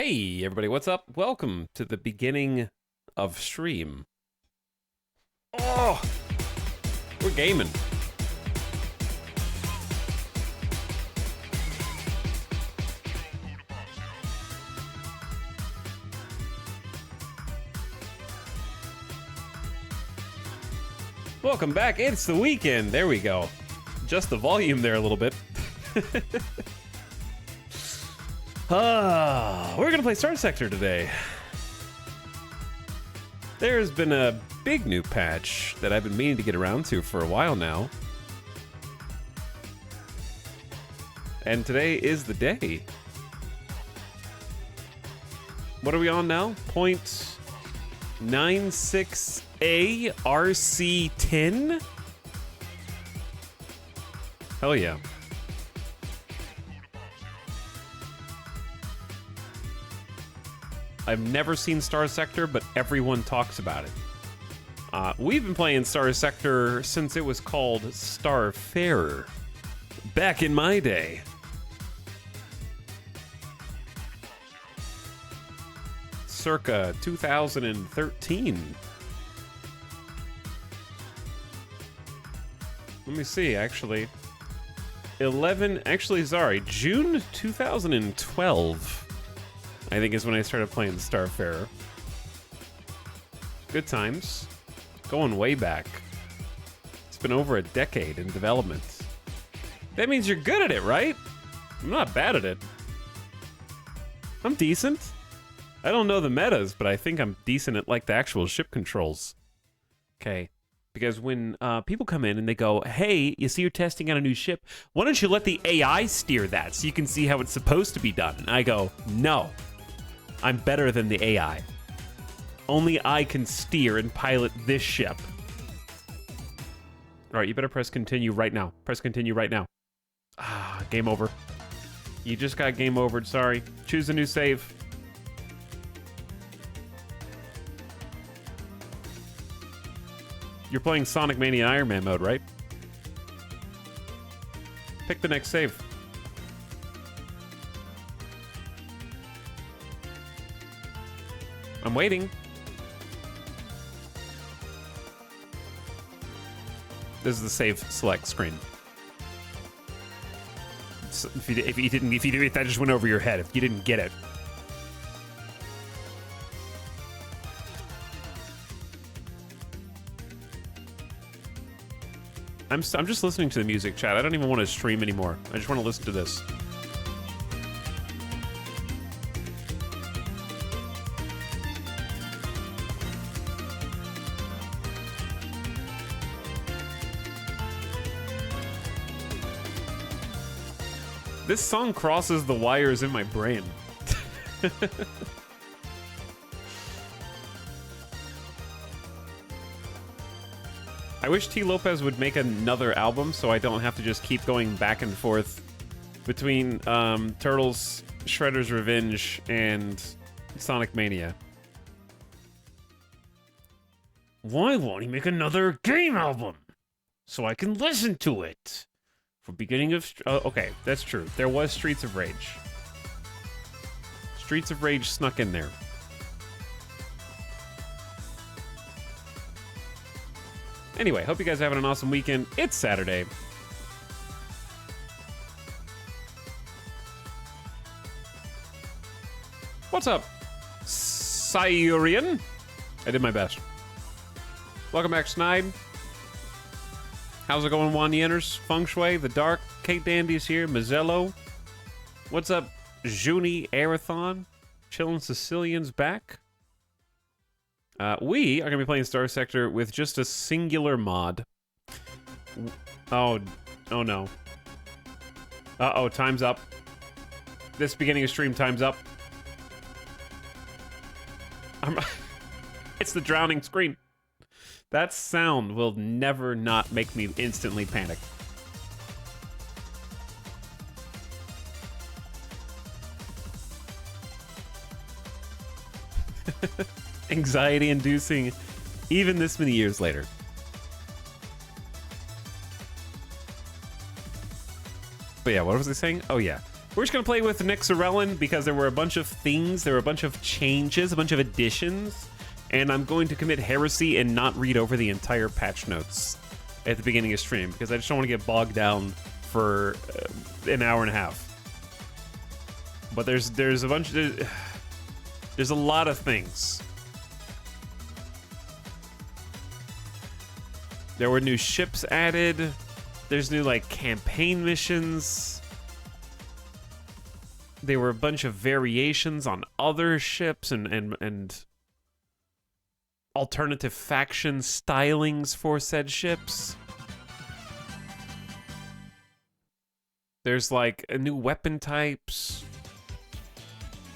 Hey, everybody, what's up? Welcome to the beginning of stream. Oh, we're gaming. Welcome back. It's the weekend. There we go. Just the volume there a little bit. We're gonna play Star Sector today. There's been a big new patch that I've been meaning to get around to for a while now. And today is the day. What are we on now? 0.96A RC10? Hell yeah. I've never seen Star Sector, but everyone talks about it. We've been playing Star Sector since it was called Starfarer, back in my day. Circa 2013. Let me see, actually. June 2012. I think is when I started playing Starfarer. Good times. Going way back. It's been over a decade in development. That means you're good at it, right? I'm not bad at it. I'm decent. I don't know the metas, but I think I'm decent at like the actual ship controls. Okay. Because when people come in and they go, hey, you see you're testing out a new ship, why don't you let the AI steer that so you can see how it's supposed to be done? And I go, no. I'm better than the AI. Only I can steer and pilot this ship. All right, you better press continue right now. Press continue right now. Ah, game over. You just got game overed, sorry. Choose a new save. You're playing Sonic Mania Iron Man mode, right? Pick the next save. I'm waiting. This is the save select screen. So if that just went over your head, if you didn't get it. I'm just listening to the music, chat. I don't even want to stream anymore. I just want to listen to this. This song crosses the wires in my brain. I wish T. Lopez would make another album so I don't have to just keep going back and forth between Turtles, Shredder's Revenge, and Sonic Mania. Why won't he make another game album? So I can listen to it. For beginning of... okay, that's true. There was Streets of Rage. Streets of Rage snuck in there. Anyway, hope you guys are having an awesome weekend. It's Saturday. What's up, Syrian? I did my best. Welcome back, Snide. How's it going, Juan Yenners? Feng Shui, The Dark, Kate Dandy's here, Mazzello. What's up, Juni Arathon? Chillin' Sicilian's back. We are going to be playing Star Sector with just a singular mod. Oh no. Uh-oh, time's up. This beginning of stream, time's up. It's the drowning screen. That sound will never not make me instantly panic. Anxiety-inducing, even this many years later. But yeah, what was I saying? Oh yeah. We're just gonna play with Nexarellan because there were a bunch of things, there were a bunch of changes, a bunch of additions, and I'm going to commit heresy and not read over the entire patch notes at the beginning of stream because I just don't want to get bogged down for an hour and a half. But there's a bunch of, there's a lot of things. There were new ships added. There's new like campaign missions. There were a bunch of variations on other ships and alternative faction stylings for said ships. There's like a new weapon types,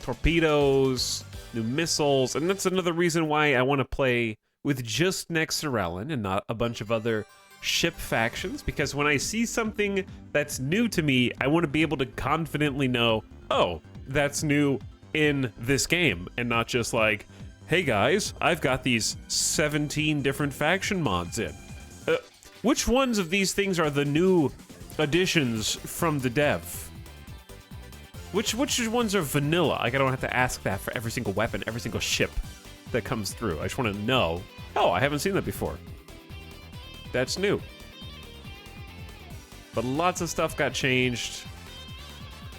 torpedoes, new missiles, and that's another reason why I want to play with just Nexarellan and not a bunch of other ship factions, because when I see something that's new to me, I want to be able to confidently know, oh, that's new in this game, and not just like, hey guys, I've got these 17 different faction mods in. Which ones of these things are the new additions from the dev? Which ones are vanilla? Like, I don't have to ask that for every single weapon, every single ship that comes through. I just want to know, oh, I haven't seen that before. That's new. But lots of stuff got changed.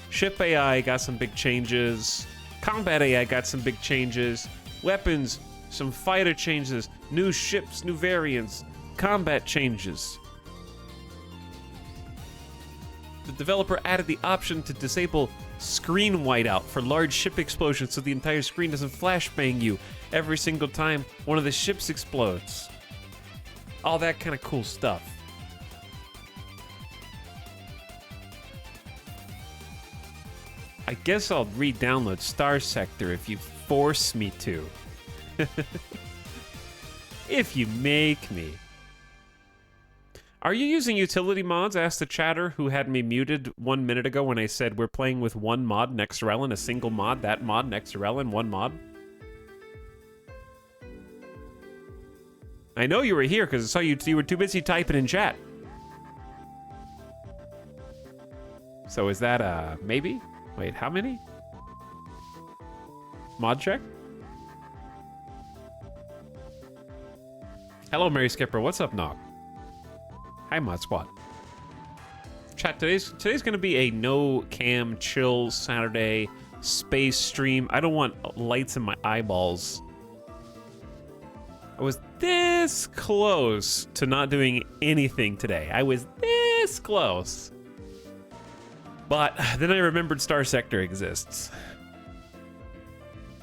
Ship AI got some big changes. Combat AI got some big changes. Weapons, some fighter changes. New ships, new variants. Combat changes. The developer added the option to disable screen whiteout for large ship explosions so the entire screen doesn't flashbang you every single time one of the ships explodes. All that kind of cool stuff. I guess I'll re-download Star Sector if you force me to. If you make me. Are you using utility mods? Asked the chatter who had me muted 1 minute ago when I said we're playing with one mod, Nexarellan, a single mod, that mod, Nexarellan, one mod. I know you were here because I saw you were too busy typing in chat. So is that a maybe? Wait, how many? Mod check? Hello, Mary Skipper. What's up, Nog? Hi, Mod Squad. Chat, today's gonna be a no cam chill Saturday space stream. I don't want lights in my eyeballs. I was this close to not doing anything today. I was this close. But then I remembered Star Sector exists.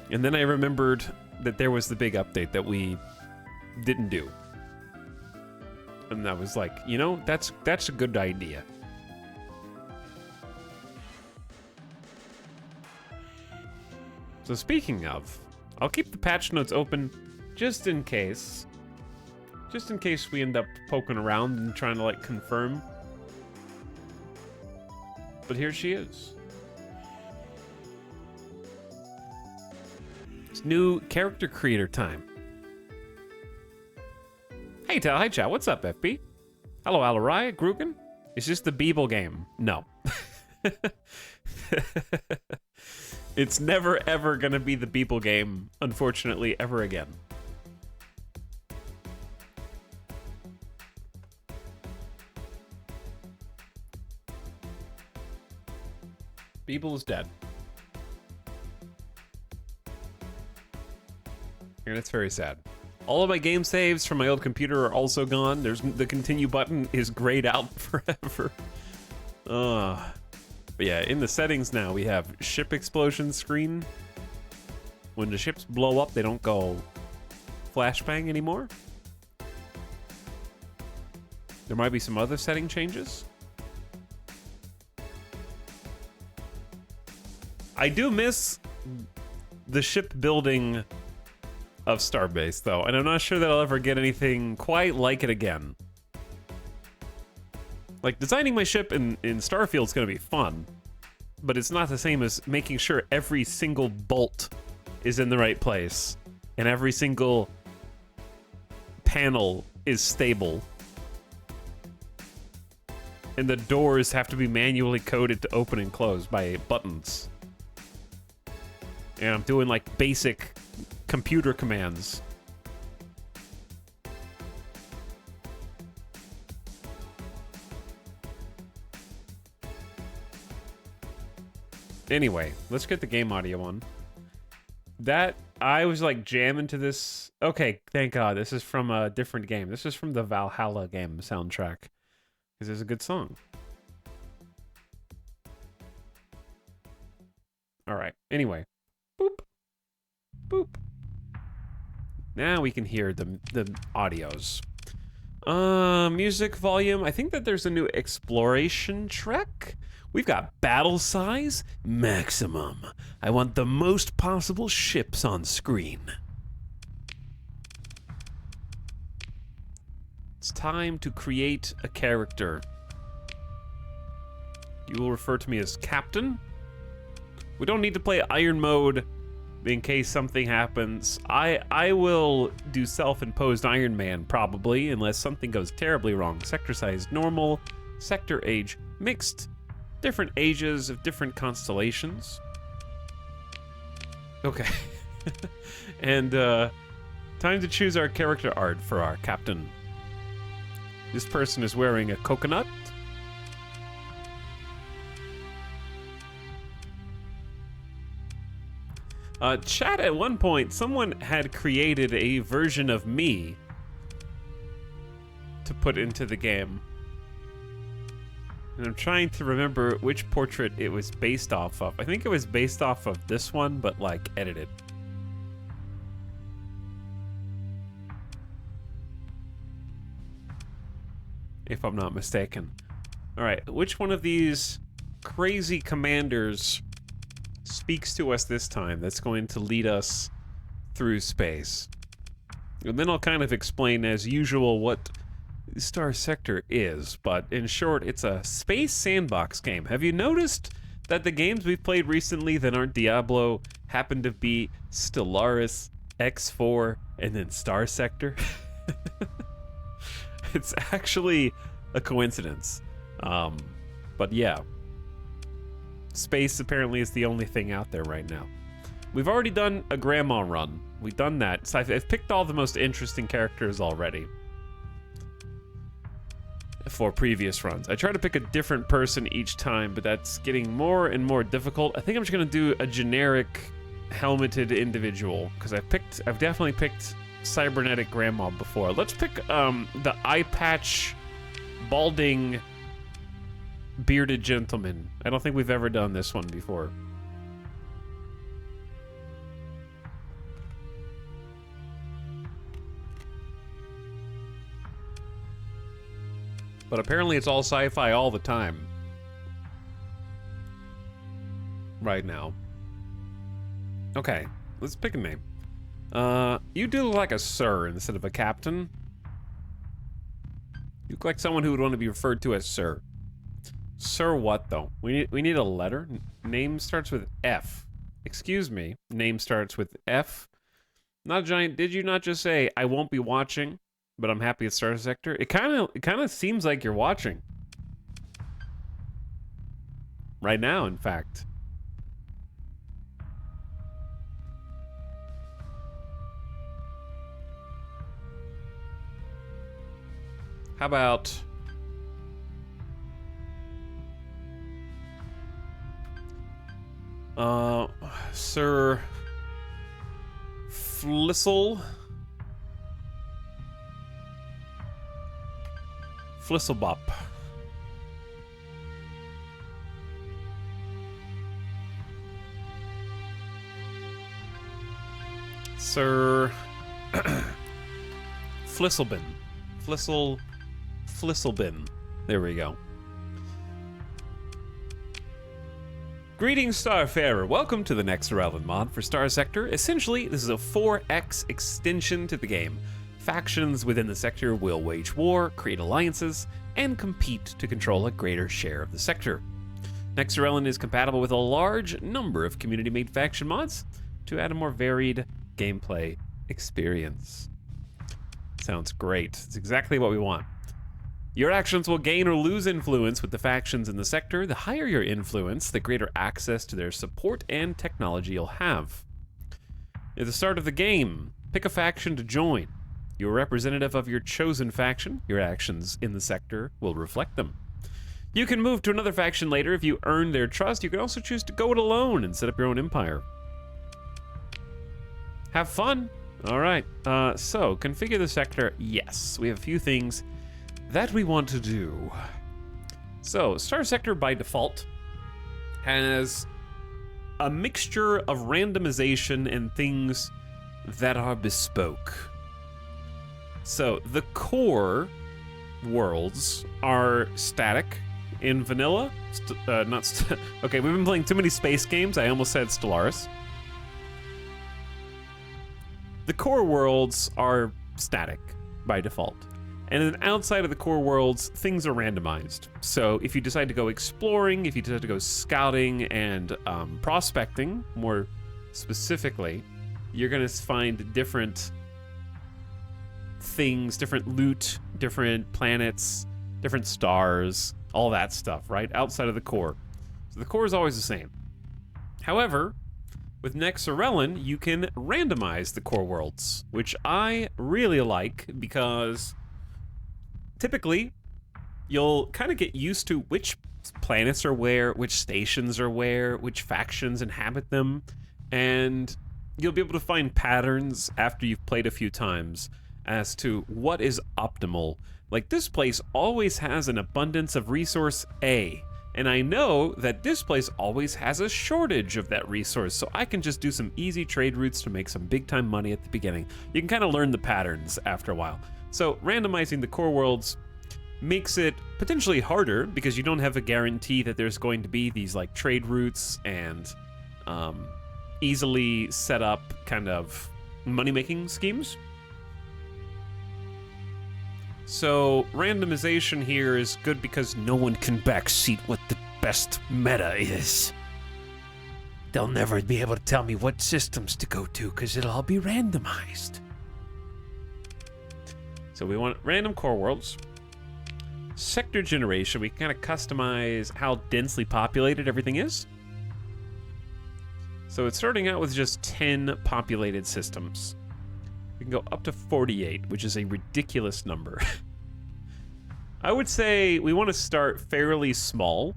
And then I remembered that there was the big update that we didn't do. And I was like, you know, that's a good idea. So speaking of, I'll keep the patch notes open just in case. Just in case we end up poking around and trying to like confirm. But here she is. It's new character creator time. Hey, Tal. Hi, chat. What's up, FB? Hello, Alarai, Grugan. Is this the Beeble game? No. It's never, ever gonna be the Beeple game, unfortunately, ever again. Beeple is dead. And it's very sad. All of my game saves from my old computer are also gone. There's the continue button is grayed out forever. But yeah, in the settings now we have ship explosion screen. When the ships blow up, they don't go flashbang anymore. There might be some other setting changes. I do miss the ship building of Starbase, though, and I'm not sure that I'll ever get anything quite like it again. Like, designing my ship in Starfield's gonna be fun, but it's not the same as making sure every single bolt is in the right place, and every single panel is stable. and the doors have to be manually coded to open and close by buttons. And I'm doing like basic computer commands. Anyway, let's get the game audio on. That, I was like jamming to this. Okay, thank God. This is from a different game. This is from the Valhalla game soundtrack. Because it's a good song. Alright, anyway. Boop. Boop. Now we can hear the audios. Music volume. I think that there's a new exploration track. We've got battle size maximum. I want the most possible ships on screen. It's time to create a character. You will refer to me as Captain. We don't need to play Iron Mode in case something happens. I will do self-imposed Iron Man, probably, unless something goes terribly wrong. Sector size normal, sector age mixed. Different ages of different constellations. Okay. And time to choose our character art for our captain. This person is wearing a coconut. Chat, at one point, someone had created a version of me to put into the game. And I'm trying to remember which portrait it was based off of. I think it was based off of this one, but like edited. If I'm not mistaken. Alright, which one of these crazy commanders speaks to us this time that's going to lead us through space? And then I'll kind of explain, as usual, what Star Sector is, but in short, it's a space sandbox game. Have you noticed that the games we've played recently that aren't Diablo happen to be Stellaris, X4, and then Star Sector? It's actually a coincidence. But yeah. Space apparently is the only thing out there right now. We've already done a grandma run. We've done that. So I've picked all the most interesting characters already for previous runs. I try to pick a different person each time, but that's getting more and more difficult. I think I'm just gonna do a generic helmeted individual, because I've definitely picked cybernetic grandma before. Let's pick the eye patch balding bearded gentleman. I don't think we've ever done this one before. But apparently it's all sci-fi all the time. Right now. Okay, let's pick a name. You do look like a sir instead of a captain. You look like someone who would want to be referred to as sir. Sir what, though? We need a letter. Name starts with F. Excuse me. Name starts with F. Not giant. Did you not just say, I won't be watching, but I'm happy at Star Sector? It kind of seems like you're watching. Right now, in fact. How about Sir Flissel? Flisselbop. Sir Flisselbin. Flisselbin. There we go. Greetings, Starfarer. Welcome to the next relevant mod for Star Sector. Essentially, this is a 4X extension to the game. Factions within the sector will wage war, create alliances, and compete to control a greater share of the sector. Nexarellan is compatible with a large number of community-made faction mods to add a more varied gameplay experience. Sounds great. It's exactly what we want. Your actions will gain or lose influence with the factions in the sector. The higher your influence, the greater access to their support and technology you'll have. At the start of the game, pick a faction to join. You're a representative of your chosen faction. Your actions in the sector will reflect them. You can move to another faction later if you earn their trust. You can also choose to go it alone and set up your own empire. Have fun. All right, so configure the sector. Yes, we have a few things that we want to do. So, Star Sector by default has a mixture of randomization and things that are bespoke. So, the core worlds are static in vanilla. Okay, we've been playing too many space games. I almost said Stellaris. The core worlds are static by default. And then outside of the core worlds, things are randomized. So if you decide to go exploring, if you decide to go scouting and prospecting, more specifically, you're gonna find different things, different loot, different planets, different stars, all that stuff, right? Outside of the core. So the core is always the same. However, with Nexarellan, you can randomize the core worlds, which I really like because typically you'll kind of get used to which planets are where, which stations are where, which factions inhabit them, and you'll be able to find patterns after you've played a few times as to what is optimal. Like, this place always has an abundance of resource A, and I know that this place always has a shortage of that resource, so I can just do some easy trade routes to make some big time money at the beginning. You can kind of learn the patterns after a while. So randomizing the core worlds makes it potentially harder because you don't have a guarantee that there's going to be these like trade routes and easily set up kind of money-making schemes. So randomization here is good because no one can backseat what the best meta is. They'll never be able to tell me what systems to go to because it'll all be randomized. So we want random core worlds. Sector generation, we can kind of customize how densely populated everything is. So it's starting out with just 10 populated systems. We can go up to 48, which is a ridiculous number. I would say we want to start fairly small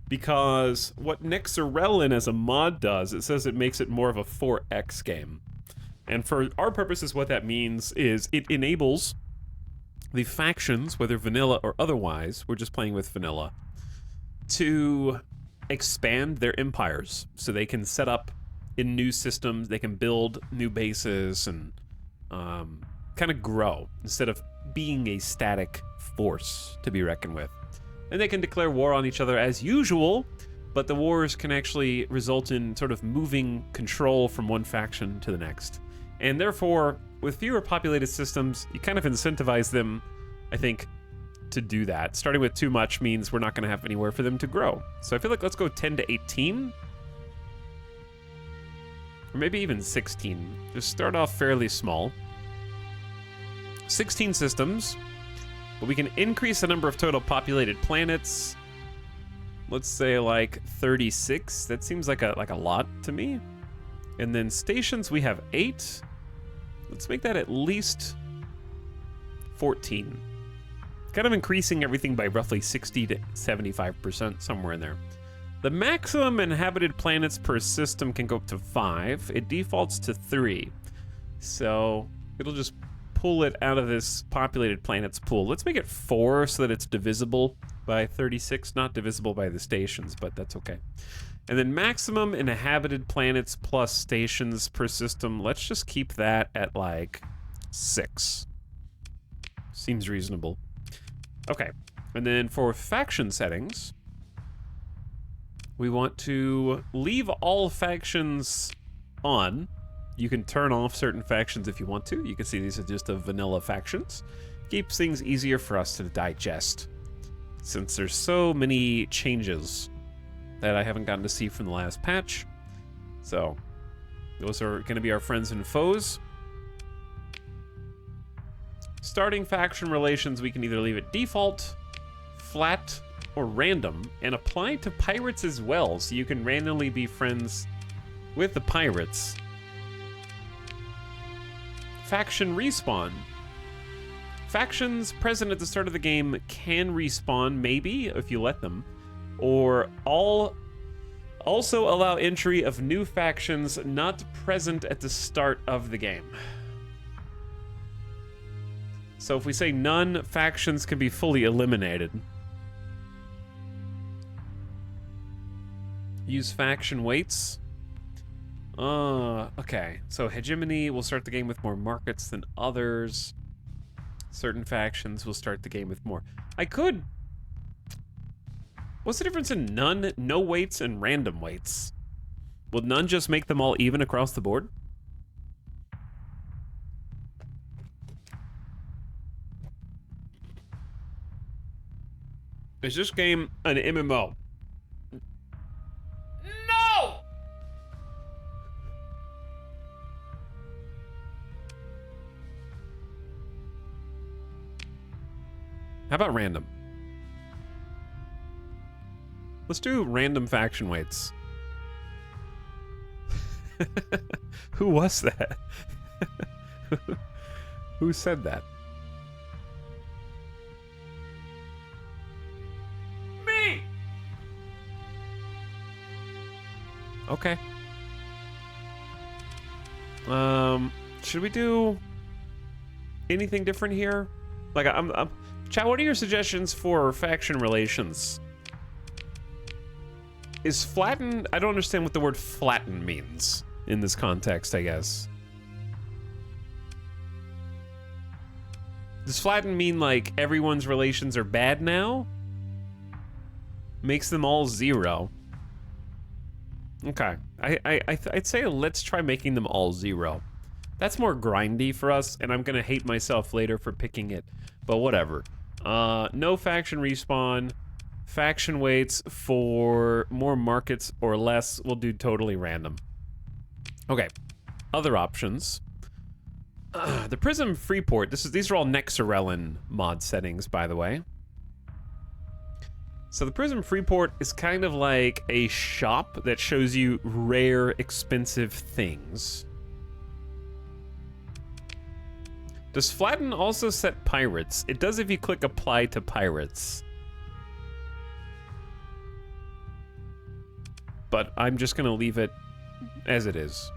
because what Nexarellan as a mod does, it says it makes it more of a 4X game. And for our purposes, what that means is it enables the factions, whether vanilla or otherwise, we're just playing with vanilla, to expand their empires so they can set up in new systems, they can build new bases and kind of grow instead of being a static force to be reckoned with. And they can declare war on each other as usual, but the wars can actually result in sort of moving control from one faction to the next. And therefore, with fewer populated systems, you kind of incentivize them, I think, to do that. Starting with too much means we're not going to have anywhere for them to grow. So I feel like let's go 10 to 18. Or maybe even 16. Just start off fairly small. 16 systems, but we can increase the number of total populated planets. Let's say like 36. That seems like a lot to me. And then stations, we have 8. Let's make that at least 14. Kind of increasing everything by roughly 60 to 75%, somewhere in there. The maximum inhabited planets per system can go up to 5. It defaults to 3. So it'll just pull it out of this populated planets pool. Let's make it 4 so that it's divisible by 36, not divisible by the stations, but that's okay. And then maximum inhabited planets plus stations per system, let's just keep that at like 6. Seems reasonable. Okay, and then for faction settings, we want to leave all factions on. You can turn off certain factions if you want to. You can see these are just the vanilla factions. Keeps things easier for us to digest, since there's so many changes that I haven't gotten to see from the last patch. So those are going to be our friends and foes. Starting faction relations, we can either leave it default, flat, or random, and apply to pirates as well, so you can randomly be friends with the pirates. Faction respawn. Factions present at the start of the game can respawn, maybe, if you let them, or also allow entry of new factions not present at the start of the game. So if we say none, factions can be fully eliminated. Use faction weights. Okay. So hegemony will start the game with more markets than others. Certain factions will start the game with more. I could... What's the difference in none, no weights, and random weights? Will none just make them all even across the board? Is this game an MMO? No! How about random? Let's do random faction weights. Who was that? Who said that? Me! Okay. Should we do anything different here? Like, Chat, what are your suggestions for faction relations? Is flatten... I don't understand what the word flatten means in this context, I guess. Does flatten mean, like, everyone's relations are bad now? Makes them all 0. Okay. I'd say let's try making them all 0. That's more grindy for us, and I'm gonna hate myself later for picking it. But whatever. No faction respawn. Faction weights for more markets or less. We'll do totally random. Okay. Other options. The Prism Freeport. These are all Nexarellan mod settings, by the way. So the Prism Freeport is kind of like a shop that shows you rare, expensive things. Does flatten also set pirates? It does if you click apply to pirates. But I'm just gonna leave it as it is.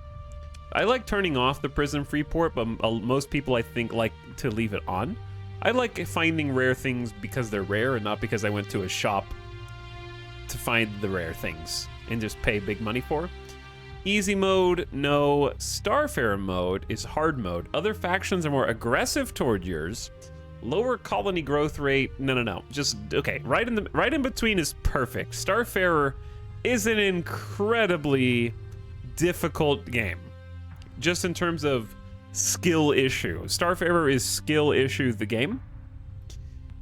I like turning off the Prism Freeport, but most people I think like to leave it on. I like finding rare things because they're rare and not because I went to a shop to find the rare things and just pay big money for. Easy mode, no. Starfarer mode is hard mode. Other factions are more aggressive toward yours. Lower colony growth rate. No. Just okay. Right in between is perfect. Starfarer is an incredibly difficult game, just in terms of skill issue. Starfarer is skill issue the game.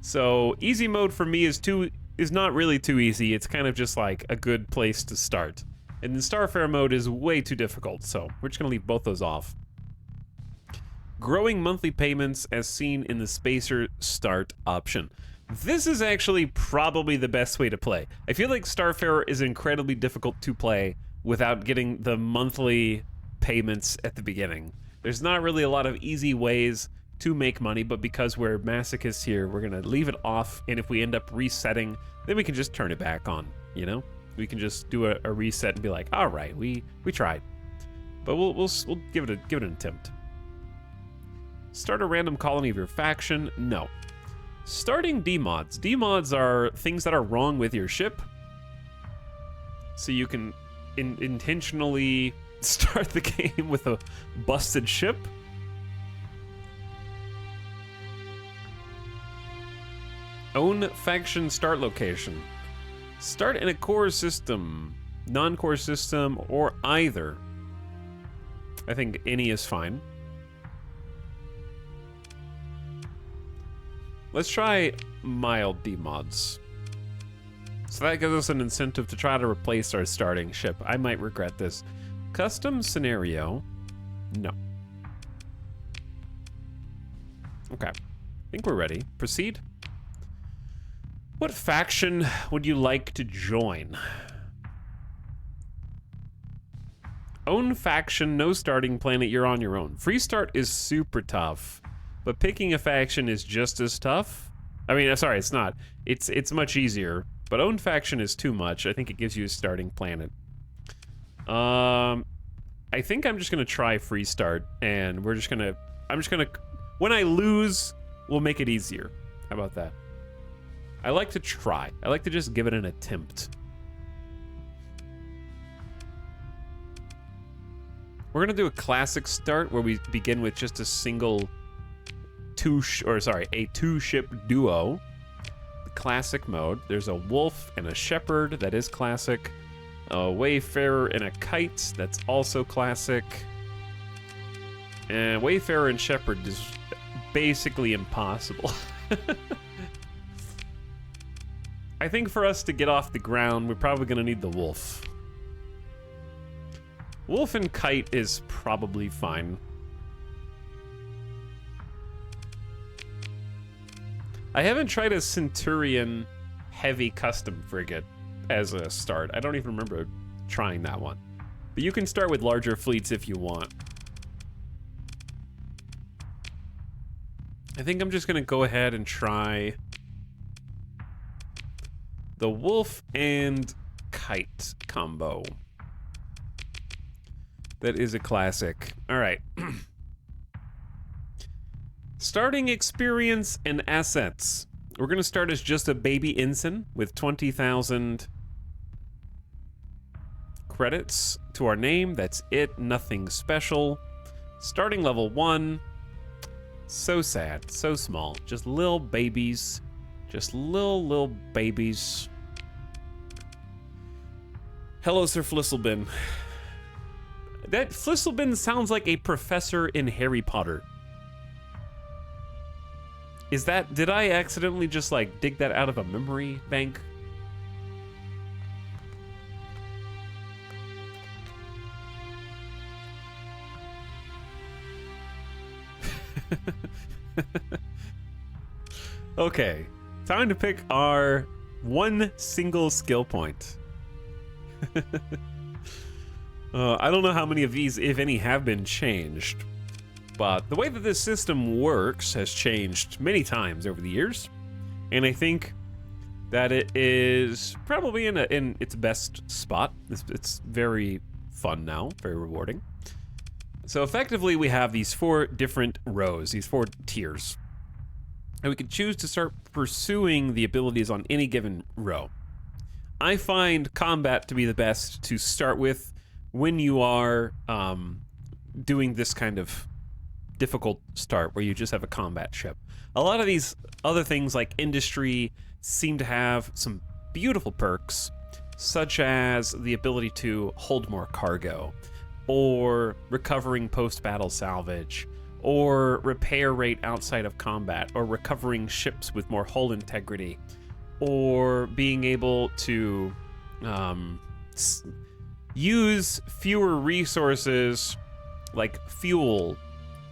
So easy mode for me is not really too easy. It's kind of just like a good place to start. And then Starfarer mode is way too difficult, so we're just gonna leave both those off. Growing monthly payments as seen in the Spacer Start option. This is actually probably the best way to play. I feel like Starfarer is incredibly difficult to play without getting the monthly payments at the beginning. There's not really a lot of easy ways to make money, but because we're masochists here, we're gonna leave it off, and if we end up resetting, then we can just turn it back on, you know? We can just do a reset and be like, all right, we tried. But we'll give it an attempt. Start a random colony of your faction. No. Starting demods. Demods are things that are wrong with your ship. So you can intentionally start the game with a busted ship. Own faction start location. Start in a core system, non-core system, or either. I think any is fine. Let's try mild demods. So that gives us an incentive to try to replace our starting ship. I might regret this. Custom scenario, no. Okay. I think we're ready. Proceed. What faction would you like to join? Own faction, no starting planet, you're on your own. Free start is super tough, but picking a faction is just as tough. I mean, sorry, it's not. It's much easier, but own faction is too much. I think it gives you a starting planet. I think I'm just gonna try free start, and I'm just gonna, when I lose, we'll make it easier. How about that? I like to try. I like to just give it an attempt. We're gonna do a classic start where we begin with just a single a two-ship duo. The classic mode. There's a wolf and a shepherd, that is classic. A wayfarer and a kite, that's also classic. And wayfarer and shepherd is basically impossible. I think for us to get off the ground, we're probably gonna need the wolf. Wolf and kite is probably fine. I haven't tried a Centurion heavy custom frigate as a start. I don't even remember trying that one. But you can start with larger fleets if you want. I think I'm just gonna go ahead and try the wolf and kite combo. That is a classic. All right. Starting experience and assets. We're gonna start as just a baby ensign with 20,000 credits to our name. That's it, nothing special. Starting level 1. So sad, so small. Just little babies. Just little babies. Hello, Sir Flisselbin. That Flisselbin sounds like a professor in Harry Potter. Is that, did I accidentally just like dig that out of a memory bank? Okay, time to pick our one single skill point. I don't know how many of these, if any, have been changed, but the way that this system works has changed many times over the years, and I think that it is probably in its best spot. It's very fun now, very rewarding. So effectively, we have these 4 different rows, these 4 tiers, and we can choose to start pursuing the abilities on any given row. I find combat to be the best to start with when you are doing this kind of difficult start where you just have a combat ship. A lot of these other things like industry seem to have some beautiful perks, such as the ability to hold more cargo, or recovering post-battle salvage, or repair rate outside of combat, or recovering ships with more hull integrity, or being able to use fewer resources like fuel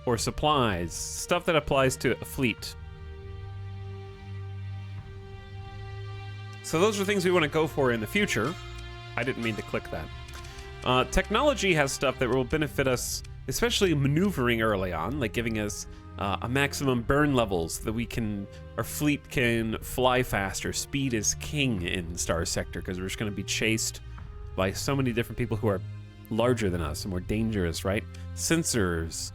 or supplies, stuff that applies to a fleet. So those are things we want to go for in the future. I didn't mean to click that. Technology has stuff that will benefit us, especially maneuvering early on, like giving us a maximum burn levels that our fleet can fly faster. Speed is king in Star Sector because we're just going to be chased by so many different people who are larger than us and more dangerous, right? Sensors,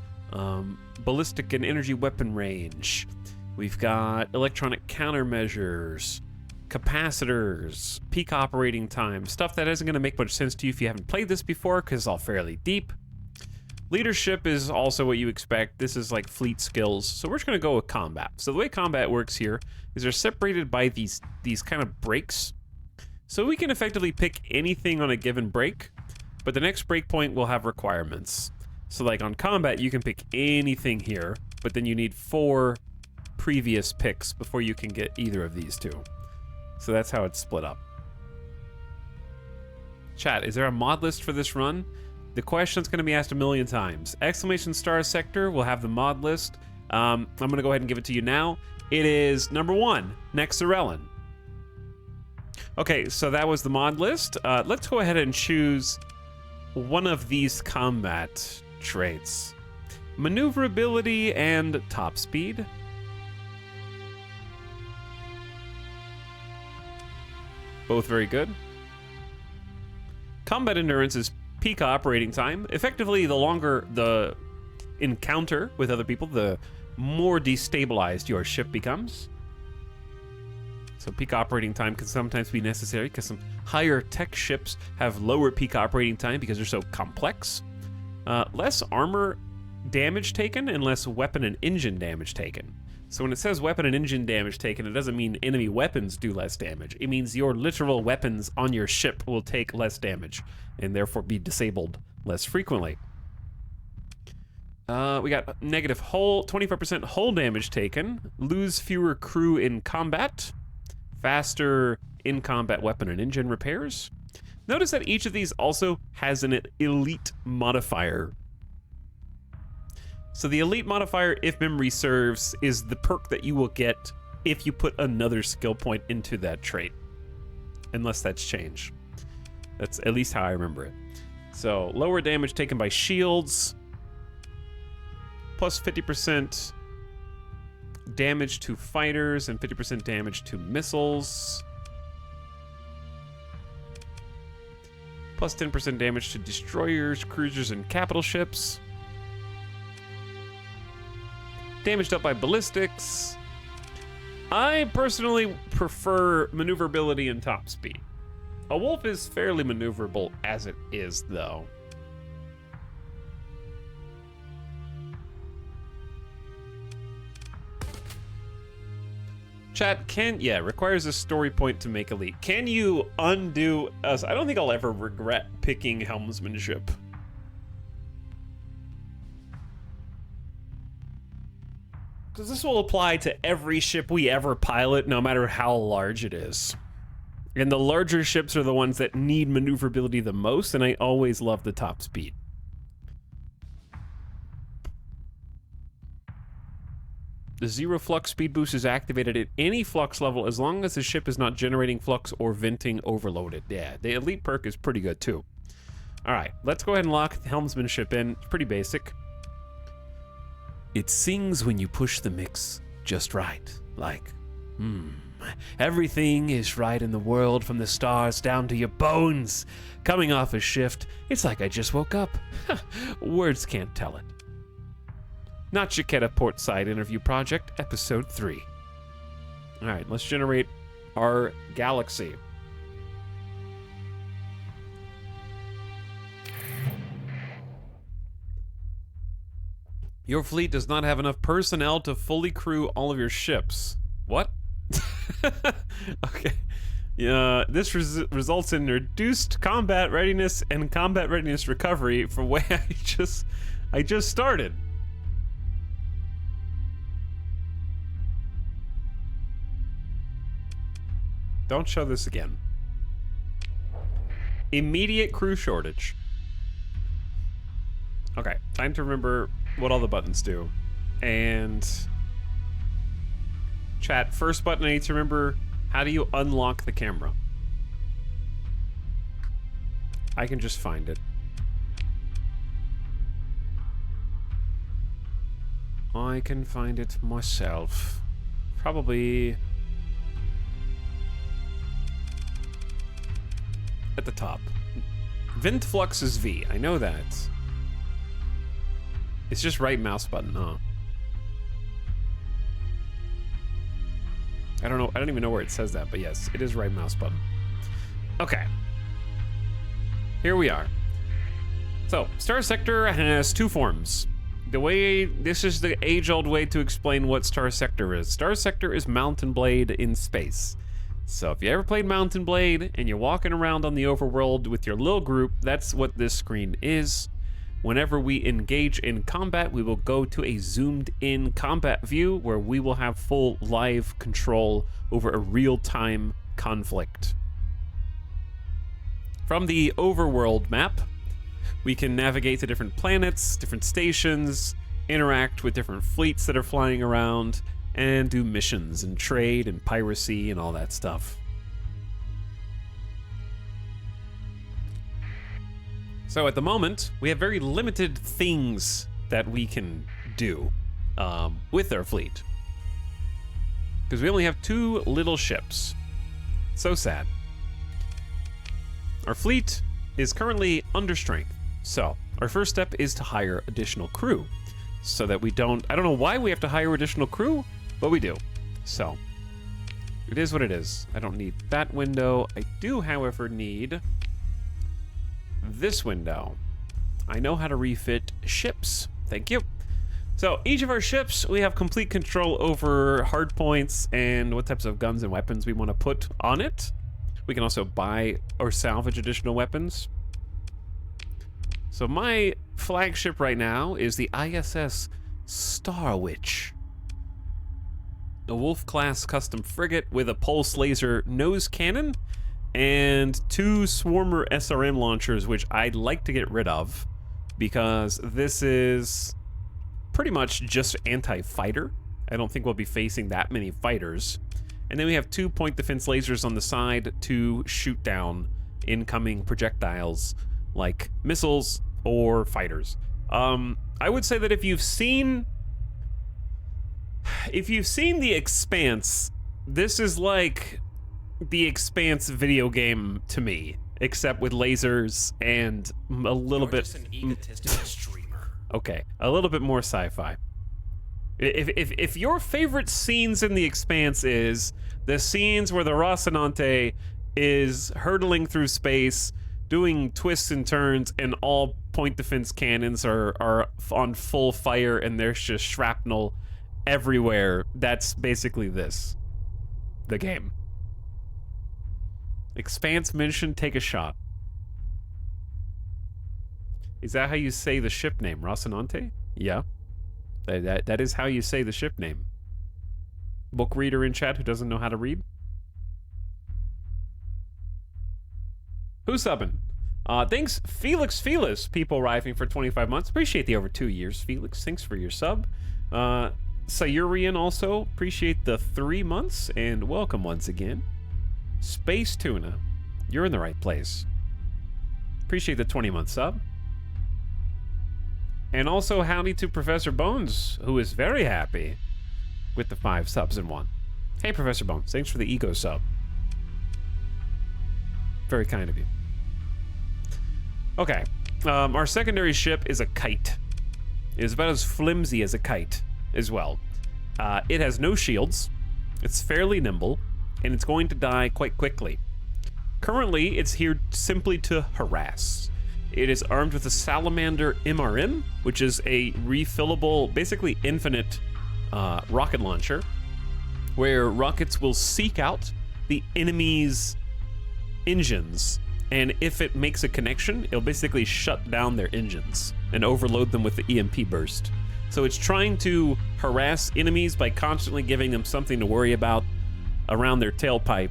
ballistic and energy weapon range. We've got electronic countermeasures, capacitors, peak operating time, stuff that isn't going to make much sense to you if you haven't played this before because it's all fairly deep. Leadership is also what you expect. This is like fleet skills. So we're just going to go with combat. So the way combat works here is they're separated by these kind of breaks. So we can effectively pick anything on a given break, but the next breakpoint will have requirements. So like on combat, you can pick anything here, but then you need 4 previous picks before you can get either of these 2. So that's how it's split up. Chat, is there a mod list for this run? The question's going to be asked a million times. Exclamation Star Sector will have the mod list. I'm gonna go ahead and give it to you now. It is number 1, Nexarellan. Okay, so that was the mod list. Let's go ahead and choose one of these combat traits. Maneuverability and top speed. Both very good. Combat endurance is peak operating time. Effectively, the longer the encounter with other people, the more destabilized your ship becomes. So peak operating time can sometimes be necessary because some higher tech ships have lower peak operating time because they're so complex. Less armor damage taken and less weapon and engine damage taken. So when it says weapon and engine damage taken, it doesn't mean enemy weapons do less damage. It means your literal weapons on your ship will take less damage and therefore be disabled less frequently. We got negative hull, 25% hull damage taken, lose fewer crew in combat, faster in-combat weapon and engine repairs. Notice that each of these also has an elite modifier. So the elite modifier, if memory serves, is the perk that you will get if you put another skill point into that trait. Unless that's changed. That's at least how I remember it. So lower damage taken by shields, plus 50% damage to fighters and 50% damage to missiles. Plus 10% damage to destroyers, cruisers, and capital ships. Damage dealt by ballistics. I personally prefer maneuverability and top speed. A wolf is fairly maneuverable as it is, though. Chat, requires a story point to make elite. Can you undo us? I don't think I'll ever regret picking helmsmanship. Because this will apply to every ship we ever pilot, no matter how large it is. And the larger ships are the ones that need maneuverability the most, and I always love the top speed. The zero flux speed boost is activated at any flux level as long as the ship is not generating flux or venting overloaded. Yeah, the elite perk is pretty good too. All right, let's go ahead and lock helmsmanship in. It's pretty basic. It sings when you push the mix just right. Like, everything is right in the world from the stars down to your bones. Coming off a shift, it's like I just woke up. Words can't tell it. Not Chiquetta Portside Interview Project, Episode 3. All right, let's generate our galaxy. Your fleet does not have enough personnel to fully crew all of your ships. What? Okay. Yeah, this results in reduced combat readiness and combat readiness recovery for way I just started. Don't show this again. Immediate crew shortage. Okay, time to remember what all the buttons do. And chat, first button I need to remember, how do you unlock the camera? I can just find it. I can find it myself. Probably at the top. Vent flux is V, I know that. It's just right mouse button, huh? I don't even know where it says that, but yes, it is right mouse button. Okay. Here we are. So, Star Sector has two forms. This is the age-old way to explain what Star Sector is. Star Sector is Mountain Blade in space. So if you ever played Mountain Blade and you're walking around on the overworld with your little group, that's what this screen is. Whenever we engage in combat, we will go to a zoomed-in combat view where we will have full live control over a real-time conflict. From the overworld map, we can navigate to different planets, different stations, interact with different fleets that are flying around, and do missions and trade and piracy and all that stuff. So at the moment, we have very limited things that we can do with our fleet. Because we only have 2 little ships. So sad. Our fleet is currently under strength. So our first step is to hire additional crew. So that we don't... I don't know why we have to hire additional crew, but we do. So it is what it is. I don't need that window. I do, however, need this window. I know how to refit ships. Thank you. So each of our ships, we have complete control over hard points and what types of guns and weapons we want to put on it. We can also buy or salvage additional weapons. So my flagship right now is the ISS Starwitch, a Wolf-class custom frigate with a pulse laser nose cannon and 2 Swarmer SRM launchers, which I'd like to get rid of because this is pretty much just anti-fighter. I don't think we'll be facing that many fighters. And then we have 2 point defense lasers on the side to shoot down incoming projectiles like missiles or fighters. I would say that if you've seen The Expanse, this is like The Expanse video game to me, except with lasers and a little bit... Just an egotistical streamer. Okay, a little bit more sci-fi. If your favorite scenes in The Expanse is the scenes where the Rocinante is hurtling through space, doing twists and turns, and all point defense cannons are on full fire, and there's just shrapnel everywhere, that's basically this. The game. Expanse mission, take a shot. Is that how you say the ship name, Rocinante? Yeah. That is how you say the ship name. Book reader in chat who doesn't know how to read? Who's subbing? Thanks, Felix, people arriving for 25 months. Appreciate the over 2 years, Felix. Thanks for your sub. Sayurian also, appreciate the 3 months, and welcome once again. Space Tuna, you're in the right place. Appreciate the 20-month sub. And also howdy to Professor Bones, who is very happy with the 5 subs in 1. Hey, Professor Bones, thanks for the ego sub. Very kind of you. Okay, our secondary ship is a kite. It is about as flimsy as a kite as well. It has no shields, it's fairly nimble, and it's going to die quite quickly. Currently, it's here simply to harass. It is armed with a Salamander MRM, which is a refillable, basically infinite rocket launcher, where rockets will seek out the enemy's engines, and if it makes a connection, it'll basically shut down their engines and overload them with the EMP burst. So it's trying to harass enemies by constantly giving them something to worry about around their tailpipe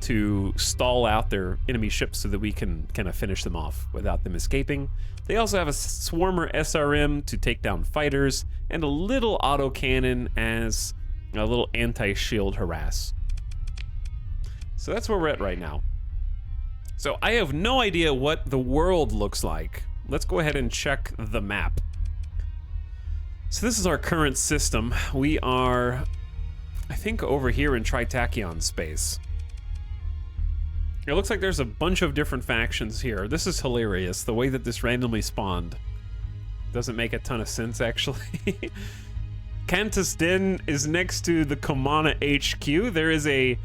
to stall out their enemy ships so that we can kind of finish them off without them escaping. They also have a Swarmer SRM to take down fighters and a little autocannon as a little anti-shield harass. So that's where we're at right now. So I have no idea what the world looks like. Let's go ahead and check the map. So this is our current system. We are, I think, over here in Tritachyon space. It looks like there's a bunch of different factions here. This is hilarious, the way that this randomly spawned. Doesn't make a ton of sense, actually. Cantus Den is next to the Komana HQ. There is a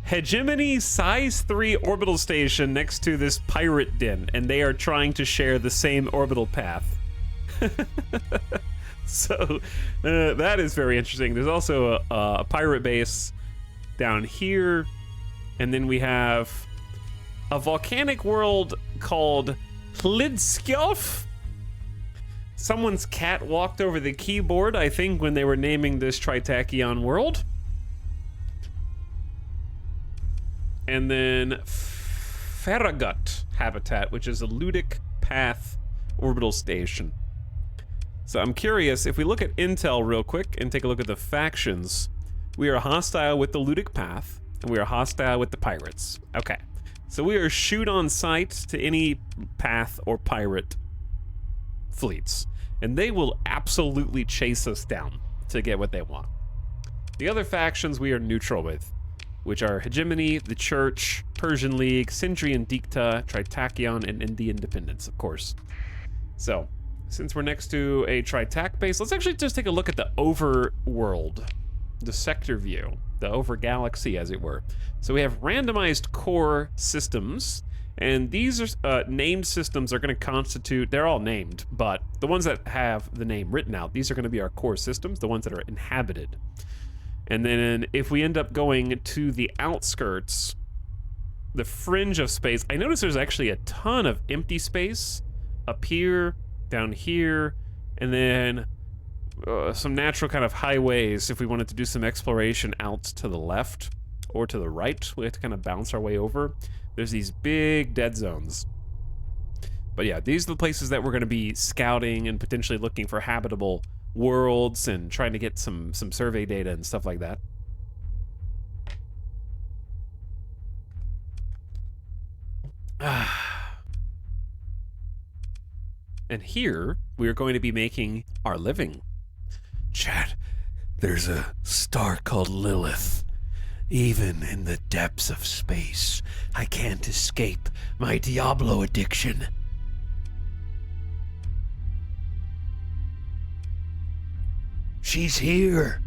Hegemony Size 3 orbital station next to this pirate den, and they are trying to share the same orbital path. So, that is very interesting. There's also a pirate base down here, and then we have a volcanic world called Hlidskjof. Someone's cat walked over the keyboard, I think, when they were naming this Tritachyon world. And then Farragut Habitat, which is a Ludic Path orbital station. So I'm curious, if we look at intel real quick and take a look at the factions, we are hostile with the Ludic Path, and we are hostile with the pirates. Okay, so we are shoot on sight to any path or pirate fleets, and they will absolutely chase us down to get what they want. The other factions we are neutral with, which are Hegemony, the Church, Persian League, Sindrian Dicta, Tritachyon, and the Independents, of course. So, since we're next to a Tritac base, let's actually just take a look at the overworld, the sector view, the over galaxy, as it were. So we have randomized core systems, and these are named systems are going to constitute, they're all named, but the ones that have the name written out, these are going to be our core systems, the ones that are inhabited. And then if we end up going to the outskirts, the fringe of space, I notice there's actually a ton of empty space up here, down here, and then some natural kind of highways if we wanted to do some exploration out to the left or to the right. We have to kind of bounce our way over. There's these big dead zones. But yeah, these are the places that we're going to be scouting and potentially looking for habitable worlds and trying to get some survey data and stuff like that. And here, we are going to be making our living. Chat, there's a star called Lilith. Even in the depths of space, I can't escape my Diablo addiction. She's here.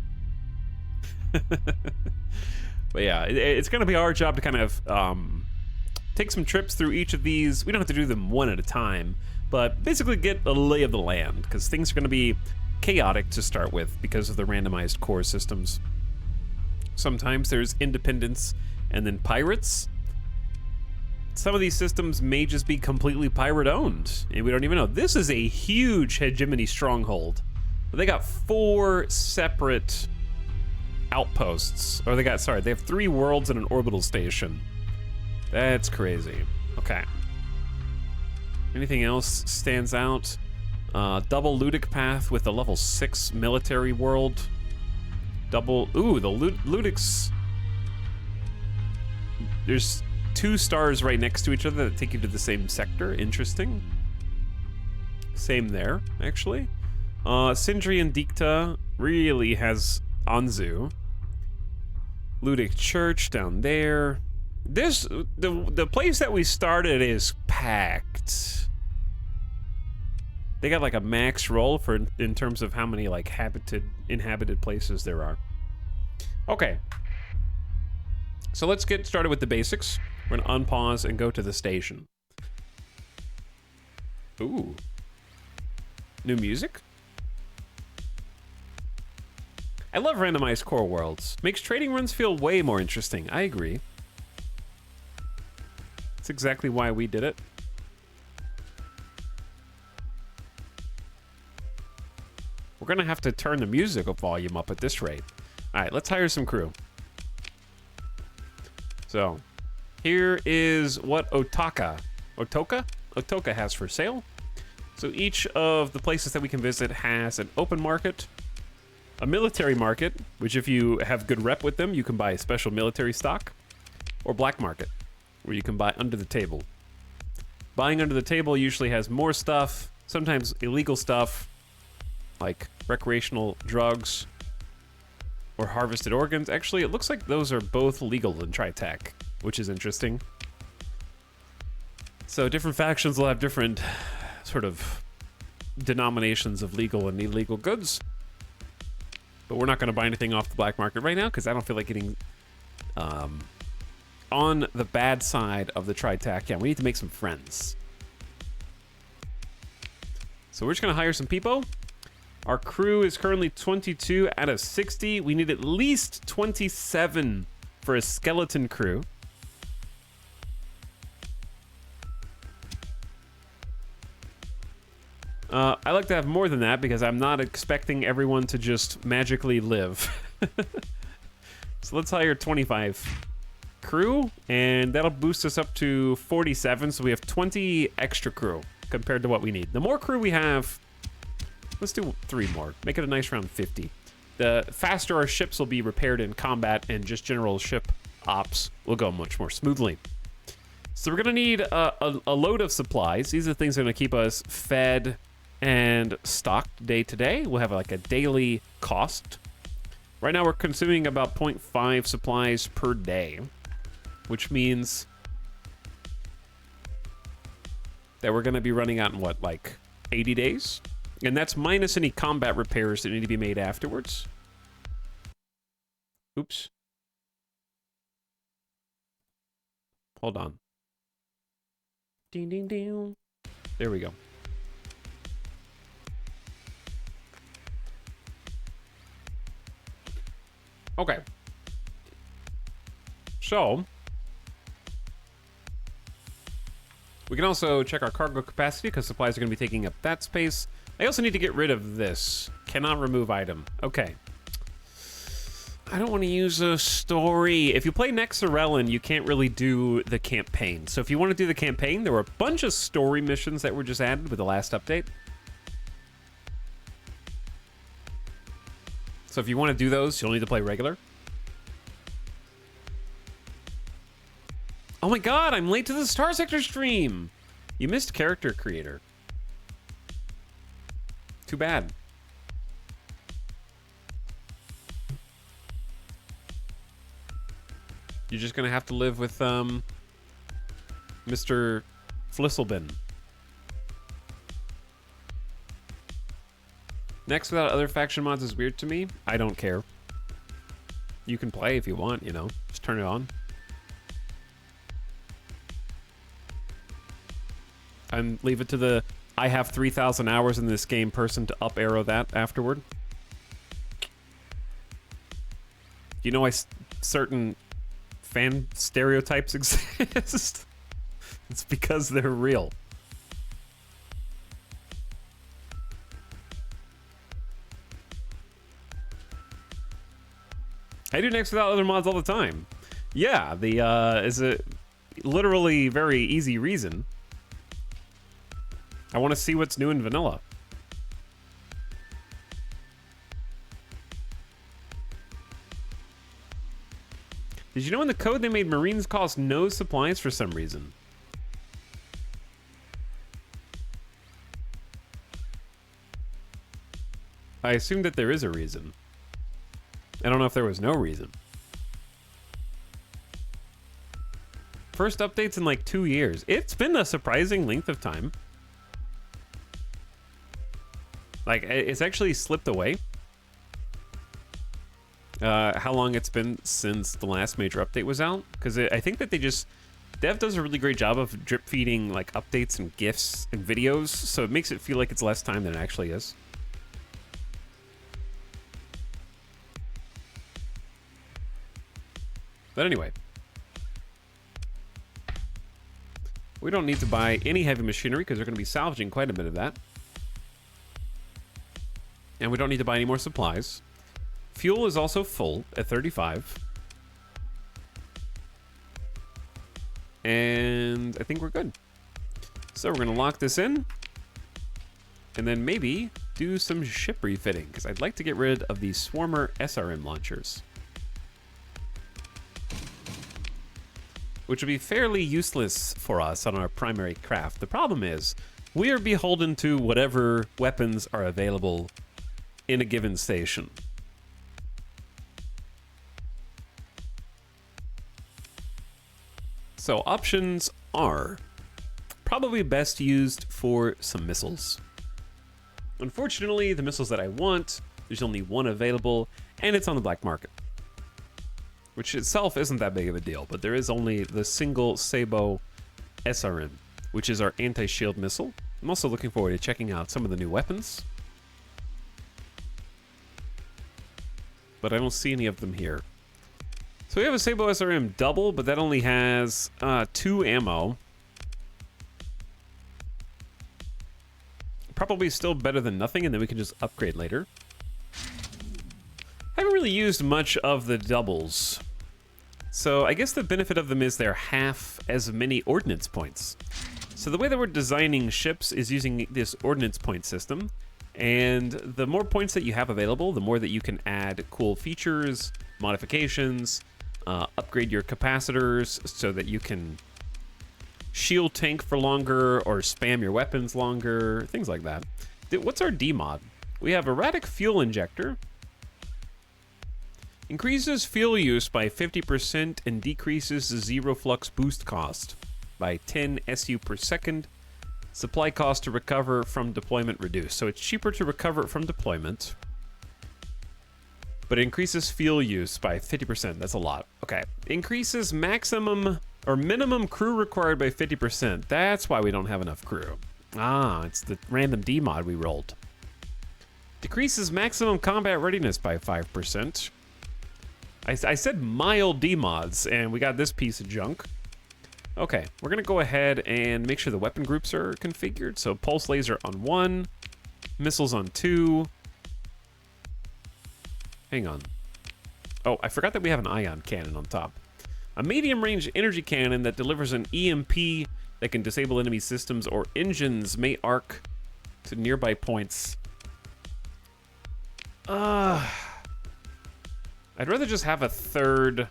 But yeah, it's going to be our job to kind of take some trips through each of these. We don't have to do them one at a time, but basically get a lay of the land, because things are going to be chaotic to start with because of the randomized core systems. Sometimes there's independents and then pirates. Some of these systems may just be completely pirate-owned, and we don't even know. This is a huge hegemony stronghold. They got 4 separate outposts. Or they have 3 worlds and an orbital station. That's crazy. Okay. Anything else stands out? Double Ludic Path with a level 6 military world. Ooh, the Ludics. There's 2 stars right next to each other that take you to the same sector. Interesting. Same there, actually. Sindrian Dicta really has Anzu. Ludic Church down there. The place that we started is packed. They got like a max roll for in terms of how many like inhabited places there are. Okay. So let's get started with the basics. We're gonna unpause and go to the station. Ooh. New music? I love randomized core worlds. Makes trading runs feel way more interesting. I agree. That's exactly why we did it. We're gonna have to turn the music volume up at this rate. All right, let's hire some crew. So, here is what Otoka has for sale. So each of the places that we can visit has an open market, a military market, which if you have good rep with them, you can buy special military stock, or black market, where you can buy under the table. Buying under the table usually has more stuff, sometimes illegal stuff, like recreational drugs or harvested organs. Actually, it looks like those are both legal in Tritac, which is interesting. So different factions will have different sort of denominations of legal and illegal goods. But we're not going to buy anything off the black market right now because I don't feel like getting on the bad side of the Tritac. Yeah, we need to make some friends. So we're just going to hire some people. Our crew is currently 22 out of 60. We need at least 27 for a skeleton crew. I like to have more than that because I'm not expecting everyone to just magically live. So let's hire 25 crew, and that'll boost us up to 47, so we have 20 extra crew compared to what we need. The more crew we have, Let's do 3 more. Make it a nice round 50. The faster our ships will be repaired in combat and just general ship ops will go much more smoothly. So we're gonna need a load of supplies. These are the things that are gonna keep us fed and stocked day to day. We'll have like a daily cost. Right now we're consuming about 0.5 supplies per day, which means that we're gonna be running out in what, like 80 days? And that's minus any combat repairs that need to be made afterwards. Oops. Hold on. Ding, ding, ding. There we go. Okay. So, we can also check our cargo capacity because supplies are going to be taking up that space. I also need to get rid of this. Cannot remove item. Okay. I don't want to use a story. If you play Nexarellan, you can't really do the campaign. So if you want to do the campaign, there were a bunch of story missions that were just added with the last update. So if you want to do those, you'll need to play regular. Oh my god, I'm late to the Star Sector stream! You missed character creator. Too bad. You're just gonna have to live with, Mr. Flisselbin. Next without other faction mods is weird to me. I don't care. You can play if you want, you know. Just turn it on. And leave it to the I have 3,000 hours in this game person to up arrow that afterward. You know, certain fan stereotypes exist. It's because they're real. I do next without other mods all the time. Yeah, the is a literally very easy reason. I want to see what's new in vanilla. Did you know in the code they made Marines cost no supplies for some reason? I assume that there is a reason. I don't know if there was no reason. First updates in like 2 years. It's been a surprising length of time. Like, it's actually slipped away. How long it's been since the last major update was out. Because I think that Dev does a really great job of drip feeding like updates and GIFs and videos. So it makes it feel like it's less time than it actually is. But anyway. We don't need to buy any heavy machinery because they're going to be salvaging quite a bit of that. And we don't need to buy any more supplies. Fuel is also full at 35. And I think we're good. So we're going to lock this in. And then maybe do some ship refitting. Because I'd like to get rid of the Swarmer SRM launchers. Which would be fairly useless for us on our primary craft. The problem is, we are beholden to whatever weapons are available in a given station. So options are probably best used for some missiles. Unfortunately, the missiles that I want, there's only one available, and it's on the black market. Which itself isn't that big of a deal, but there is only the single Sabo SRM, which is our anti-shield missile. I'm also looking forward to checking out some of the new weapons. But I don't see any of them here. So we have a Sabo SRM double, but that only has 2 ammo. Probably still better than nothing, and then we can just upgrade later. I haven't really used much of the doubles. So I guess the benefit of them is they're half as many ordnance points. So the way that we're designing ships is using this ordnance point system. And the more points that you have available, the more that you can add cool features, modifications, upgrade your capacitors so that you can shield tank for longer or spam your weapons longer, things like that. What's our D mod? We have erratic fuel injector. Increases fuel use by 50% and decreases the zero flux boost cost by 10 SU per second. Supply cost to recover from deployment reduced. So it's cheaper to recover it from deployment, but it increases fuel use by 50%. That's a lot. Okay. Increases maximum or minimum crew required by 50%. That's why we don't have enough crew. Ah, it's the random D mod we rolled. Decreases maximum combat readiness by 5%. I said mild D mods, and we got this piece of junk. Okay, we're gonna go ahead and make sure the weapon groups are configured. So pulse laser on 1, missiles on 2. Hang on. Oh, I forgot that we have an ion cannon on top. A medium-range energy cannon that delivers an EMP that can disable enemy systems or engines may arc to nearby points. I'd rather just have a third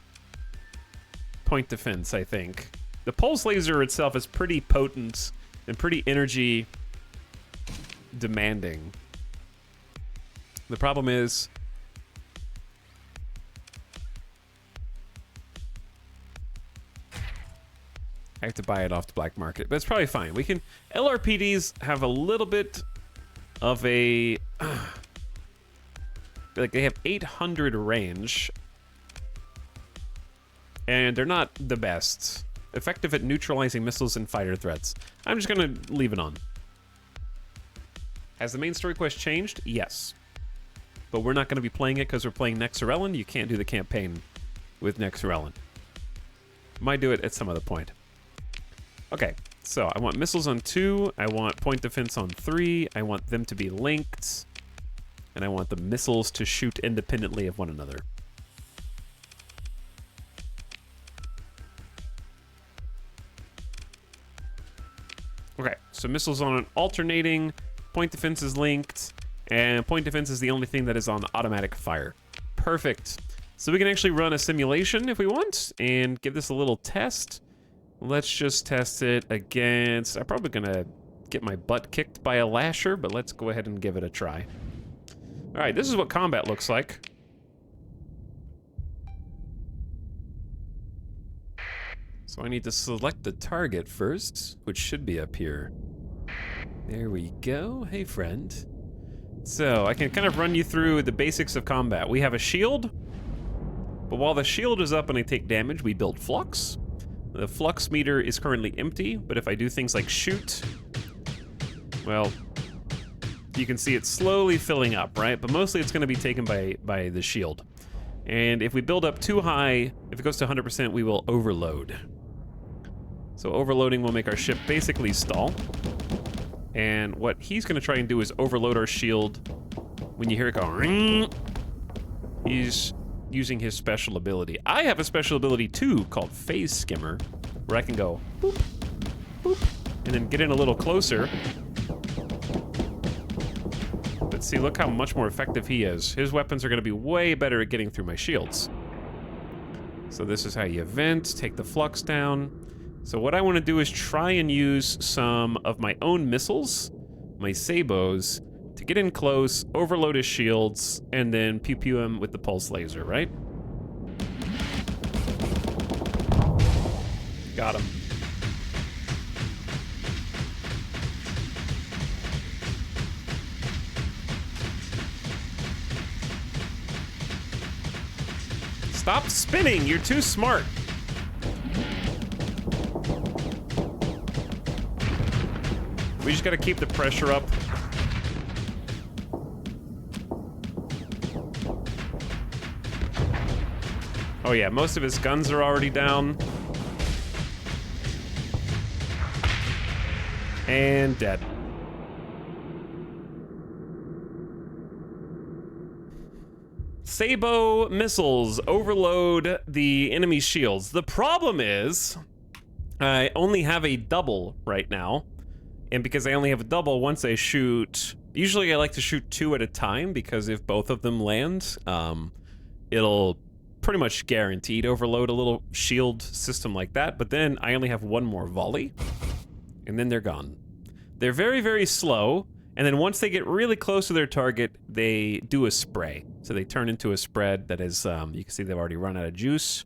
point defense, I think. The pulse laser itself is pretty potent and pretty energy demanding. The problem is I have to buy it off the black market, but it's probably fine. We can... LRPDs have a little bit of a... like, they have 800 range. And they're not the best. Effective at neutralizing missiles and fighter threats. I'm just gonna leave it on. Has the main story quest changed? Yes. But we're not gonna be playing it because we're playing Nexarellan. You can't do the campaign with Nexarellan. Might do it at some other point. Okay, so I want missiles on 2, I want point defense on 3, I want them to be linked, and I want the missiles to shoot independently of one another. Okay, so missiles on an alternating, point defense is linked, and point defense is the only thing that is on automatic fire. Perfect. So we can actually run a simulation if we want, and give this a little test. Let's just test it against... I'm probably gonna get my butt kicked by a lasher, but let's go ahead and give it a try. Alright, this is what combat looks like. So I need to select the target first, which should be up here. There we go. Hey, friend. So I can kind of run you through the basics of combat. We have a shield, but while the shield is up and I take damage, we build flux. The flux meter is currently empty, but if I do things like shoot, well, you can see it slowly filling up, right? But mostly it's going to be taken by the shield. And if we build up too high, if it goes to 100%, we will overload. So overloading will make our ship basically stall. And what he's going to try and do is overload our shield. When you hear it go, ring, he's using his special ability. I have a special ability too called Phase Skimmer, where I can go boop, boop, and then get in a little closer. But see, look how much more effective he is. His weapons are going to be way better at getting through my shields. So this is how you vent, take the flux down. So what I want to do is try and use some of my own missiles, my sabos, to get in close, overload his shields, and then pew-pew him with the pulse laser, right? Got him. Stop spinning, you're too smart. We just gotta keep the pressure up. Oh yeah, most of his guns are already down. And dead. Sabo missiles overload the enemy shields. The problem is, I only have a double right now. And because I only have a double, once I shoot, Usually I like to shoot 2 at a time because if both of them land, it'll pretty much guaranteed overload a little shield system like that, but then I only have 1 more volley, and then they're gone. They're very, very slow, and then once they get really close to their target, they do a spray. So they turn into a spread that is, you can see they've already run out of juice,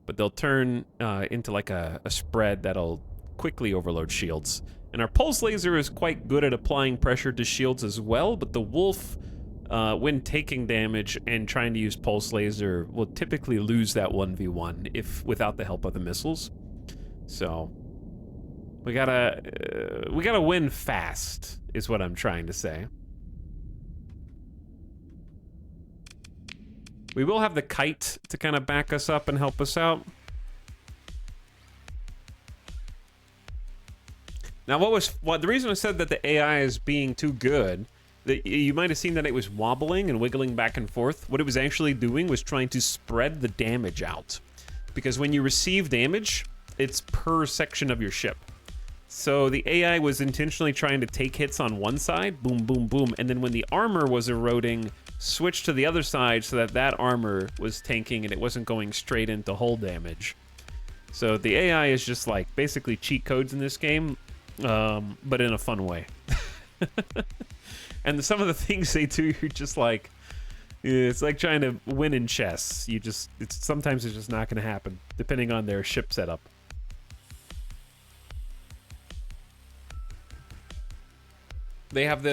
but they'll turn into like a spread that'll quickly overload shields. And our pulse laser is quite good at applying pressure to shields as well, but the wolf, when taking damage and trying to use pulse laser, will typically lose that 1v1 if without the help of the missiles. So we gotta win fast, is what I'm trying to say. We will have the kite to kind of back us up and help us out. Now, the reason I said that the AI is being too good, that you might have seen that it was wobbling and wiggling back and forth. What it was actually doing was trying to spread the damage out, because when you receive damage, it's per section of your ship. So the AI was intentionally trying to take hits on one side, boom, boom, boom, and then when the armor was eroding, switch to the other side so that that armor was tanking and it wasn't going straight into hull damage. So the AI is just like basically cheat codes in this game, but in a fun way. And some of the things they do, you're just like, it's like trying to win in chess. Sometimes it's just not going to happen, depending on their ship setup. They have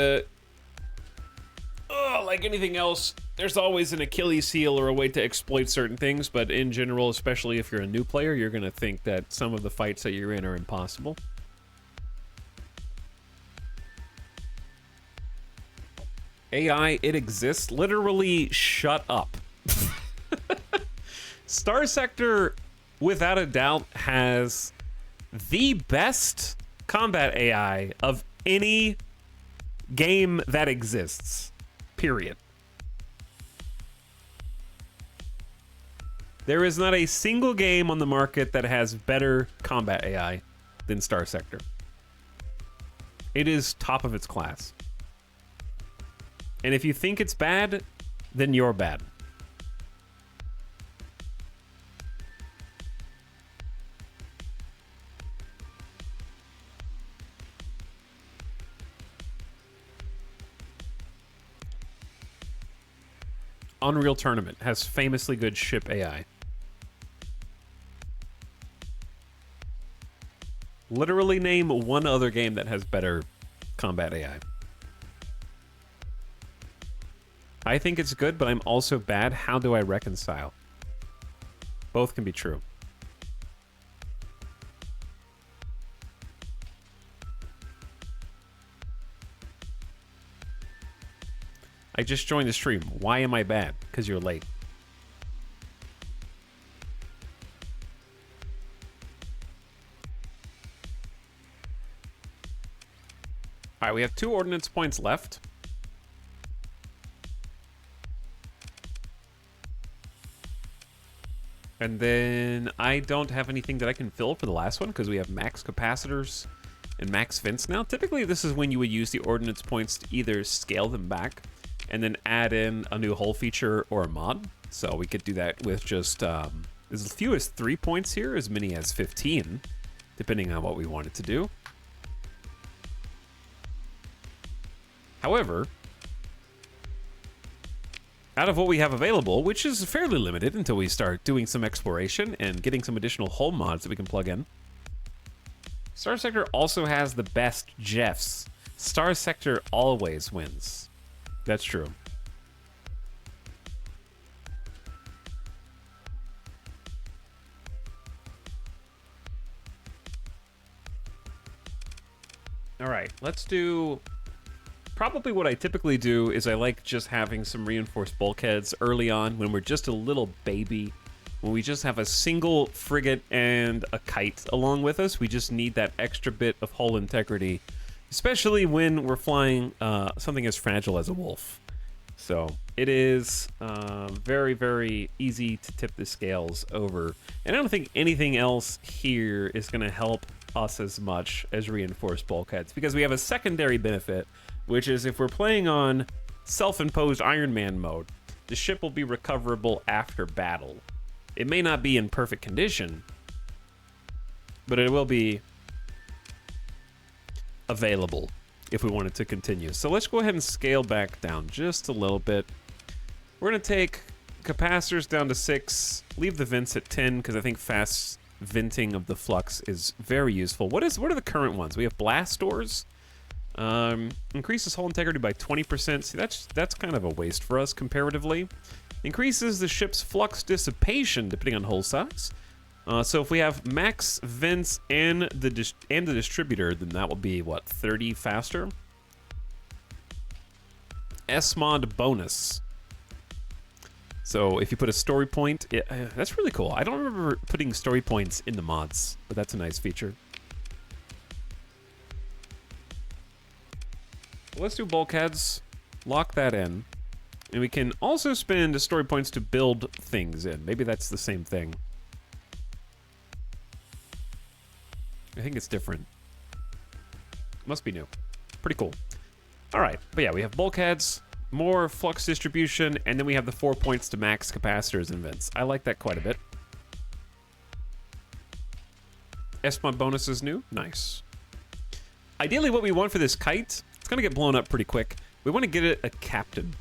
like anything else, there's always an Achilles heel or a way to exploit certain things, but in general, especially if you're a new player, you're going to think that some of the fights that you're in are impossible. AI, it exists. Literally, shut up. Star Sector, without a doubt, has the best combat AI of any game that exists. Period. There is not a single game on the market that has better combat AI than Star Sector. It is top of its class. And if you think it's bad, then you're bad. Unreal Tournament has famously good ship AI. Literally name one other game that has better combat AI. I think it's good, but I'm also bad. How do I reconcile? Both can be true. I just joined the stream. Why am I bad? Because you're late. All right, we have 2 ordnance points left. And then I don't have anything that I can fill for the last one because we have max capacitors and max vents now. Typically, this is when you would use the ordnance points to either scale them back and then add in a new hull feature or a mod. So we could do that with just as few as 3 points here, as many as 15, depending on what we wanted to do. However, out of what we have available, which is fairly limited until we start doing some exploration and getting some additional hull mods that we can plug in, Star Sector also has the best Jeffs. Star Sector always wins. That's true. All right, let's do... Probably what I typically do is I like just having some reinforced bulkheads early on when we're just a little baby. When we just have a single frigate and a kite along with us, we just need that extra bit of hull integrity, especially when we're flying something as fragile as a wolf. So it is very, very easy to tip the scales over. And I don't think anything else here is going to help us as much as reinforced bulkheads, because we have a secondary benefit, which is if we're playing on self-imposed Iron Man mode, the ship will be recoverable after battle. It may not be in perfect condition, but it will be available if we wanted to continue. So let's go ahead and scale back down just a little bit. We're going to take capacitors down to 6, leave the vents at 10, because I think fast venting of the flux is very useful. What are the current ones? We have blast doors. Increases hull integrity by 20%. See, that's kind of a waste for us comparatively. Increases the ship's flux dissipation depending on hull size. So if we have max vents and the distributor, then that will be what, 30 faster. SMod bonus. So if you put a story point, that's really cool. I don't remember putting story points in the mods, but that's a nice feature. Let's do bulkheads, lock that in, and we can also spend story points to build things in. Maybe that's the same thing. I think it's different. Must be new. Pretty cool. All right, but yeah, we have bulkheads, more flux distribution, and then we have the 4 points to max capacitors and vents. I like that quite a bit. SMod bonus is new. Nice. Ideally, what we want for this kite, it's going to get blown up pretty quick. We want to get it a captain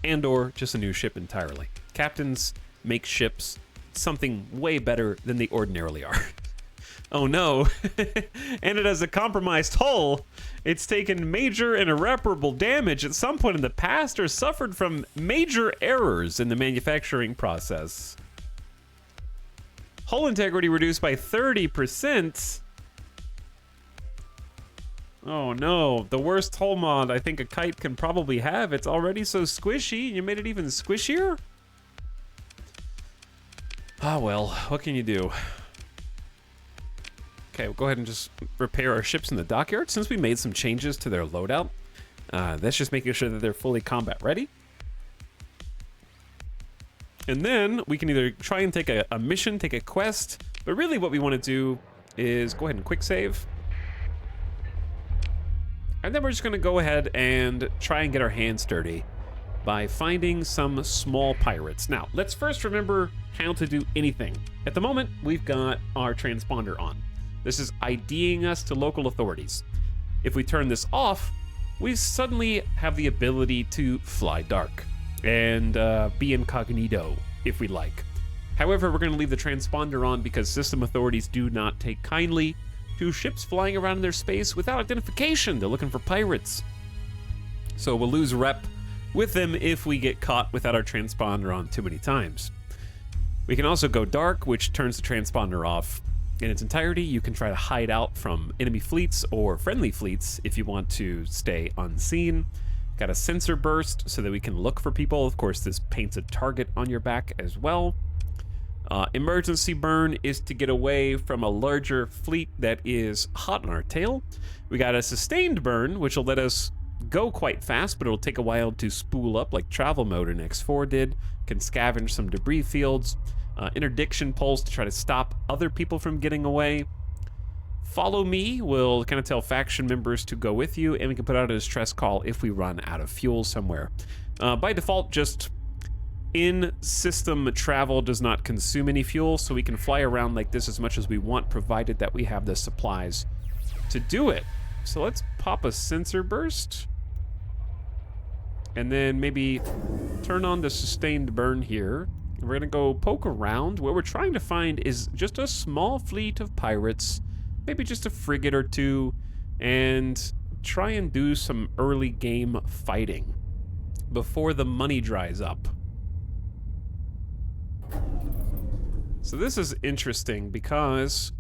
and or just a new ship entirely. Captains make ships something way better than they ordinarily are. Oh no, and it has a compromised hull. It's taken major and irreparable damage at some point in the past or suffered from major errors in the manufacturing process. Hull integrity reduced by 30%. Oh no, the worst hull mod I think a kite can probably have. It's already so squishy. You made it even squishier? Ah well, what can you do? Okay, we'll go ahead and just repair our ships in the dockyard. Since we made some changes to their loadout, that's just making sure that they're fully combat ready. And then we can either try and take a mission, take a quest, but really what we want to do is go ahead and quick save. And then we're just going to go ahead and try and get our hands dirty by finding some small pirates. Now, let's first remember how to do anything. At the moment, we've got our transponder on. This is IDing us to local authorities. If we turn this off, we suddenly have the ability to fly dark and be incognito if we like. However, we're going to leave the transponder on because system authorities do not take kindly to ships flying around in their space without identification. They're looking for pirates. So we'll lose rep with them if we get caught without our transponder on too many times. We can also go dark, which turns the transponder off in its entirety. You can try to hide out from enemy fleets or friendly fleets if you want to stay unseen. Got a sensor burst so that we can look for people. Of course, this paints a target on your back as well. Emergency burn is to get away from a larger fleet that is hot on our tail. We got a sustained burn, which will let us go quite fast, but it'll take a while to spool up like travel mode in X4 did. Can scavenge some debris fields. Interdiction pulse to try to stop other people from getting away. Follow me will kind of tell faction members to go with you, and we can put out a distress call if we run out of fuel somewhere. By default, just in-system travel does not consume any fuel, so we can fly around like this as much as we want, provided that we have the supplies to do it. So let's pop a sensor burst, and then maybe turn on the sustained burn here. We're gonna go poke around. What we're trying to find is just a small fleet of pirates, maybe just a frigate or two, and try and do some early game fighting before the money dries up. So this is interesting because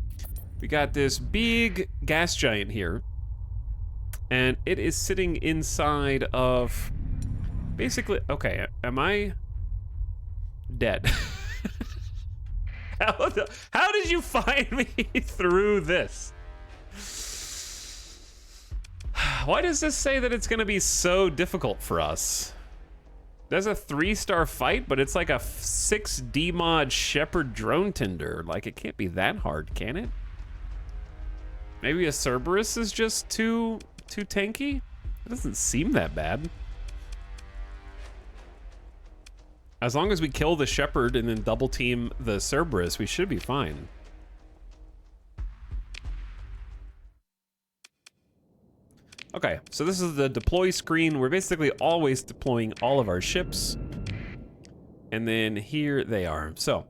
we got this big gas giant here, and it is sitting inside of basically, okay, am I dead? How did you find me through this? Why does this say that it's gonna be so difficult for us? There's a 3-star fight, but it's like a 6D mod Shepherd drone tender. Like, it can't be that hard, can it? Maybe a Cerberus is just too tanky? It doesn't seem that bad. As long as we kill the Shepherd and then double team the Cerberus, we should be fine. Okay, so this is the deploy screen. We're basically always deploying all of our ships. And then here they are. So,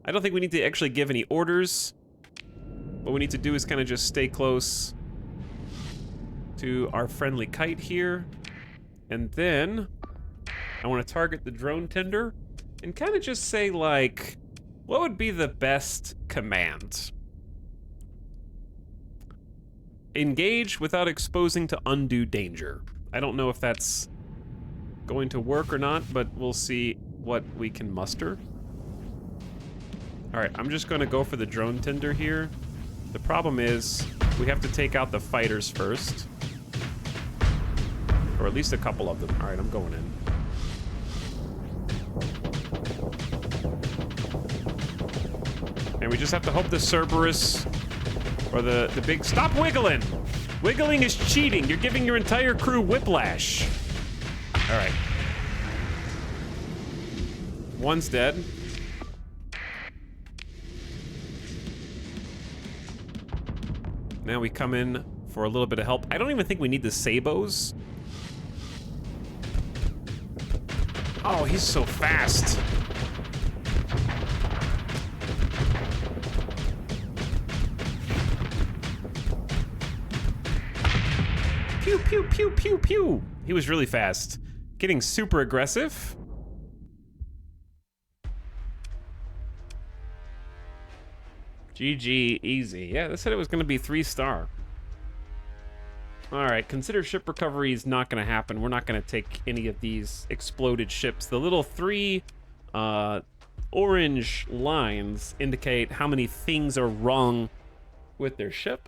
I don't think we need to actually give any orders. What we need to do is kind of just stay close to our friendly kite here. And then I want to target the drone tender and kind of just say, like, what would be the best command? Engage without exposing to undue danger. I don't know if that's going to work or not, but we'll see what we can muster. All right, I'm just going to go for the drone tender here. The problem is we have to take out the fighters first. Or at least a couple of them. All right, I'm going in. And we just have to hope the Cerberus or the big... Stop wiggling! Wiggling is cheating. You're giving your entire crew whiplash. All right. One's dead. Now we come in for a little bit of help. I don't even think we need the Sabos. Oh, he's so fast. Pew, pew, pew, pew, pew. He was really fast. Getting super aggressive. GG, easy. Yeah, they said it was going to be 3-star. All right, consider ship recovery is not going to happen. We're not going to take any of these exploded ships. The little 3 orange lines indicate how many things are wrong with their ship.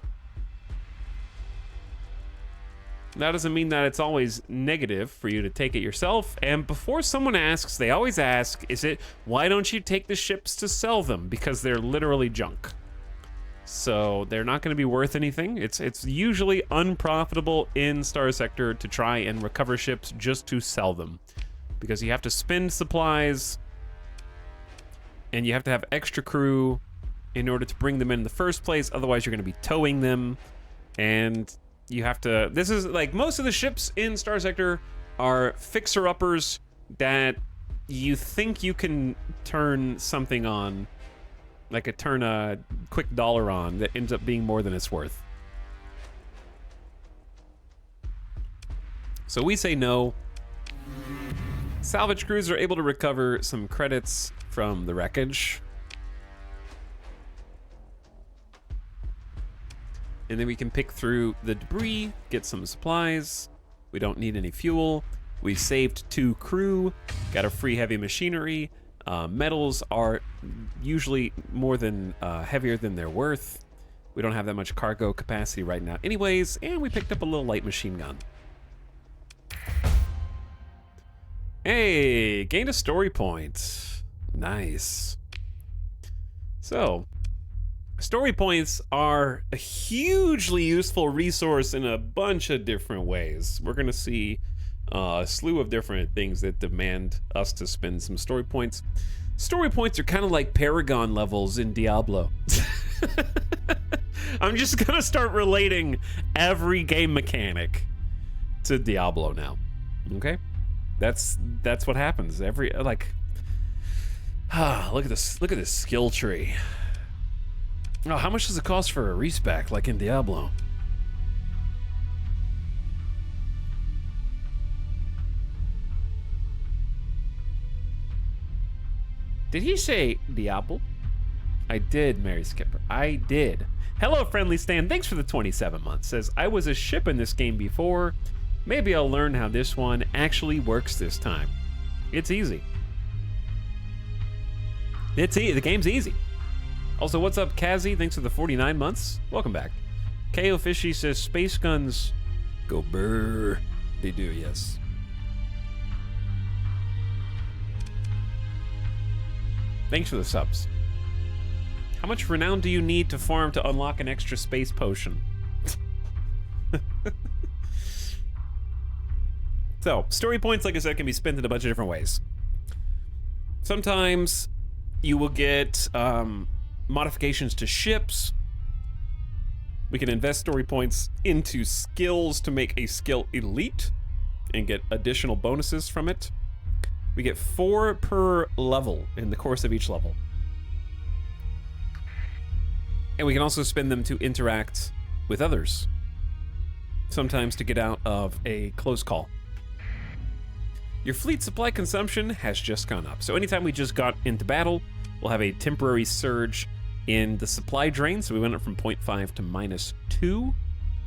That doesn't mean that it's always negative for you to take it yourself. And before someone asks, they always ask, why don't you take the ships to sell them? Because they're literally junk. So they're not going to be worth anything. It's usually unprofitable in Star Sector to try and recover ships just to sell them. Because you have to spend supplies, and you have to have extra crew in order to bring them in the first place. Otherwise, you're going to be towing them, and you have to... This is like most of the ships in Star Sector are fixer-uppers that you think you can turn something on, like turn a quick dollar on, that ends up being more than it's worth. So we say no. Salvage crews are able to recover some credits from the wreckage. And then we can pick through the debris, get some supplies. We don't need any fuel. We saved 2 crew, got a free heavy machinery. Metals are usually more than heavier than they're worth. We don't have that much cargo capacity right now anyways, and we picked up a little light machine gun. Hey, gained a story point. Nice. So, story points are a hugely useful resource in a bunch of different ways. We're gonna see a slew of different things that demand us to spend some story points. Story points are kind of like Paragon levels in Diablo. I'm just gonna start relating every game mechanic to Diablo now. Okay? That's what happens. Look at this skill tree. Oh, how much does it cost for a respec like in Diablo? Did he say Diablo? I did, Mary Skipper. I did. Hello, Friendly Stan. Thanks for the 27 months. Says, I was a ship in this game before. Maybe I'll learn how this one actually works this time. It's easy. The game's easy. Also, what's up, Kazi? Thanks for the 49 months. Welcome back. KO Fishy says, space guns go brrr. They do, yes. Thanks for the subs. How much renown do you need to farm to unlock an extra space potion? So, story points, like I said, can be spent in a bunch of different ways. Sometimes you will get modifications to ships. We can invest story points into skills to make a skill elite and get additional bonuses from it. We get 4 per level in the course of each level. And we can also spend them to interact with others. Sometimes to get out of a close call. Your fleet supply consumption has just gone up. So anytime we just got into battle, we'll have a temporary surge in the supply drain. So we went up from 0.5 to -2.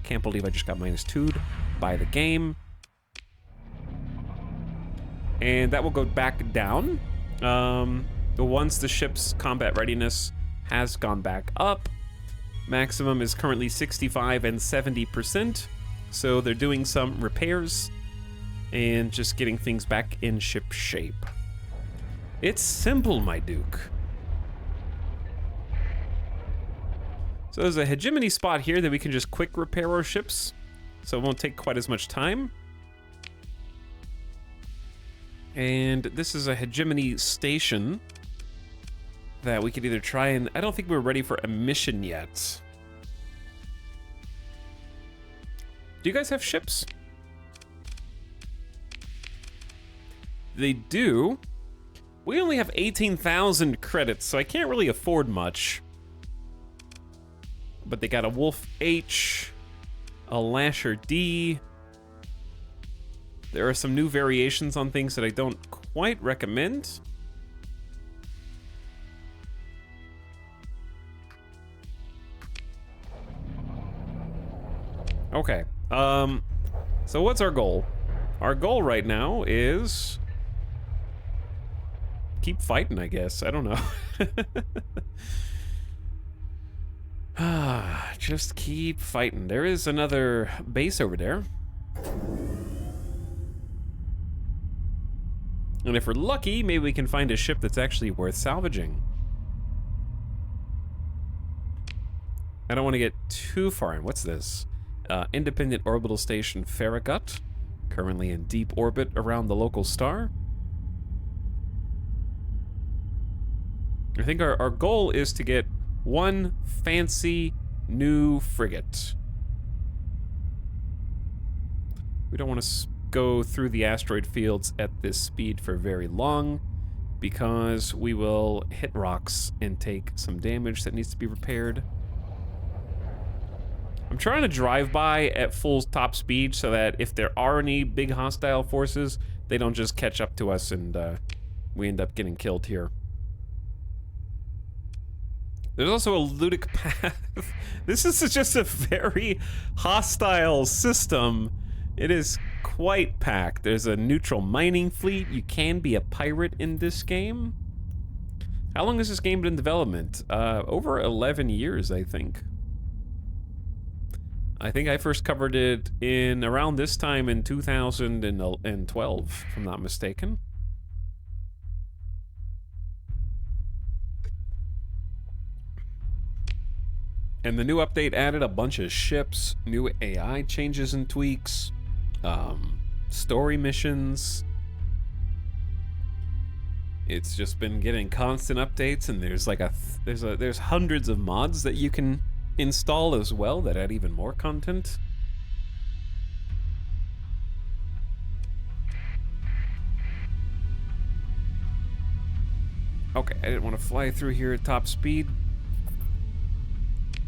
Can't believe I just got -2'd by the game. And that will go back down. Once the ship's combat readiness has gone back up. Maximum is currently 65 and 70%. So they're doing some repairs and just getting things back in ship shape. It's simple, my Duke. So there's a hegemony spot here that we can just quick repair our ships, so it won't take quite as much time. And this is a hegemony station that we could either try and... I don't think we're ready for a mission yet. Do you guys have ships? They do. We only have 18,000 credits, so I can't really afford much. But they got a Wolf H, a Lasher D. There are some new variations on things that I don't quite recommend. Okay. So what's our goal? Our goal right now is... keep fighting, I guess. I don't know. Just keep fighting. There is another base over there. And if we're lucky, maybe we can find a ship that's actually worth salvaging. I don't want to get too far in. What's this? Independent Orbital Station Farragut. Currently in deep orbit around the local star. I think our goal is to get one fancy new frigate. We don't want to go through the asteroid fields at this speed for very long because we will hit rocks and take some damage that needs to be repaired. I'm trying to drive by at full top speed so that if there are any big hostile forces, they don't just catch up to us and we end up getting killed here. There's also a ludic path. This is just a very hostile system. It is quite packed. There's a neutral mining fleet. You can be a pirate in this game. How long has this game been in development? Over 11 years, I think. I think I first covered it in around this time in 2012, if I'm not mistaken. And the new update added a bunch of ships, new AI changes and tweaks, story missions. It's just been getting constant updates, and there's like there's hundreds of mods that you can install as well that add even more content. Okay, I didn't want to fly through here at top speed.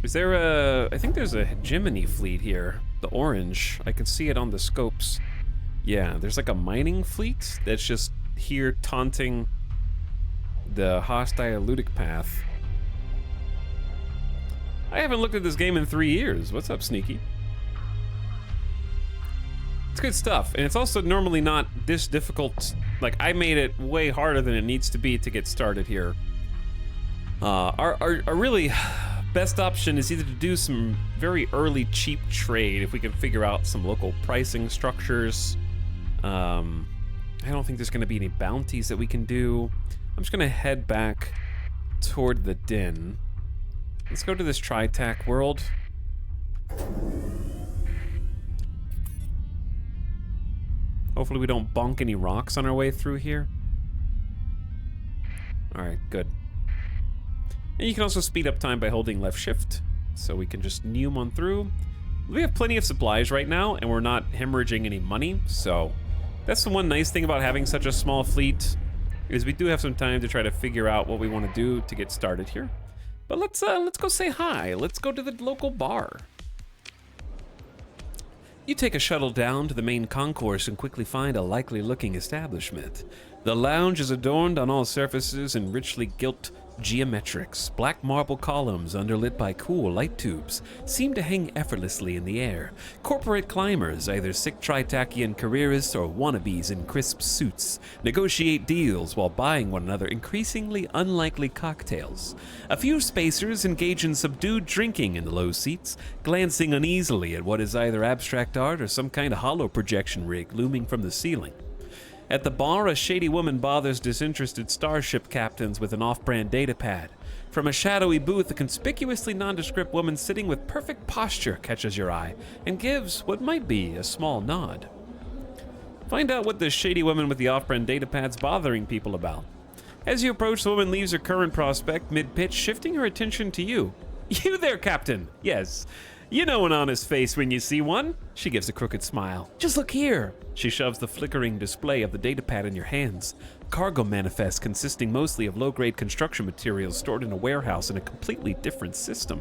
Is there a... I think there's a hegemony fleet here. The orange. I can see it on the scopes. Yeah, there's like a mining fleet that's just here taunting the hostile ludic path. I haven't looked at this game in 3 years. What's up, Sneaky? It's good stuff, and it's also normally not this difficult. Like, I made it way harder than it needs to be to get started here. Our really best option is either to do some very early cheap trade if we can figure out some local pricing structures. I don't think there's going to be any bounties that we can do. I'm just going to head back toward the den. Let's go to this Tritac world. Hopefully we don't bonk any rocks on our way through here. Alright, good. And you can also speed up time by holding left shift, so we can just neum on through. We have plenty of supplies right now, and we're not hemorrhaging any money, so that's the one nice thing about having such a small fleet, is we do have some time to try to figure out what we want to do to get started here. But let's go say hi. Let's go to the local bar. You take a shuttle down to the main concourse and quickly find a likely-looking establishment. The lounge is adorned on all surfaces in richly gilt geometrics. Black marble columns underlit by cool light tubes seem to hang effortlessly in the air. Corporate climbers, either sick Tritachian careerists or wannabes in crisp suits, negotiate deals while buying one another increasingly unlikely cocktails. A few spacers engage in subdued drinking in the low seats, glancing uneasily at what is either abstract art or some kind of hollow projection rig looming from the ceiling. At the bar, a shady woman bothers disinterested starship captains with an off-brand datapad. From a shadowy booth, a conspicuously nondescript woman sitting with perfect posture catches your eye and gives what might be a small nod. Find out what the shady woman with the off-brand datapad's bothering people about. As you approach, the woman leaves her current prospect mid-pitch, shifting her attention to you. You there, Captain? Yes. You know an honest face when you see one. She gives a crooked smile. Just look here. She shoves the flickering display of the datapad in your hands. Cargo manifest consisting mostly of low-grade construction materials stored in a warehouse in a completely different system.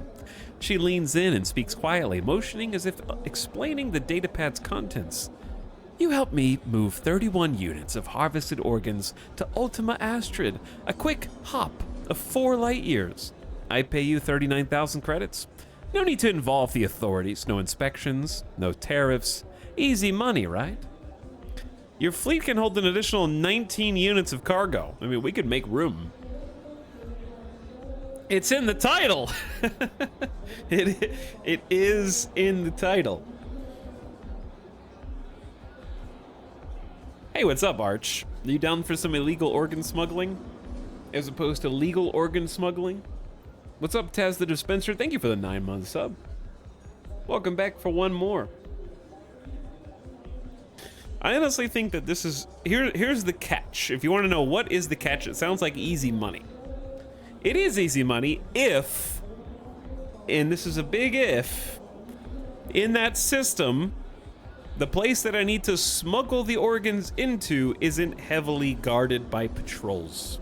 She leans in and speaks quietly, motioning as if explaining the datapad's contents. You helped me move 31 units of harvested organs to Ultima Astrid, a quick hop of 4 light years. I pay you 39,000 credits. No need to involve the authorities, no inspections, no tariffs. Easy money, right? Your fleet can hold an additional 19 units of cargo. I mean, we could make room. It's in the title. It is in the title. Hey, what's up, Arch? Are you down for some illegal organ smuggling? As opposed to legal organ smuggling? What's up, Taz the Dispenser? Thank you for the 9-month sub. Welcome back for one more. I honestly think that this is... Here's the catch. If you want to know what is the catch, it sounds like easy money. It is easy money if, and this is a big if, in that system, the place that I need to smuggle the organs into isn't heavily guarded by patrols.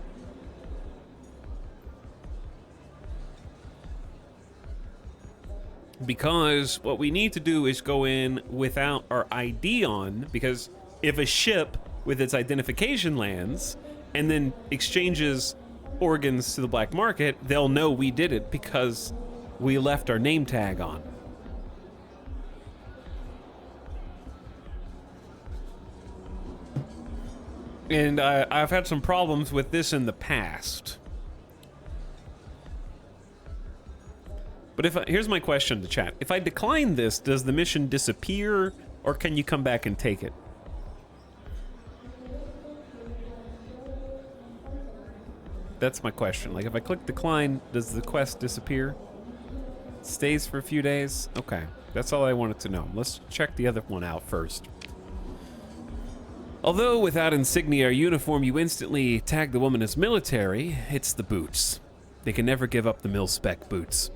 Because what we need to do is go in without our ID on, because if a ship with its identification lands and then exchanges organs to the black market, they'll know we did it because we left our name tag on. And I've had some problems with this in the past. But here's my question to chat. If I decline this, does the mission disappear, or can you come back and take it? That's my question. Like, if I click decline, does the quest disappear? It stays for a few days? Okay, that's all I wanted to know. Let's check the other one out first. Although without insignia or uniform, you instantly tag the woman as military, it's the boots. They can never give up the mil-spec boots.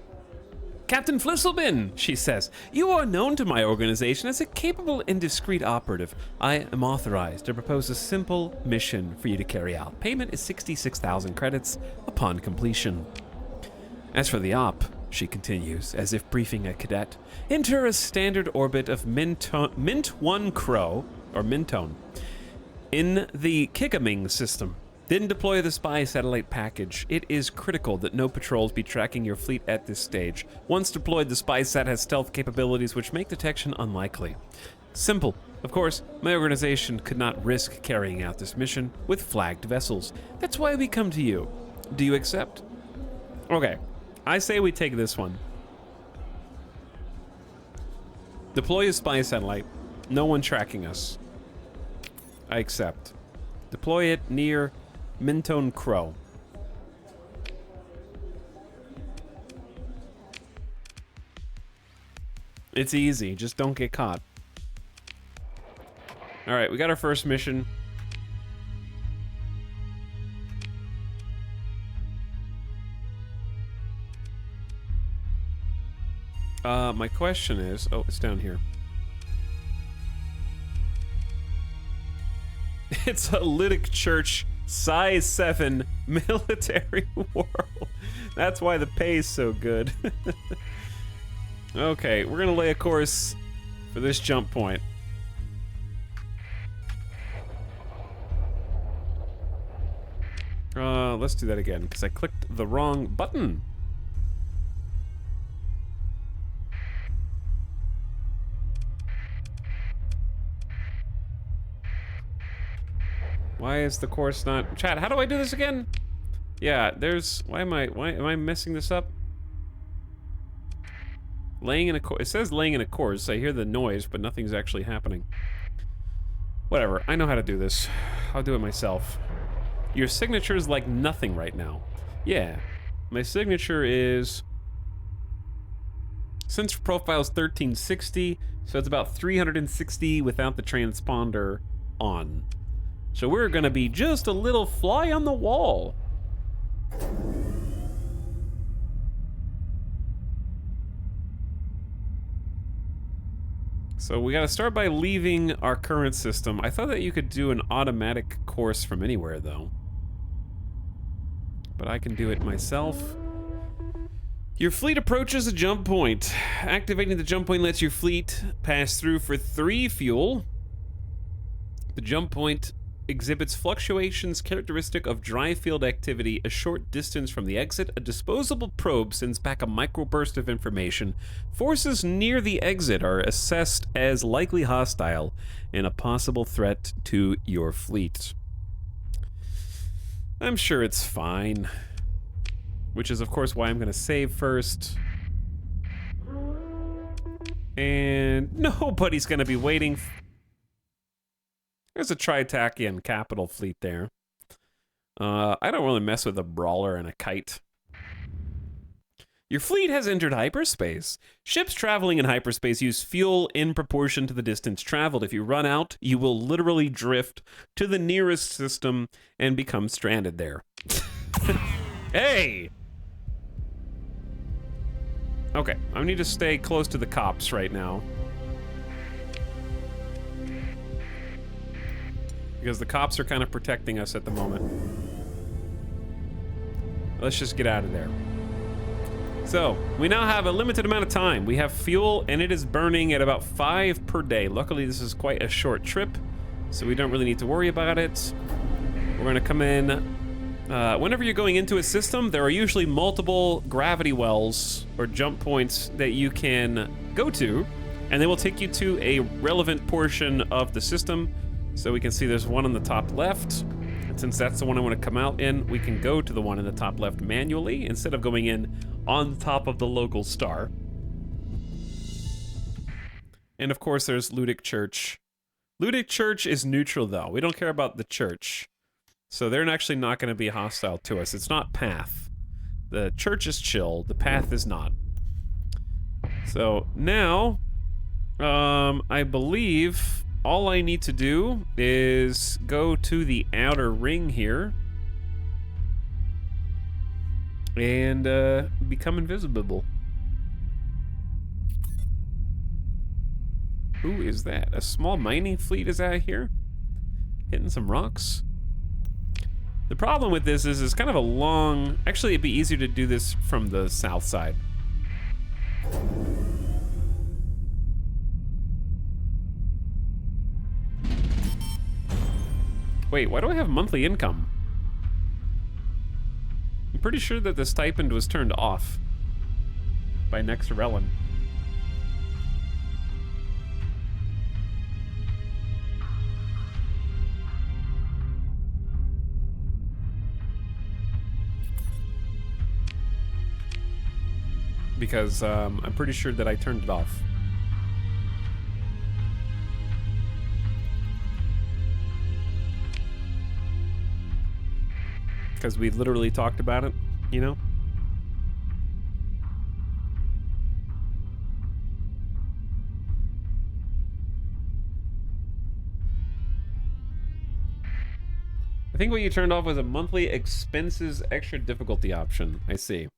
Captain Flisselbin, she says, you are known to my organization as a capable and discreet operative. I am authorized to propose a simple mission for you to carry out. Payment is 66,000 credits upon completion. As for the op, she continues, as if briefing a cadet, enter a standard orbit of Mint-1 Crow, or Mintone, in the Kikaming system. Then deploy the spy satellite package. It is critical that no patrols be tracking your fleet at this stage. Once deployed, the spy sat has stealth capabilities which make detection unlikely. Simple. Of course, my organization could not risk carrying out this mission with flagged vessels. That's why we come to you. Do you accept? Okay, I say we take this one. Deploy a spy satellite. No one tracking us. I accept. Deploy it near Mintone Crow. It's easy, just don't get caught. All right, we got our first mission. My question is... Oh, it's down here. It's a Lytic Church size 7 military world. That's why the pay is so good. Okay, we're gonna lay a course for this jump point. Let's do that again, because I clicked the wrong button. Why is the course not... Chat, how do I do this again? Yeah, there's... Why am I messing this up? Laying in a course... It says laying in a course. I hear the noise, but nothing's actually happening. Whatever, I know how to do this. I'll do it myself. Your signature is like nothing right now. Yeah, my signature is... Sensor profile is 1360, so it's about 360 without the transponder on. So we're gonna be just a little fly on the wall. So we gotta start by leaving our current system. I thought that you could do an automatic course from anywhere, though. But I can do it myself. Your fleet approaches a jump point. Activating the jump point lets your fleet pass through for 3 fuel. The jump point exhibits fluctuations characteristic of dry field activity. A short distance from the exit, a disposable probe sends back a microburst of information. Forces near the exit are assessed as likely hostile and a possible threat to your fleet. I'm sure it's fine. Which is, of course, why I'm going to save first. And nobody's going to be waiting. There's a Tritachian capital fleet there. I don't really mess with a brawler and a kite. Your fleet has entered hyperspace. Ships traveling in hyperspace use fuel in proportion to the distance traveled. If you run out, you will literally drift to the nearest system and become stranded there. Hey! Okay, I need to stay close to the cops right now. Because the cops are kind of protecting us at the moment. Let's just get out of there. So, we now have a limited amount of time. We have fuel, and it is burning at about 5 per day. Luckily, this is quite a short trip, so we don't really need to worry about it. We're gonna come in. Whenever you're going into a system, there are usually multiple gravity wells or jump points that you can go to, and they will take you to a relevant portion of the system. So we can see there's one on the top left, and since that's the one I want to come out in, we can go to the one in the top left manually instead of going in on top of the local star. And of course there's Lytic Church. Lytic Church is neutral though. We don't care about the church. So they're actually not going to be hostile to us. It's not Path. The church is chill, the Path is not. So now, I believe all I need to do is go to the outer ring here and become invisible. Who is that? A small mining fleet is out here? Hitting some rocks? The problem with this is it's kind of a long... Actually, it'd be easier to do this from the south side. Wait, why do I have monthly income? I'm pretty sure that the stipend was turned off by Nexarellan. Because I'm pretty sure that I turned it off. Because we literally talked about it, you know? think what you turned off was a monthly expenses extra difficulty option. I see.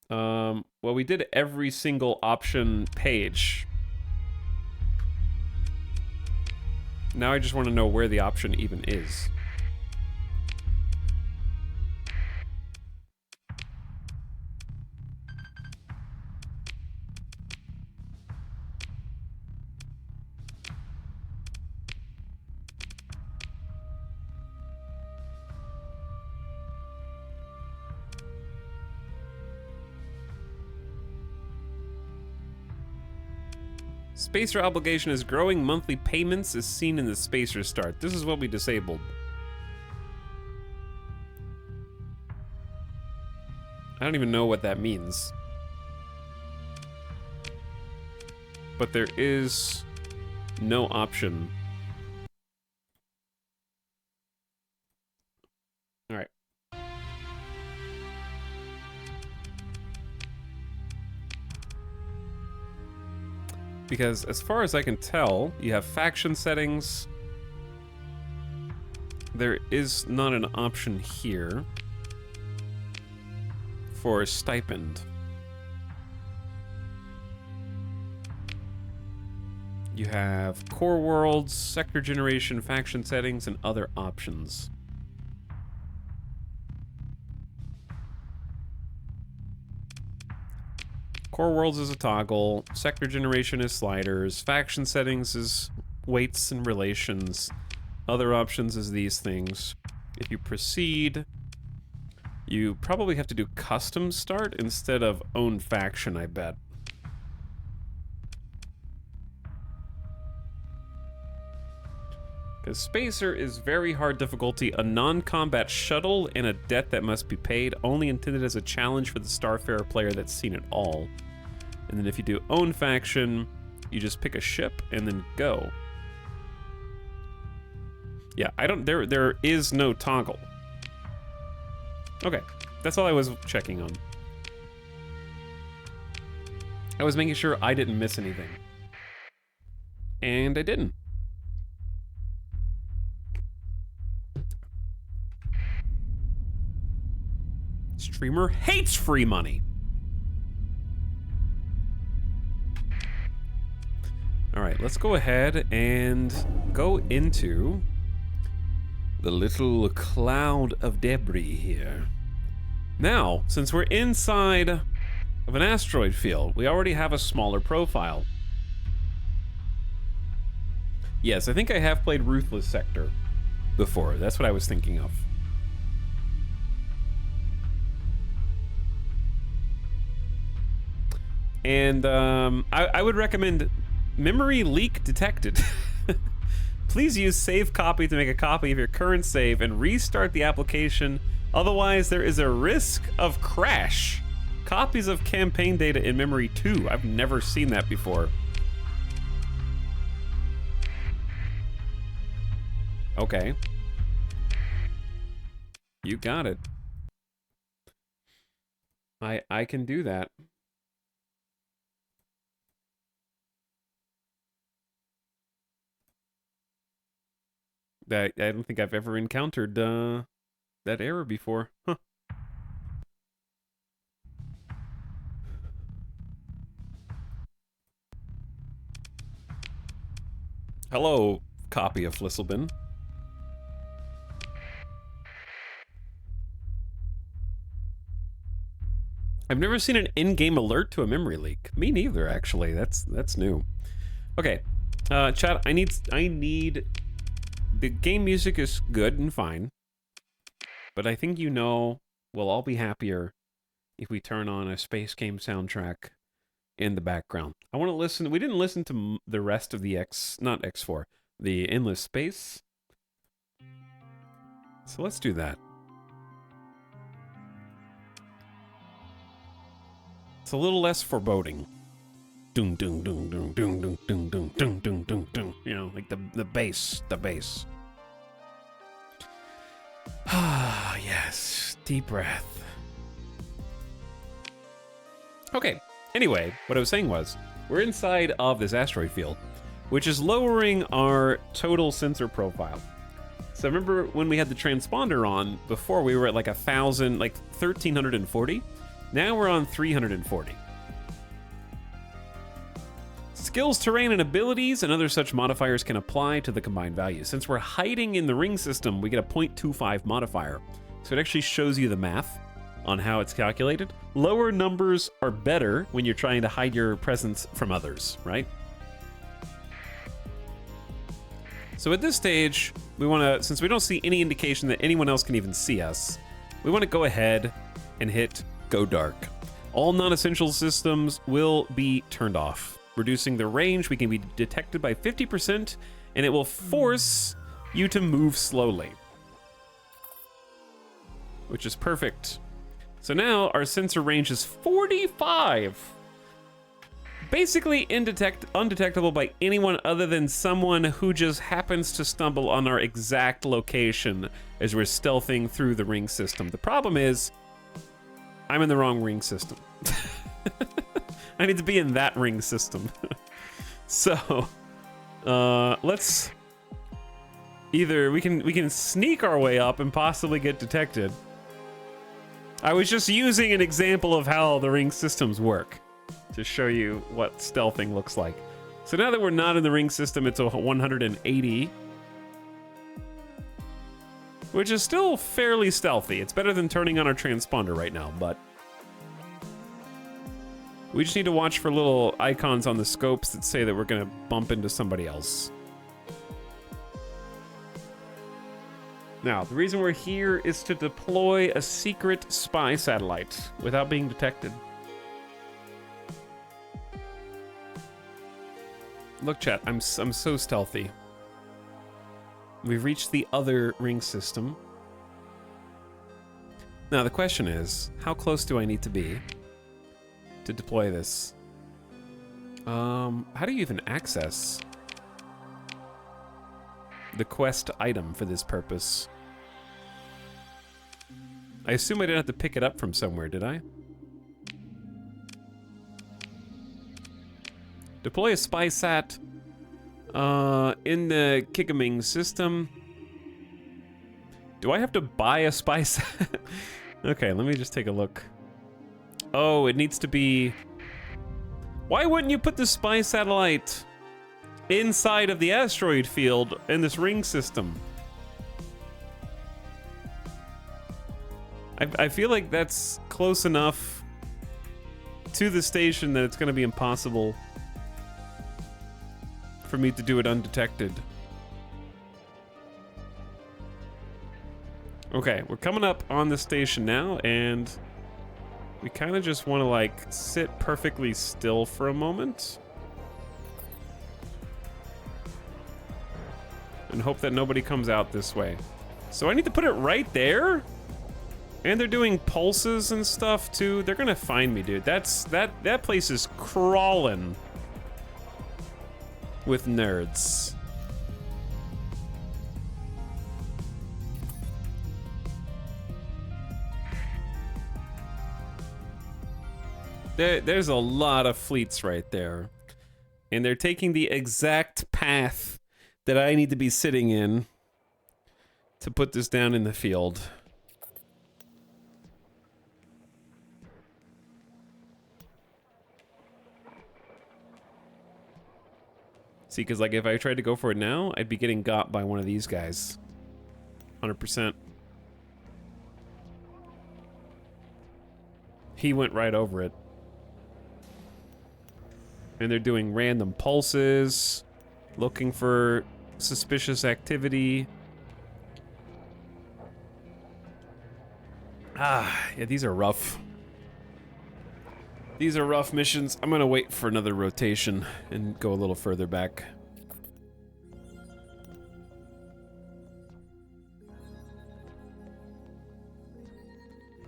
Well, we did every single option page. Now I just want to know where the option even is. Spacer obligation is growing. Monthly payments is seen in the spacer start. This is what we disabled. I don't even know what that means. But there is no option. All right. Because as far as I can tell, you have faction settings. There is not an option here for a stipend. You have core worlds, sector generation, faction settings, and other options. Core worlds is a toggle, sector generation is sliders, faction settings is weights and relations, other options is these things. If you proceed, you probably have to do custom start instead of own faction, I bet. Because Spacer is very hard difficulty, a non-combat shuttle, and a debt that must be paid, only intended as a challenge for the Starfarer player that's seen it all. And then if you do own faction, you just pick a ship and then go. Yeah, there is no toggle. Okay, that's all I was checking on. I was making sure I didn't miss anything. And I didn't. Streamer hates free money. All right, let's go ahead and go into the little cloud of debris here. Now, since we're inside of an asteroid field, we already have a smaller profile. Yes, I think I have played Ruthless Sector before. That's what I was thinking of. And I would recommend memory leak detected. Please use save copy to make a copy of your current save and restart the application. Otherwise, there is a risk of crash. Copies of campaign data in memory too. I've never seen that before. Okay. You got it. I can do that. I don't think I've ever encountered that error before. Huh. Hello, copy of Flisselbin. I've never seen an in-game alert to a memory leak. Me neither, actually. That's new. Okay, chat. I need. The game music is good and fine, but I think we'll all be happier if we turn on a space game soundtrack in the background. I want to listen. We didn't listen to the rest of the not X4, the Endless Space. So let's do that. It's a little less foreboding. Doom, doom, doom, doom, doom, doom, doom, doom, doom, doom, doom, doom. You know, like the bass, the bass. Ah, yes. Deep breath. Okay. Anyway, what I was saying was, we're inside of this asteroid field, which is lowering our total sensor profile. So remember when we had the transponder on before, we were at like 1,000, like 1,340. Now we're on 340. Skills, terrain, and abilities and other such modifiers can apply to the combined value. Since we're hiding in the ring system, we get a 0.25 modifier. So it actually shows you the math on how it's calculated. Lower numbers are better when you're trying to hide your presence from others, right? So at this stage, we want to, since we don't see any indication that anyone else can even see us, we want to go ahead and hit Go Dark. All non-essential systems will be turned off. Reducing the range, we can be detected by 50%, and it will force you to move slowly, which is perfect. So now our sensor range is 45. Basically undetectable by anyone other than someone who just happens to stumble on our exact location as we're stealthing through the ring system. The problem is, I'm in the wrong ring system. I need to be in that ring system. So, let's either we can sneak our way up and possibly get detected. I was just using an example of how the ring systems work to show you what stealthing looks like. So now that we're not in the ring system, it's a 180, which is still fairly stealthy. It's better than turning on our transponder right now, but we just need to watch for little icons on the scopes that say that we're gonna bump into somebody else. Now, the reason we're here is to deploy a secret spy satellite without being detected. Look, chat, I'm so stealthy. We've reached the other ring system. Now, the question is, how close do I need to be to deploy this? How do you even access the quest item for this purpose? I assume I didn't have to pick it up from somewhere, did I? Deploy a spy sat in the Kigaming system. Do I have to buy a spy sat? Okay, let me just take a look. Oh, it needs to be... Why wouldn't you put the spy satellite inside of the asteroid field in this ring system? I feel like that's close enough to the station that it's going to be impossible for me to do it undetected. Okay, we're coming up on the station now, and we kind of just want to, like, sit perfectly still for a moment and hope that nobody comes out this way. So I need to put it right there? And they're doing pulses and stuff too. They're gonna find me, dude. That place is crawling with nerds. There's a lot of fleets right there, and they're taking the exact path that I need to be sitting in to put this down in the field. See, because, like, if I tried to go for it now, I'd be getting got by one of these guys. 100%. He went right over it. And they're doing random pulses, looking for suspicious activity. Ah, yeah, these are rough. These are rough missions. I'm gonna wait for another rotation and go a little further back.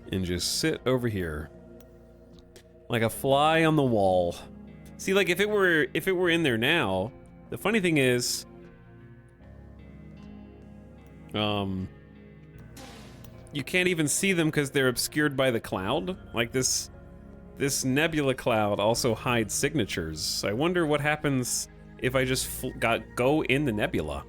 And just sit over here. Like a fly on the wall. See, like, if it were in there now, the funny thing is, you can't even see them because they're obscured by the cloud. Like, this nebula cloud also hides signatures. I wonder what happens if I just go in the nebula.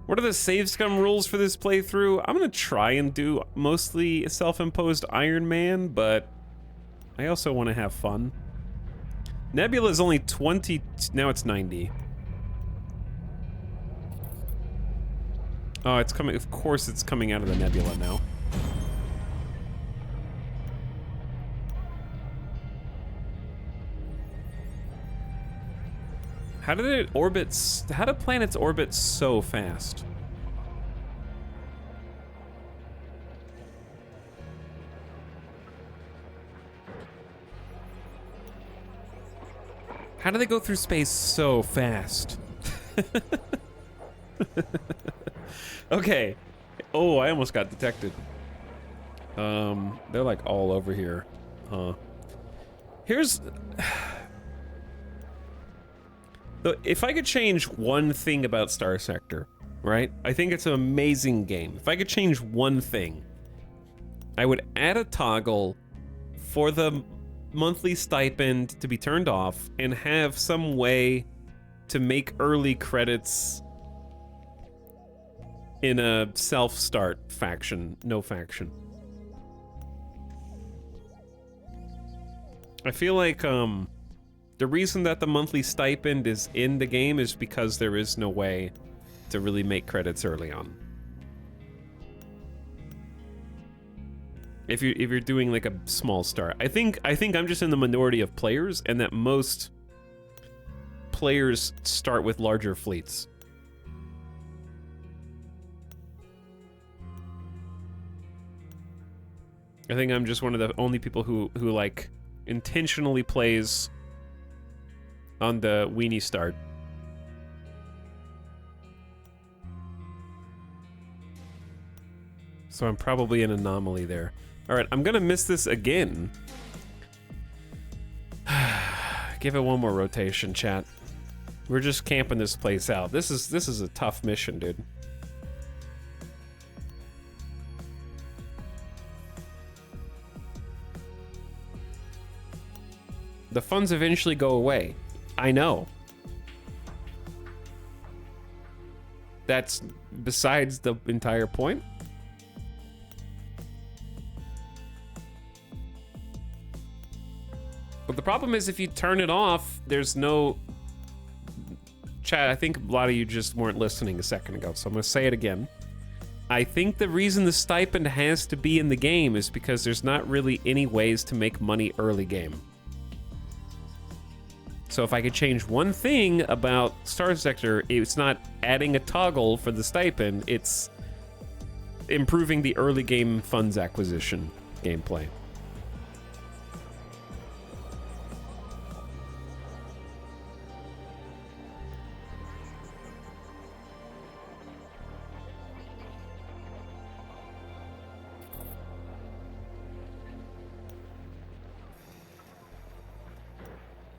What are the save scum rules for this playthrough? I'm gonna try and do mostly self-imposed Iron Man, but I also want to have fun. Nebula is only 20, now it's 90. Oh, it's coming, of course it's coming out of the nebula now. How did it orbit, how do planets orbit so fast? How do they go through space so fast? Okay. Oh, I almost got detected. They're like all over here. Huh. Here's... If I could change one thing about Star Sector, right? I think it's an amazing game. If I could change one thing, I would add a toggle for the monthly stipend to be turned off and have some way to make early credits in a self-start faction, no faction. I feel like the reason that the monthly stipend is in the game is because there is no way to really make credits early on. If you're doing like a small start, I think I'm just in the minority of players, and that most players start with larger fleets. I think I'm just one of the only people who like intentionally plays on the weenie start. So I'm probably an anomaly there. All right, I'm gonna miss this again. Give it one more rotation, chat. We're just camping this place out. This is a tough mission, dude. The funds eventually go away. I know. That's besides the entire point. But the problem is if you turn it off, there's no... Chat, I think a lot of you just weren't listening a second ago, so I'm gonna say it again. I think the reason the stipend has to be in the game is because there's not really any ways to make money early game. So if I could change one thing about Star Sector, it's not adding a toggle for the stipend, it's improving the early game funds acquisition gameplay.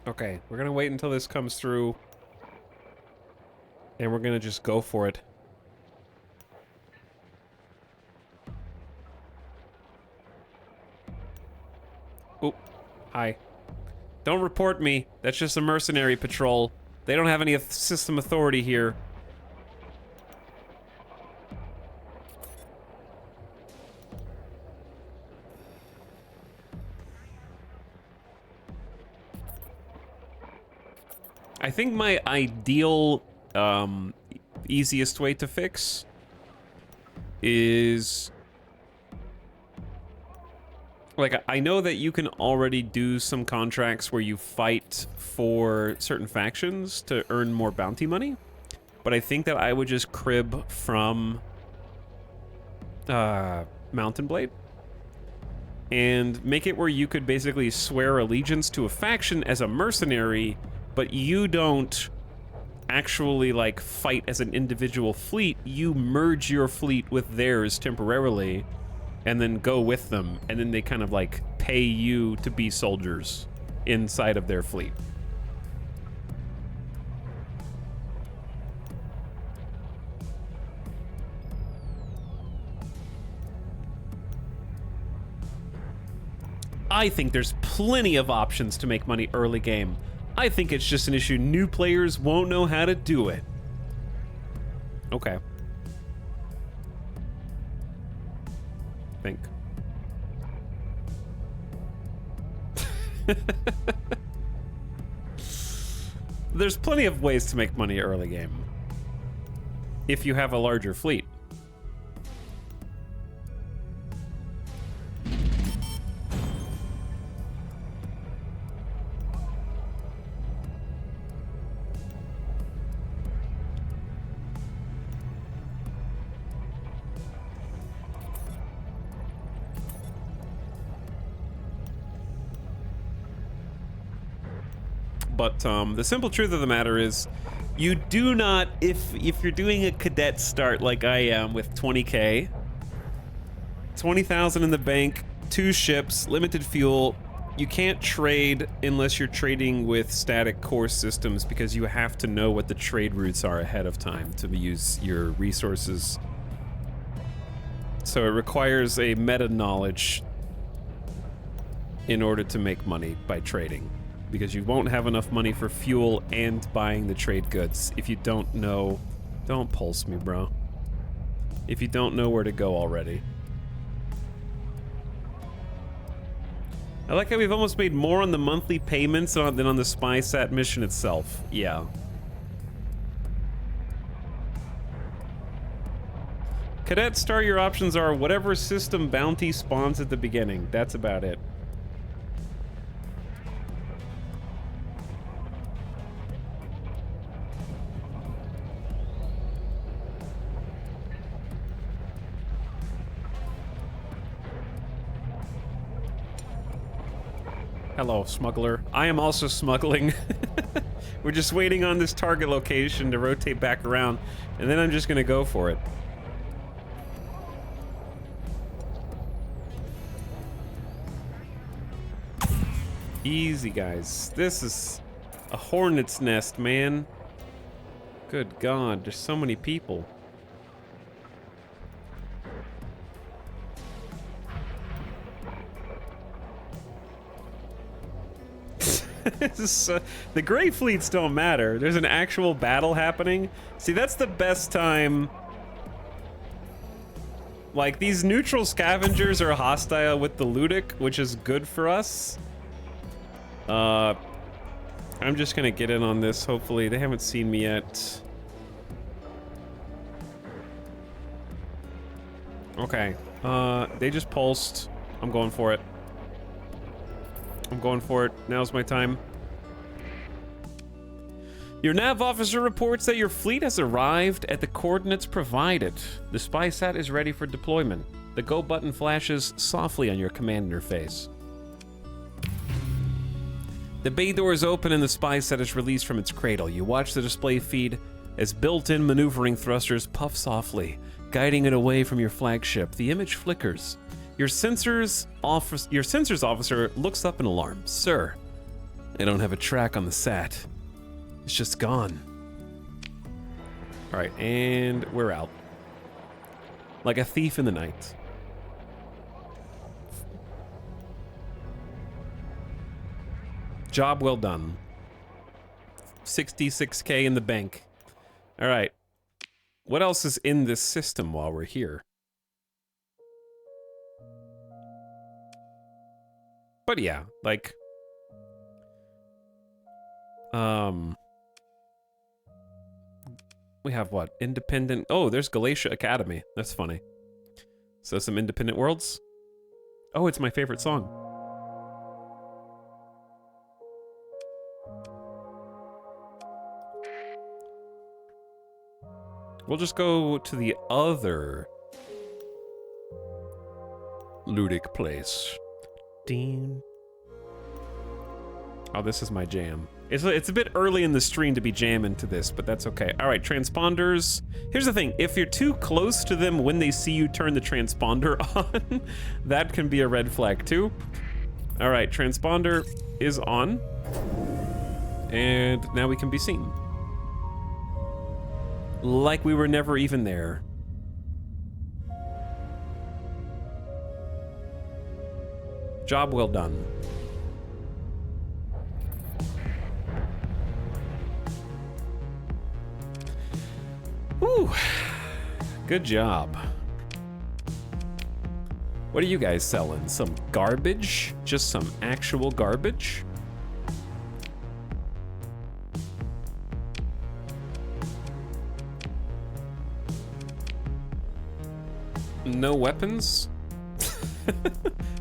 Okay, we're gonna wait until this comes through, and we're gonna just go for it. Oop. Hi. Don't report me. That's just a mercenary patrol. They don't have any system authority here. I think my ideal, easiest way to fix is... Like, I know that you can already do some contracts where you fight for certain factions to earn more bounty money, but I think that I would just crib from Mountain Blade and make it where you could basically swear allegiance to a faction as a mercenary, but you don't actually, like, fight as an individual fleet. You merge your fleet with theirs temporarily, and then go with them, and then they kind of, like, pay you to be soldiers inside of their fleet. I think there's plenty of options to make money early game. I think it's just an issue new players won't know how to do it. Okay. think. There's plenty of ways to make money early game. If you have a larger fleet. But the simple truth of the matter is, you do not, if you're doing a cadet start like I am with 20k, 20,000 in the bank, 2 ships, limited fuel, you can't trade unless you're trading with static core systems because you have to know what the trade routes are ahead of time to use your resources. So it requires a meta knowledge in order to make money by trading, because you won't have enough money for fuel and buying the trade goods if you don't know. Don't pulse me, bro. If you don't know where to go already. I like how we've almost made more on the monthly payments than on the spy sat mission itself. Yeah. Cadet star, your options are whatever system bounty spawns at the beginning. That's about it. Hello, smuggler. I am also smuggling. We're just waiting on this target location to rotate back around, and then I'm just gonna go for it. Easy, guys. This is a hornet's nest, man. Good God, there's so many people. The gray fleets don't matter. There's an actual battle happening. See, that's the best time. Like, these neutral scavengers are hostile with the Ludic, which is good for us. I'm just gonna get in on this, hopefully. They haven't seen me yet. Okay. They just pulsed. I'm going for it. I'm going for it. Now's my time. Your nav officer reports that your fleet has arrived at the coordinates provided. The spy sat is ready for deployment. The go button flashes softly on your command interface. The bay doors open and the spy sat is released from its cradle. You watch the display feed as built-in maneuvering thrusters puff softly, guiding it away from your flagship. The image flickers. Your sensors officer looks up in alarm. Sir, I don't have a track on the sat. It's just gone. All right, and we're out. Like a thief in the night. Job well done. 66K in the bank. All right. What else is in this system while we're here? But yeah, like, we have what? Independent. Oh, there's Galatia Academy. That's funny. So some independent worlds. Oh, it's my favorite song. We'll just go to the other Ludic place. Dean. Oh, this is my jam. It's a bit early in the stream to be jamming to this, but that's okay. All right, transponders. Here's the thing. If you're too close to them when they see you turn the transponder on, that can be a red flag too. All right, transponder is on. And now we can be seen. Like we were never even there. Job well done. Whew. Good job. What are you guys selling? Some garbage? Just some actual garbage? No weapons?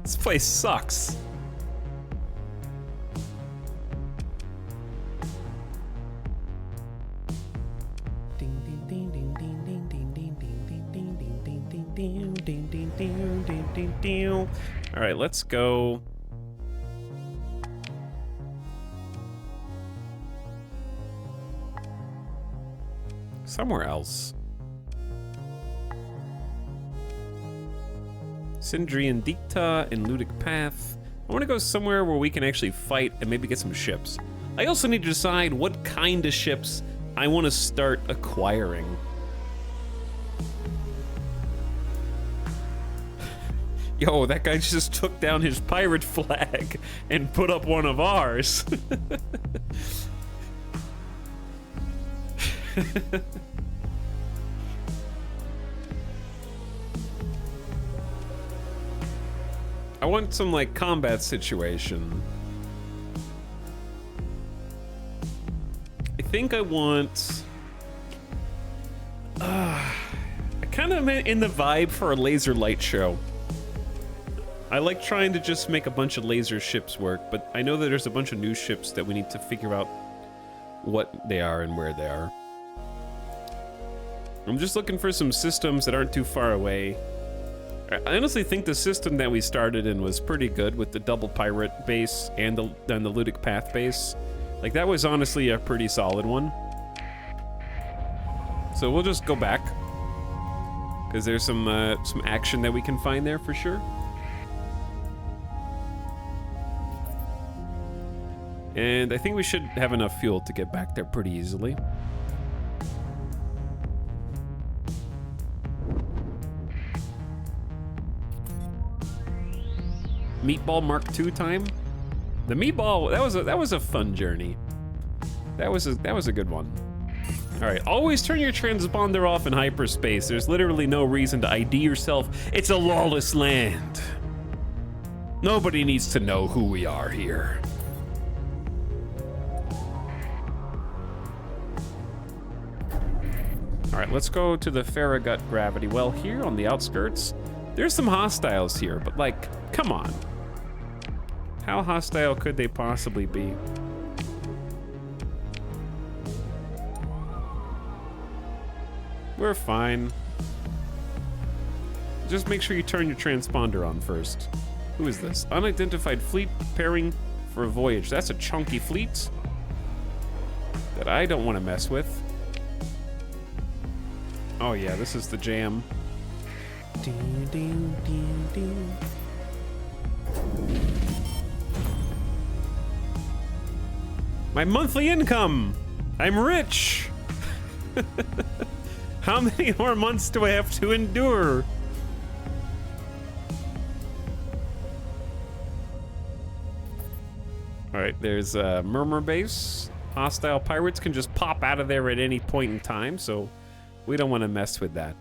This place sucks. All right, let's go. Somewhere else. Sindrian Dicta and Ludic Path. I want to go somewhere where we can actually fight and maybe get some ships. I also need to decide what kind of ships I want to start acquiring. Yo, that guy just took down his pirate flag and put up one of ours. I want some, like, combat situation. I think I want... I kind of in the vibe for a laser light show. I like trying to just make a bunch of laser ships work, but I know that there's a bunch of new ships that we need to figure out what they are and where they are. I'm just looking for some systems that aren't too far away. I honestly think the system that we started in was pretty good with the double pirate base and the Ludic Path base. Like, that was honestly a pretty solid one. So we'll just go back, because there's some action that we can find there for sure. And I think we should have enough fuel to get back there pretty easily. Meatball Mark II time. The meatball, that was a fun journey. That was a good one. All right, always turn your transponder off in hyperspace. There's literally no reason to ID yourself. It's a lawless land. Nobody needs to know who we are here. All right, let's go to the Farragut gravity well here on the outskirts. There's some hostiles here, but like, come on. How hostile could they possibly be? We're fine. Just make sure you turn your transponder on first. Who is this? Unidentified fleet preparing for a voyage. That's a chunky fleet that I don't want to mess with. Oh yeah, this is the jam. My monthly income! I'm rich! How many more months do I have to endure? Alright, there's a Murmur base. Hostile pirates can just pop out of there at any point in time, so we don't want to mess with that.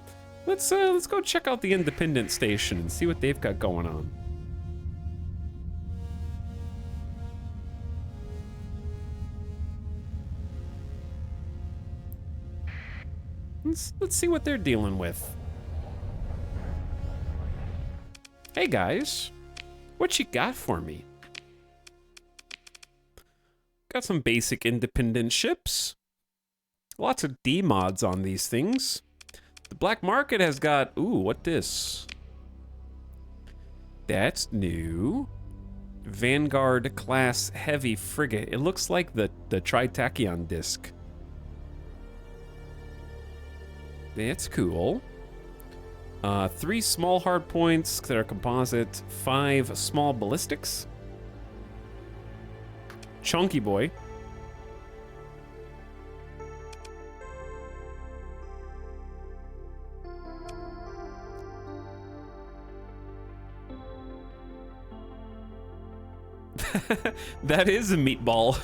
Let's go check out the Independent Station and see what they've got going on. Let's see what they're dealing with. Hey guys, what you got for me? Got some basic independent ships. Lots of D mods on these things. The black market has got, ooh, what this? That's new. Vanguard class heavy frigate. It looks like the Tritachyon disc. That's cool. 3 small hardpoints that are composite, 5 small ballistics. Chunky boy. That is a meatball.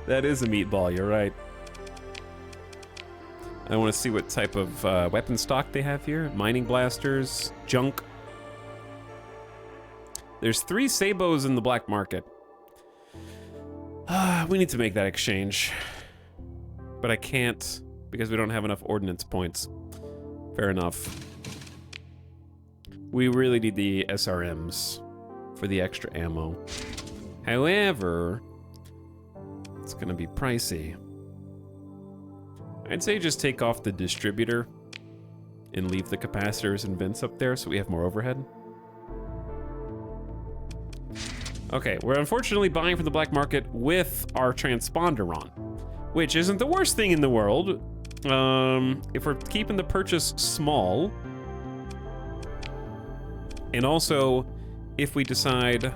That is a meatball, you're right. I want to see what type of weapon stock they have here. Mining blasters, junk, There's 3 sabos in the black market. We need to make that exchange. But I can't because we don't have enough ordnance points. Fair enough. We really need the SRMs for the extra ammo. However, it's gonna be pricey. I'd say just take off the distributor and leave the capacitors and vents up there so we have more overhead. Okay, we're unfortunately buying from the black market with our transponder on, which isn't the worst thing in the world. If we're keeping the purchase small, and also if we decide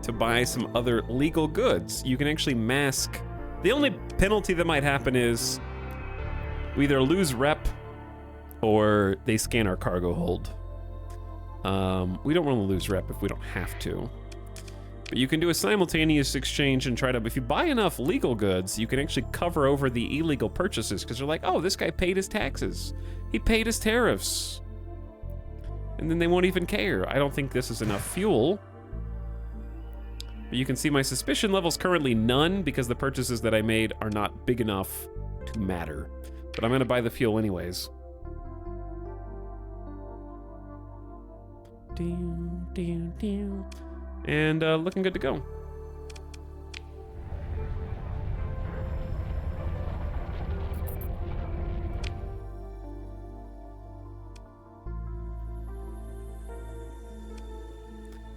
to buy some other legal goods, you can actually mask. The only penalty that might happen is we either lose rep or they scan our cargo hold. We don't want to lose rep if we don't have to. But you can do a simultaneous exchange and try to, if you buy enough legal goods, you can actually cover over the illegal purchases because they're like, oh, this guy paid his taxes. He paid his tariffs. And then they won't even care. I don't think this is enough fuel. But you can see my suspicion level's currently none because the purchases that I made are not big enough to matter. But I'm gonna buy the fuel anyways. And looking good to go.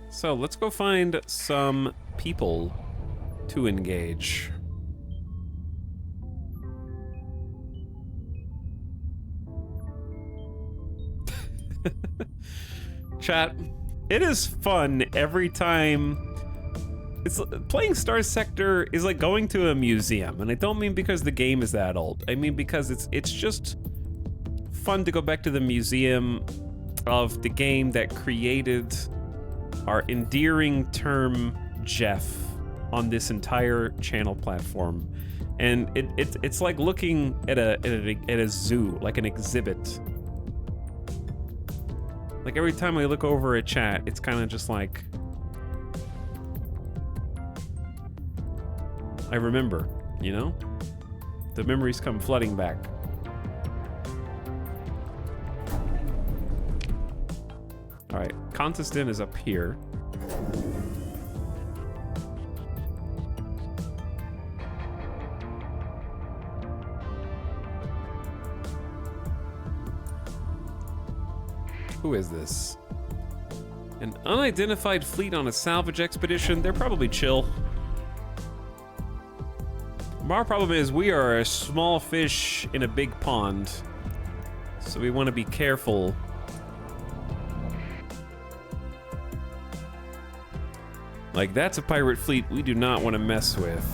So let's go find some people to engage. Chat, it is fun every time. It's playing Star Sector is like going to a museum, and I don't mean because the game is that old. I mean because it's just fun to go back to the museum of the game that created our endearing term Jeff on this entire channel platform. And it's like looking at a zoo, like an exhibit. Like every time I look over at chat, it's kind of just like, I remember, you know? The memories come flooding back. All right, Contest Den is up here. Who is this? An unidentified fleet on a salvage expedition. They're probably chill. Our problem is we are a small fish in a big pond, so we want to be careful. Like, that's a pirate fleet we do not want to mess with.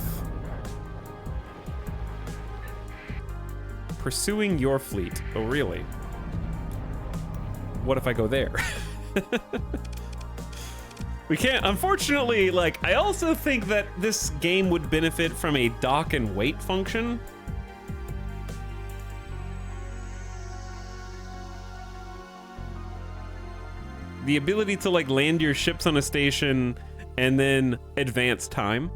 Pursuing your fleet. Oh, really? What if I go there? We can't, unfortunately, like, I also think that this game would benefit from a dock and wait function. The ability to, like, land your ships on a station and then advance time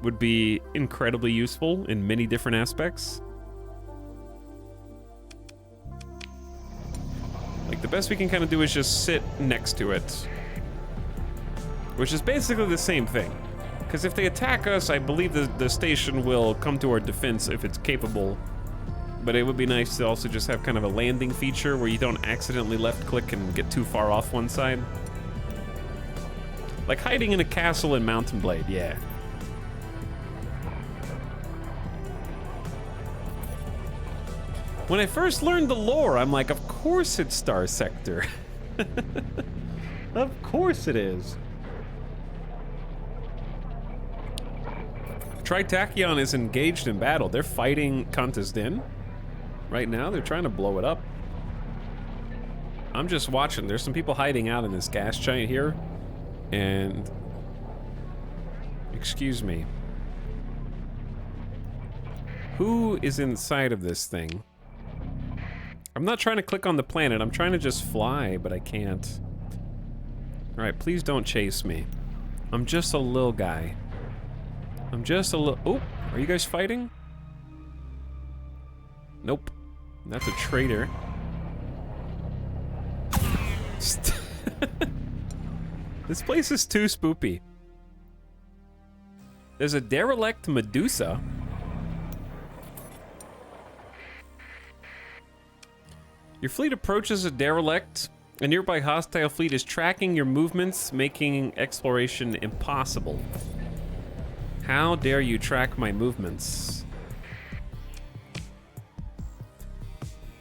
would be incredibly useful in many different aspects. Like, the best we can kind of do is just sit next to it, which is basically the same thing. Because if they attack us, I believe the station will come to our defense if it's capable. But it would be nice to also just have kind of a landing feature where you don't accidentally left-click and get too far off one side. Like hiding in a castle in Mountain Blade, yeah. When I first learned the lore, I'm like, of course it's Star Sector. Of course it is. Tritachyon is engaged in battle. They're fighting Contest Den. Right now, they're trying to blow it up. I'm just watching. There's some people hiding out in this gas giant here. And... excuse me. Who is inside of this thing? I'm not trying to click on the planet. I'm trying to just fly, but I can't. Alright, please don't chase me. I'm just a little guy. I'm just a little... Oh, are you guys fighting? Nope. That's a traitor. This place is too spoopy. There's a derelict Medusa. Your fleet approaches a derelict. A nearby hostile fleet is tracking your movements, making exploration impossible. How dare you track my movements?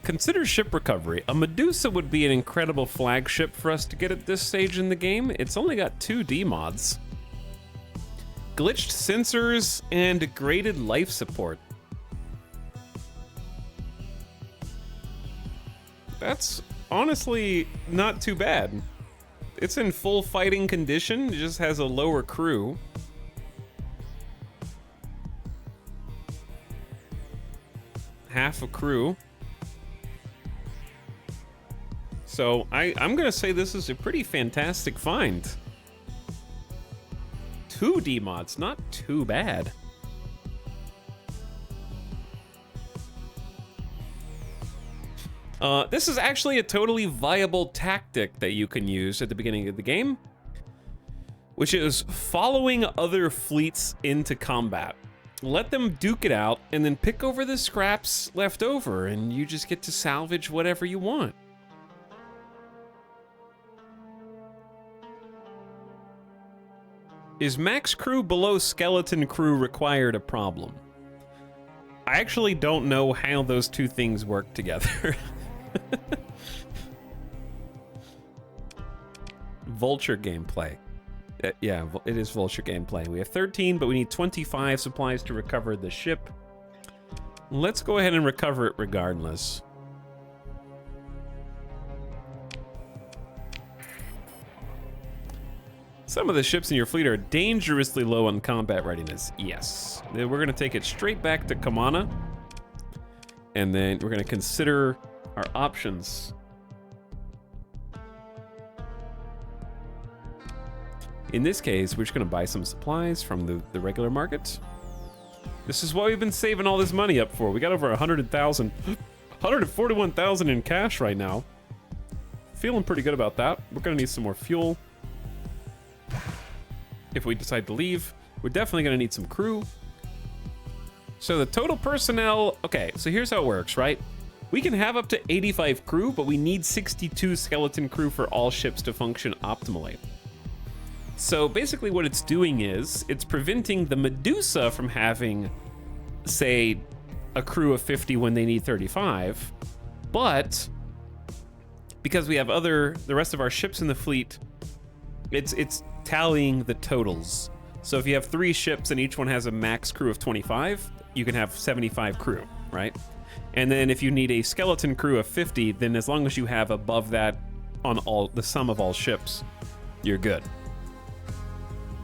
Consider ship recovery. A Medusa would be an incredible flagship for us to get at this stage in the game. It's only got 2 D-mods. Glitched sensors and degraded life support. That's honestly not too bad. It's in full fighting condition, it just has a lower crew. Half a crew. So I'm gonna say this is a pretty fantastic find. 2 D-mods, not too bad. This is actually a totally viable tactic that you can use at the beginning of the game, which is following other fleets into combat. Let them duke it out, and then pick over the scraps left over, and you just get to salvage whatever you want. Is max crew below skeleton crew required a problem? I actually don't know how those two things work together. Vulture gameplay. Yeah, it is Vulture gameplay. We have 13, but we need 25 supplies to recover the ship. Let's go ahead and recover it regardless. Some of the ships in your fleet are dangerously low on combat readiness. Yes. Then we're going to take it straight back to Kamana. And then we're going to consider our options. In this case, we're just going to buy some supplies from the regular market. This is what we've been saving all this money up for. We got over 100,000, 141,000 in cash right now. Feeling pretty good about that. We're going to need some more fuel. If we decide to leave, we're definitely going to need some crew. So the total personnel, okay, so here's how it works, right? We can have up to 85 crew, but we need 62 skeleton crew for all ships to function optimally. So basically what it's doing is, it's preventing the Medusa from having, say, a crew of 50 when they need 35, but because we have the rest of our ships in the fleet, it's tallying the totals. So if you have 3 ships and each one has a max crew of 25, you can have 75 crew, right? And then if you need a skeleton crew of 50, then as long as you have above that on the sum of all ships, you're good.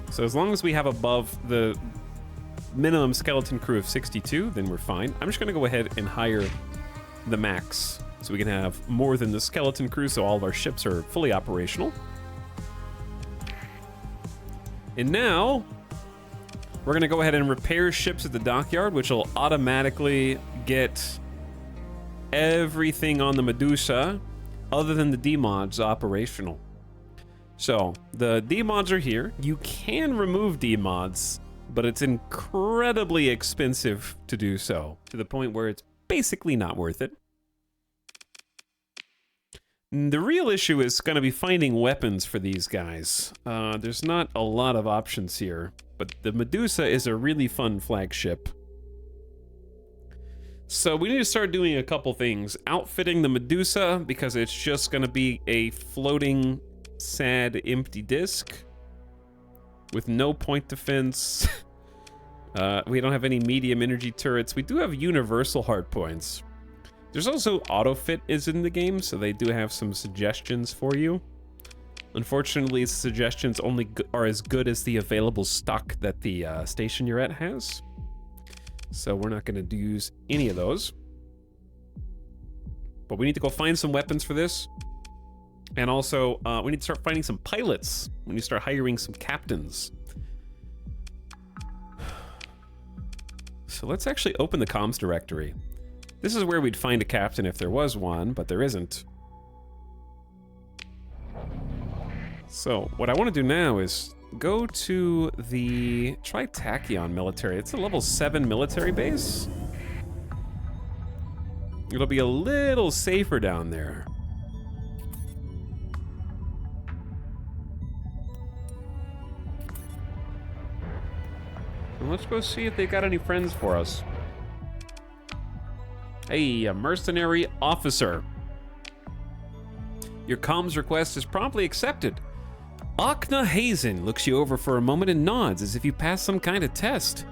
So as long as we have above the minimum skeleton crew of 62, then we're fine. I'm just gonna go ahead and hire the max so we can have more than the skeleton crew, so all of our ships are fully operational. And now, we're gonna go ahead and repair ships at the dockyard, which will automatically get everything on the Medusa, other than the D-mods, operational. So, the D-mods are here. You can remove D-mods, but it's incredibly expensive to do so, to the point where it's basically not worth it. The real issue is going to be finding weapons for these guys. There's not a lot of options here, but the Medusa is a really fun flagship. So we need to start doing a couple things. Outfitting the Medusa, because it's just going to be a floating, sad, empty disc with no point defense. We don't have any medium energy turrets. We do have universal hardpoints. There's also autofit is in the game, so they do have some suggestions for you. Unfortunately, suggestions only are as good as the available stock that the station you're at has. So we're not going to use any of those. But we need to go find some weapons for this. And also, we need to start finding some pilots. We need to start hiring some captains. So let's actually open the comms directory. This is where we'd find a captain if there was one, but there isn't. So what I want to do now is go to the Tritachyon military. It's a level 7 military base. It'll be a little safer down there. And let's go see if they've got any friends for us. Hey, a mercenary officer. Your comms request is promptly accepted. Akna Hazen looks you over for a moment and nods as if you passed some kind of test.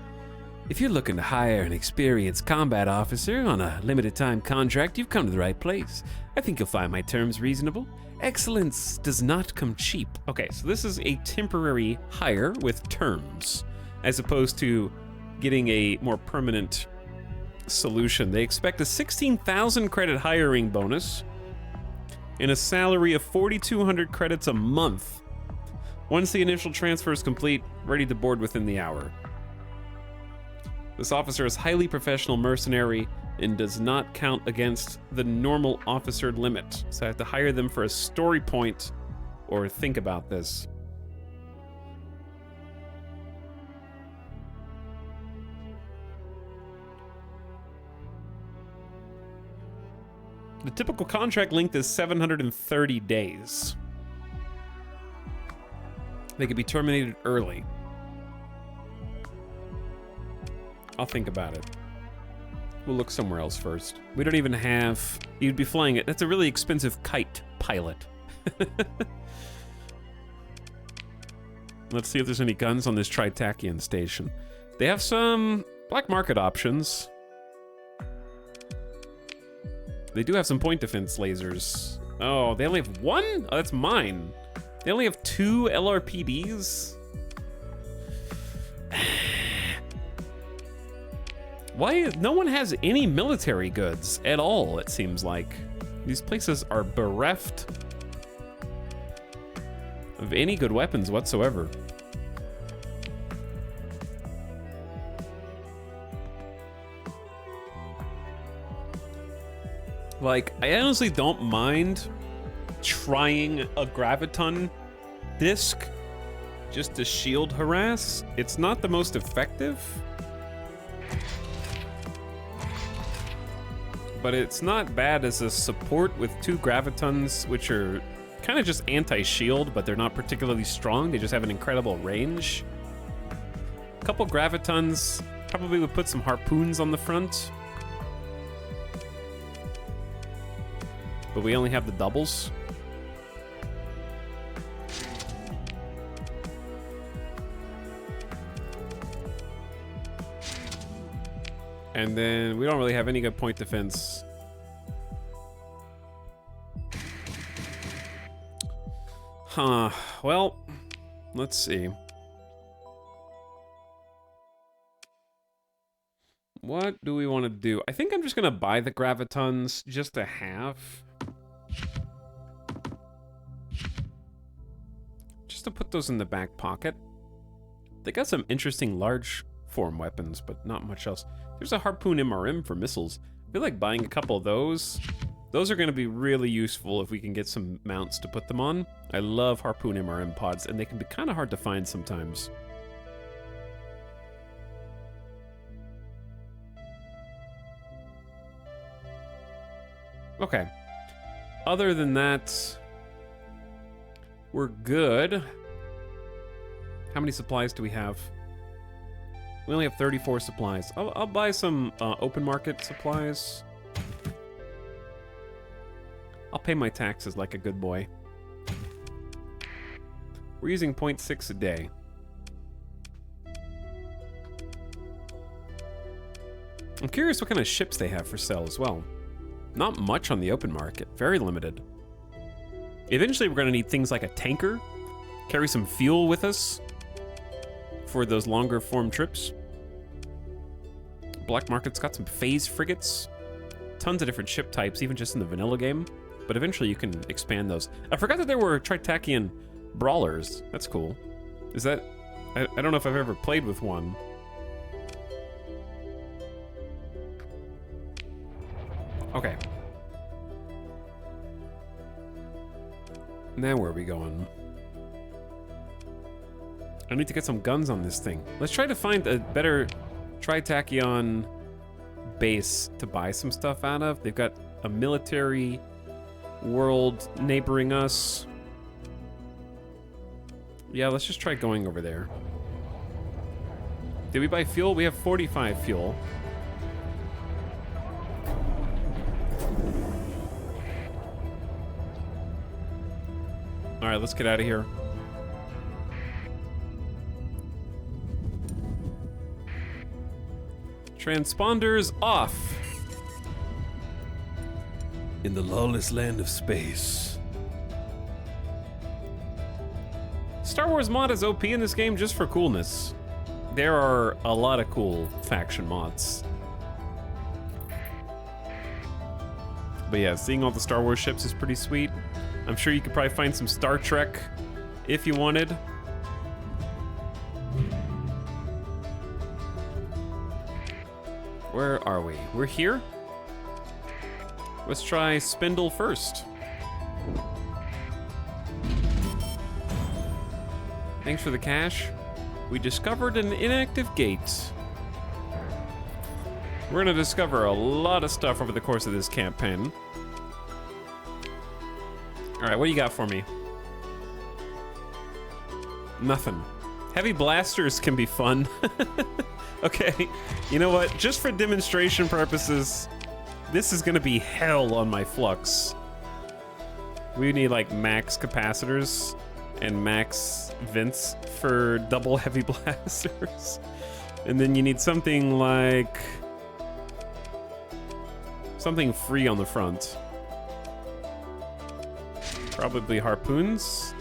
If you're looking to hire an experienced combat officer on a limited time contract, you've come to the right place. I think you'll find my terms reasonable. Excellence does not come cheap. Okay, so this is a temporary hire with terms, as opposed to getting a more permanent solution. They expect a 16,000 credit hiring bonus and a salary of 4,200 credits a month. Once the initial transfer is complete, ready to board within the hour. This officer is highly professional mercenary and does not count against the normal officer limit. So I have to hire them for a story point or think about this. The typical contract length is 730 days. They could be terminated early. I'll think about it. We'll look somewhere else first. We don't even have... You'd be flying it. That's a really expensive kite pilot. Let's see if there's any guns on this Tritachyon station. They have some black market options. They do have some point defense lasers. Oh, they only have one? Oh, that's mine. They only have 2 LRPDs? Why? No one has any military goods at all, it seems like. These places are bereft of any good weapons whatsoever. Like, I honestly don't mind trying a graviton disc just to shield harass. It's not the most effective, but it's not bad as a support with 2 gravitons, which are kind of just anti-shield, but they're not particularly strong. They just have an incredible range. A couple gravitons, probably would put some harpoons on the front. But we only have the doubles. And then we don't really have any good point defense. Huh. Well, let's see. What do we want to do? I think I'm just going to buy the gravitons just to have. Just to put those in the back pocket. They got some interesting large form weapons, but not much else. There's a harpoon MRM for missiles. I feel like buying a couple of those. Those are going to be really useful if we can get some mounts to put them on. I love harpoon MRM pods, and they can be kind of hard to find sometimes. Okay. Other than that, we're good. How many supplies do we have? We only have 34 supplies. I'll buy some open market supplies. I'll pay my taxes like a good boy. We're using 0.6 a day. I'm curious what kind of ships they have for sale as well. Not much on the open market, very limited. Eventually we're gonna need things like a tanker, carry some fuel with us for those longer form trips. Black market's got some phase frigates, tons of different ship types, even just in the vanilla game. but eventually you can expand those. I forgot that there were Tritachian brawlers. That's cool. Is that... I don't know if I've ever played with one. Okay. Now where are we going? I need to get some guns on this thing. Let's try to find a better Tritachyon base to buy some stuff out of. They've got a military world neighboring us. Yeah, let's just try going over there. Did we buy fuel? We have 45 fuel. All right, let's get out of here. Transponders off. In the lawless land of space. Star Wars mod is OP in this game just for coolness. There are a lot of cool faction mods. But yeah, seeing all the Star Wars ships is pretty sweet. I'm sure you could probably find some Star Trek if you wanted. Where are we? We're here? Let's try Spindle first. Thanks for the cash. We discovered an inactive gate. We're gonna discover a lot of stuff over the course of this campaign. All right, what do you got for me? Nothing. Heavy blasters can be fun. Okay, you know what? Just for demonstration purposes, this is gonna be hell on my flux. We need like max capacitors and max vents for double heavy blasters. And then you need something like... something free on the front. Probably harpoons.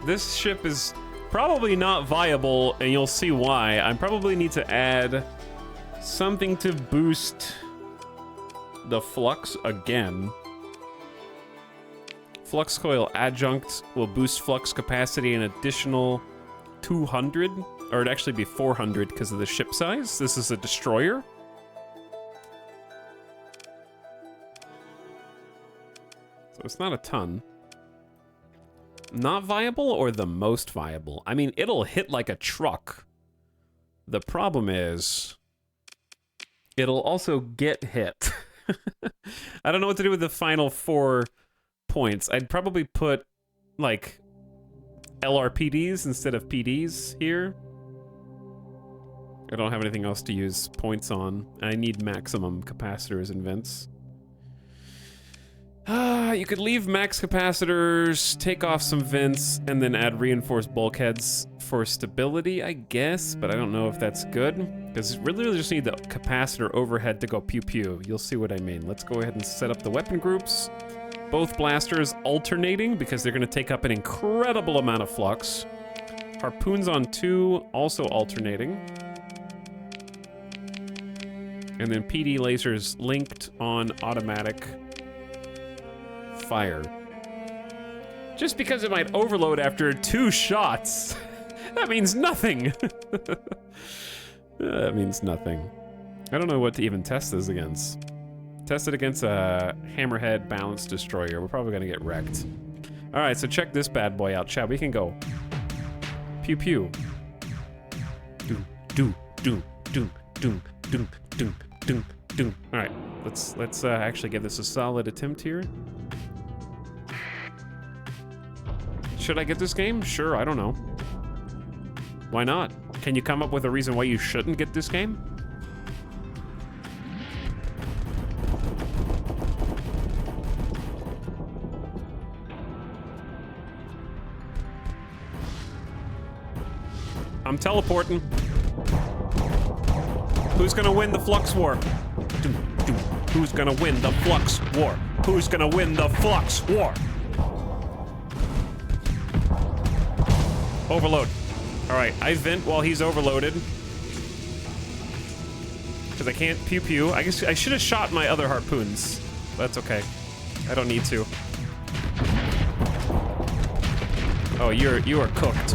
This ship is probably not viable, and you'll see why. I probably need to add something to boost the flux again. Flux coil adjunct will boost flux capacity an additional 200, or it'd actually be 400 because of the ship size. This is a destroyer. So it's not a ton. Not viable or the most viable? I mean, it'll hit like a truck. The problem is, it'll also get hit. I don't know what to do with the final 4 points. I'd probably put, like, LRPDs instead of PDs here. I don't have anything else to use points on. I need maximum capacitors and vents. You could leave max capacitors, take off some vents, and then add reinforced bulkheads for stability, I guess, but I don't know if that's good, because we really just need the capacitor overhead to go pew-pew. You'll see what I mean. Let's go ahead and set up the weapon groups. Both blasters alternating, because they're going to take up an incredible amount of flux. Harpoons on 2, also alternating. And then PD lasers linked on automatic fire. Just because it might overload after 2 shots, that means nothing. That means nothing. I don't know what to even test this against. Test it against a hammerhead balanced destroyer. We're probably gonna get wrecked. All right, so check this bad boy out, chat. We can go pew pew. Doom doom doom doom doom doom doom doom doom. All right, let's actually give this a solid attempt here. Should I get this game? Sure, I don't know. Why not? Can you come up with a reason why you shouldn't get this game? I'm teleporting. Who's gonna win the Flux War? Who's gonna win the Flux War? Who's gonna win the Flux War? Overload. All right, I vent while he's overloaded. Because I can't pew pew. I guess I should have shot my other harpoons. That's okay. I don't need to. Oh, you are cooked.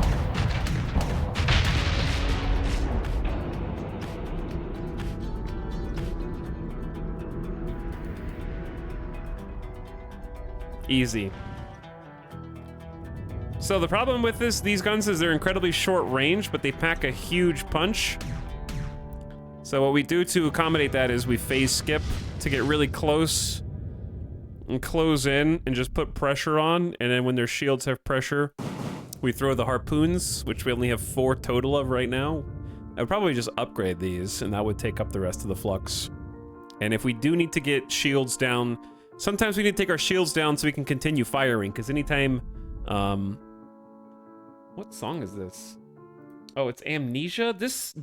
Easy. So the problem with these guns is they're incredibly short range, but they pack a huge punch. So what we do to accommodate that is we phase skip to get really close and close in and just put pressure on, and then when their shields have pressure, we throw the harpoons, which we only have 4 total of right now. I would probably just upgrade these, and that would take up the rest of the flux. And if we do need to get shields down, sometimes we need to take our shields down so we can continue firing, because anytime, what song is this? Oh, it's Amnesia? This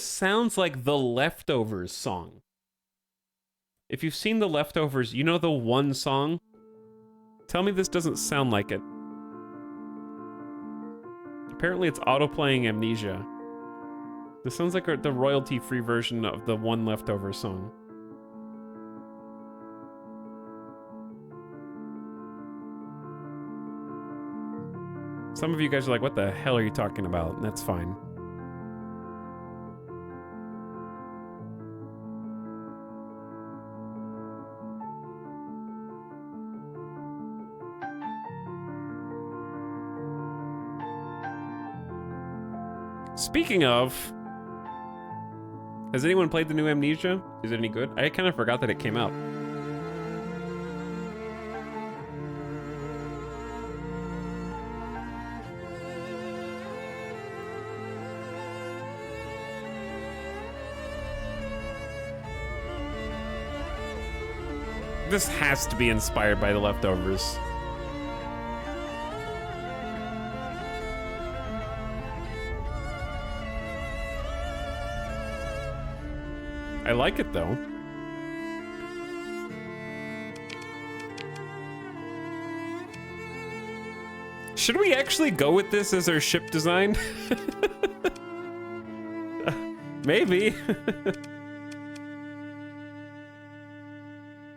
sounds like The Leftovers song. If you've seen The Leftovers, you know the one song? Tell me this doesn't sound like it. Apparently it's auto-playing Amnesia. This sounds like the royalty-free version of the one Leftovers song. Some of you guys are like, what the hell are you talking about? And that's fine. Speaking of, has anyone played the new Amnesia? Is it any good? I kind of forgot that it came out. This has to be inspired by The Leftovers. I like it though. Should we actually go with this as our ship design? Maybe.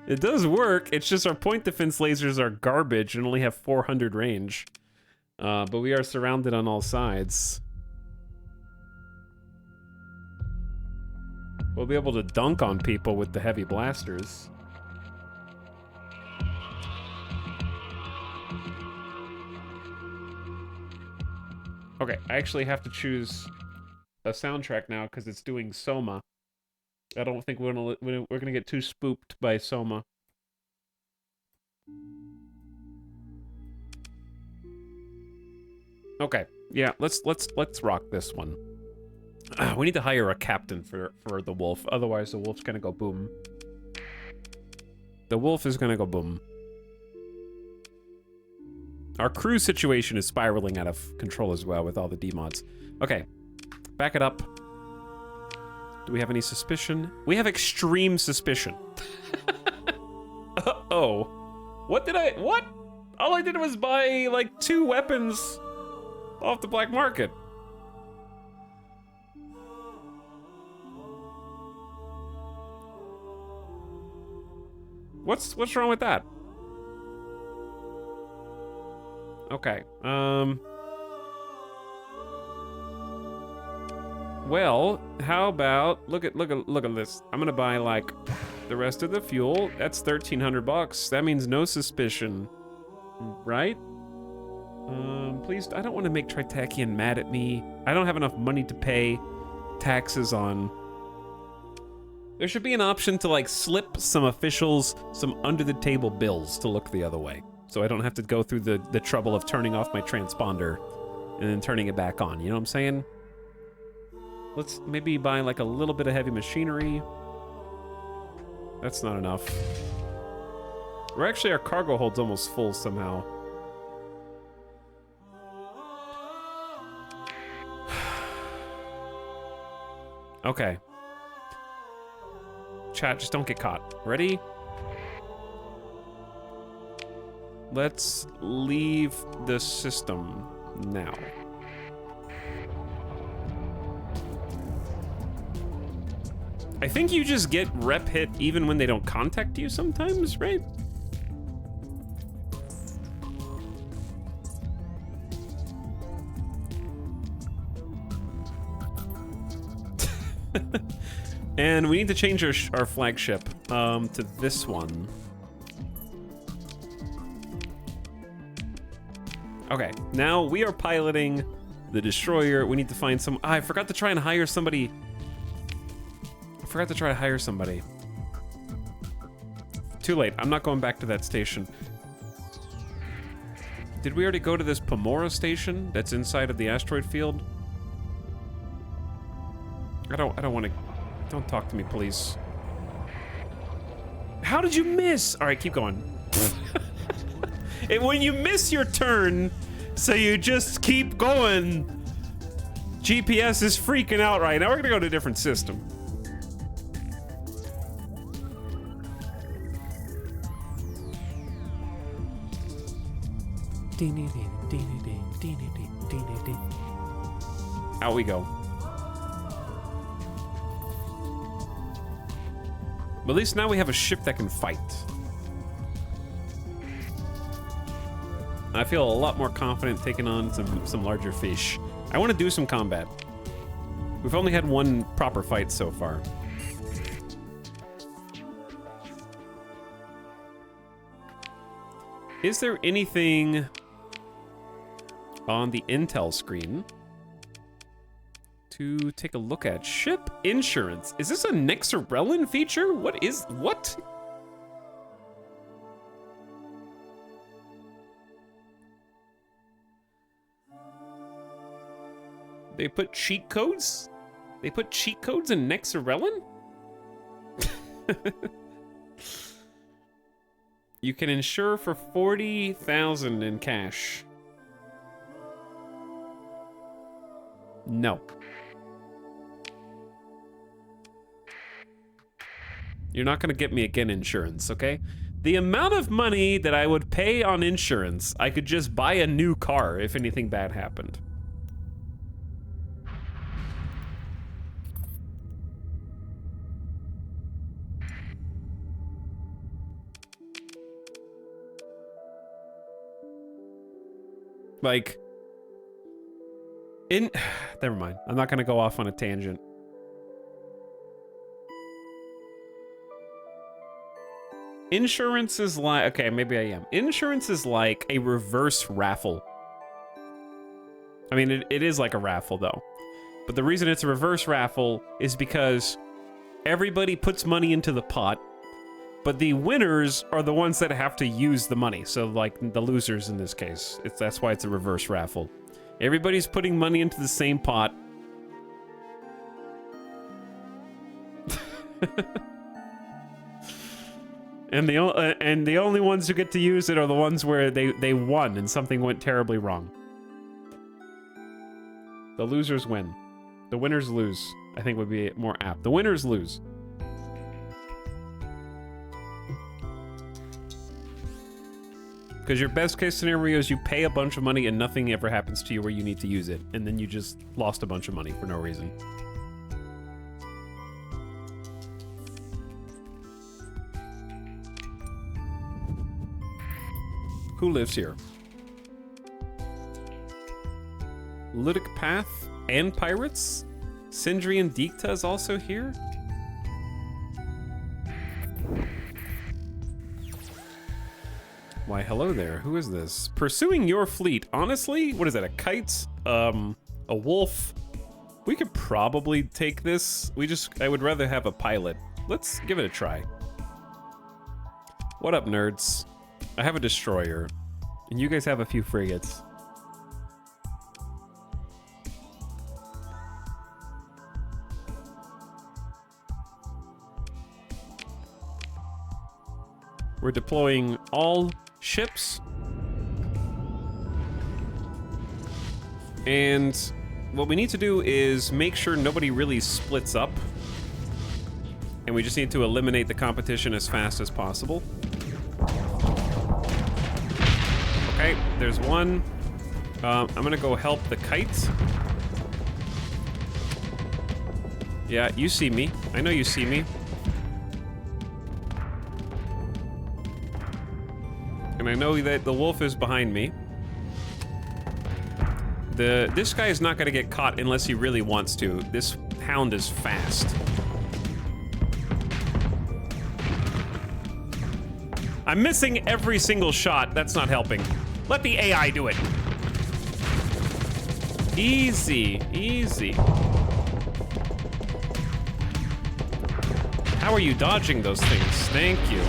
It does work, it's just our point defense lasers are garbage and only have 400 range. But we are surrounded on all sides. We'll be able to dunk on people with the heavy blasters. Okay, I actually have to choose a soundtrack now because it's doing Soma. I don't think we're gonna get too spooked by Soma. Okay, yeah, let's rock this one. We need to hire a captain for the wolf, otherwise the wolf's gonna go boom. The wolf is gonna go boom. Our crew situation is spiraling out of control as well with all the D-mods. Okay, back it up. Do we have any suspicion? We have extreme suspicion. Uh-oh. What? All I did was buy, like, 2 weapons off the black market. What's wrong with that? Okay, well, how about look at this. I'm gonna buy like the rest of the fuel. That's 1,300 bucks. That means no suspicion, right? Please, I don't want to make Tritakian mad at me. I don't have enough money to pay taxes on. There should be an option to like slip some officials some under the table bills to look the other way, so I don't have to go through the trouble of turning off my transponder and then turning it back on. You know what I'm saying? Let's maybe buy like a little bit of heavy machinery. That's not enough. Or actually, our cargo hold's almost full somehow. Okay. Chat, just don't get caught. Ready? Let's leave the system now. I think you just get rep hit even when they don't contact you sometimes, right? And we need to change our flagship to this one. Okay, now we are piloting the destroyer. We need to find some. I forgot to try and hire somebody. Too late. I'm not going back to that station. Did we already go to this Pomora station that's inside of the asteroid field? I don't want to. Don't talk to me, please. How did you miss? All right, keep going. And when you miss your turn, so you just keep going, GPS is freaking out right now. We're gonna go to a different system. Out we go. But at least now we have a ship that can fight. I feel a lot more confident taking on some larger fish. I want to do some combat. We've only had one proper fight so far. Is there anything on the intel screen to take a look at? Ship insurance. Is this a Nexarellan feature? What? They put cheat codes? They put cheat codes in Nexarellan? You can insure for 40,000 in cash. No. You're not gonna get me again insurance, okay? The amount of money that I would pay on insurance, I could just buy a new car if anything bad happened. Like, never mind. I'm not gonna go off on a tangent. Insurance is like, okay, maybe I am. Insurance is like a reverse raffle. I mean, it is like a raffle though. But the reason it's a reverse raffle is because everybody puts money into the pot, but the winners are the ones that have to use the money. So like the losers in this case. That's why it's a reverse raffle. Everybody's putting money into the same pot. And the only ones who get to use it are the ones where they won and something went terribly wrong. The losers win. The winners lose, I think would be more apt. The winners lose. Because your best case scenario is you pay a bunch of money and nothing ever happens to you where you need to use it. And then you just lost a bunch of money for no reason. Who lives here? Ludic Path and Pirates? Sindri and Dikta is also here? Why, hello there. Who is this? Pursuing your fleet. Honestly, what is that, a kite? A wolf? We could probably take this. I would rather have a pilot. Let's give it a try. What up, nerds? I have a destroyer, and you guys have a few frigates. We're deploying all ships. And what we need to do is make sure nobody really splits up. And we just need to eliminate the competition as fast as possible. Okay, there's one. I'm gonna go help the kite. Yeah, you see me. I know you see me. And I know that the wolf is behind me. This guy is not gonna get caught unless he really wants to. This hound is fast. I'm missing every single shot. That's not helping. Let the AI do it. Easy, easy. How are you dodging those things? Thank you.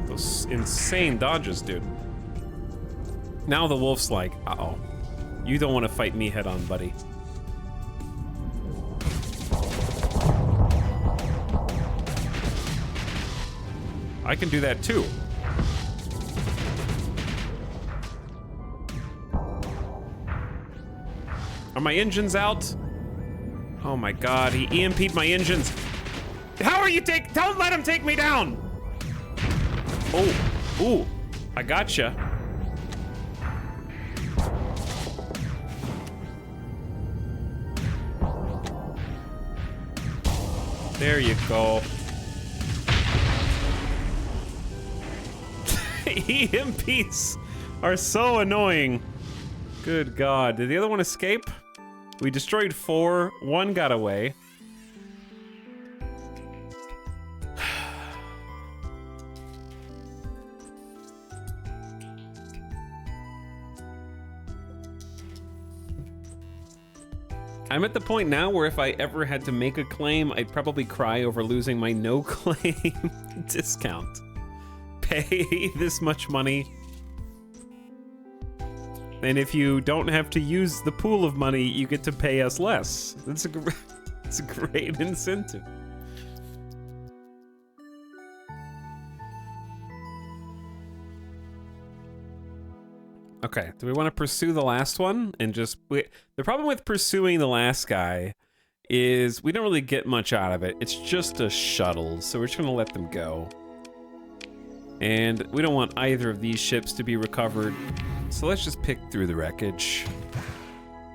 Those insane dodges, dude. Now the wolf's like, uh-oh. You don't want to fight me head on, buddy. I can do that too. Are my engines out? Oh my god, he EMP'd my engines. How are you don't let him take me down! Oh, ooh, I gotcha. There you go. EMPs are so annoying. Good god. Did the other one escape? We destroyed 4. 1 got away. I'm at the point now where if I ever had to make a claim, I'd probably cry over losing my no claim discount. Pay this much money. And if you don't have to use the pool of money, you get to pay us less. It's a great incentive. Okay, do we want to pursue the last one and just... the problem with pursuing the last guy is we don't really get much out of it. It's just a shuttle, so we're just gonna let them go. And we don't want either of these ships to be recovered, so let's just pick through the wreckage.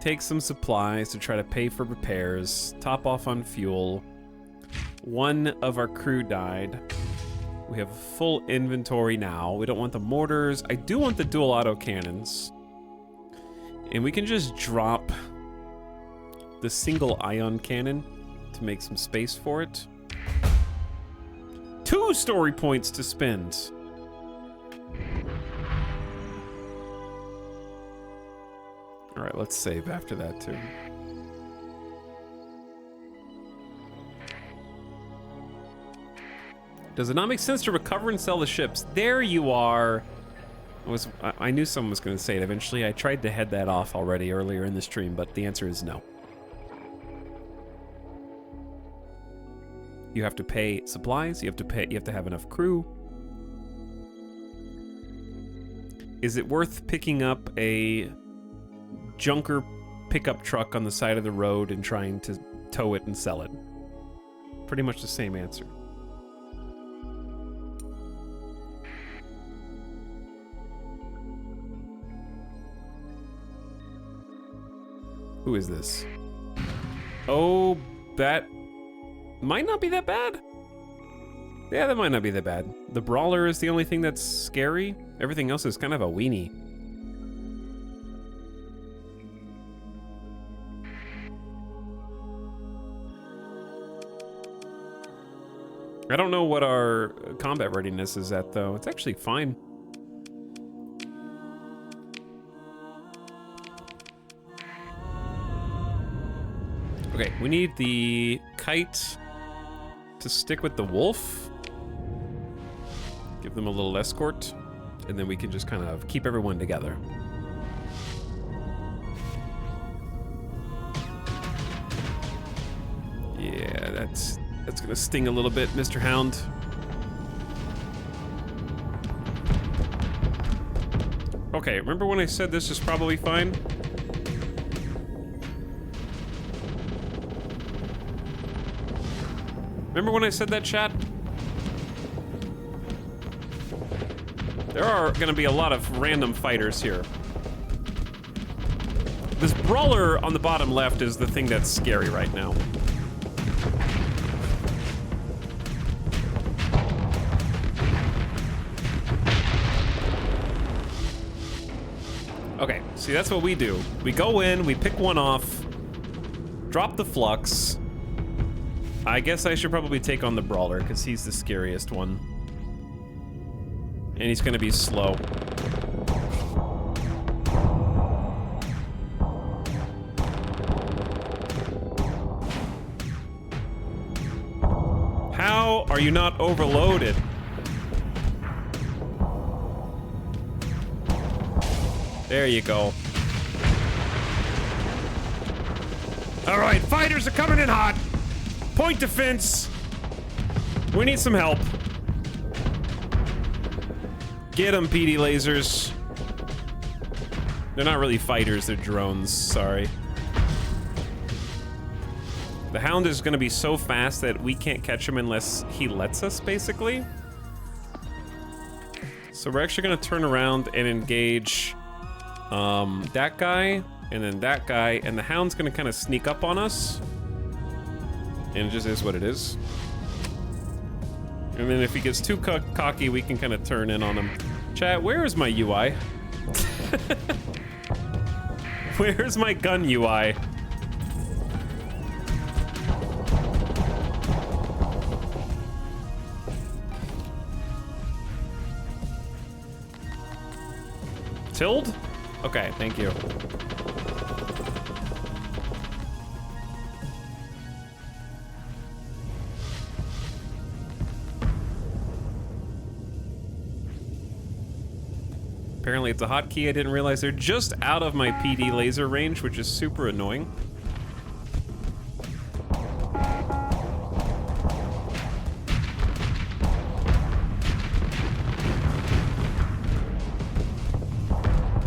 Take some supplies to try to pay for repairs, top off on fuel. 1 of our crew died. We have a full inventory now. We don't want the mortars. I do want the dual autocannons. And we can just drop the single ion cannon to make some space for it. 2 story points to spend. All right, let's save after that too. Does it not make sense to recover and sell the ships? There you are. I knew someone was going to say it eventually. I tried to head that off already earlier in the stream, but the answer is no. You have to pay supplies. You have to have enough crew. Is it worth picking up a junker pickup truck on the side of the road and trying to tow it and sell it? Pretty much the same answer. Who is this? Oh, that might not be that bad. Yeah, that might not be that bad. The brawler is the only thing that's scary. Everything else is kind of a weenie. I don't know what our combat readiness is at, though. It's actually fine. Okay, we need the kite to stick with the wolf. Give them a little escort, and then we can just kind of keep everyone together. Yeah, that's gonna sting a little bit, Mr. Hound. Okay, remember when I said this is probably fine? Remember when I said that, chat? There are gonna be a lot of random fighters here. This brawler on the bottom left is the thing that's scary right now. Okay, see, that's what we do. We go in, we pick one off, drop the flux. I guess I should probably take on the brawler, because he's the scariest one. And he's gonna be slow. How are you not overloaded? There you go. All right, fighters are coming in hot. Point defense. We need some help. Get them, PD lasers. They're not really fighters, they're drones, sorry. The Hound is gonna be so fast that we can't catch him unless he lets us, basically. So we're actually gonna turn around and engage that guy, and then that guy, and the Hound's gonna kind of sneak up on us. And it just is what it is. And then if he gets too cocky, we can kind of turn in on him. Chat, where is my UI? Where's my gun UI? Tilde? Okay, thank you. Apparently it's a hotkey. I didn't realize they're just out of my PD laser range, which is super annoying.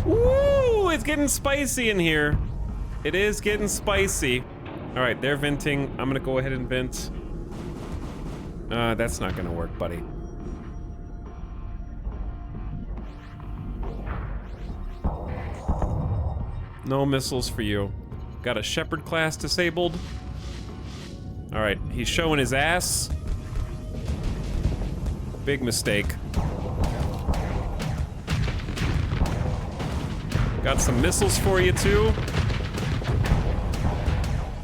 Ooh, it's getting spicy in here. It is getting spicy. All right, they're venting. I'm gonna go ahead and vent. That's not gonna work, buddy. No missiles for you. Got a Shepherd class disabled. All right, he's showing his ass. Big mistake. Got some missiles for you too.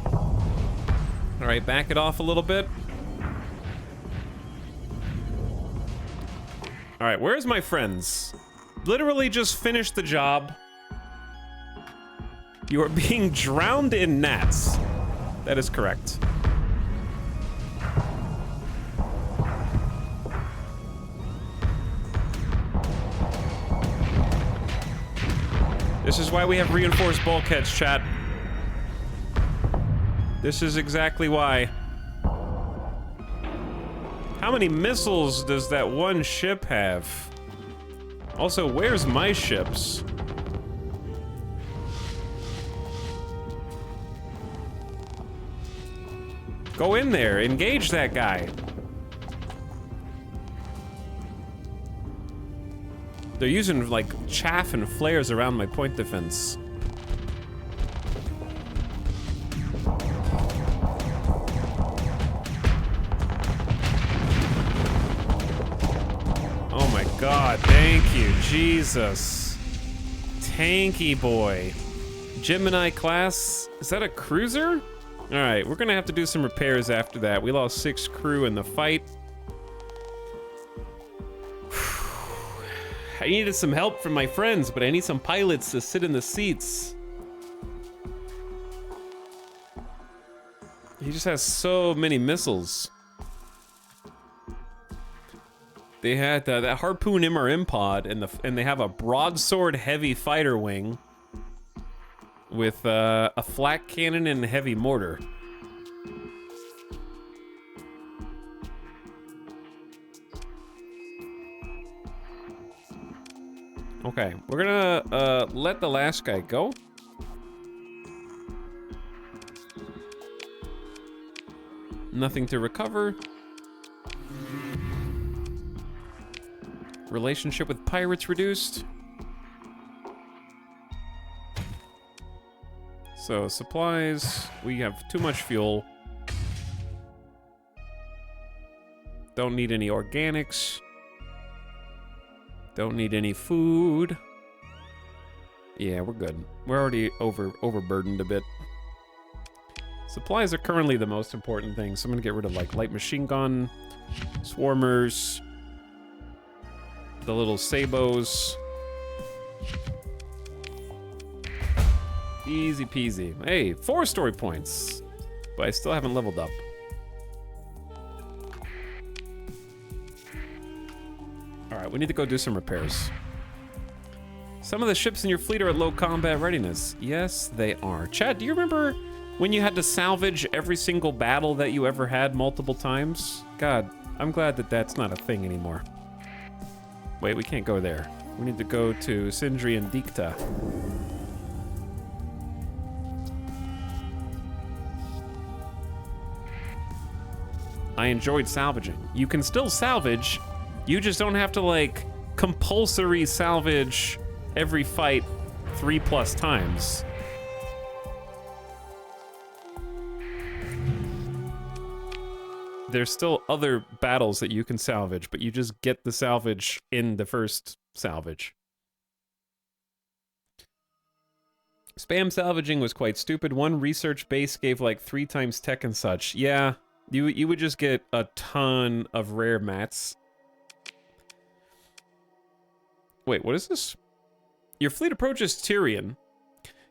All right, back it off a little bit. All right, where's my friends? Literally just finished the job. You are being drowned in gnats. That is correct. This is why we have reinforced bulkheads, chat. This is exactly why. How many missiles does that one ship have? Also, where's my ships? Go in there, engage that guy. They're using like chaff and flares around my point defense. Oh my God, thank you, Jesus. Tanky boy. Gemini class, is that a cruiser? All right, we're gonna have to do some repairs after that. We lost 6 crew in the fight. I needed some help from my friends, but I need some pilots to sit in the seats. He just has so many missiles. They had that Harpoon MRM pod, and they have a broadsword heavy fighter wing with a flak cannon and a heavy mortar. Okay, we're gonna let the last guy go. Nothing to recover. Relationship with pirates reduced. So, supplies. We have too much fuel. Don't need any organics. Don't need any food. Yeah, we're good. We're already overburdened a bit. Supplies are currently the most important thing, so I'm gonna get rid of like light machine gun, swarmers, the little sabos. Easy peasy. Hey, 4 story points, but I still haven't leveled up. All right, we need to go do some repairs. Some of the ships in your fleet are at low combat readiness. Yes, they are. Chad, do you remember when you had to salvage every single battle that you ever had multiple times? God, I'm glad that that's not a thing anymore. Wait, we can't go there. We need to go to Sindri and Dikta. I enjoyed salvaging. You can still salvage, you just don't have to like compulsory salvage every fight 3+ times. There's still other battles that you can salvage, but you just get the salvage in the first salvage. Spam salvaging was quite stupid. One research base gave like 3 times tech and such. Yeah, you would just get a ton of rare mats. Wait, what is this? Your fleet approaches Tyrion.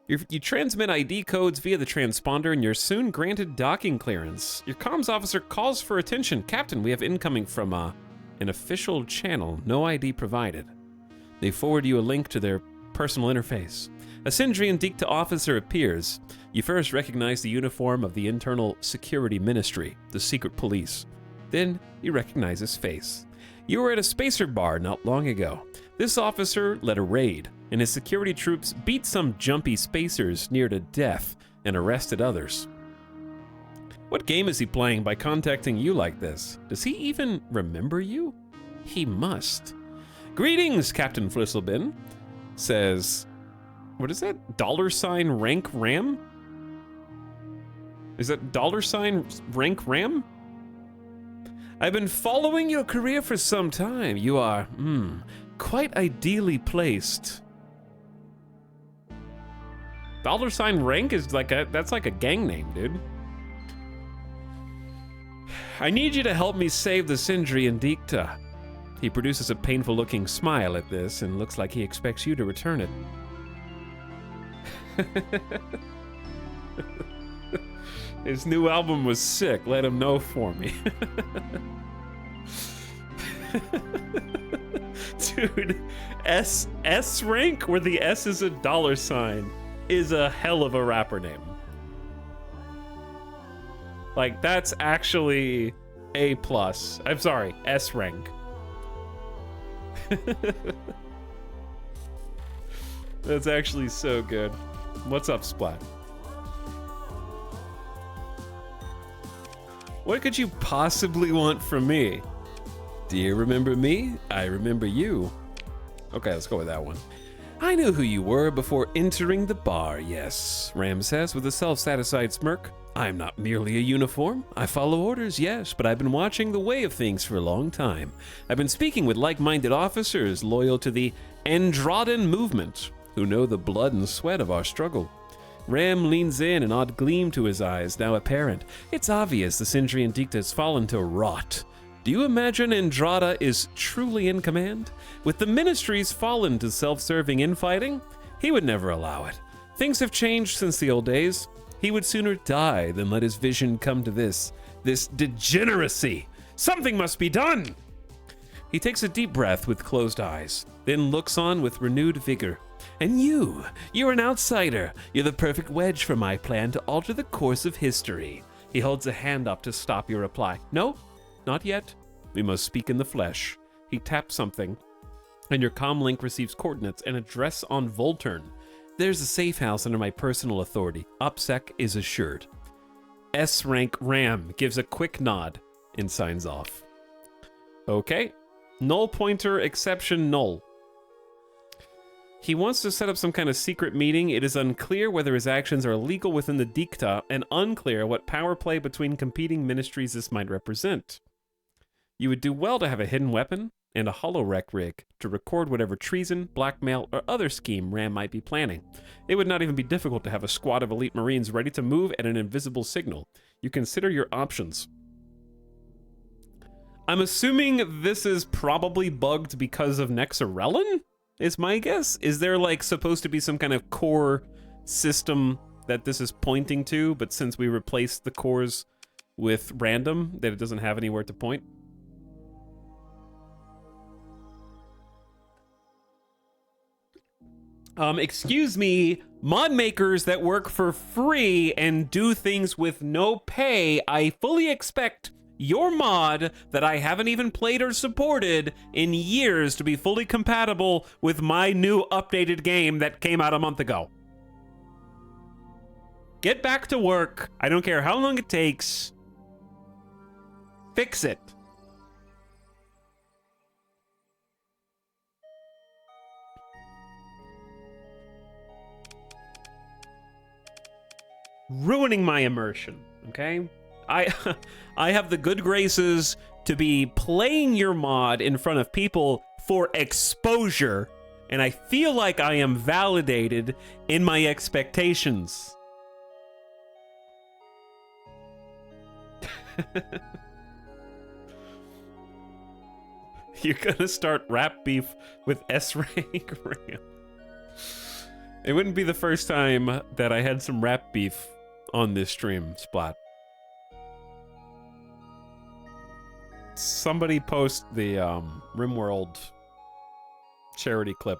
You transmit ID codes via the transponder and you're soon granted docking clearance. Your comms officer calls for attention. Captain, we have incoming from an official channel. No ID provided. They forward you a link to their personal interface. A Sindrian Dikta officer appears. You first recognize the uniform of the Internal Security Ministry, the secret police. Then you recognize his face. You were at a spacer bar not long ago. This officer led a raid, and his security troops beat some jumpy spacers near to death and arrested others. What game is he playing by contacting you like this? Does he even remember you? He must. Greetings, Captain Flisselbin, says... What is that? $ rank ram? Is that $ rank ram? I've been following your career for some time. You are, quite ideally placed. $ rank is like that's like a gang name, dude. I need you to help me save the Sindri and Dikta. He produces a painful looking smile at this and looks like he expects you to return it. His new album was sick. Let him know for me. Dude, S rank, where the S is a $, is a hell of a rapper name. Like, that's actually A+. I'm sorry, S rank. That's actually so good. What's up, Splat? What could you possibly want from me? Do you remember me? I remember you. Okay, let's go with that one. I knew who you were before entering the bar, yes, Ram says with a self-satisfied smirk. I'm not merely a uniform. I follow orders, yes, but I've been watching the way of things for a long time. I've been speaking with like-minded officers loyal to the Andraden movement, who know the blood and sweat of our struggle. Ram leans in, an odd gleam to his eyes, now apparent. It's obvious the Sindrian Dikta has fallen to rot. Do you imagine Andrada is truly in command? With the ministries fallen to self-serving infighting, he would never allow it. Things have changed since the old days. He would sooner die than let his vision come to this degeneracy. Something must be done! He takes a deep breath with closed eyes, then looks on with renewed vigor. And you're an outsider. You're the perfect wedge for my plan to alter the course of history. He holds a hand up to stop your reply. No, not yet. We must speak in the flesh. He taps something, and your comm link receives coordinates and address on Volturn. There's a safe house under my personal authority. OPSEC is assured. S rank Ram gives a quick nod and signs off. Okay. Null pointer exception null. He wants to set up some kind of secret meeting. It is unclear whether his actions are legal within the dicta, and unclear what power play between competing ministries this might represent. You would do well to have a hidden weapon and a holorec rig to record whatever treason, blackmail, or other scheme Ram might be planning. It would not even be difficult to have a squad of elite Marines ready to move at an invisible signal. You consider your options. I'm assuming this is probably bugged because of Nexarellan, is my guess. Is there like supposed to be some kind of core system that this is pointing to, but since we replaced the cores with random, that it doesn't have anywhere to point? Excuse me, mod makers that work for free and do things with no pay, I fully expect your mod that I haven't even played or supported in years to be fully compatible with my new updated game that came out a month ago. Get back to work. I don't care how long it takes. Fix it. Ruining my immersion, okay? I have the good graces to be playing your mod in front of people for exposure, and I feel like I am validated in my expectations. You're gonna start rap beef with S-Rank Ram. It wouldn't be the first time that I had some rap beef on this stream, Splat. Somebody post the RimWorld charity clip.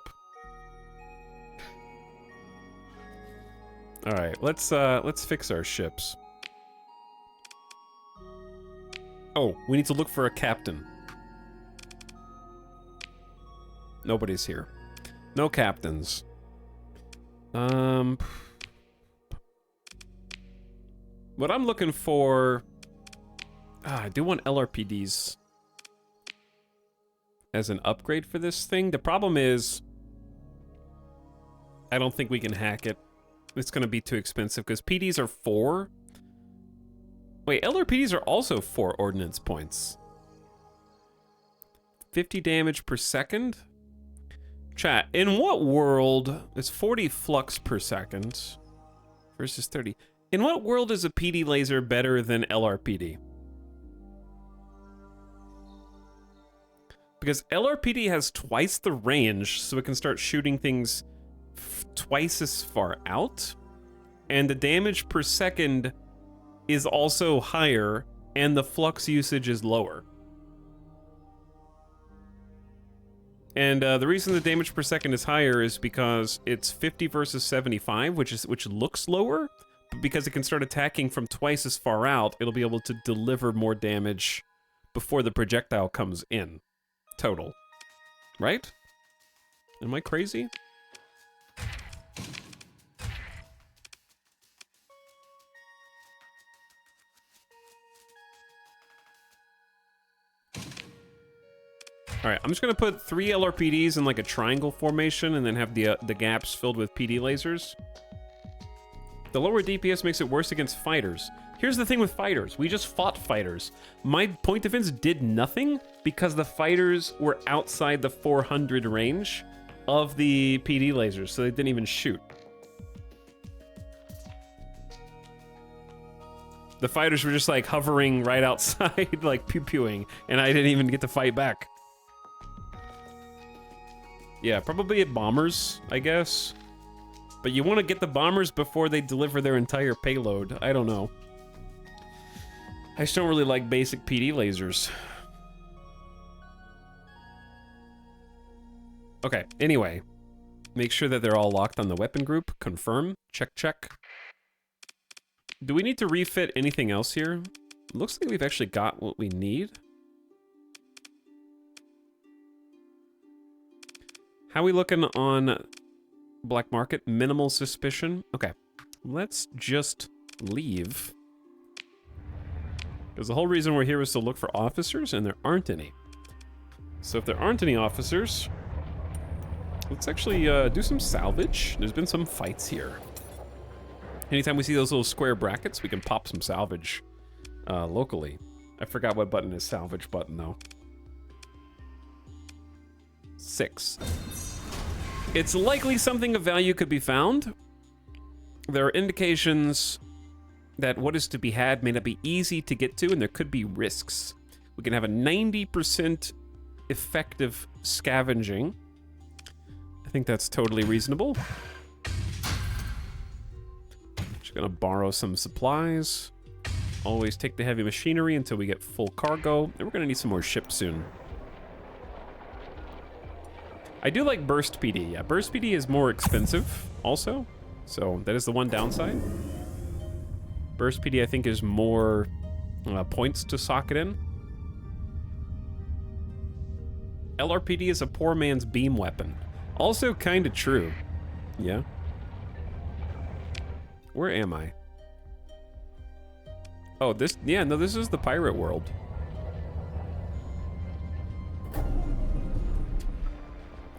All right, let's fix our ships. Oh, we need to look for a captain. Nobody's here. No captains. What I'm looking for... I do want LRPDs as an upgrade for this thing. The problem is... I don't think we can hack it. It's going to be too expensive, because PDs are 4. Wait, LRPDs are also 4 ordnance points. 50 damage per second? Chat, in what world... It's 40 flux per second versus 30. In what world is a PD laser better than LRPD? Because LRPD has twice the range, so it can start shooting things twice as far out. And the damage per second is also higher, and the flux usage is lower. And the reason the damage per second is higher is because it's 50 versus 75, which looks lower, but because it can start attacking from twice as far out, it'll be able to deliver more damage before the projectile comes in. Total. Right? Am I crazy? Alright, I'm just gonna put 3 LRPDs in like a triangle formation and then have the gaps filled with PD lasers. The lower DPS makes it worse against fighters. Here's the thing with fighters. We just fought fighters. My point defense did nothing because the fighters were outside the 400 range of the PD lasers, so they didn't even shoot. The fighters were just like hovering right outside, like pew-pewing, and I didn't even get to fight back. Yeah, probably at bombers, I guess. But you want to get the bombers before they deliver their entire payload. I don't know. I just don't really like basic PD lasers. Okay, anyway. Make sure that they're all locked on the weapon group. Confirm. Check, check. Do we need to refit anything else here? Looks like we've actually got what we need. How are we looking on Black Market? Minimal suspicion. Okay, let's just leave. Because the whole reason we're here is to look for officers, and there aren't any. So if there aren't any officers, Let's actually do some salvage. There's been some fights here. Anytime we see those little square brackets, we can pop some salvage locally. I forgot what button is salvage button, though. 6. It's likely something of value could be found. There are indications that what is to be had may not be easy to get to, and there could be risks. We can have a 90% effective scavenging. I think that's totally reasonable. Just gonna borrow some supplies. Always take the heavy machinery until we get full cargo, and we're gonna need some more ships soon. I do like Burst PD. Yeah, Burst PD is more expensive also, so that is the one downside. Burst PD, I think, is more points to sock it in. LRPD is a poor man's beam weapon. Also kind of true. Yeah. Where am I? Oh, this... Yeah, no, this is the pirate world.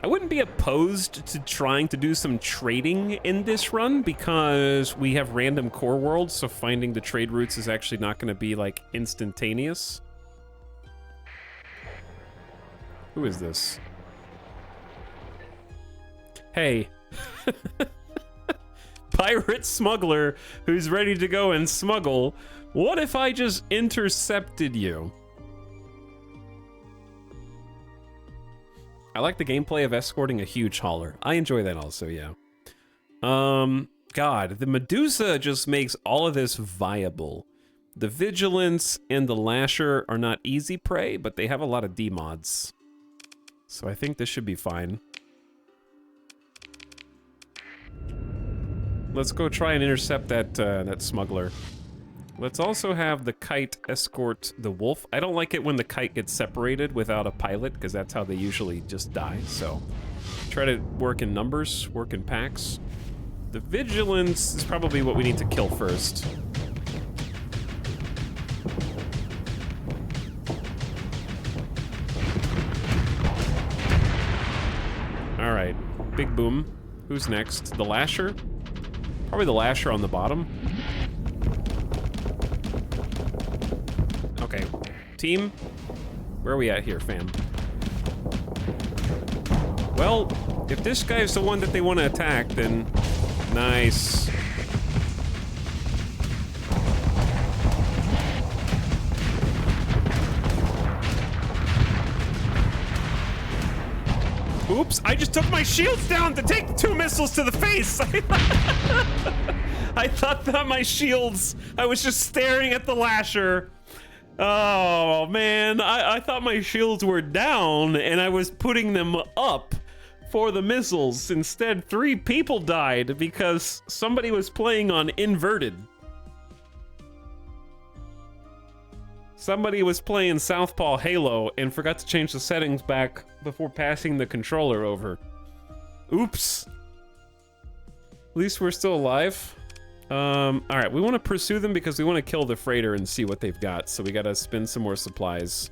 I wouldn't be opposed to trying to do some trading in this run because we have random core worlds, so finding the trade routes is actually not going to be, like, instantaneous. Who is this? Hey. Pirate smuggler who's ready to go and smuggle. What if I just intercepted you? I like the gameplay of escorting a huge hauler. I enjoy that also, yeah. God, the Medusa just makes all of this viable. The Vigilance and the Lasher are not easy prey, but they have a lot of D-mods. So I think this should be fine. Let's go try and intercept that smuggler. Let's also have the kite escort the wolf. I don't like it when the kite gets separated without a pilot, because that's how they usually just die, so... Try to work in numbers, work in packs. The Vigilance is probably what we need to kill first. Alright, big boom. Who's next? The Lasher? Probably the Lasher on the bottom. Okay, team, where are we at here, fam? Well, if this guy is the one that they want to attack, then nice. Oops, I just took my shields down to take 2 missiles to the face. I thought that my shields, I was just staring at the Lasher. Oh, man, I thought my shields were down, and I was putting them up for the missiles. Instead, 3 people died because somebody was playing on inverted. Somebody was playing Southpaw Halo and forgot to change the settings back before passing the controller over. Oops. At least we're still alive. Alright, we want to pursue them because we want to kill the freighter and see what they've got, so we gotta spend some more supplies.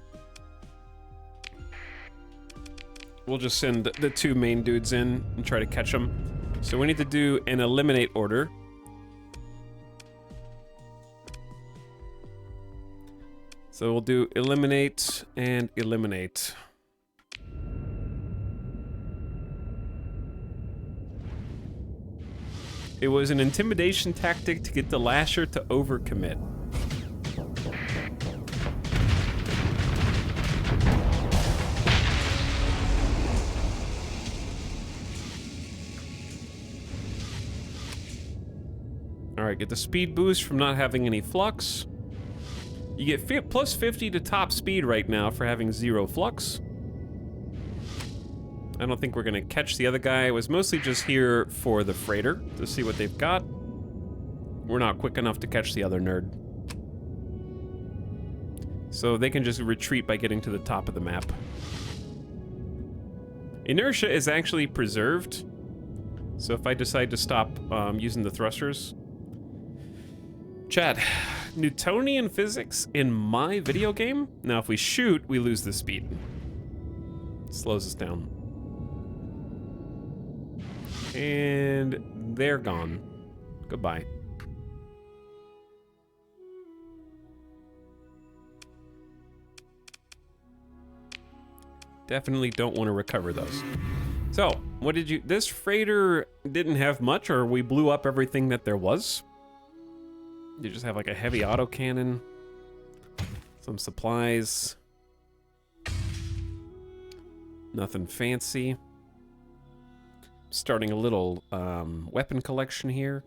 We'll just send the 2 main dudes in and try to catch them. So we need to do an eliminate order. So we'll do eliminate and eliminate. It was an intimidation tactic to get the Lasher to overcommit. Alright, get the speed boost from not having any flux. You get plus 50 to top speed right now for having 0 flux. I don't think we're gonna catch the other guy. I was mostly just here for the freighter to see what they've got. We're not quick enough to catch the other nerd. So they can just retreat by getting to the top of the map. Inertia is actually preserved. So if I decide to stop using the thrusters. Chat, Newtonian physics in my video game? Now if we shoot, we lose the speed. It slows us down. And they're gone. Goodbye. Definitely don't want to recover those. So, what did you... This freighter didn't have much, or we blew up everything that there was? You just have like a heavy autocannon, some supplies, nothing fancy. Starting a little weapon collection here.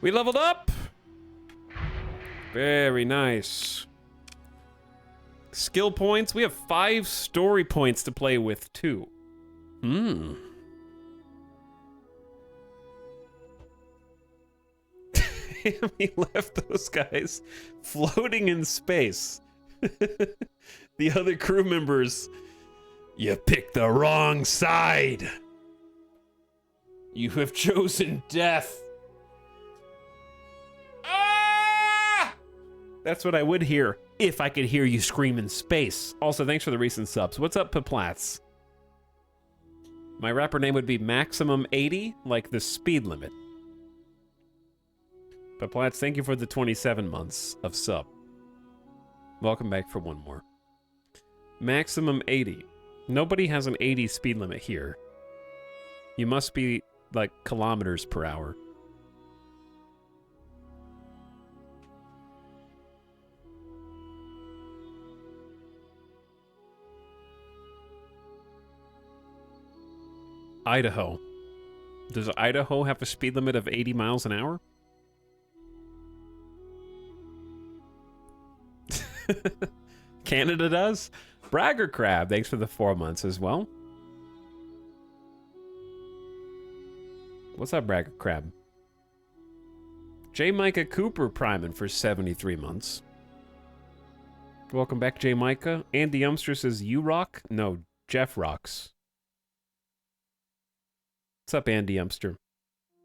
We leveled up! Very nice. Skill points. We have 5 story points to play with, too. He left those guys floating in space. The other crew members, you picked the wrong side. You have chosen death. Ah! That's what I would hear if I could hear you scream in space. Also, thanks for the recent subs. What's up, Paplatz? My rapper name would be Maximum 80, like the speed limit. Paplatz, thank you for the 27 months of sub. Welcome back for one more. Maximum 80. Nobody has an 80 speed limit here. You must be like kilometers per hour. Idaho. Does Idaho have a speed limit of 80 miles an hour? Canada does? Bragger Crab, thanks for the 4 months as well. What's up, Bragger Crab? J. Micah Cooper priming for 73 months. Welcome back, J. Micah. Andy Umster says, you rock? No, Jeff rocks. What's up, Andy Umster?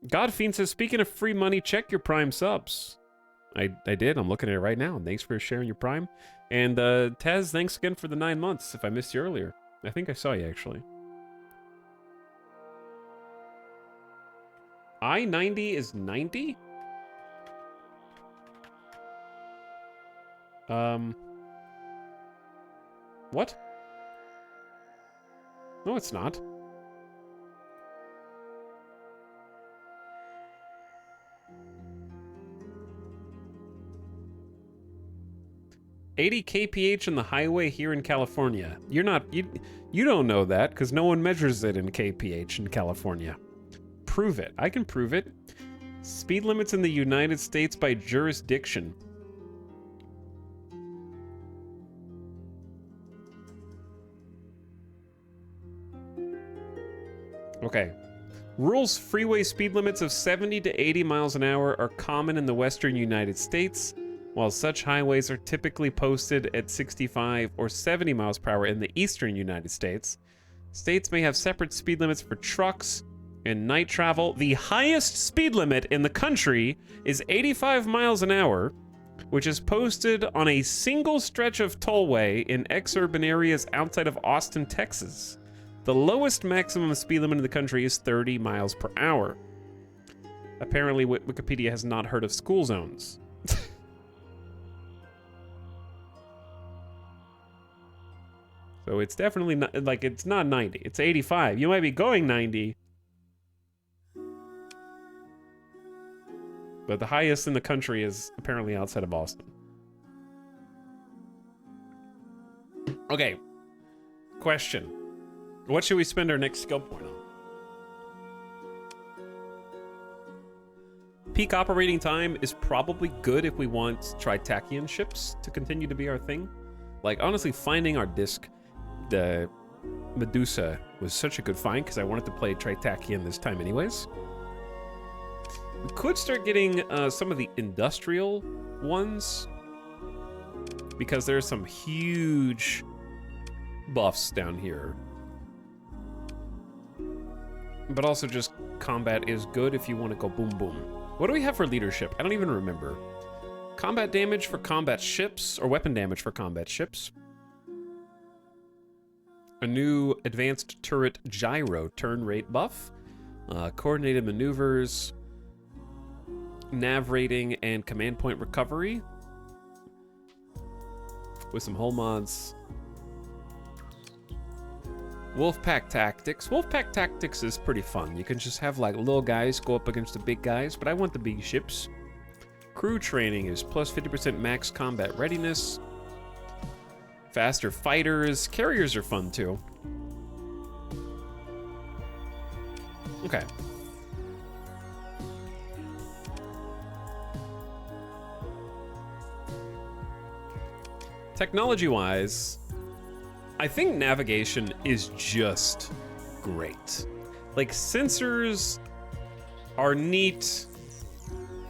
Godfiend says, speaking of free money, check your Prime subs. I did. I'm looking at it right now. Thanks for sharing your Prime. And Tez, thanks again for the 9 months. If I missed you earlier, I think I saw you actually. I-90 is 90? What? No, it's not. $80 kph on the highway here in California. You're not, you don't know that because no one measures it in kph in California. Prove it. I can prove it. Speed limits in the United States by jurisdiction. Okay. Rural freeway speed limits of 70 to 80 miles an hour are common in the western United States, while such highways are typically posted at 65 or 70 miles per hour in the eastern United States. States may have separate speed limits for trucks and night travel. The highest speed limit in the country is 85 miles an hour, which is posted on a single stretch of tollway in exurban areas outside of Austin, Texas. The lowest maximum speed limit in the country is 30 miles per hour. Apparently, Wikipedia has not heard of school zones. So it's definitely not, like, it's not 90, it's 85. You might be going 90, but the highest in the country is apparently outside of Austin. Okay, question. What should we spend our next skill point on? Peak operating time is probably good if we want Tritachyon ships to continue to be our thing. Like, honestly, finding our disc, the Medusa, was such a good find because I wanted to play Tritachyon this time anyways. We could start getting some of the industrial ones because there's some huge buffs down here. But also just combat is good if you want to go boom boom. What do we have for leadership? I don't even remember. Combat damage for combat ships, or weapon damage for combat ships. A new advanced turret gyro turn rate buff. Coordinated maneuvers. Nav rating and command point recovery. With some hull mods. Wolfpack Tactics. Wolfpack Tactics is pretty fun. You can just have like little guys go up against the big guys, but I want the big ships. Crew training is plus 50% max combat readiness. Faster fighters. Carriers are fun too. Okay. Technology-wise, I think navigation is just great. Like, sensors are neat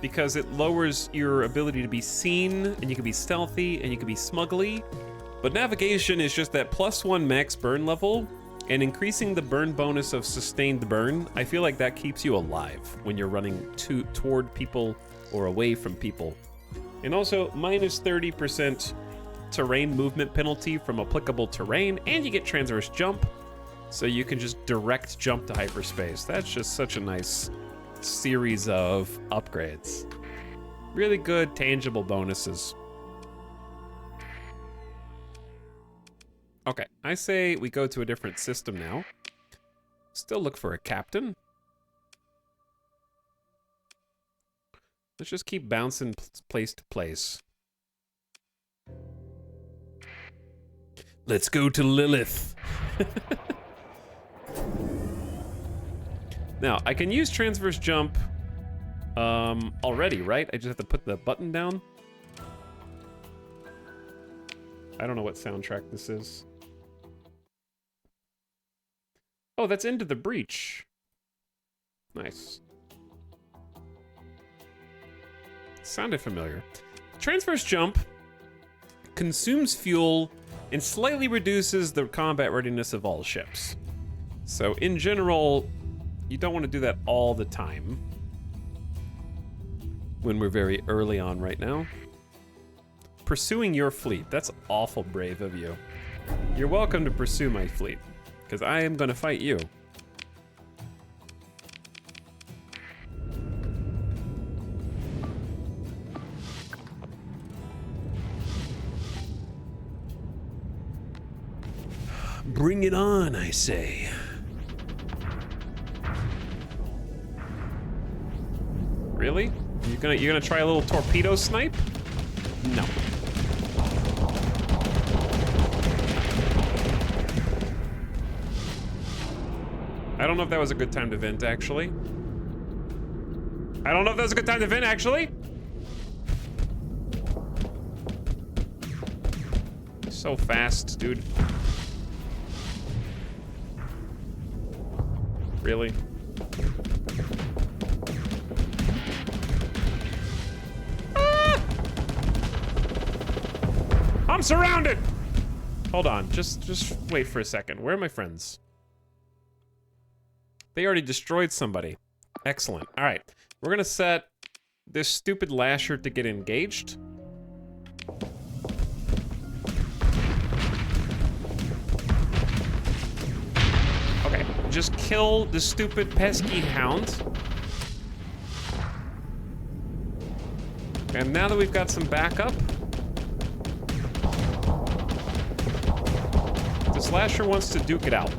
because it lowers your ability to be seen, and you can be stealthy, and you can be smuggly. But navigation is just that +1 max burn level, and increasing the burn bonus of sustained burn. I feel like that keeps you alive when you're running toward people or away from people. And also, minus 30% terrain movement penalty from applicable terrain, and you get transverse jump, so you can just direct jump to hyperspace. That's just such a nice series of upgrades. Really good tangible bonuses. Okay, I say we go to a different system now. Still look for a captain. Let's just keep bouncing place to place. Let's go to Lilith. Now, I can use transverse jump already, right? I just have to put the button down. I don't know what soundtrack this is. Oh, that's Into the Breach. Nice. Sounded familiar. Transverse jump consumes fuel and slightly reduces the combat readiness of all ships. So in general, you don't want to do that all the time when we're very early on right now. Pursuing your fleet, that's awful brave of you. You're welcome to pursue my fleet, because I am going to fight you. Bring it on, I say. Really? You're gonna try a little torpedo snipe? No. I don't know if that was a good time to vent, actually. I don't know if that was a good time to vent, actually. So fast, dude. Really? Ah! I'm surrounded! Hold on, just wait for a second. Where are my friends? They already destroyed somebody. Excellent. All right, we're gonna set this stupid lasher to get engaged. Okay, just kill the stupid pesky hound. And now that we've got some backup, the slasher wants to duke it out.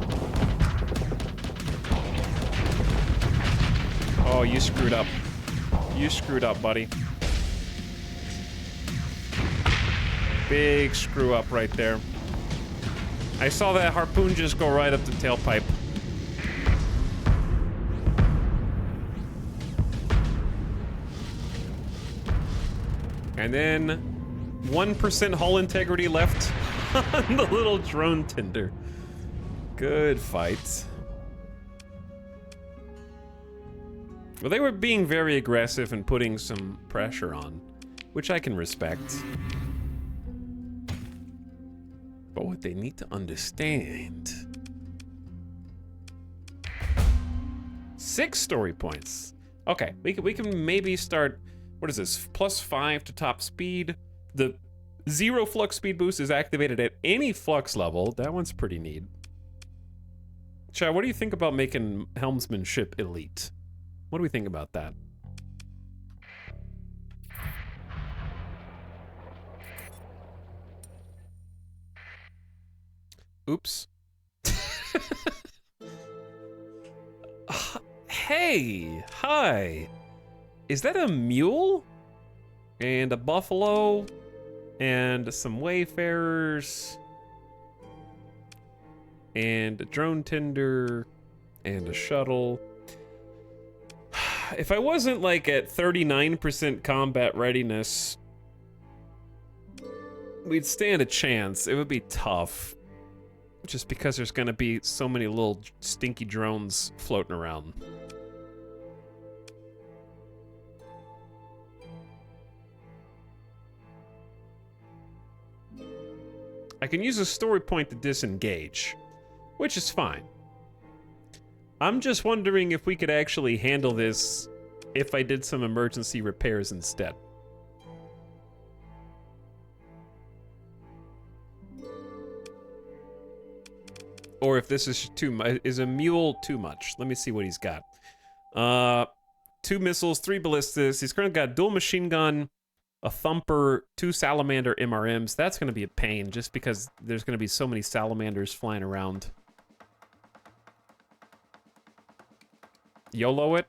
Oh, you screwed up. You screwed up, buddy. Big screw up right there. I saw that harpoon just go right up the tailpipe. And then 1% hull integrity left on the little drone tender. Good fight. Well, they were being very aggressive and putting some pressure on, which I can respect. But what they need to understand... 6 story points. Okay, we can maybe start... What is this? +5 to top speed. The 0 flux speed boost is activated at any flux level. That one's pretty neat. Chad, what do you think about making helmsmanship elite? What do we think about that? Oops. Hey, hi. Is that a mule? And a buffalo? And some wayfarers? And a drone tender? And a shuttle? If I wasn't like at 39% combat readiness, we'd stand a chance. It would be tough. Just because there's gonna be so many little stinky drones floating around. I can use a story point to disengage, which is fine. I'm just wondering if we could actually handle this if I did some emergency repairs instead. Or if this is too much. Is a mule too much? Let me see what he's got. 2 missiles, 3 ballistas. He's currently got a dual machine gun, a thumper, 2 salamander MRMs. That's going to be a pain just because there's going to be so many salamanders flying around. YOLO it.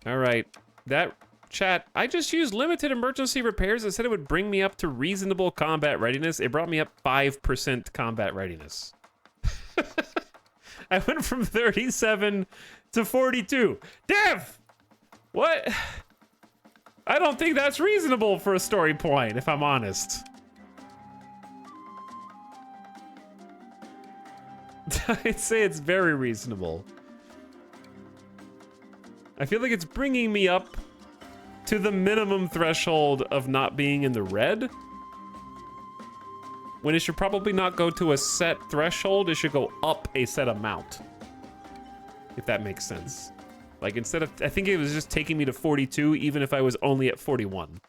All right. That... Chat, I just used limited emergency repairs. It said it would bring me up to reasonable combat readiness. It brought me up 5% combat readiness. I went from 37 to 42. Dev! What? I don't think that's reasonable for a story point, if I'm honest. I'd say it's very reasonable. I feel like it's bringing me up to the minimum threshold of not being in the red. When it should probably not go to a set threshold, it should go up a set amount. If that makes sense. Like instead of, I think it was just taking me to 42, even if I was only at 41.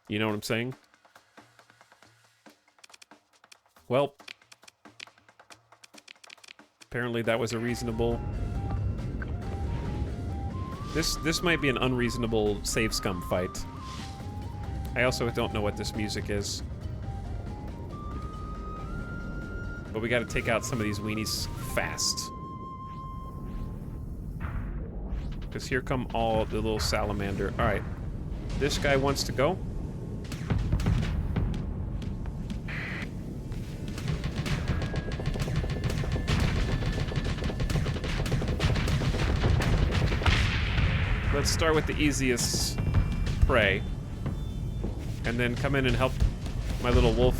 You know what I'm saying? Well, apparently that was a reasonable... This might be an unreasonable save scum fight. I also don't know what this music is. But we gotta take out some of these weenies fast. Because here come all the little salamander. Alright. This guy wants to go. Let's start with the easiest prey. And then come in and help my little wolf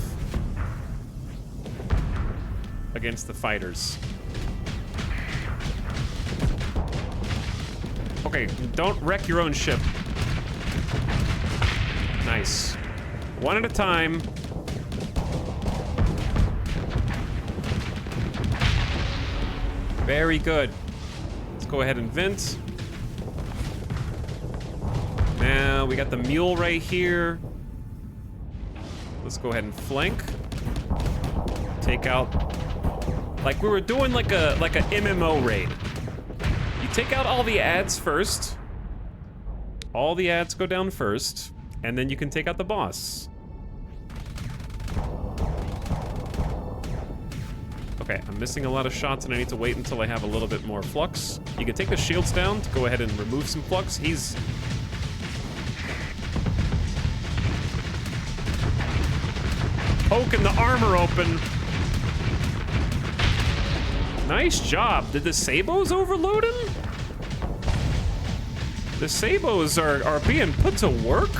against the fighters. Okay, don't wreck your own ship. Nice. One at a time. Very good. Let's go ahead and vent. Now we got the mule right here. Let's go ahead and flank. Take out, like we were doing like a MMO raid. You take out all the ads first. All the ads go down first, and then you can take out the boss. Okay, I'm missing a lot of shots and I need to wait until I have a little bit more flux. You can take the shields down to go ahead and remove some flux. He's... poking the armor open. Nice job. Did the sabos overload him? The sabos are being put to work.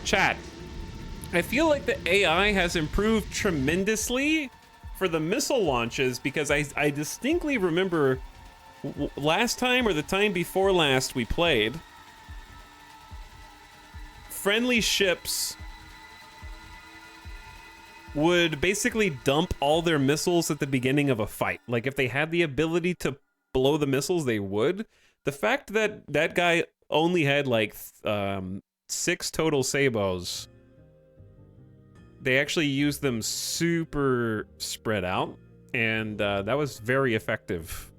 Chat, I feel like the AI has improved tremendously for the missile launches because I distinctly remember last time or the time before last we played, friendly ships would basically dump all their missiles at the beginning of a fight. Like, if they had the ability to blow the missiles, they would. The fact that that guy only had, like, 6 total sabots. They actually used them super spread out, and that was very effective.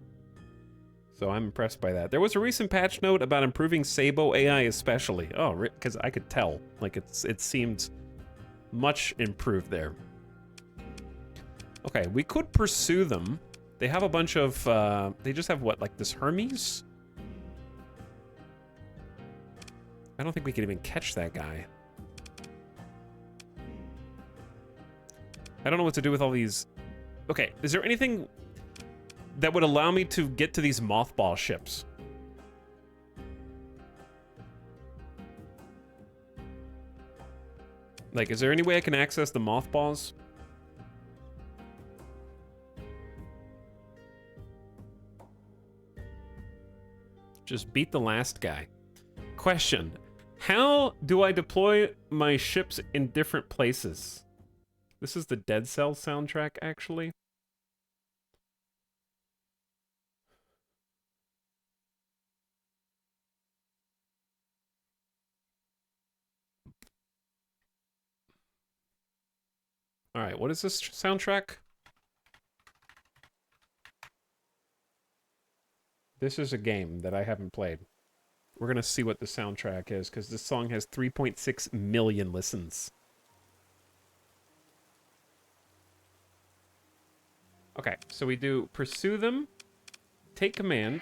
So I'm impressed by that. There was a recent patch note about improving Sabo AI especially. Oh, because I could tell. Like, it seemed much improved there. Okay, we could pursue them. They have a bunch of, they just have what, like this Hermes? I don't think we can even catch that guy. I don't know what to do with all these. Okay, is there anything that would allow me to get to these mothball ships? Like, is there any way I can access the mothballs? Just beat the last guy. Question. How do I deploy my ships in different places? This is the Dead Cell soundtrack, actually. All right, what is this soundtrack? This is a game that I haven't played. We're gonna see what the soundtrack is, because this song has 3.6 million listens. Okay, so we do pursue them, take command,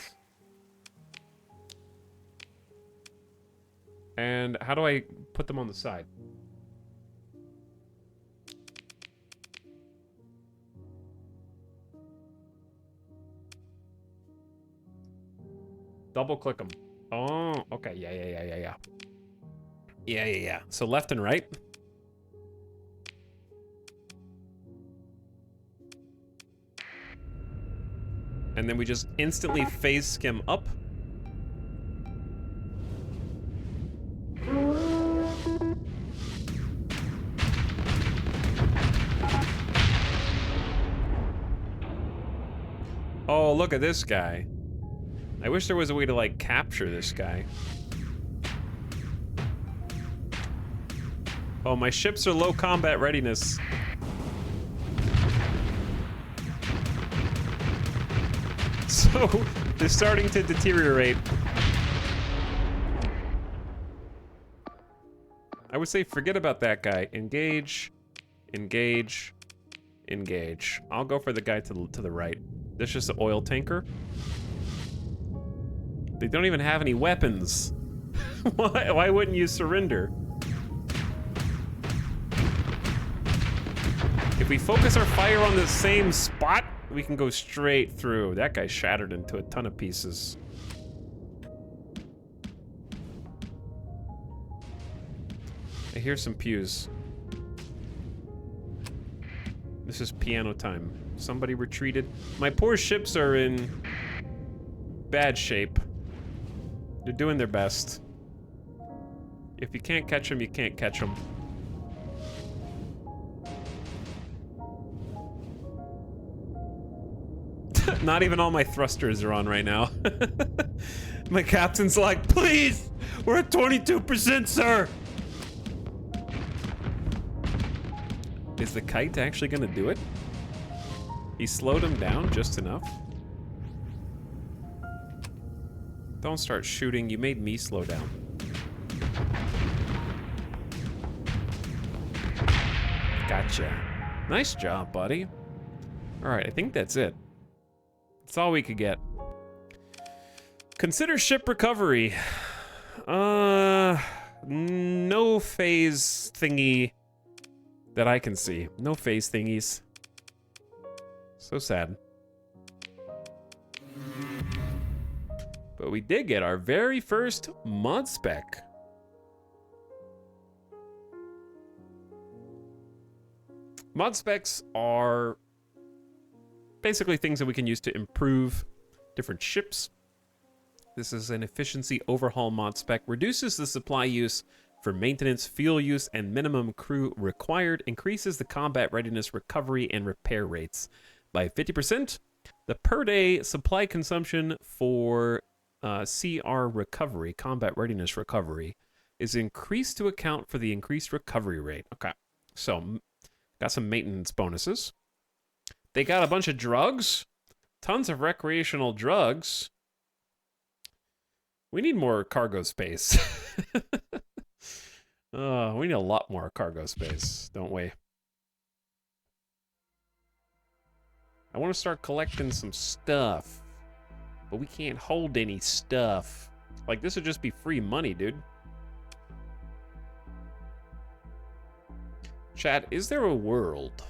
and how do I put them on the side? Double click them. Oh, okay, yeah. Yeah. So left and right. And then we just instantly phase skim up. Oh, look at this guy. I wish there was a way to, like, capture this guy. Oh, my ships are low combat readiness. So, they're starting to deteriorate. I would say forget about that guy. Engage, engage, engage. I'll go for the guy to the right. This is just an oil tanker. They don't even have any weapons. Why wouldn't you surrender? If we focus our fire on the same spot, we can go straight through. That guy shattered into a ton of pieces. I hear some pews. This is piano time. Somebody retreated. My poor ships are in bad shape. They're doing their best. If you can't catch them, you can't catch them. Not even all my thrusters are on right now. My captain's like, please, we're at 22%, sir. Is the kite actually gonna do it? He slowed him down just enough. Don't start shooting, you made me slow down. Gotcha. Nice job, buddy. Alright, I think that's it. That's all we could get. Consider ship recovery. No phase thingy that I can see. No phase thingies. So sad. But we did get our very first mod spec. Mod specs are basically things that we can use to improve different ships. This is an efficiency overhaul mod spec. Reduces the supply use for maintenance, fuel use, and minimum crew required. Increases the combat readiness recovery and repair rates by 50%. The per day supply consumption for CR recovery, combat readiness recovery, is increased to account for the increased recovery rate. Okay, so got some maintenance bonuses. They got a bunch of drugs, tons of recreational drugs. We need more cargo space. We need a lot more cargo space, don't we? I want to start collecting some stuff, but we can't hold any stuff. Like, this would just be free money, dude. Chat, is there a world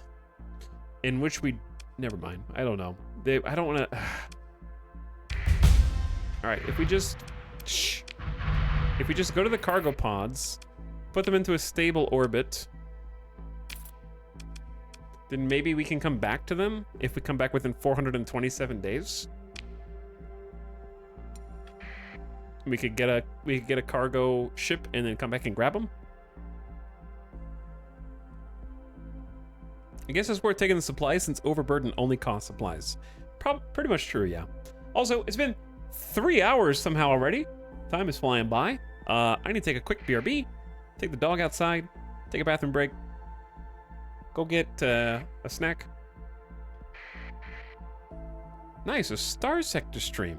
in which we... Never mind. I don't know. I don't want to... Alright, if we just... Shh. If we just go to the cargo pods, put them into a stable orbit, then maybe we can come back to them if we come back within 427 days. We could get a cargo ship and then come back and grab them. I guess it's worth taking the supplies since overburden only costs supplies. Pretty much true, yeah. Also, it's been 3 hours somehow already. Time is flying by. I need to take a quick BRB, take the dog outside, take a bathroom break, go get a snack. Nice, a Star Sector stream.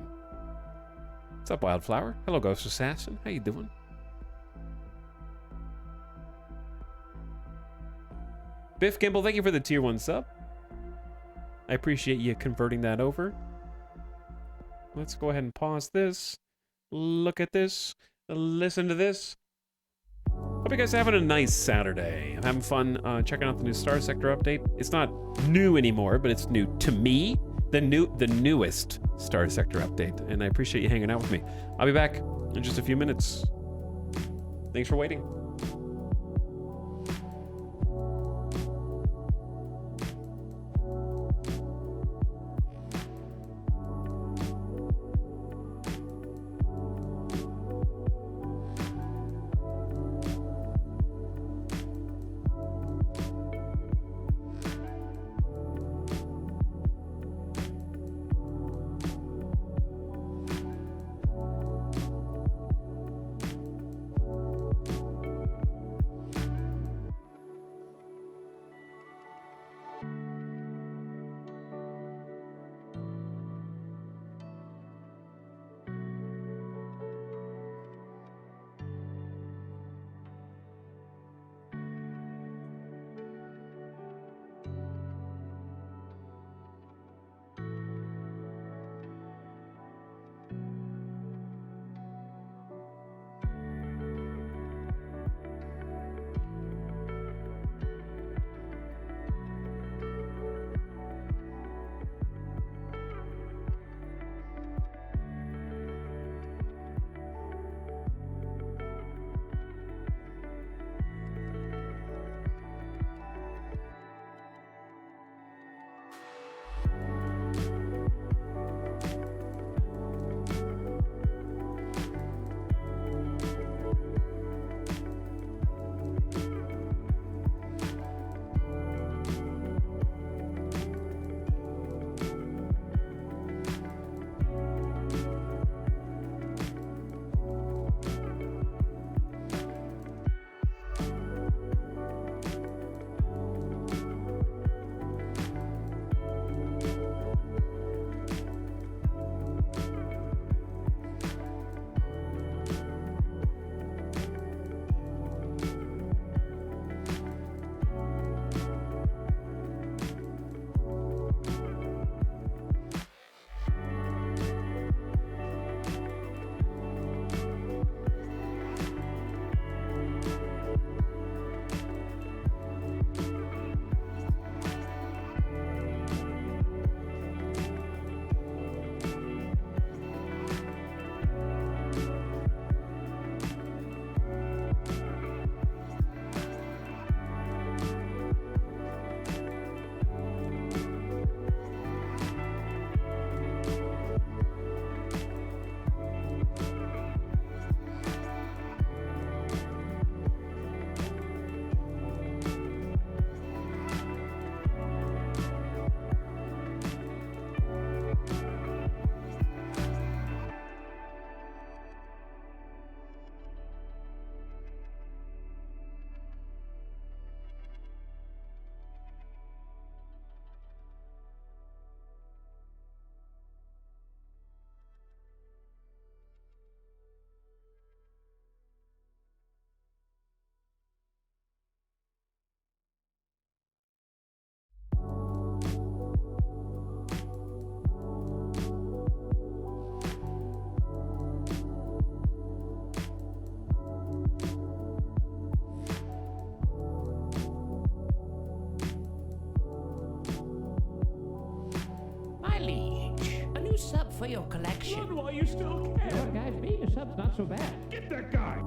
What's up, Wildflower? Hello, Ghost Assassin. How you doing? Biff Gimble, thank you for the tier 1 sub. I appreciate you converting that over. Let's go ahead and pause this. Look at this. Listen to this. Hope you guys are having a nice Saturday. I'm having fun checking out the new Star Sector update. It's not new anymore, but it's new to me. The newest Star Sector update. And I appreciate you hanging out with me. I'll be back in just a few minutes. Thanks for waiting. sub for your collection. Run while you still can. You know what, guys? Being a sub's not so bad. Get that guy.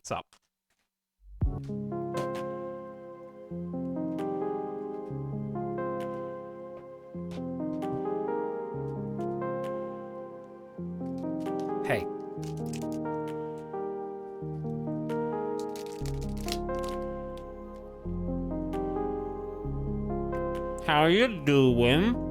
What's up? Hey. How you doing?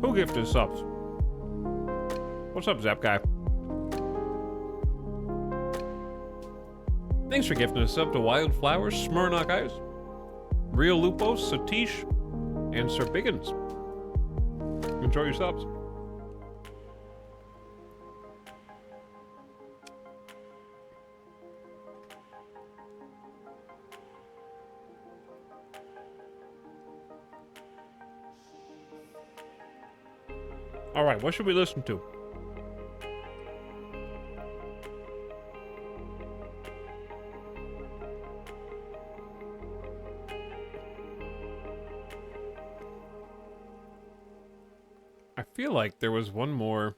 Who gifted subs? What's up, Zap Guy? Thanks for gifting us up to Wildflowers, Smirnock Ice, Real Lupos, Satish, and Sir Biggins. Enjoy your subs. All right, what should we listen to? I feel like there was one more.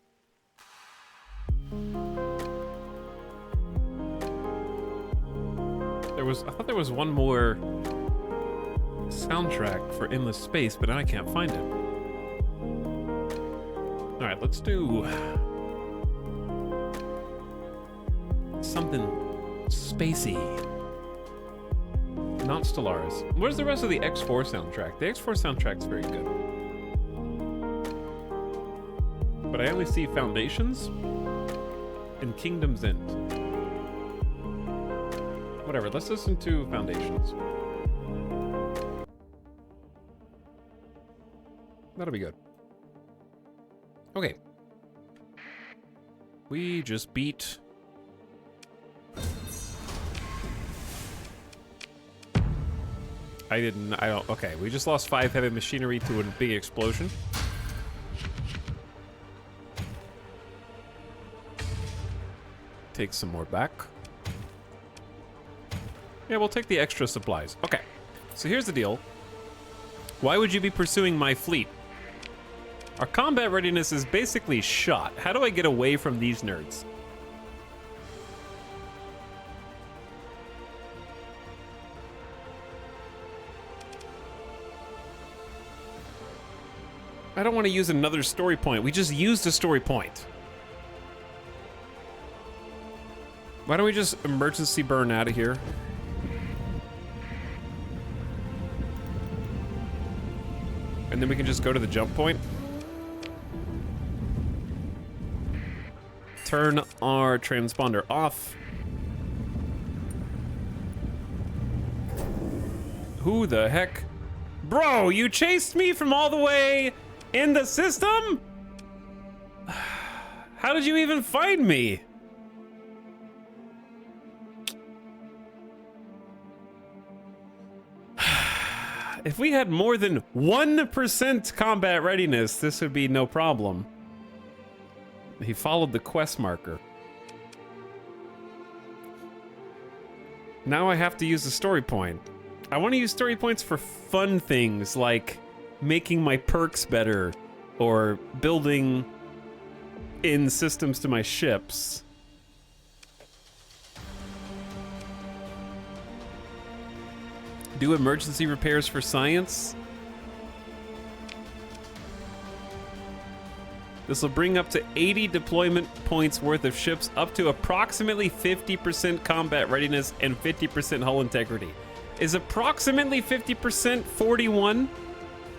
I thought there was one more soundtrack for Endless Space, but I can't find it. All right, let's do something spacey. Not Stellaris. Where's the rest of the X4 soundtrack? The X4 soundtrack's very good. But I only see Foundations and Kingdom's End. Whatever, let's listen to Foundations. That'll be good. Okay. We just beat... okay, we just lost 5 heavy machinery to a big explosion. Take some more back. Yeah, we'll take the extra supplies. Okay, so here's the deal. Why would you be pursuing my fleet? Our combat readiness is basically shot. How do I get away from these nerds? I don't want to use another story point. We just used a story point. Why don't we just emergency burn out of here? And then we can just go to the jump point. Turn our transponder off. Who the heck? Bro, you chased me from all the way in the system? How did you even find me? If we had more than 1% combat readiness, this would be no problem. He followed the quest marker. Now I have to use the story point. I want to use story points for fun things like making my perks better or building in systems to my ships. Do emergency repairs for science. This will bring up to 80 deployment points worth of ships, up to approximately 50% combat readiness and 50% hull integrity. Is approximately 50% 41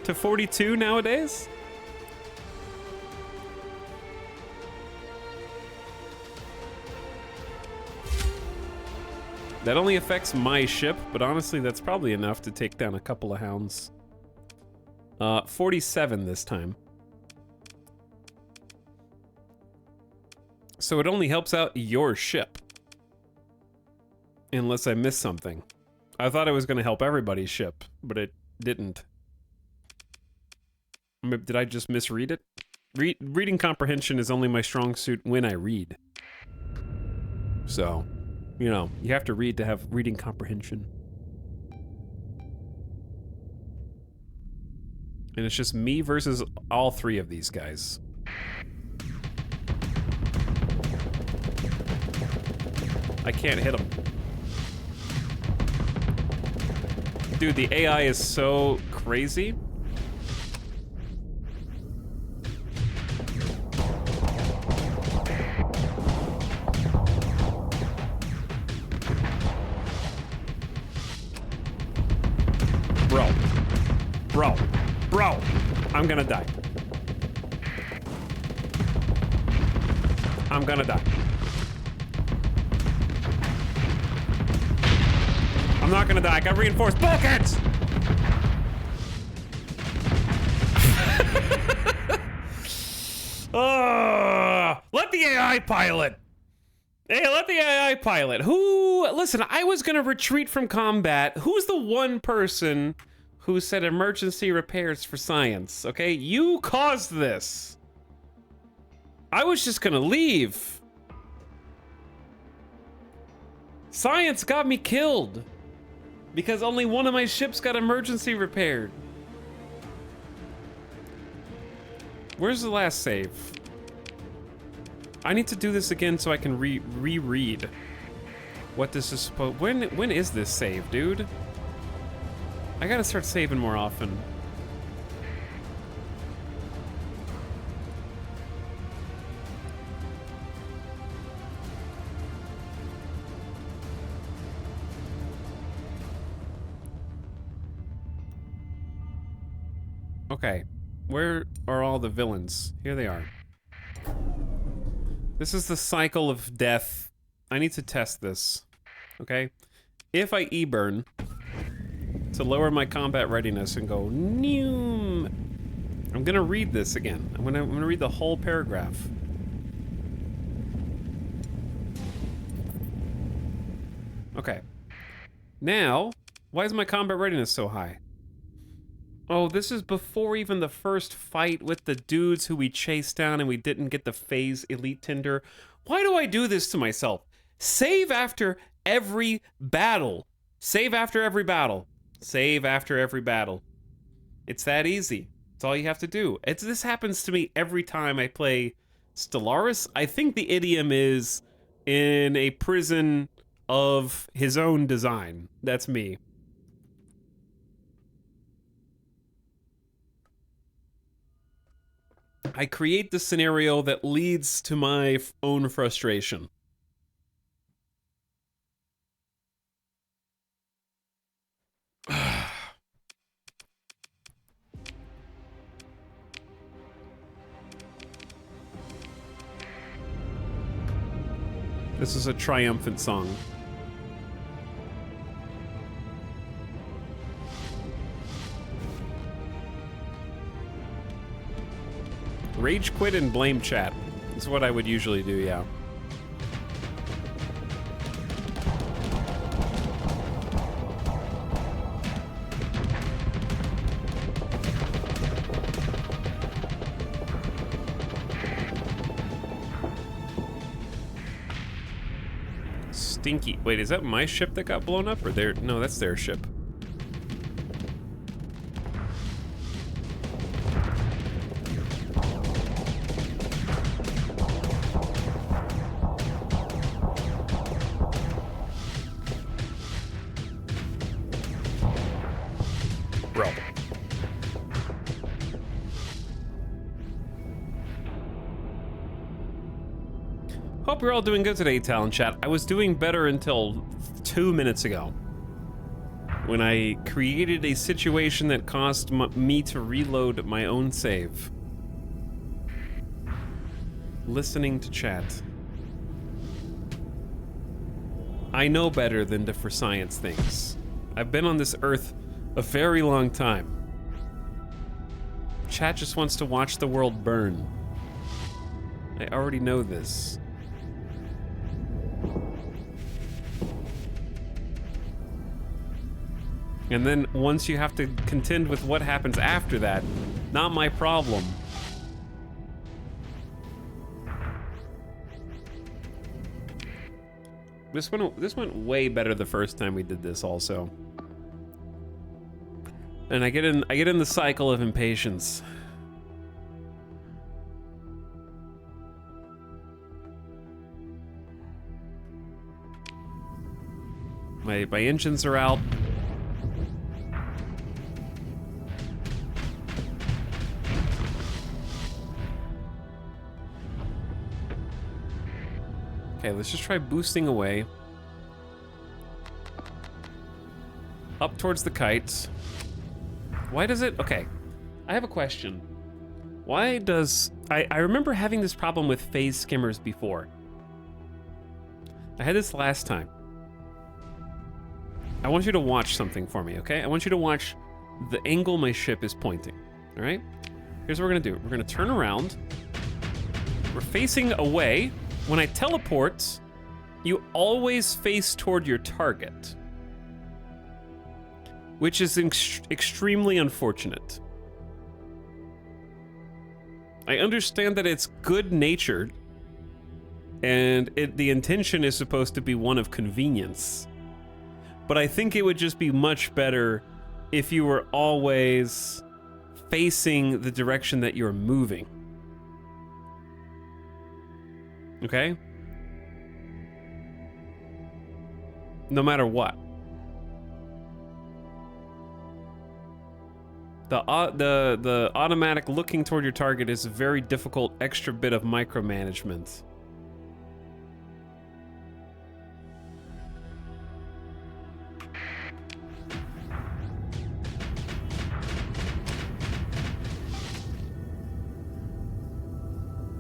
to 42 nowadays? That only affects my ship, but honestly, that's probably enough to take down a couple of hounds. 47 this time. So it only helps out your ship. Unless I missed something. I thought it was going to help everybody's ship, but it didn't. Did I just misread it? Reading comprehension is only my strong suit when I read. So, you know, you have to read to have reading comprehension. And it's just me versus all three of these guys. I can't hit them. Dude, the AI is so crazy. Bro, I'm gonna die. I'm gonna die. I'm not gonna die. I got reinforced bulkheads! Let the AI pilot. Hey, let the AI pilot. Listen, I was gonna retreat from combat. Who's the one person who said emergency repairs for science, okay? You caused this. I was just gonna leave. Science got me killed because only one of my ships got emergency repaired. Where's the last save? I need to do this again so I can reread what this is supposed. When is this save, dude? I gotta start saving more often. Okay, where are all the villains? Here they are. This is the cycle of death. I need to test this, okay? If I E-burn to lower my combat readiness and go noom, I'm gonna read this again. I'm gonna read the whole paragraph. Okay. Now, why is my combat readiness so high? Oh, this is before even the first fight with the dudes who we chased down and we didn't get the phase elite tinder. Why do I do this to myself? Save after every battle. Save after every battle. Save after every battle. It's that easy. It's all you have to do. This happens to me every time I play Stellaris. I think the idiom is in a prison of his own design. That's me. I create the scenario that leads to my own frustration. This is a triumphant song. Rage quit and blame chat. This is what I would usually do, yeah. Stinky. Wait, is that my ship that got blown up or their? No, that's their ship. Bro. Hope you're all doing good today, Talon Chat. I was doing better until 2 minutes ago, when I created a situation that caused me to reload my own save. Listening to chat. I know better than to for science things. I've been on this earth a very long time. Chat just wants to watch the world burn. I already know this. And then once you have to contend with what happens after that, not my problem. This went way better the first time we did this also. And I get in the cycle of impatience. My engines are out. Okay, let's just try boosting away. Up towards the kites. Why does it... Okay, I have a question. Why does... I remember having this problem with phase skimmers before. I had this last time. I want you to watch something for me, okay? I want you to watch the angle my ship is pointing, all right? Here's what we're gonna do. We're gonna turn around. We're facing away. When I teleport, you always face toward your target, which is extremely unfortunate. I understand that it's good-natured, and the intention is supposed to be one of convenience. But I think it would just be much better if you were always facing the direction that you're moving. Okay? No matter what. The automatic looking toward your target is a very difficult extra bit of micromanagement.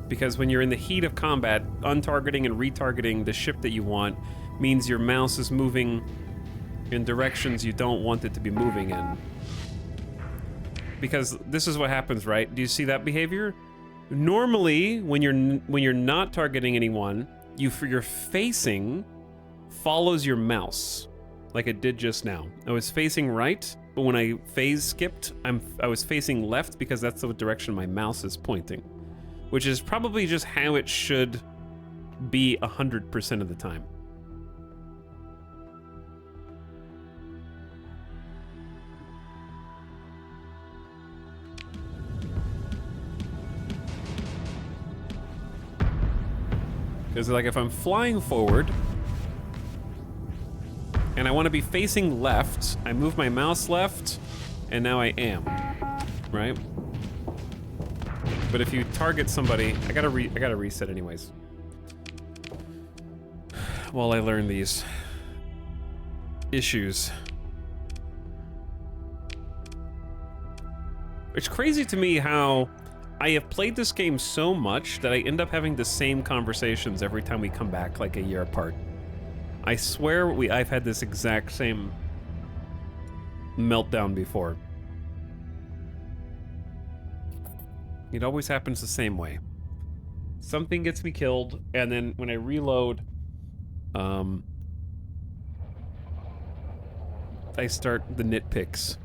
Because when you're in the heat of combat, untargeting and retargeting the ship that you want means your mouse is moving in directions you don't want it to be moving in. Because this is what happens, right? Do you see that behavior? Normally, when you're not targeting anyone, your facing follows your mouse, like it did just now. I was facing right, but when I phase skipped, I was facing left because that's the direction my mouse is pointing. Which is probably just how it should be 100% of the time. Because like if I'm flying forward and I want to be facing left, I move my mouse left and now I am, right? But if you target somebody, I gotta reset anyways. While I learn these issues. It's crazy to me how I have played this game so much that I end up having the same conversations every time we come back, like a year apart. I swear I've had this exact same meltdown before. It always happens the same way. Something gets me killed, and then when I reload, I start the nitpicks.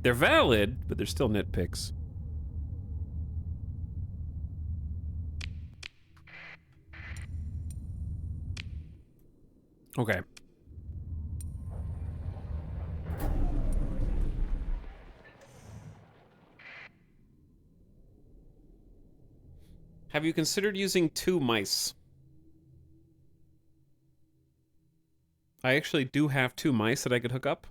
They're valid, but they're still nitpicks. Okay. Have you considered using 2 mice? I actually do have 2 mice that I could hook up.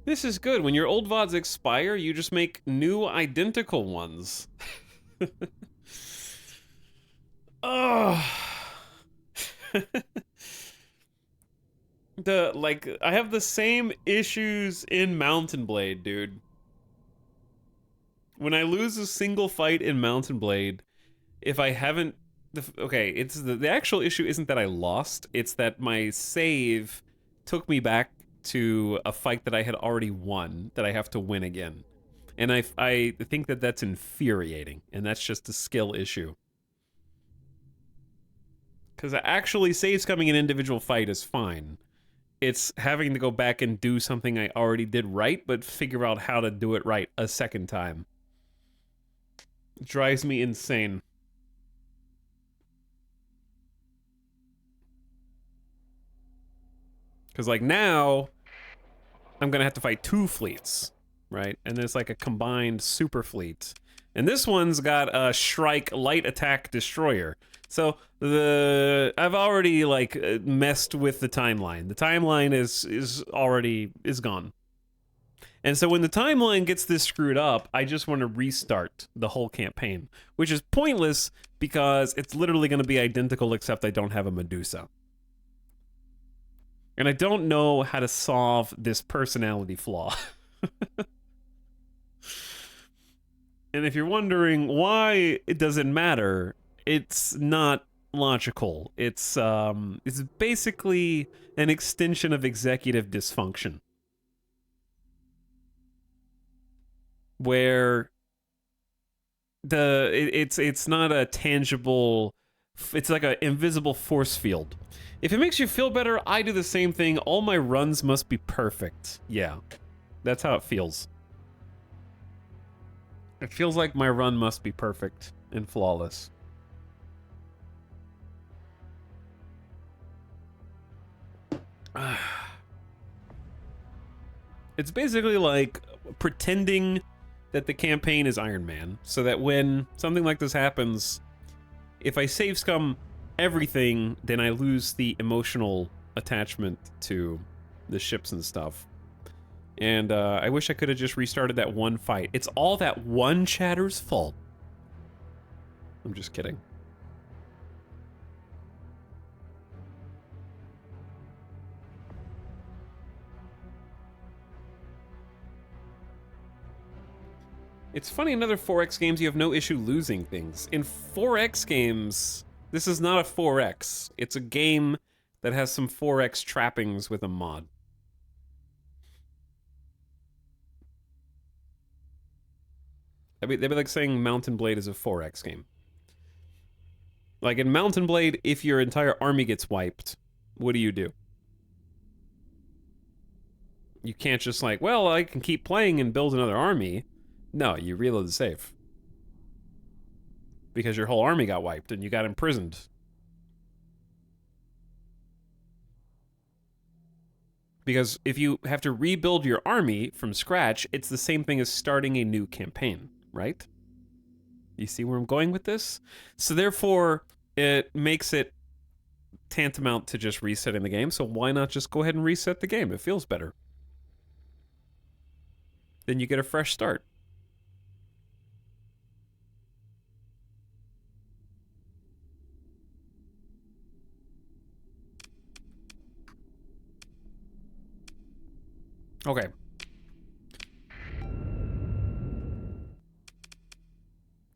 This is good. When your old VODs expire, you just make new identical ones. Oh. I have the same issues in Mountain Blade, dude. When I lose a single fight in Mountain Blade, if I haven't... Okay, it's the actual issue isn't that I lost, it's that my save took me back to a fight that I had already won, that I have to win again. And I think that that's infuriating, and that's just a skill issue. Because actually saves coming an individual fight is fine. It's having to go back and do something I already did right, but figure out how to do it right a second time. It drives me insane. Because, like, now I'm going to have to fight 2 fleets, right? And it's like a combined super fleet. And this one's got a Shrike light attack destroyer. So I've already like messed with the timeline. The timeline is gone. And so when the timeline gets this screwed up, I just want to restart the whole campaign, which is pointless because it's literally going to be identical except I don't have a Medusa. And I don't know how to solve this personality flaw. And if you're wondering why it doesn't matter, it's not logical. It's basically an extension of executive dysfunction. Where it's not a tangible, it's like an invisible force field. If it makes you feel better, I do the same thing. All my runs must be perfect. Yeah, that's how it feels. It feels like my run must be perfect and flawless. It's basically like pretending that the campaign is Iron Man, so that when something like this happens, if I save scum everything, then I lose the emotional attachment to the ships and stuff. And I wish I could have just restarted that one fight. It's all that one chatter's fault. I'm just kidding. It's funny, in other 4X games, you have no issue losing things. In 4X games, this is not a 4X. It's a game that has some 4X trappings with a mod. I mean, they'd be like saying Mountain Blade is a 4X game. Like in Mountain Blade, if your entire army gets wiped, what do? You can't just like, well, I can keep playing and build another army. No, you reload the save. Because your whole army got wiped and you got imprisoned. Because if you have to rebuild your army from scratch, it's the same thing as starting a new campaign, right? You see where I'm going with this? So therefore, it makes it tantamount to just resetting the game, so why not just go ahead and reset the game? It feels better. Then you get a fresh start. Okay.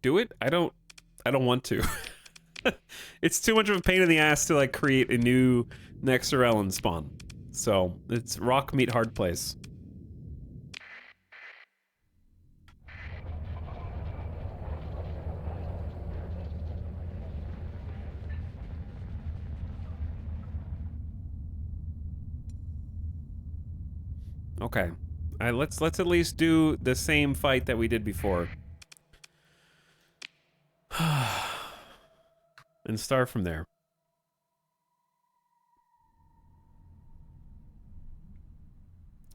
Do it? I don't want to. It's too much of a pain in the ass to like create a new Nexarellan spawn. So, it's rock meet hard place. Okay. Let's at least do the same fight that we did before. And start from there.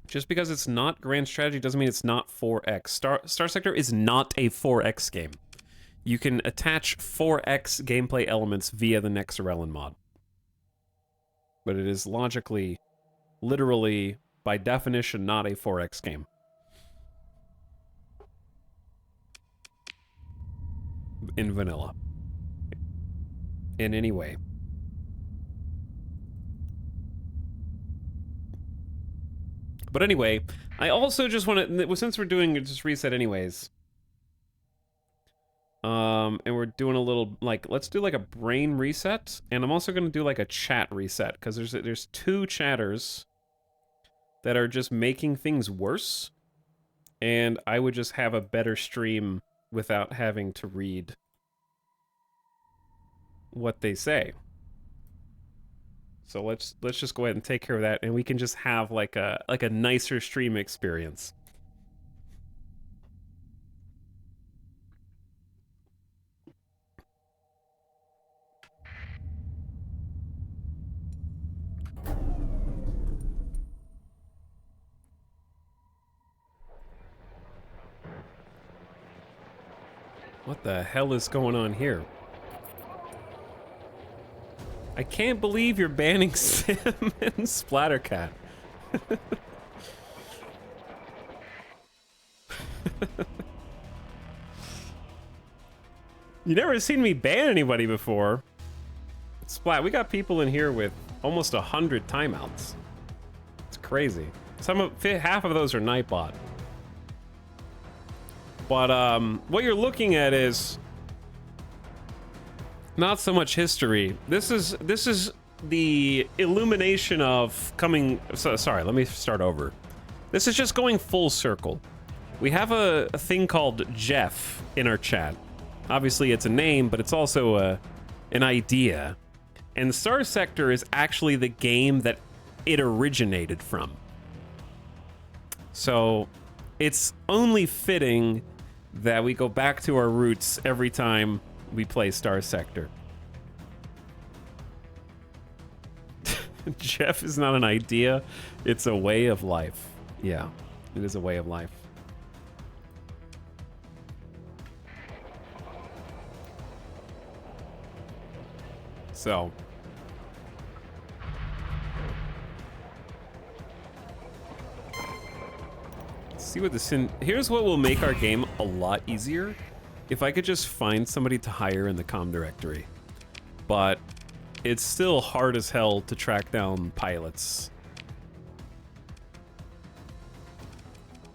Just because it's not Grand Strategy doesn't mean it's not 4X. Star Sector is not a 4X game. You can attach 4X gameplay elements via the Nexarellan mod. But it is logically, literally, by definition, not a 4X game. In vanilla. In any way. But anyway, I also just want to, since we're doing just reset anyways, and we're doing a little, like, let's do like a brain reset, and I'm also going to do like a chat reset, because there's 2 chatters that are just making things worse, and I would just have a better stream without having to read what they say. So let's just go ahead and take care of that, and we can just have like a nicer stream experience. What the hell is going on here? I can't believe you're banning Sim and Splattercat. You never seen me ban anybody before. Splat, we got people in here with almost 100 timeouts. It's crazy. Half of those are Nightbot. But what you're looking at is not so much history. This is the illumination of coming. Sorry, let me start over. This is just going full circle. We have a thing called Jeff in our chat. Obviously, it's a name, but it's also an idea. And Star Sector is actually the game that it originated from. So it's only fitting that we go back to our roots every time we play Star Sector. Jeff is not an idea, it's a way of life. Yeah, it is a way of life. So see what here's what will make our game a lot easier. If I could just find somebody to hire in the comm directory. But it's still hard as hell to track down pilots.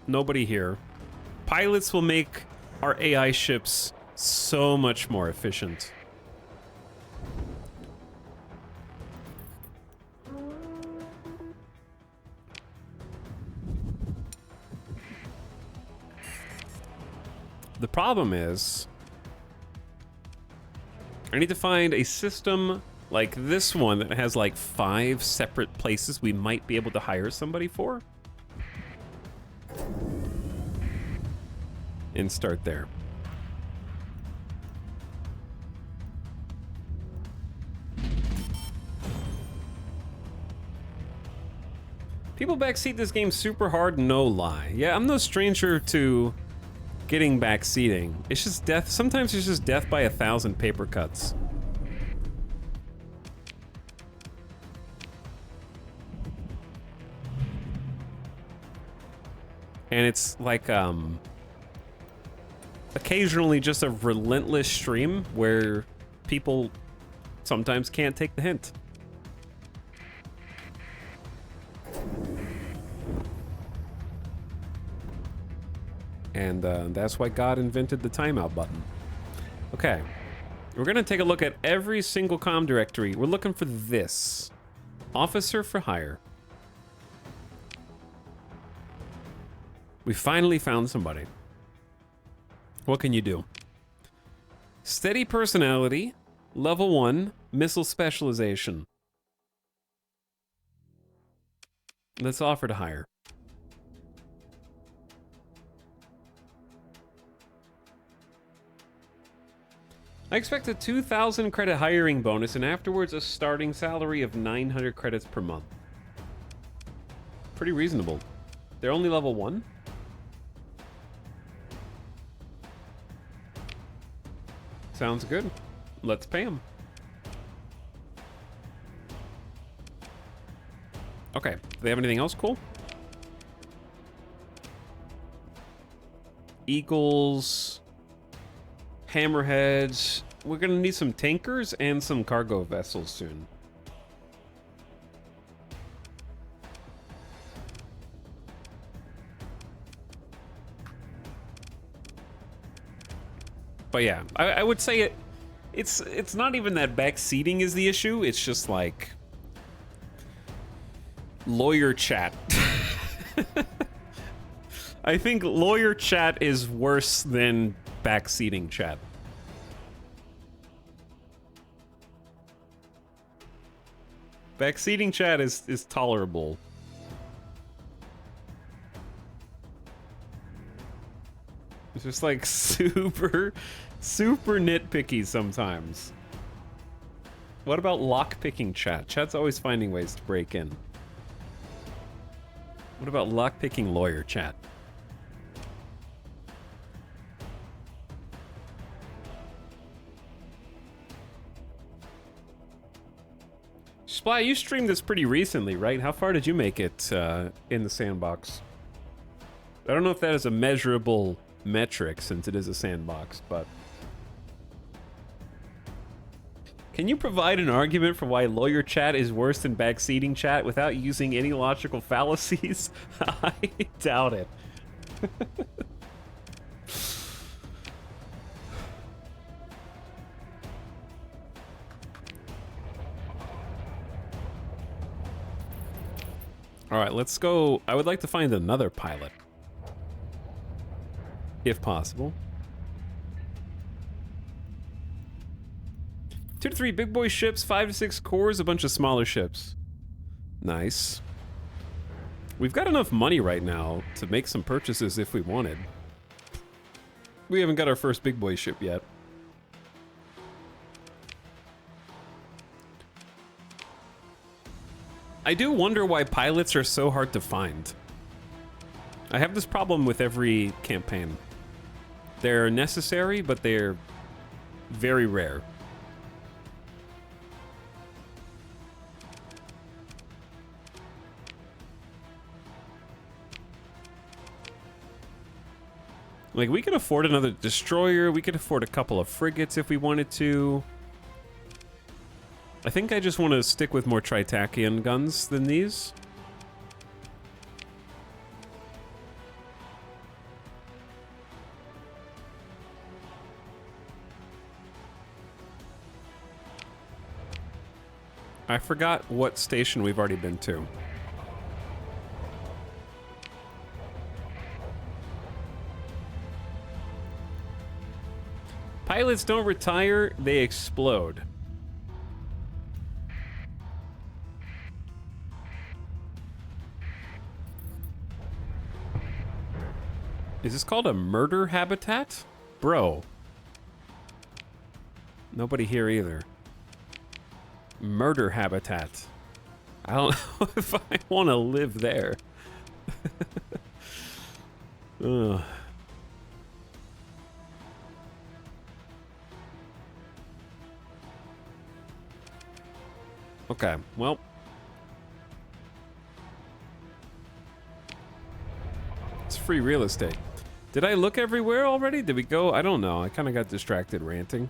Nobody here. Pilots will make our AI ships so much more efficient. The problem is, I need to find a system like this one that has like 5 separate places we might be able to hire somebody for. And start there. People backseat this game super hard, no lie. Yeah, I'm no stranger to getting backseating. It's just death. Sometimes it's just death by 1,000 paper cuts. And it's like, occasionally just a relentless stream where people sometimes can't take the hint. And that's why God invented the timeout button. Okay, we're gonna take a look at every single comm directory. We're looking for this. Officer for hire. We finally found somebody. What can you do? Steady personality, level 1, missile specialization. Let's offer to hire. I expect a 2,000 credit hiring bonus and afterwards a starting salary of 900 credits per month. Pretty reasonable. They're only level 1? Sounds good. Let's pay them. Okay, do they have anything else cool? Eagles, hammerheads. We're gonna need some tankers and some cargo vessels soon. But yeah, I would say it's not even that backseating is the issue. It's just like lawyer chat. I think lawyer chat is worse than backseating chat. Backseating chat is tolerable. It's just like super nitpicky sometimes. What about lockpicking chat? Chat's always finding ways to break in. What about lockpicking lawyer chat? Splat, you streamed this pretty recently, right? How far did you make it in the sandbox? I don't know if that is a measurable metric since it is a sandbox, but... Can you provide an argument for why lawyer chat is worse than backseating chat without using any logical fallacies? I doubt it. All right, let's go. I would like to find another pilot, if possible. 2 to 3 big boy ships, 5 to 6 cores, a bunch of smaller ships. Nice. We've got enough money right now to make some purchases if we wanted. We haven't got our first big boy ship yet. I do wonder why pilots are so hard to find. I have this problem with every campaign. They're necessary, but they're very rare. Like, we could afford another destroyer, we could afford a couple of frigates if we wanted to. I think I just want to stick with more Tritakian guns than these. I forgot what station we've already been to. Pilots don't retire, they explode. Is this called a murder habitat? Bro. Nobody here either. Murder habitat. I don't know if I want to live there. Ugh. Okay, well. It's free real estate. Did I look everywhere already? Did we go? I don't know. I kind of got distracted ranting.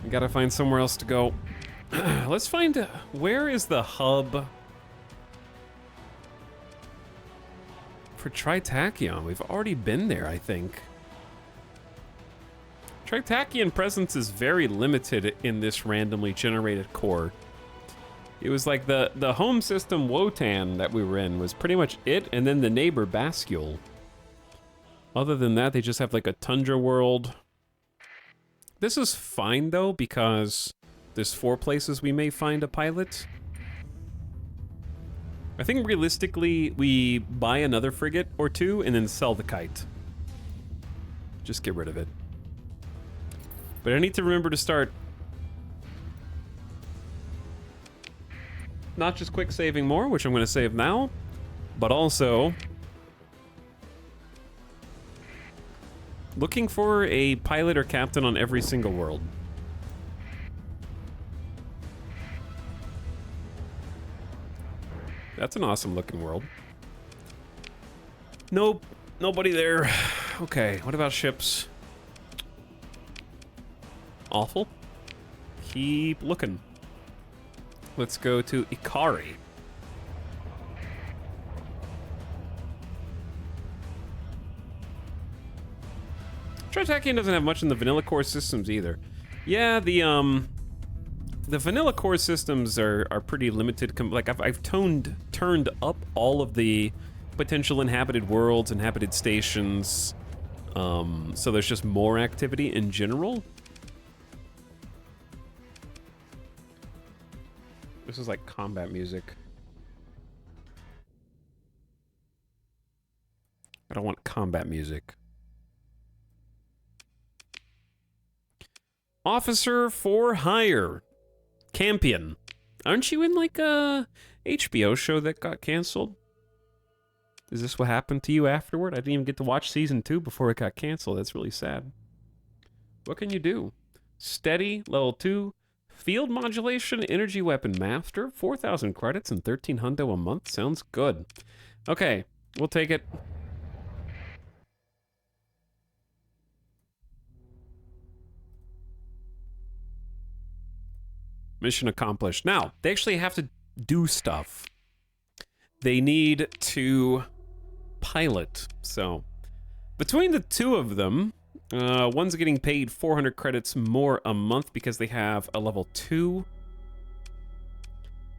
We gotta find somewhere else to go. Let's find... where is the hub for Tritakion? We've already been there, I think. Tritakian presence is very limited in this randomly generated core. It was like the home system Wotan that we were in was pretty much it, and then the neighbor Bascule. Other than that, they just have like a tundra world. This is fine though, because there's 4 places we may find a pilot. I think realistically, we buy another frigate or 2 and then sell the kite. Just get rid of it. But I need to remember to start not just quick saving more, which I'm going to save now, but also looking for a pilot or captain on every single world. That's an awesome looking world. Nope, nobody there. Okay, what about ships? Awful. Keep looking. Let's go to Ikari. Tritakian doesn't have much in the vanilla core systems either. Yeah, the vanilla core systems are pretty limited. Like I've turned up all of the potential inhabited worlds, inhabited stations. So there's just more activity in general. This is like combat music. I don't want combat music. Officer for Hire. Campion. Aren't you in like a HBO show that got canceled? Is this what happened to you afterward? I didn't even get to watch season 2 before it got canceled. That's really sad. What can you do? Steady, level 2. Field modulation, energy weapon master. 4,000 credits and 13 hundo a month. Sounds good. Okay, we'll take it. Mission accomplished. Now, they actually have to do stuff. They need to pilot. So, between the two of them, one's getting paid 400 credits more a month because they have a level 2.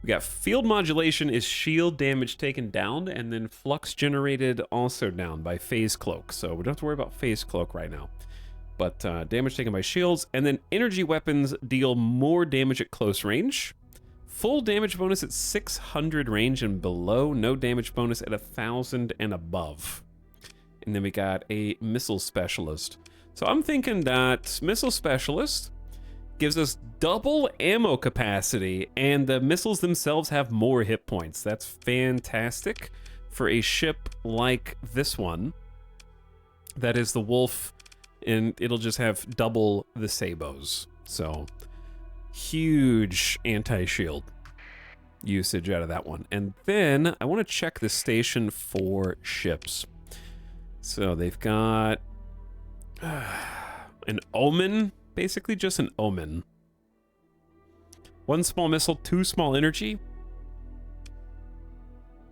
We got field modulation is shield damage taken down, and then flux generated also down by phase cloak. So we don't have to worry about phase cloak right now. But damage taken by shields, and then energy weapons deal more damage at close range. Full damage bonus at 600 range and below, no damage bonus at 1,000 and above. And then we got a missile specialist. So I'm thinking that missile specialist gives us double ammo capacity, and the missiles themselves have more hit points. That's fantastic for a ship like this one. That is the Wolf, and it'll just have double the sabos. So huge anti-shield usage out of that one. And then I want to check the station for ships. So they've got an Omen, basically just an Omen. 1 small missile, 2 small energy.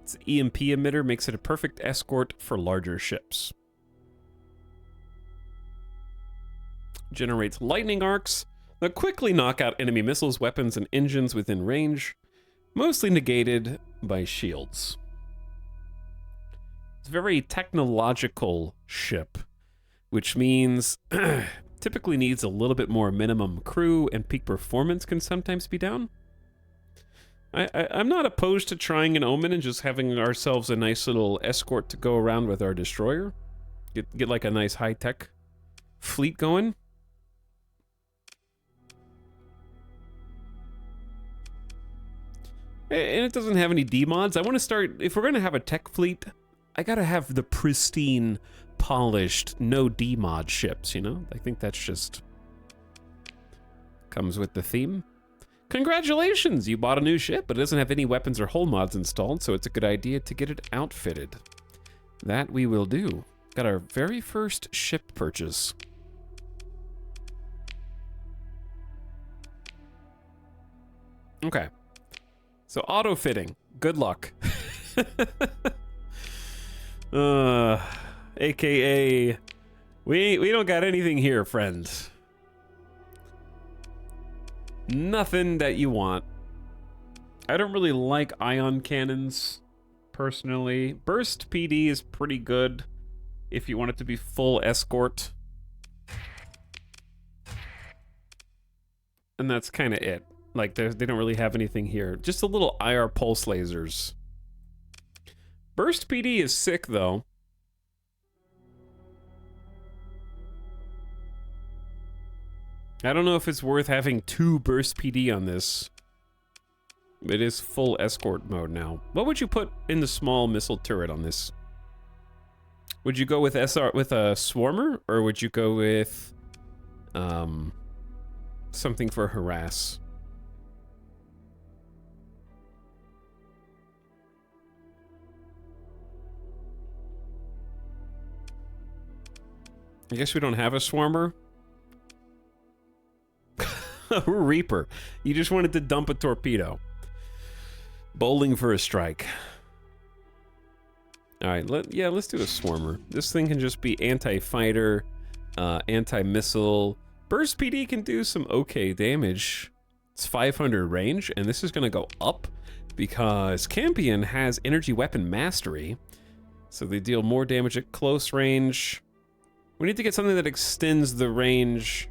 It's an EMP emitter, makes it a perfect escort for larger ships. Generates lightning arcs that quickly knock out enemy missiles, weapons, and engines within range, mostly negated by shields. It's a very technological ship, which means typically needs a little bit more minimum crew, and peak performance can sometimes be down. I'm not opposed to trying an Omen and just having ourselves a nice little escort to go around with our destroyer. Get like a nice high-tech fleet going. And it doesn't have any D-mods. I want to start, if we're going to have a tech fleet, I got to have the pristine, polished, no D-mod ships, you know? I think that's just comes with the theme. Congratulations, you bought a new ship, but it doesn't have any weapons or hull mods installed, so it's a good idea to get it outfitted. That we will do. Got our very first ship purchase. Okay. So auto-fitting. Good luck. AKA, we don't got anything here, friends. Nothing that you want. I don't really like ion cannons, personally. Burst PD is pretty good if you want it to be full escort. And that's kind of it. Like, they don't really have anything here. Just a little IR pulse lasers. Burst PD is sick, though. I don't know if it's worth having 2 burst PD on this. It is full escort mode now. What would you put in the small missile turret on this? Would you go with a swarmer, or would you go with something for harass? I guess we don't have a swarmer. We're Reaper. You just wanted to dump a torpedo. Bowling for a strike. Alright, let's do a swarmer. This thing can just be anti-fighter, anti-missile. Burst PD can do some okay damage. It's 500 range, and this is going to go up because Campion has energy weapon mastery. So they deal more damage at close range. We need to get something that extends the range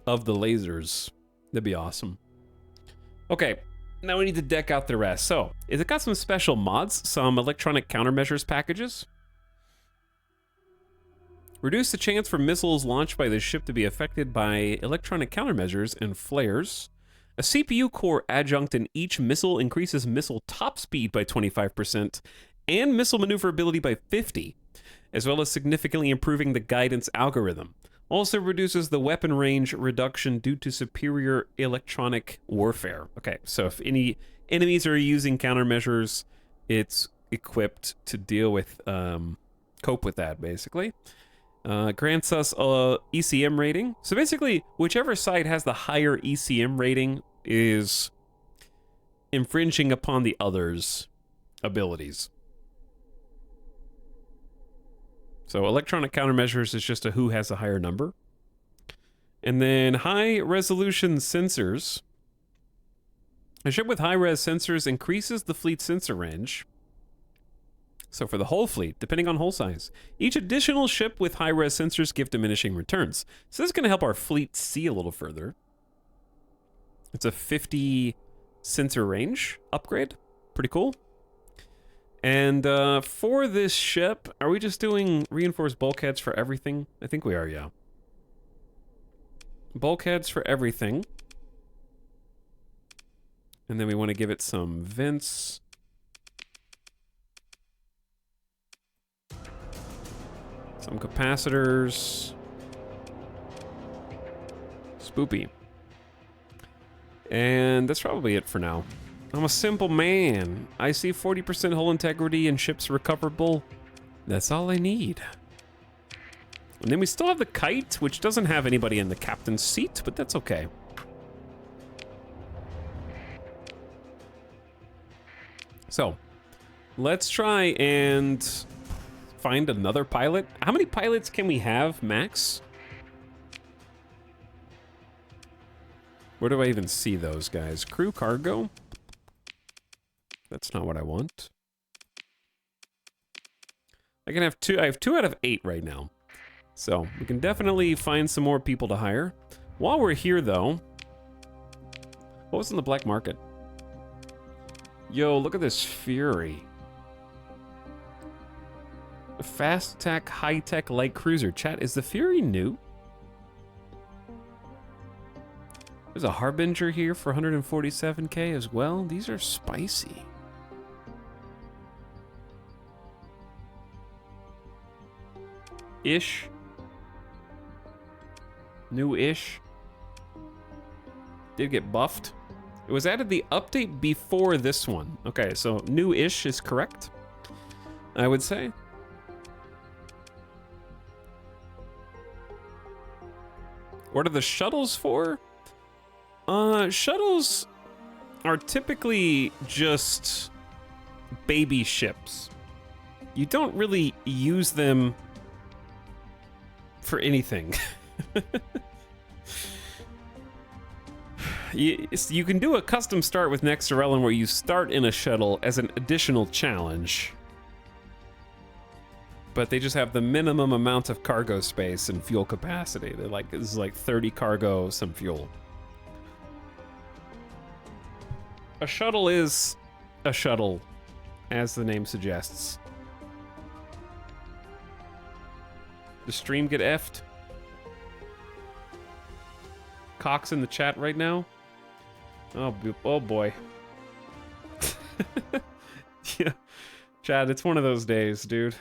of the lasers. That'd be awesome. Okay, now we need to deck out the rest. So, it got some special mods, some electronic countermeasures packages. Reduce the chance for missiles launched by the ship to be affected by electronic countermeasures and flares. A CPU core adjunct in each missile increases missile top speed by 25% and missile maneuverability by 50, as well as significantly improving the guidance algorithm. Also reduces the weapon range reduction due to superior electronic warfare. Okay, so if any enemies are using countermeasures, it's equipped to deal with, cope with that, basically. Grants us a ECM rating. So basically, whichever side has the higher ECM rating is infringing upon the other's abilities. So electronic countermeasures is just a who has a higher number. And then high resolution sensors. A ship with high res sensors increases the fleet sensor range. So for the whole fleet, depending on hull size. Each additional ship with high res sensors give diminishing returns. So this is going to help our fleet see a little further. It's a 50 sensor range upgrade. Pretty cool. And for this ship, are we just doing reinforced bulkheads for everything? I think we are, yeah. Bulkheads for everything. And then we want to give it some vents. Some capacitors. Spoopy. And that's probably it for now. I'm a simple man. I see 40% hull integrity and ships recoverable. That's all I need. And then we still have the kite, which doesn't have anybody in the captain's seat, but that's okay. So, let's try and find another pilot. How many pilots can we have, max? Where do I even see those guys? Crew, cargo? That's not what I want. I can have two. I have 2 out of 8 right now. So we can definitely find some more people to hire. While we're here, though, what was in the black market? Yo, look at this Fury. A fast attack, high-tech light cruiser. Chat, is the Fury new? There's a Harbinger here for 147k as well. These are spicy. Ish. New-ish. Did get buffed. It was added the update before this one. Okay, so new-ish is correct, I would say. What are the shuttles for? Shuttles are typically just baby ships. You don't really use them for anything. You can do a custom start with Nexarellan where you start in a shuttle as an additional challenge. But they just have the minimum amount of cargo space and fuel capacity. They're like, this is like 30 cargo, some fuel. A shuttle is a shuttle, as the name suggests. The stream get effed? Cox in the chat right now? Oh boy. Yeah, Chad, it's one of those days, dude.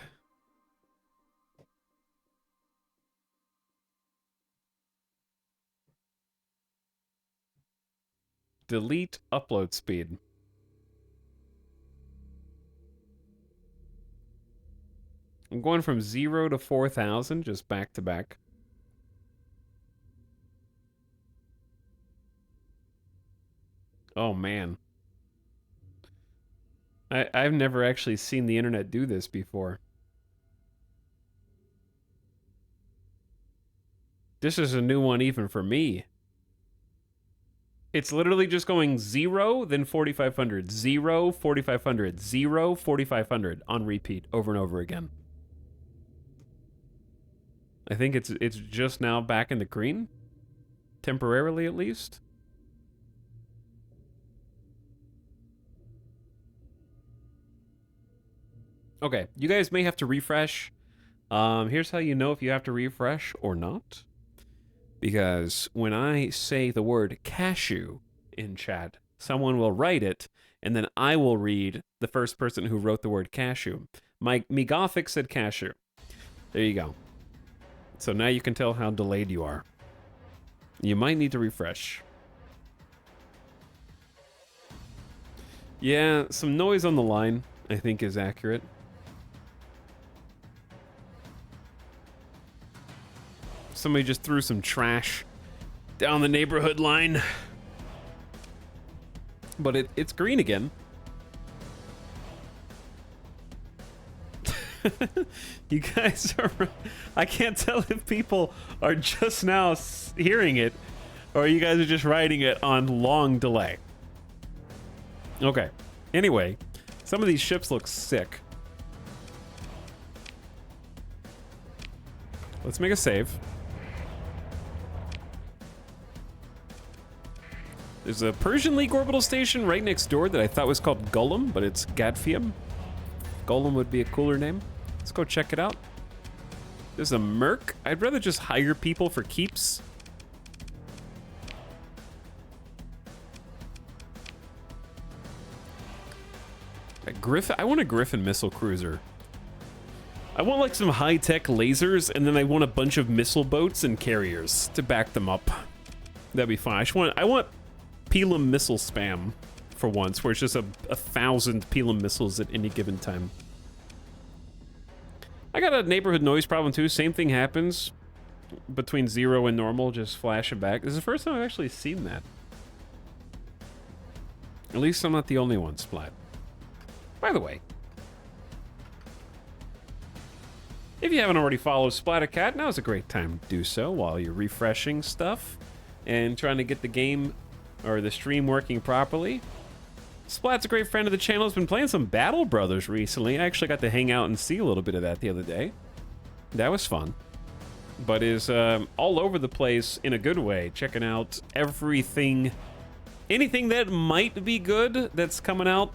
Delete upload speed. I'm going from 0 to 4,000, just back to back. Oh man. I've never actually seen the internet do this before. This is a new one even for me. It's literally just going 0, then 4,500, 0, 4,500, 0, 4,500 on repeat over and over again. I think it's just now back in the green, temporarily at least. Okay, you guys may have to refresh. Here's how you know if you have to refresh or not. Because when I say the word cashew in chat. Someone will write it, and then I will read the first person who wrote the word cashew. Me Gothic said cashew. There you go. So now you can tell how delayed you are. You might need to refresh. Yeah, some noise on the line, I think, is accurate. Somebody just threw some trash down the neighborhood line. But it's green again. You guys are... I can't tell if people are just now hearing it or you guys are just writing it on long delay. Okay. Anyway, some of these ships look sick. Let's make a save. There's a Persian League orbital station right next door that I thought was called Golem, but it's Gadfium. Golem would be a cooler name. Let's go check it out. There's a Merc. I'd rather just hire people for keeps. A Griffin. I want a Griffin missile cruiser. I want like some high-tech lasers, and then I want a bunch of missile boats and carriers to back them up. That'd be fine. I want Pelham missile spam for once, where it's just a 1,000 Pelham missiles at any given time. I got a neighborhood noise problem too. Same thing happens between 0 and normal, just flashing back. This is the first time I've actually seen that. At least I'm not the only one, Splat. By the way, if you haven't already followed Splattercat, now's a great time to do so while you're refreshing stuff and trying to get the game or the stream working properly. Splat's a great friend of the channel. Has been playing some Battle Brothers recently. I actually got to hang out and see a little bit of that the other day. That was fun. But is all over the place in a good way, checking out everything, anything that might be good that's coming out.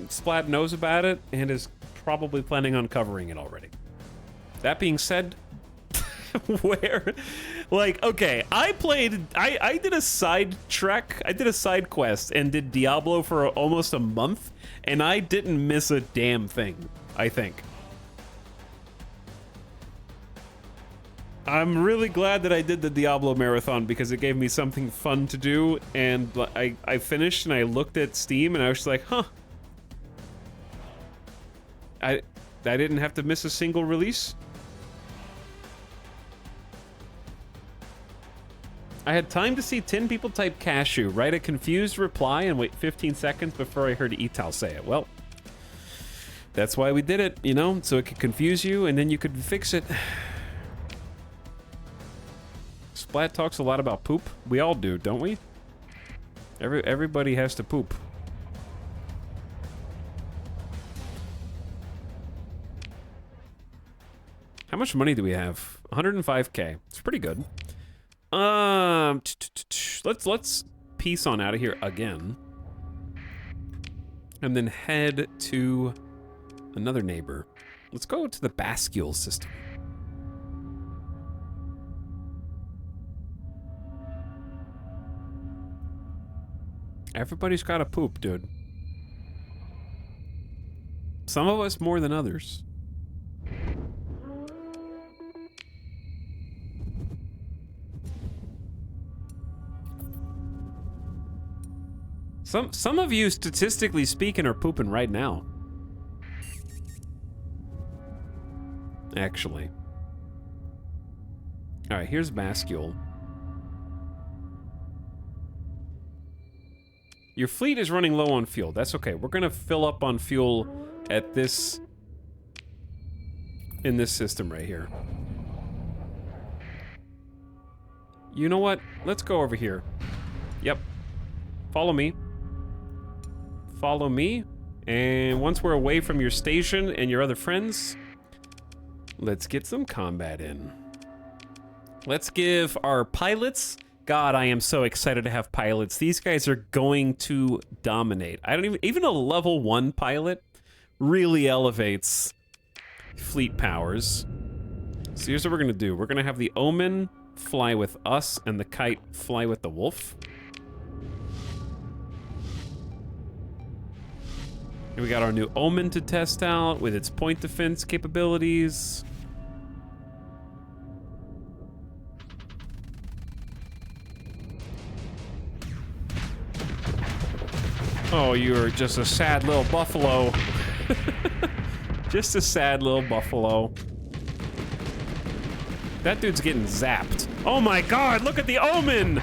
Splat knows about it and is probably planning on covering it already. That being said, where, like, okay, I did a side trek, I did a side quest and did Diablo for almost a month, and I didn't miss a damn thing, I think. I'm really glad that I did the Diablo marathon because it gave me something fun to do, and I finished and I looked at Steam and I was just like, huh. I didn't have to miss a single release. I had time to see 10 people type cashew, write a confused reply, and wait 15 seconds before I heard Etal say it. Well, that's why we did it, you know, so it could confuse you and then you could fix it. Splat talks a lot about poop. We all do, don't we? Everybody has to poop. How much money do we have? 105k. It's pretty good. Let's peace on out of here again. And then head to another neighbor. Let's go to the Bascule system. Everybody's got to poop, dude. Some of us more than others. Some of you, statistically speaking, are pooping right now. Actually. Alright, here's Bascule. Your fleet is running low on fuel. That's okay. We're gonna fill up on fuel at this... in this system right here. You know what? Let's go over here. Yep. Follow me. Follow me, and once we're away from your station and your other friends, let's get some combat in. Let's give our pilots... God, I am so excited to have pilots. These guys are going to dominate. I don't even a level 1 pilot really elevates fleet powers. So here's what we're gonna do. We're gonna have the Omen fly with us and the Kite fly with the Wolf. And we got our new Omen to test out with its point defense capabilities. Oh, you're just a sad little buffalo. Just a sad little buffalo. That dude's getting zapped. Oh my god, look at the Omen!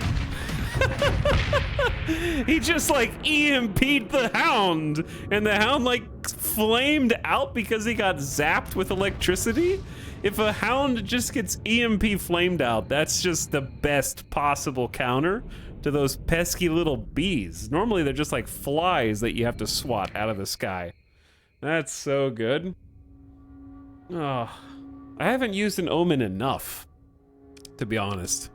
He just like EMP'd the hound, and the hound like flamed out because he got zapped with electricity. If a hound just gets EMP flamed out, that's just the best possible counter to those pesky little bees. Normally they're just like flies that you have to swat out of the sky. That's so good. Oh, I haven't used an Omen enough, to be honest.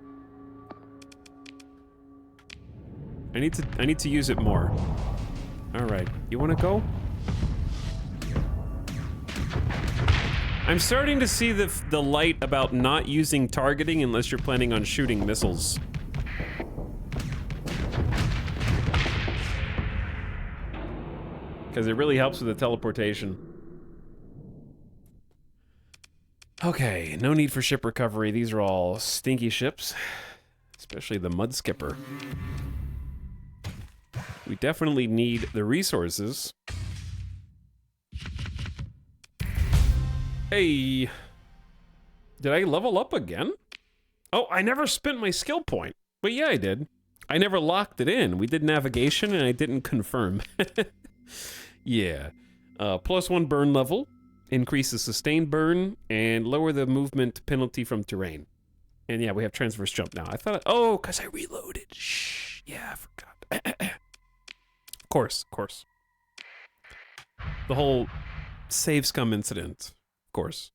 I need to use it more. All right, you want to go? I'm starting to see the light about not using targeting unless you're planning on shooting missiles. Because it really helps with the teleportation. Okay, no need for ship recovery. These are all stinky ships, especially the Mud Skipper. We definitely need the resources. Hey, did I level up again? Oh, I never spent my skill point. But yeah, I did. I never locked it in. We did navigation and I didn't confirm. Yeah. +1 burn level, increases sustained burn, and lower the movement penalty from terrain. And yeah, we have transverse jump now. I thought, oh, because I reloaded. Shh. Yeah, I forgot. Of course. The whole save scum incident. Of course.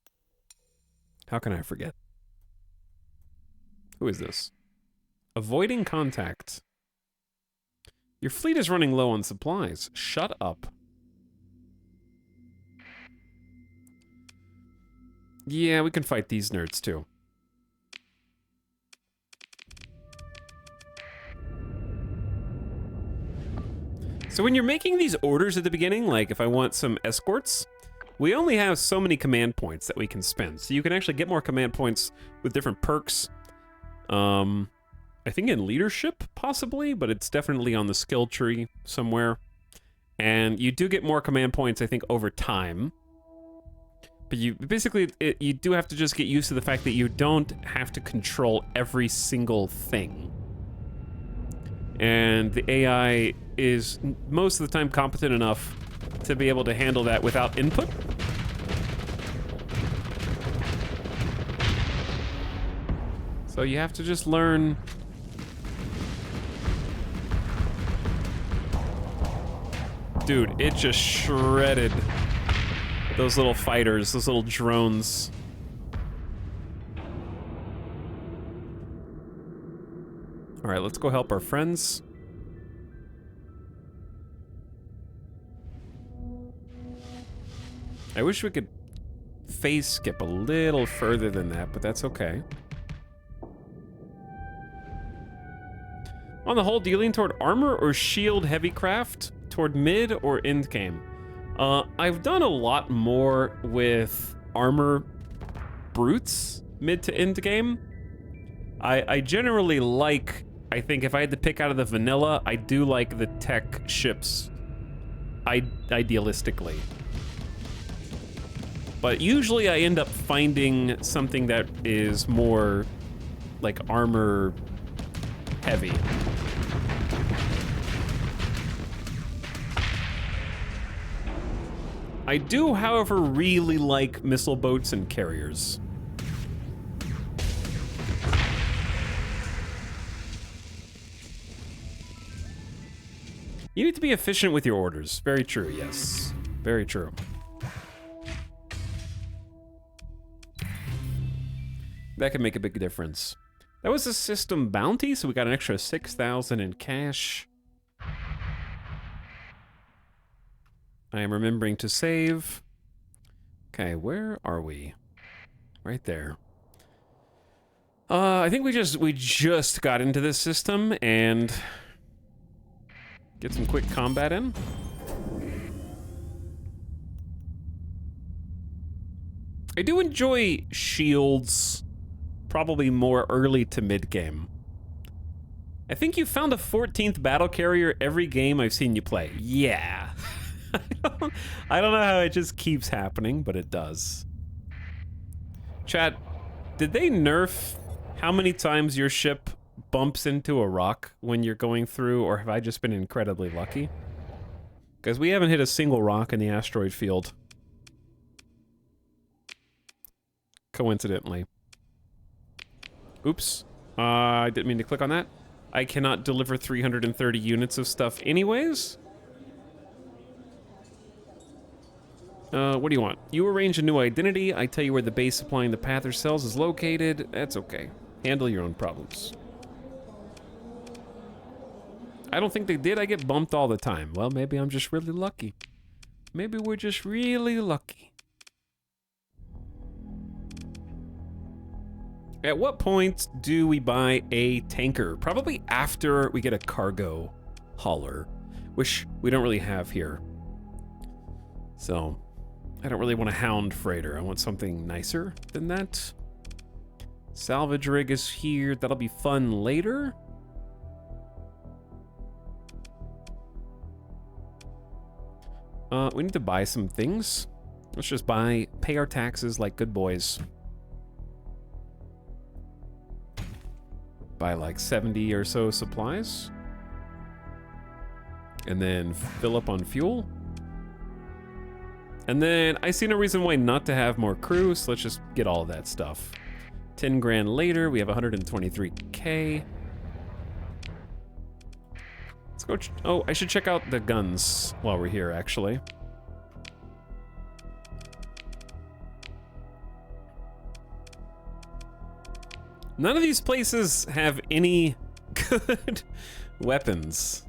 How can I forget? Who is this? Avoiding contact. Your fleet is running low on supplies. Shut up. Yeah, we can fight these nerds too. So when you're making these orders at the beginning, like if I want some escorts, we only have so many command points that we can spend. So you can actually get more command points with different perks. I think in leadership, possibly, but it's definitely on the skill tree somewhere. And you do get more command points, I think, over time. But you basically, you do have to just get used to the fact that you don't have to control every single thing. And the AI is most of the time competent enough to be able to handle that without input. So you have to just learn. Dude, it just shredded those little fighters, those little drones. All right, let's go help our friends. I wish we could phase skip a little further than that, but that's okay. On the whole, do you lean toward armor or shield heavy craft? Toward mid or end game? I've done a lot more with armor brutes mid to end game. I generally like, I think if I had to pick out of the vanilla, I do like the tech ships idealistically. But usually I end up finding something that is more like armor heavy. I do, however, really like missile boats and carriers. You need to be efficient with your orders. Very true, yes. Very true. That can make a big difference. That was a system bounty, so we got an extra 6,000 in cash. I am remembering to save. Okay, where are we? Right there. I think we just got into this system and get some quick combat in. I do enjoy shields, probably more early to mid-game. I think you found a 14th battle carrier every game I've seen you play. Yeah. I don't know how it just keeps happening, but it does. Chat, did they nerf how many times your ship bumps into a rock when you're going through, or have I just been incredibly lucky? Because we haven't hit a single rock in the asteroid field. Coincidentally. Oops. I didn't mean to click on that. I cannot deliver 330 units of stuff anyways. What do you want? You arrange a new identity. I tell you where the base supplying the Pather cells is located. That's okay. Handle your own problems. I don't think they did. I get bumped all the time. Well, maybe I'm just really lucky. Maybe we're just really lucky. At what point do we buy a tanker? Probably after we get a cargo hauler, which we don't really have here. So, I don't really want a hound freighter. I want something nicer than that. Salvage rig is here. That'll be fun later. We need to buy some things. Let's just pay our taxes like good boys. Buy like 70 or so supplies. And then fill up on fuel. And then I see no reason why not to have more crew, so let's just get all of that stuff. 10 grand later, we have 123K. Let's go. Oh, I should check out the guns while we're here, actually. None of these places have any good weapons.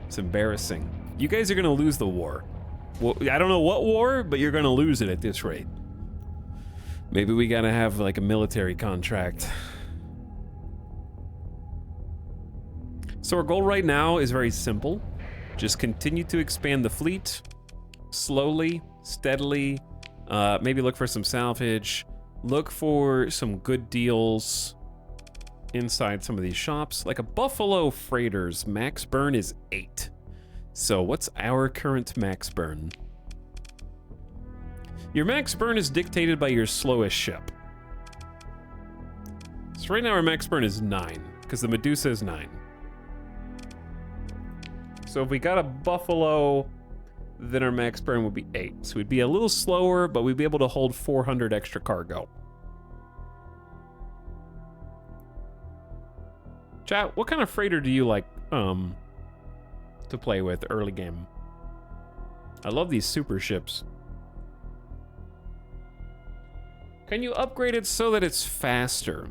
It's embarrassing. You guys are gonna lose the war. Well, I don't know what war, but you're gonna lose it at this rate. Maybe we gotta have like a military contract. So our goal right now is very simple. Just continue to expand the fleet, slowly, steadily, maybe look for some salvage, look for some good deals inside some of these shops. Like a Buffalo Freighter's max burn is 8. So what's our current max burn? Your max burn is dictated by your slowest ship. So right now our max burn is 9, because the Medusa is 9. So if we got a Buffalo, then our max burn would be 8. So we'd be a little slower, but we'd be able to hold 400 extra cargo. Chat, what kind of freighter do you like to play with early game? I love these super ships. Can you upgrade it so that it's faster?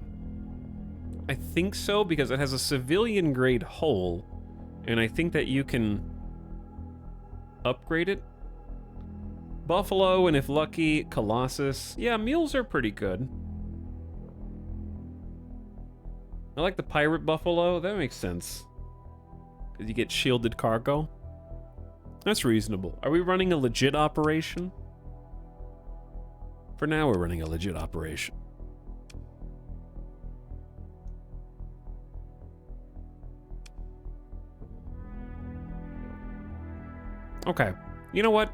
I think so, because it has a civilian grade hull, and I think that you can upgrade it. Buffalo, and if lucky, Colossus. Yeah, mules are pretty good. I like the pirate Buffalo. That makes sense. Because you get shielded cargo. That's reasonable. Are we running a legit operation? For now, we're running a legit operation. Okay. You know what?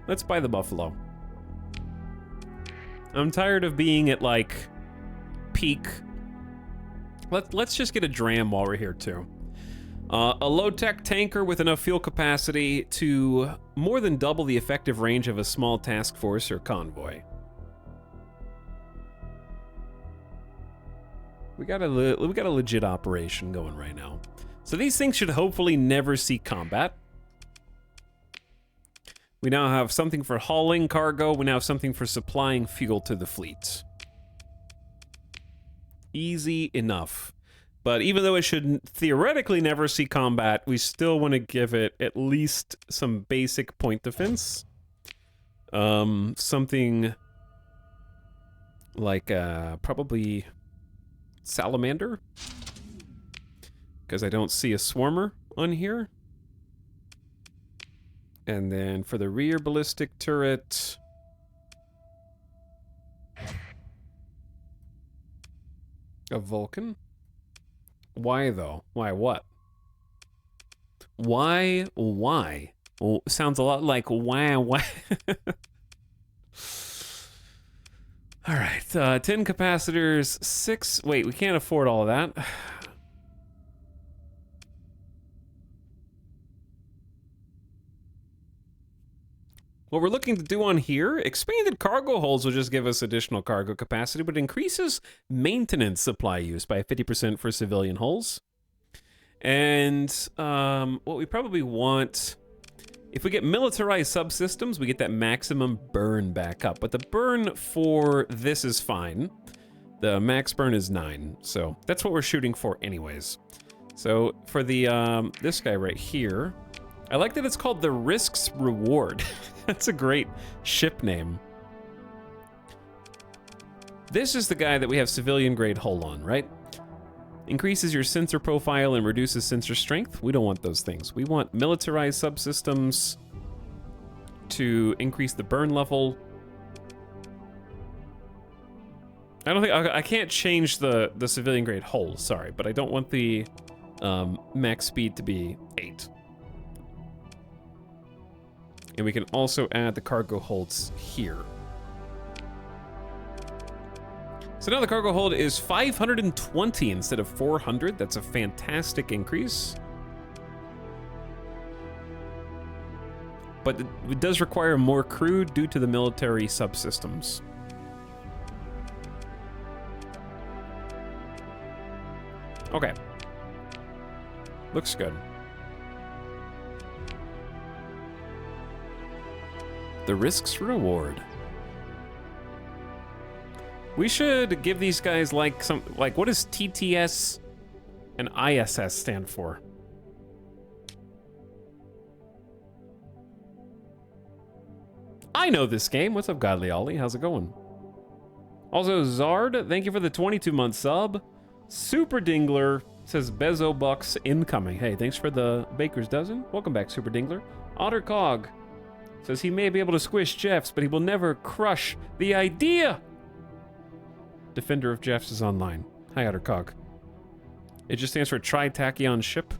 Let's buy the Buffalo. I'm tired of being at, like, peak. Let's just get a dram while we're here, too. A low-tech tanker with enough fuel capacity to more than double the effective range of a small task force or convoy. We got a legit operation going right now. So these things should hopefully never see combat. We now have something for hauling cargo. We now have something for supplying fuel to the fleet. Easy enough. But even though it should theoretically never see combat, we still want to give it at least some basic point defense. Something like probably Salamander, because I don't see a Swarmer on here. And then for the rear ballistic turret, A Vulcan? Why, though? Why what? Why? Well, sounds a lot like why. All right, 10 capacitors, 6... Wait, we can't afford all of that. What we're looking to do on here, expanded cargo holds will just give us additional cargo capacity, but increases maintenance supply use by 50% for civilian hulls. And what we probably want, if we get militarized subsystems, we get that maximum burn back up. But the burn for this is fine. The max burn is 9, so that's what we're shooting for anyways. So for the this guy right here, I like that it's called the Risks Reward. That's a great ship name. This is the guy that we have civilian grade hull on, right? Increases your sensor profile and reduces sensor strength. We don't want those things. We want militarized subsystems to increase the burn level. I don't think I can't change the civilian grade hull, sorry, but I don't want the max speed to be 8. And we can also add the cargo holds here. So now the cargo hold is 520 instead of 400. That's a fantastic increase. But it does require more crew due to the military subsystems. Okay. Looks good. The risks reward. We should give these guys like some, like, what does TTS and ISS stand for? I know this game. What's up, Godly Ollie? How's it going? Also, Zard, thank you for the 22-month sub. Super Dingler says Bezo Bucks incoming. Hey, thanks for the baker's dozen. Welcome back, Super Dingler. Otter Cog says he may be able to squish Jeffs, but he will never crush the idea. Defender of Jeffs is online. Hi, Ottercog. It just stands for Tritachyon Ship.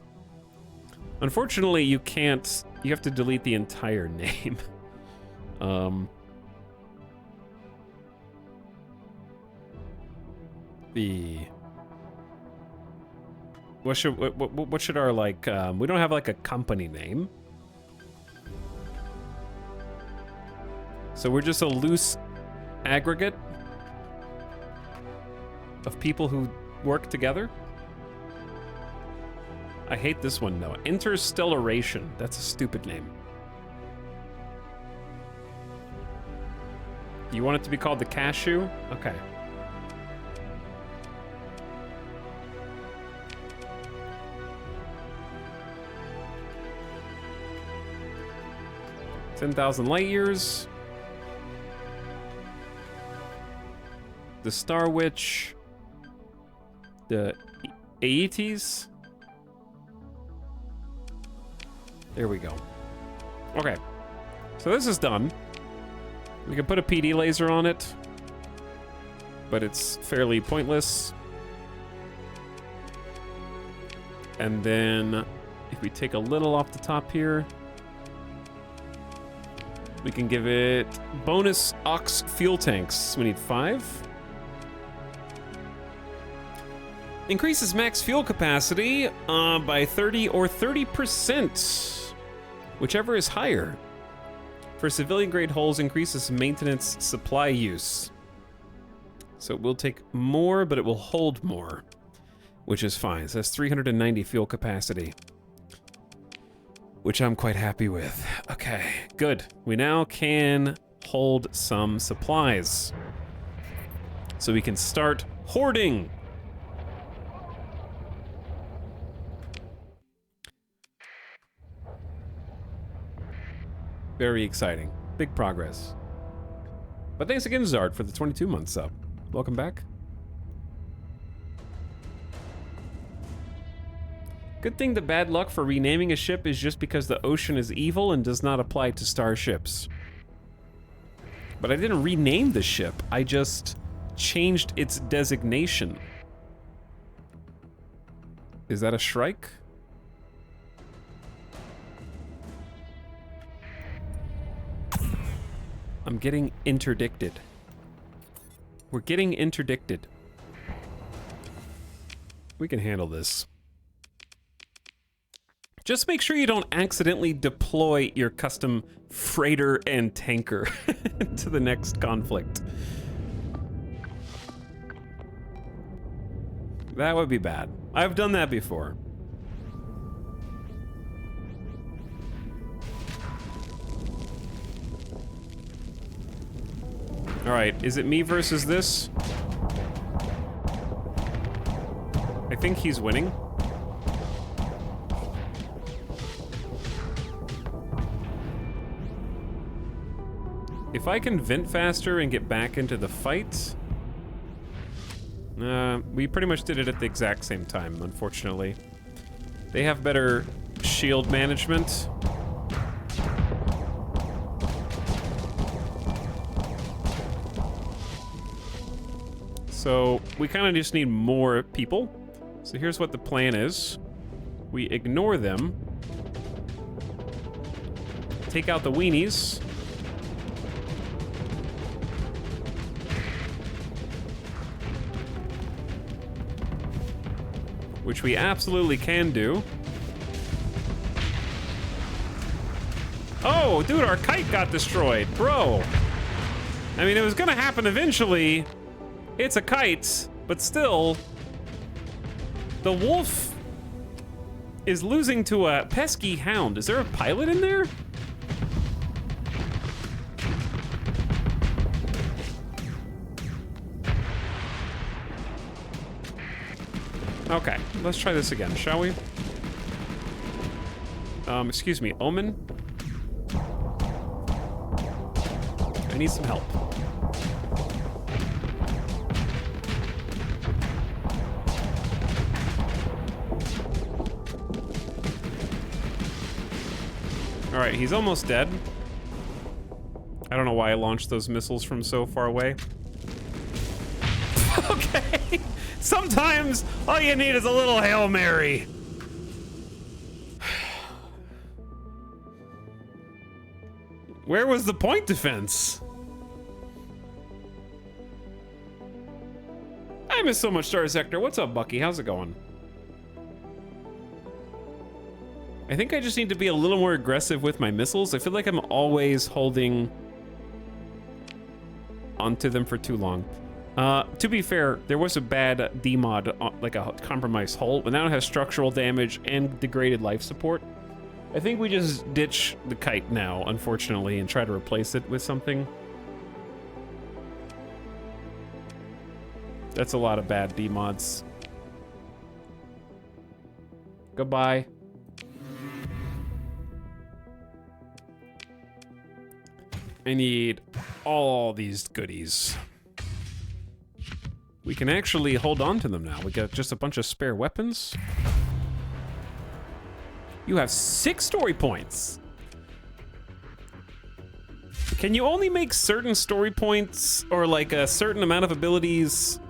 Unfortunately, you can't... You have to delete the entire name. What should our, like... we don't have, like, a company name. So we're just a loose aggregate of people who work together. I hate this one, though. Interstellaration. That's a stupid name. You want it to be called the Cashew? Okay. $10,000 light years. The Star Witch. The Aetes. There we go. Okay. So this is done. We can put a PD laser on it, but it's fairly pointless. And then if we take a little off the top here, we can give it bonus ox fuel tanks. We need 5. Increases max fuel capacity by 30 or 30%, whichever is higher. For civilian grade hulls, increases maintenance supply use. So it will take more, but it will hold more, which is fine. So that's 390 fuel capacity, which I'm quite happy with. Okay, good. We now can hold some supplies. So we can start hoarding. Very exciting. Big progress. But thanks again, Zard, for the 22-month sub. Welcome back. Good thing the bad luck for renaming a ship is just because the ocean is evil and does not apply to starships. But I didn't rename the ship. I just changed its designation. Is that a Shrike? I'm getting interdicted. We're getting interdicted. We can handle this. Just make sure you don't accidentally deploy your custom freighter and tanker to the next conflict. That would be bad. I've done that before. All right, is it me versus this? I think he's winning. If I can vent faster and get back into the fight... we pretty much did it at the exact same time, unfortunately. They have better shield management. So we kind of just need more people. So here's what the plan is. We ignore them. Take out the weenies. Which we absolutely can do. Oh, dude, our kite got destroyed, bro. I mean, it was gonna happen eventually. It's a kite, but still, the wolf is losing to a pesky hound. Is there a pilot in there? Okay, let's try this again, shall we? Excuse me, Omen? I need some help. All right, he's almost dead. I don't know why I launched those missiles from so far away. Okay. Sometimes all you need is a little Hail Mary. Where was the point defense? I miss so much Star Sector. What's up, Bucky? How's it going? I think I just need to be a little more aggressive with my missiles. I feel like I'm always holding onto them for too long. To be fair, there was a bad demod, like a compromised hull, but now it has structural damage and degraded life support. I think we just ditch the kite now, unfortunately, and try to replace it with something. That's a lot of bad demods. Goodbye. I need all these goodies. We can actually hold on to them now. We got just a bunch of spare weapons. You have 6 story points. Can you only make certain story points or like a certain amount of abilities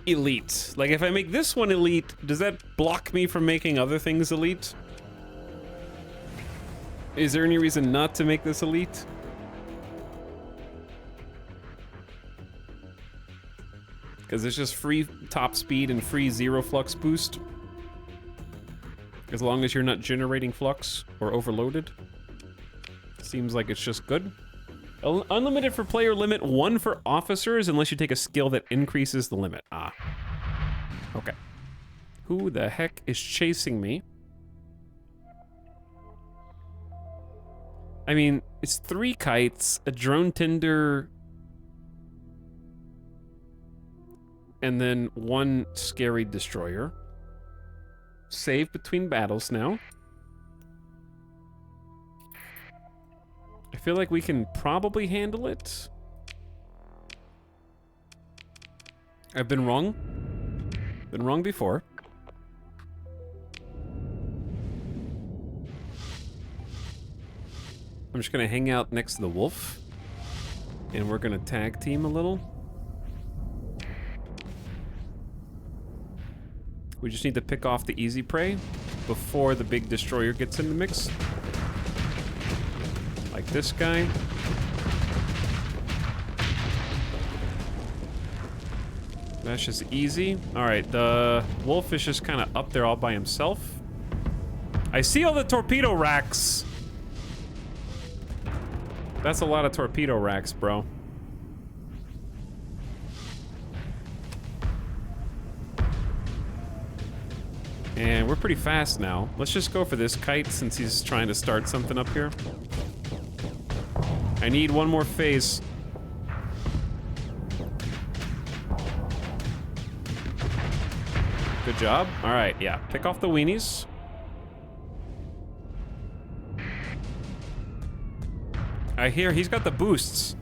elite? Like if I make this one elite, does that block me from making other things elite? Is there any reason not to make this elite? Because it's just free top speed and free zero flux boost. As long as you're not generating flux or overloaded. Seems like it's just good. Unlimited for player limit, 1 for officers unless you take a skill that increases the limit. Ah. Okay. Who the heck is chasing me? I mean, it's 3 kites, a drone tender, and then 1 scary destroyer. Save between battles now. I feel like we can probably handle it. I've been wrong. Been wrong before. I'm just gonna hang out next to the wolf. And we're gonna tag team a little. We just need to pick off the easy prey before the big destroyer gets in the mix. Like this guy. That's just easy. All right, the wolf is just kind of up there all by himself. I see all the torpedo racks. That's a lot of torpedo racks, bro. And we're pretty fast now. Let's just go for this kite since he's trying to start something up here. I need one more phase. Good job. All right, yeah. Pick off the weenies. I hear he's got the boosts.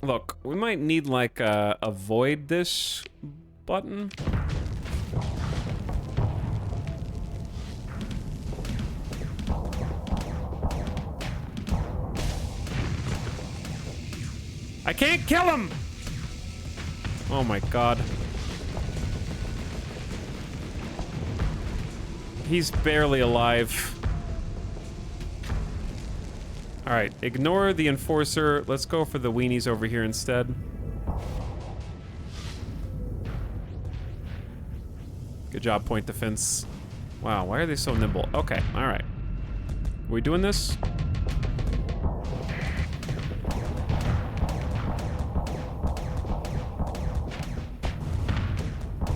Look, we might need like a avoid this button. I can't kill him! Oh my god. He's barely alive. Alright, ignore the enforcer. Let's go for the weenies over here instead. Good job, point defense. Wow, why are they so nimble? Okay, alright. Are we doing this?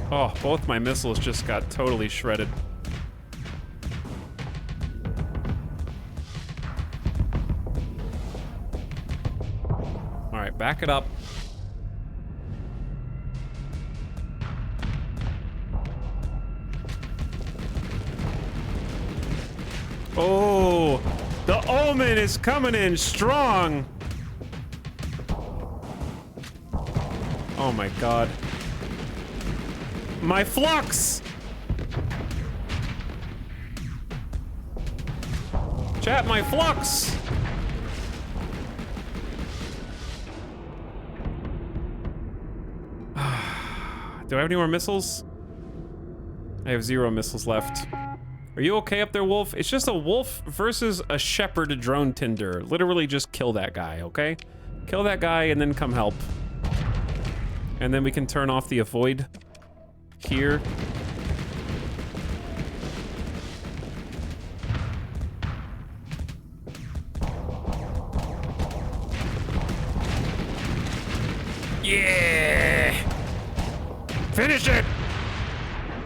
Oh, both my missiles just got totally shredded. Alright, back it up. Oh, the Omen is coming in strong. Oh my god. My flux! Chat, my flux! Do I have any more missiles? I have 0 missiles left. Are you okay up there, Wolf? It's just a wolf versus a shepherd drone tinder. Literally just kill that guy, okay? Kill that guy and then come help. And then we can turn off the avoid here. Yeah! Finish it!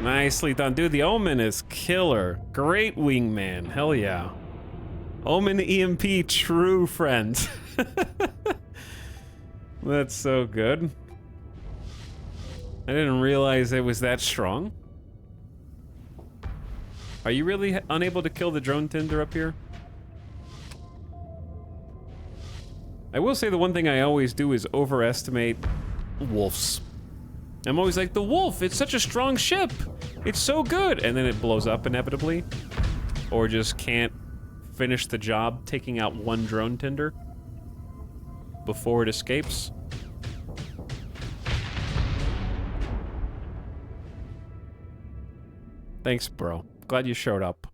Nicely done. Dude, the Omen is killer. Great wingman. Hell yeah. Omen EMP, true friend. That's so good. I didn't realize it was that strong. Are you really unable to kill the drone tinder up here? I will say the one thing I always do is overestimate wolves. I'm always like, the wolf, it's such a strong ship. It's so good. And then it blows up inevitably. Or just can't finish the job taking out one drone tinder before it escapes. Thanks, bro. Glad you showed up.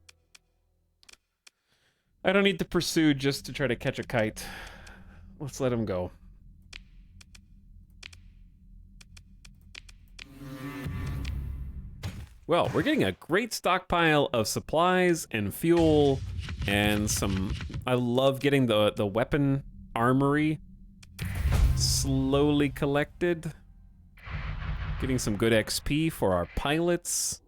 I don't need to pursue just to try to catch a kite. Let's let him go. Well, we're getting a great stockpile of supplies and fuel and some... I love getting the weapon armory slowly collected. Getting some good XP for our pilots.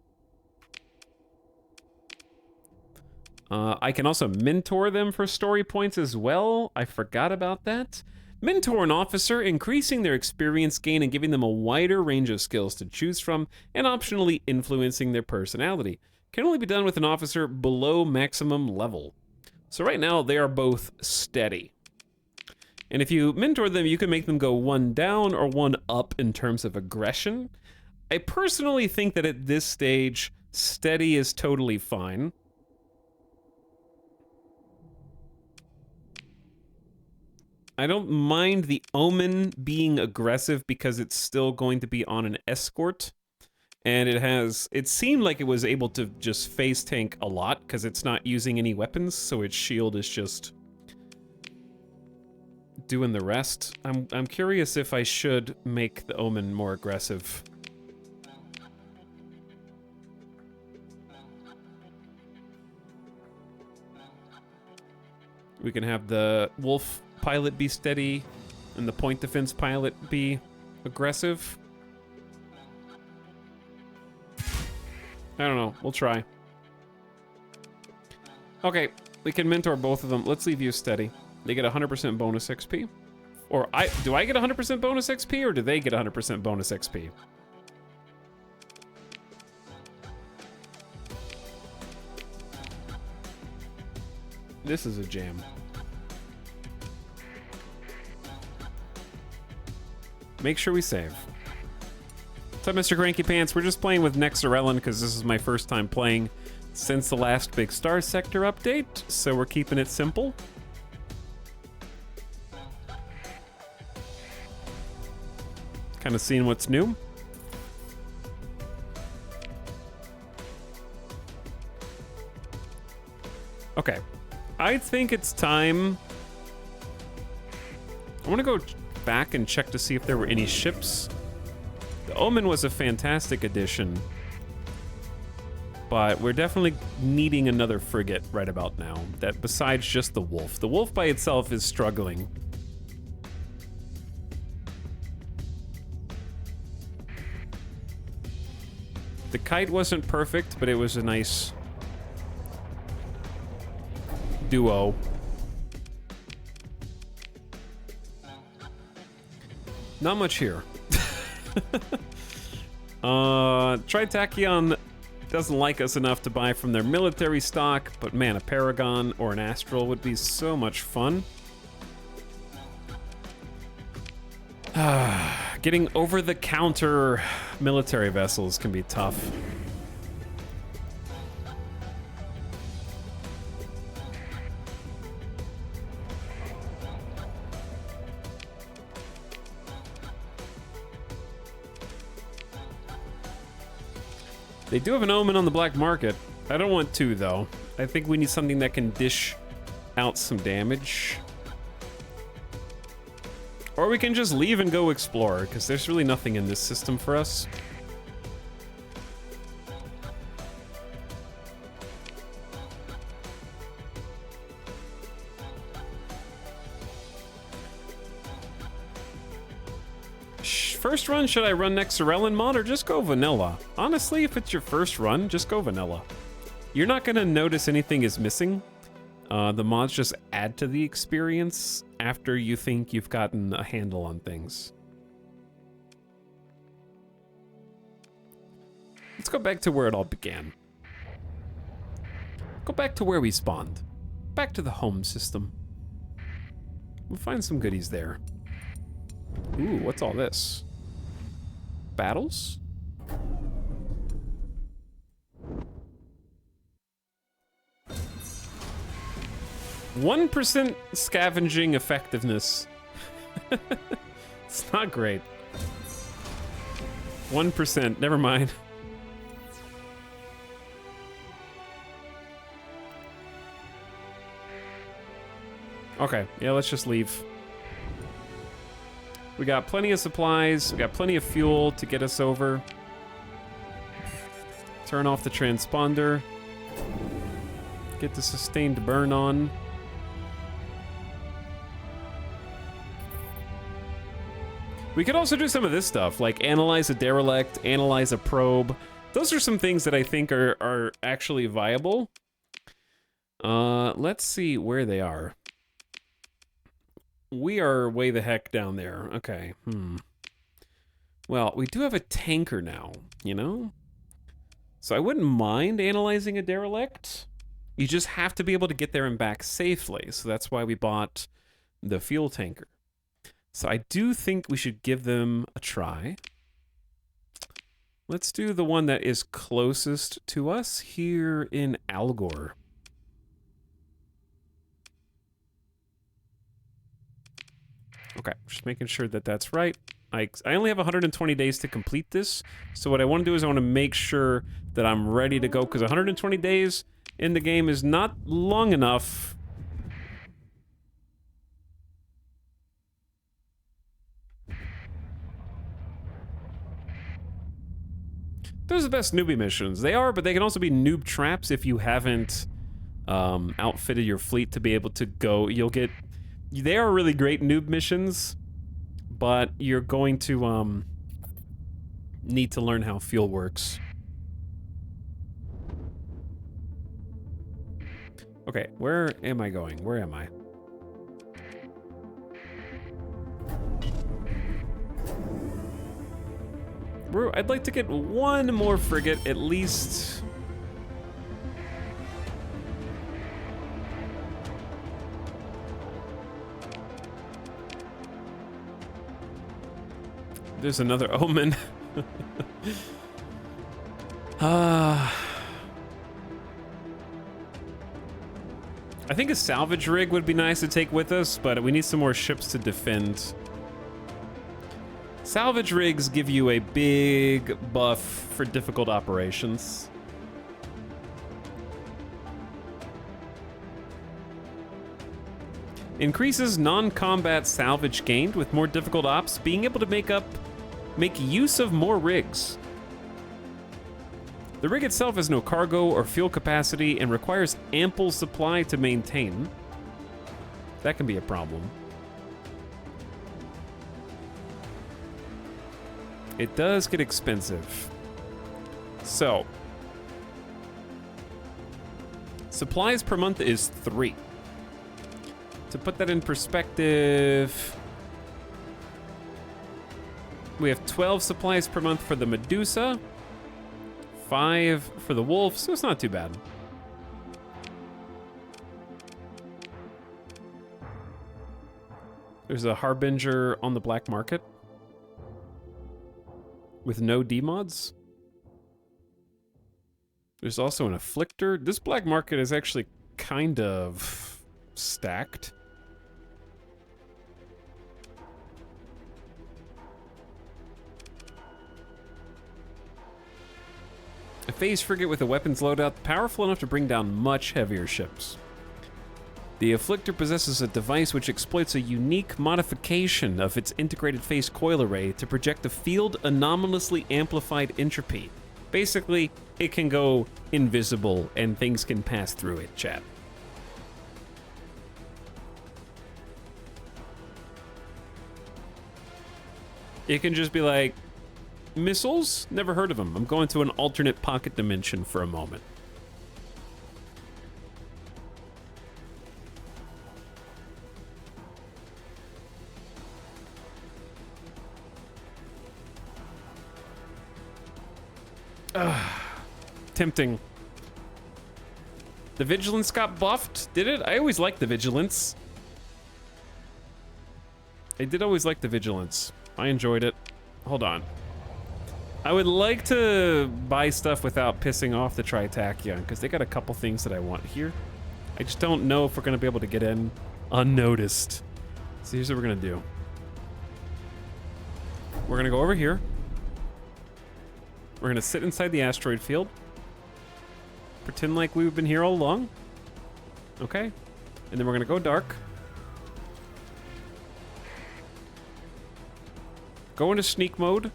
I can also mentor them for story points as well. I forgot about that. Mentor an officer, increasing their experience gain and giving them a wider range of skills to choose from, and optionally influencing their personality. Can only be done with an officer below maximum level. So right now, they are both steady. And if you mentor them, you can make them go 1 down or 1 up in terms of aggression. I personally think that at this stage, steady is totally fine. I don't mind the Omen being aggressive because it's still going to be on an escort. And it seemed like it was able to just face tank a lot because it's not using any weapons, so its shield is just doing the rest. I'm curious if I should make the Omen more aggressive. We can have the Wolf pilot be steady and the point defense pilot be aggressive. I don't know. We'll try. Okay, we can mentor both of them. Let's leave you steady. They get 100% bonus XP. Or do I get 100% bonus XP or do they get 100% bonus XP? This is a jam. Make sure we save. What's up, Mr. Cranky Pants? We're just playing with Nexarellan because this is my first time playing since the last Big Star Sector update, so we're keeping it simple. Kind of seeing what's new. Okay. I think it's time. I want to go back and check to see if there were any ships. The Omen was a fantastic addition, but we're definitely needing another frigate right about now, that besides just the Wolf. The Wolf by itself is struggling. The Kite wasn't perfect, but it was a nice duo. Not much here. Tritachyon doesn't like us enough to buy from their military stock, but man, a Paragon or an Astral would be so much fun. Getting over-the-counter military vessels can be tough. They do have an Omen on the black market. I don't want two, though. I think we need something that can dish out some damage. Or we can just leave and go explore, because there's really nothing in this system for us. First run, should I run Nexarellan mod or just go vanilla? Honestly, if it's your first run, just go vanilla. You're not gonna notice anything is missing. The mods just add to the experience after you think you've gotten a handle on things. Let's go back to where it all began. Go back to where we spawned. Back to the home system. We'll find some goodies there. Ooh, what's all this? Battles? %1 scavenging effectiveness. It's not great. 1%, never mind. Okay, yeah, let's just leave. We got plenty of supplies, we got plenty of fuel to get us over. Turn off the transponder. Get the sustained burn on. We could also do some of this stuff, like analyze a derelict, analyze a probe. Those are some things that I think are actually viable. Let's see where they are. We are way the heck down there. Okay, Well, we do have a tanker now, you know? So I wouldn't mind analyzing a derelict. You just have to be able to get there and back safely. So that's why we bought the fuel tanker. So I do think we should give them a try. Let's do the one that is closest to us here in Algor. Okay, just making sure that that's right. I only have 120 days to complete this, so what I want to do is I want to make sure that I'm ready to go, because 120 days in the game is not long enough. Those are the best newbie missions. They are, but they can also be noob traps if you haven't outfitted your fleet to be able to go. They are really great noob missions, but you're going to need to learn how fuel works. Okay, where am I going? Where am I? I'd like to get one more frigate, at least. There's another Omen. I think a salvage rig would be nice to take with us, but we need some more ships to defend. Salvage rigs give you a big buff for difficult operations. Increases non-combat salvage gained with more difficult ops, being able to make use of more rigs. The rig itself has no cargo or fuel capacity and requires ample supply to maintain. That can be a problem. It does get expensive. So, supplies per month is 3. To put that in perspective, we have 12 supplies per month for the Medusa, 5 for the Wolf, so it's not too bad. There's a Harbinger on the black market with no demods. There's also an Afflictor. This black market is actually kind of stacked. A phase frigate with a weapons loadout powerful enough to bring down much heavier ships. The Afflictor possesses a device which exploits a unique modification of its integrated phase coil array to project a field anomalously amplified entropy. Basically, it can go invisible and things can pass through it, chat. It can just be like, missiles? Never heard of them. I'm going to an alternate pocket dimension for a moment. Tempting. The Vigilance got buffed, did it? I always liked the Vigilance. I did always like the Vigilance. I enjoyed it. Hold on. I would like to buy stuff without pissing off the Tritachyon, because they got a couple things that I want here. I just don't know if we're going to be able to get in unnoticed. So here's what we're going to do. We're going to go over here. We're going to sit inside the asteroid field. Pretend like we've been here all along. Okay. And then we're going to go dark. Go into sneak mode.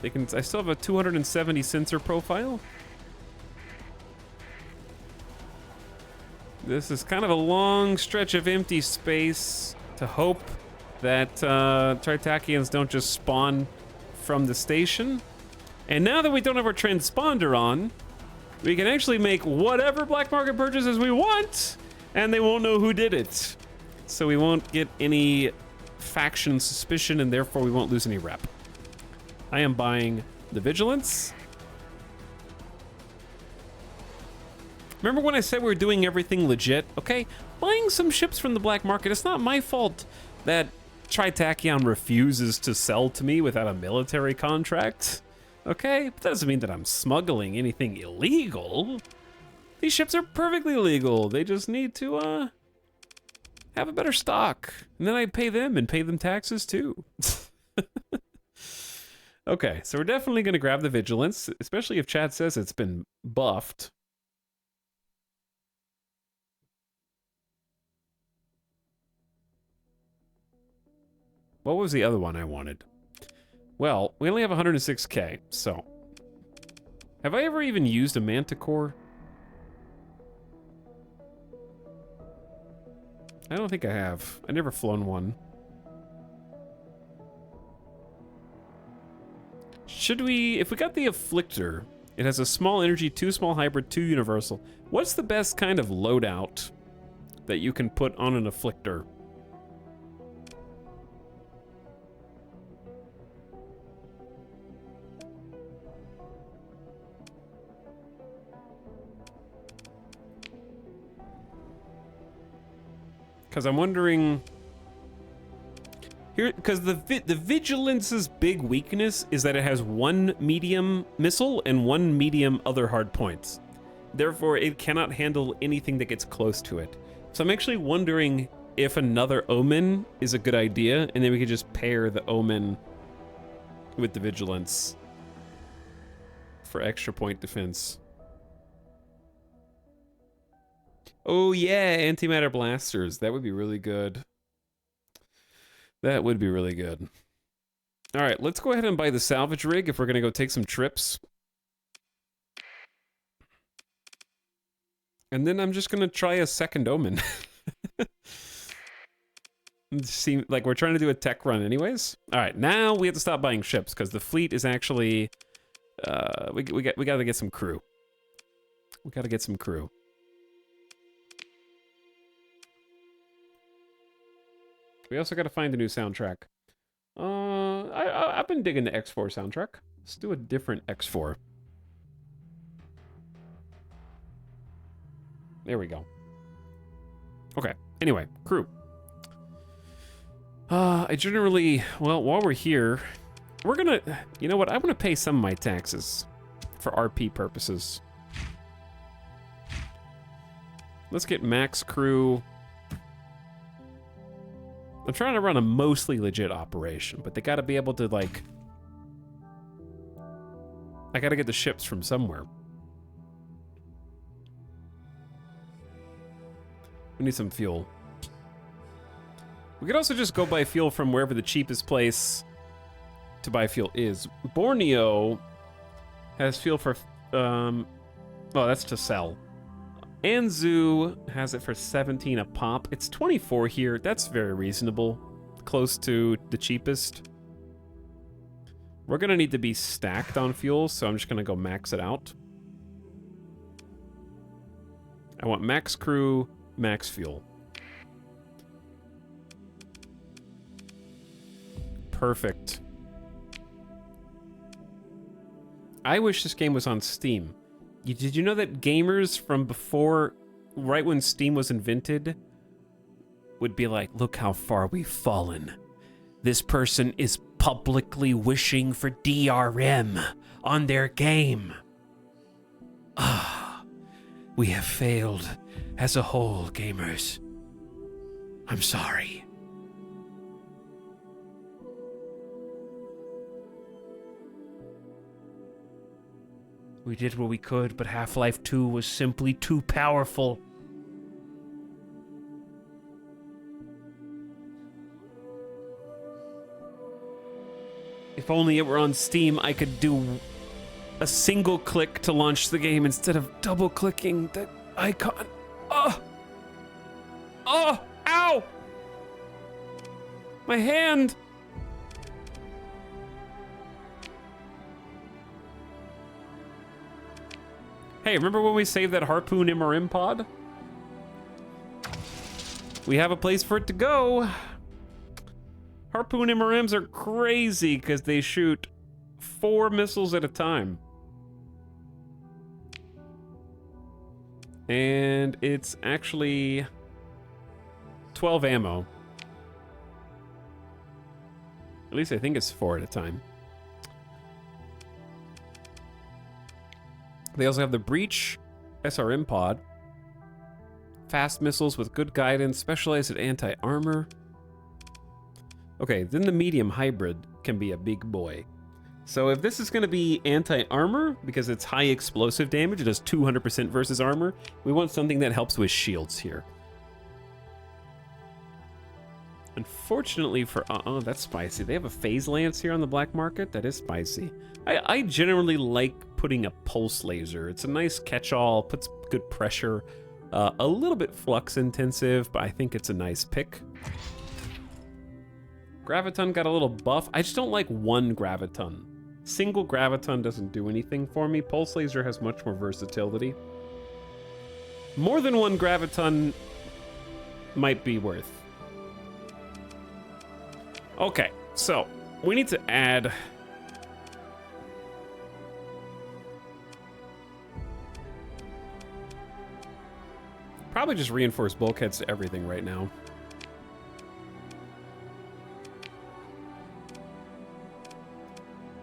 I still have a 270 sensor profile. This is kind of a long stretch of empty space to hope that Tritachyons don't just spawn from the station. And now that we don't have our transponder on, we can actually make whatever black market purchases we want, and they won't know who did it. So we won't get any faction suspicion, and therefore we won't lose any rep. I am buying the Vigilance. Remember when I said we were doing everything legit? Okay, buying some ships from the black market. It's not my fault that Tritachyon refuses to sell to me without a military contract. Okay, but that doesn't mean that I'm smuggling anything illegal. These ships are perfectly legal. They just need to Have a better stock. And then I pay them and pay them taxes too. Okay, so we're definitely going to grab the vigilance, especially if chat says it's been buffed. What was the other one I wanted? Well, we only have 106k, so... Have I ever even used a manticore? I don't think I have. I've never flown one. Should we... If we got the Afflictor, it has a small energy, 2 small hybrid, 2 universal. What's the best kind of loadout that you can put on an Afflictor? Because I'm wondering here, because the Vigilance's big weakness is that it has 1 medium missile and 1 medium other hard points. Therefore, it cannot handle anything that gets close to it. So I'm actually wondering if another Omen is a good idea, and then we could just pair the Omen with the Vigilance for extra point defense. Oh yeah, antimatter blasters. That would be really good. That would be really good. All right, let's go ahead and buy the salvage rig if we're gonna go take some trips. And then I'm just gonna try a second Omen. Seem like we're trying to do a tech run anyways. All right, now we have to stop buying ships because the fleet is actually, we gotta get some crew. We gotta get some crew. We also got to find a new soundtrack. I've been digging the X4 soundtrack. Let's do a different X4. There we go. Okay. Anyway, crew. I generally, well, while we're here, we're gonna, you know what? I want to pay some of my taxes for RP purposes. Let's get max crew. I'm trying to run a mostly legit operation, but they gotta be able to, like... I gotta get the ships from somewhere. We need some fuel. We could also just go buy fuel from wherever the cheapest place to buy fuel is. Borneo has fuel for... oh, that's to sell. Anzu has it for 17 a pop. It's 24 here. That's very reasonable. Close to the cheapest. We're gonna need to be stacked on fuel, so I'm just gonna go max it out. I want max crew, max fuel. Perfect. I wish this game was on Steam. Did you know that gamers from before, right when Steam was invented, would be like, look how far we've fallen. This person is publicly wishing for DRM on their game. Ah, we have failed as a whole, gamers. I'm sorry. We did what we could, but Half-Life 2 was simply too powerful. If only it were on Steam, I could do a single click to launch the game instead of double clicking the icon. Oh! Oh! Ow! My hand! Hey, remember when we saved that Harpoon MRM pod? We have a place for it to go. Harpoon MRMs are crazy because they shoot 4 missiles at a time. And it's actually 12 ammo. At least I think it's 4 at a time. They also have the Breach SRM pod. fast missiles with good guidance, specialized at anti-armor. Okay, then the medium hybrid can be a big boy. So if this is going to be anti-armor, because it's high explosive damage, it does 200% versus armor, we want something that helps with shields here. Unfortunately for... oh, that's spicy. They have a phase lance here on the black market. That is spicy. I generally like putting a pulse laser. It's a nice catch-all, puts good pressure. A little bit flux intensive, but I think it's a nice pick. Graviton got a little buff. I just don't like one Graviton. Single Graviton doesn't do anything for me. Pulse laser has much more versatility. More than one Graviton might be worth. Okay, so we need to add... probably just reinforce bulkheads to everything right now.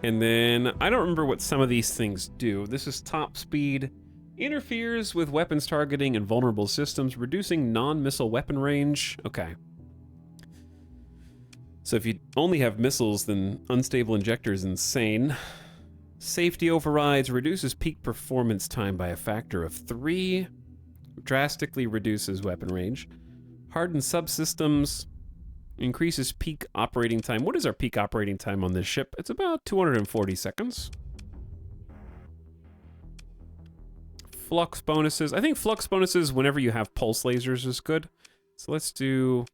And then, I don't remember what some of these things do. This is top speed. Interferes with weapons targeting and vulnerable systems, reducing non-missile weapon range. Okay. So if you only have missiles, then unstable injector is insane. Safety overrides, reduces peak performance time by a factor of 3. Drastically reduces weapon range. Hardened subsystems. Increases peak operating time. What is our peak operating time on this ship? It's about 240 seconds. Flux bonuses. I think flux bonuses whenever you have pulse lasers is good. So let's do...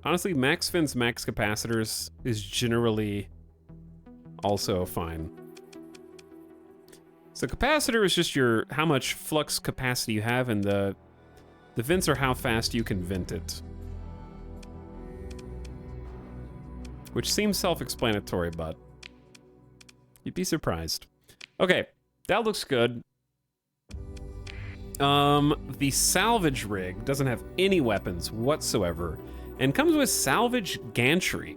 honestly, max fins, max capacitors is generally also fine. So capacitor is just your how much flux capacity you have, and the vents are how fast you can vent it. Which seems self-explanatory, but you'd be surprised. Okay, that looks good. The salvage rig doesn't have any weapons whatsoever, and comes with salvage gantry.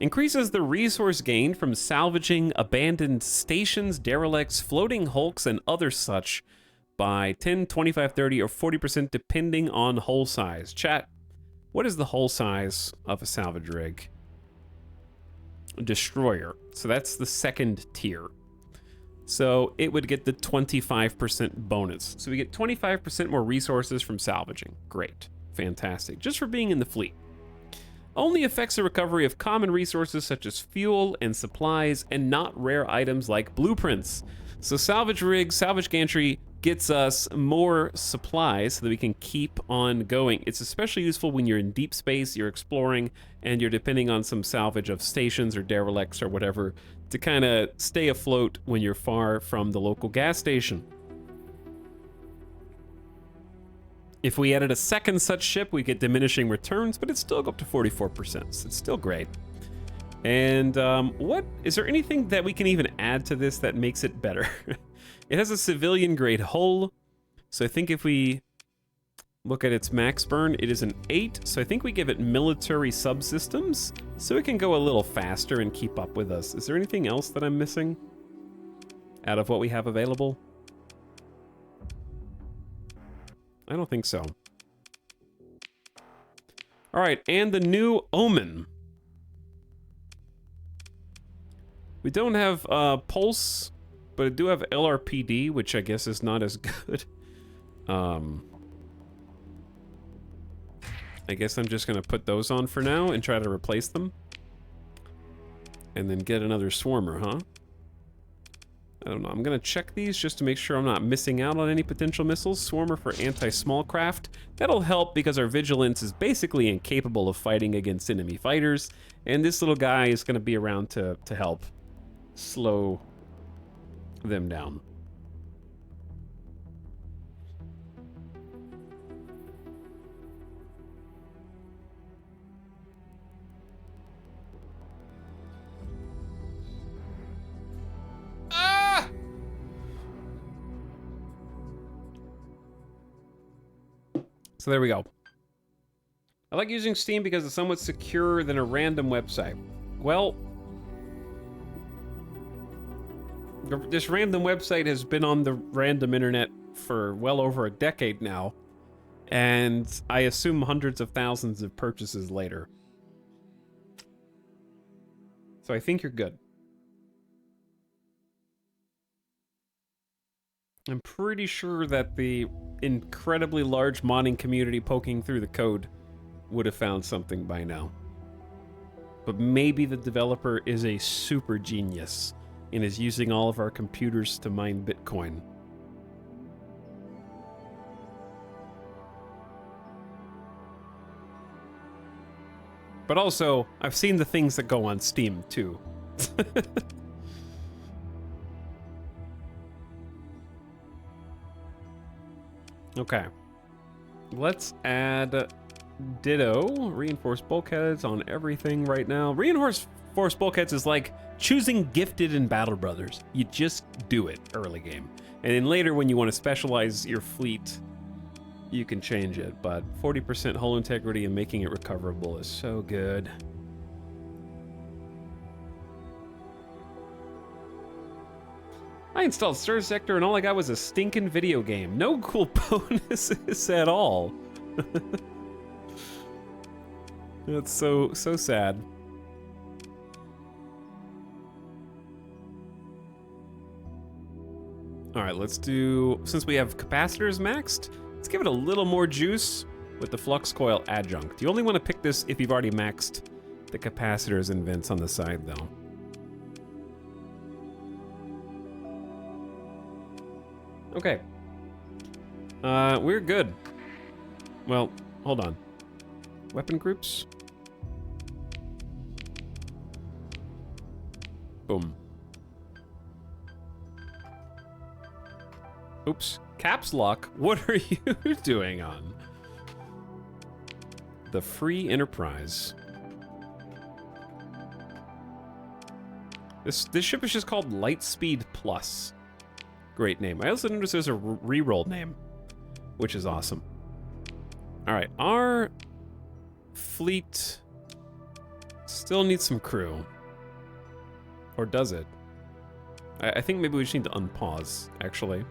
Increases the resource gained from salvaging abandoned stations, derelicts, floating hulks, and other such by 10, 25, 30, or 40% depending on hull size. Chat, what is the hull size of a salvage rig? Destroyer. So that's the second tier. So it would get the 25% bonus. So we get 25% more resources from salvaging. Great. Fantastic. Just for being in the fleet. Only affects the recovery of common resources such as fuel and supplies, and not rare items like blueprints. So salvage rig, salvage gantry gets us more supplies so that we can keep on going. It's especially useful when you're in deep space, you're exploring, and you're depending on some salvage of stations or derelicts or whatever to kind of stay afloat when you're far from the local gas station. If we added a second such ship, we get diminishing returns, but it'd still go up to 44%, so it's still great. And what is there anything that we can even add to this that makes it better? It has a civilian grade hull, so I think if we look at its max burn, it is an 8, so I think we give it military subsystems, so it can go a little faster and keep up with us. Is there anything else that I'm missing out of what we have available? I don't think so. All right, and the new Omen. We don't have Pulse, but I do have LRPD, which I guess is not as good. I guess I'm just gonna put those on for now and try to replace them. And then get another Swarmer, huh? I don't know, I'm gonna check these just to make sure I'm not missing out on any potential missiles. Swarmer for anti-small craft. That'll help because our vigilance is basically incapable of fighting against enemy fighters, and this little guy is gonna be around to help slow them down. So there we go. I like using Steam because it's somewhat secure than a random website. Well, this random website has been on the random internet for well over a decade now, and I assume hundreds of thousands of purchases later. So I think you're good. I'm pretty sure that the incredibly large modding community poking through the code would have found something by now. But maybe the developer is a super genius and is using all of our computers to mine Bitcoin. But also, I've seen the things that go on Steam, too. Okay. Let's add ditto reinforced bulkheads on everything right now. Reinforced bulkheads is like choosing gifted in Battle Brothers. You just do it early game. And then later when you want to specialize your fleet, you can change it. But 40% hull integrity and making it recoverable is so good. I installed Star Sector and all I got was a stinking video game. No cool bonuses at all. That's so sad. All right, let's do, since we have capacitors maxed, let's give it a little more juice with the flux coil adjunct. You only want to pick this if you've already maxed the capacitors and vents on the side though. Okay. We're good. Well, hold on. Weapon groups? Boom. Oops. Caps lock? What are you doing on? The Free Enterprise. This ship is just called Lightspeed Plus. Great name. I also noticed there's a reroll name, which is awesome. All right, our fleet still needs some crew. Or does it? I think maybe we just need to unpause, actually.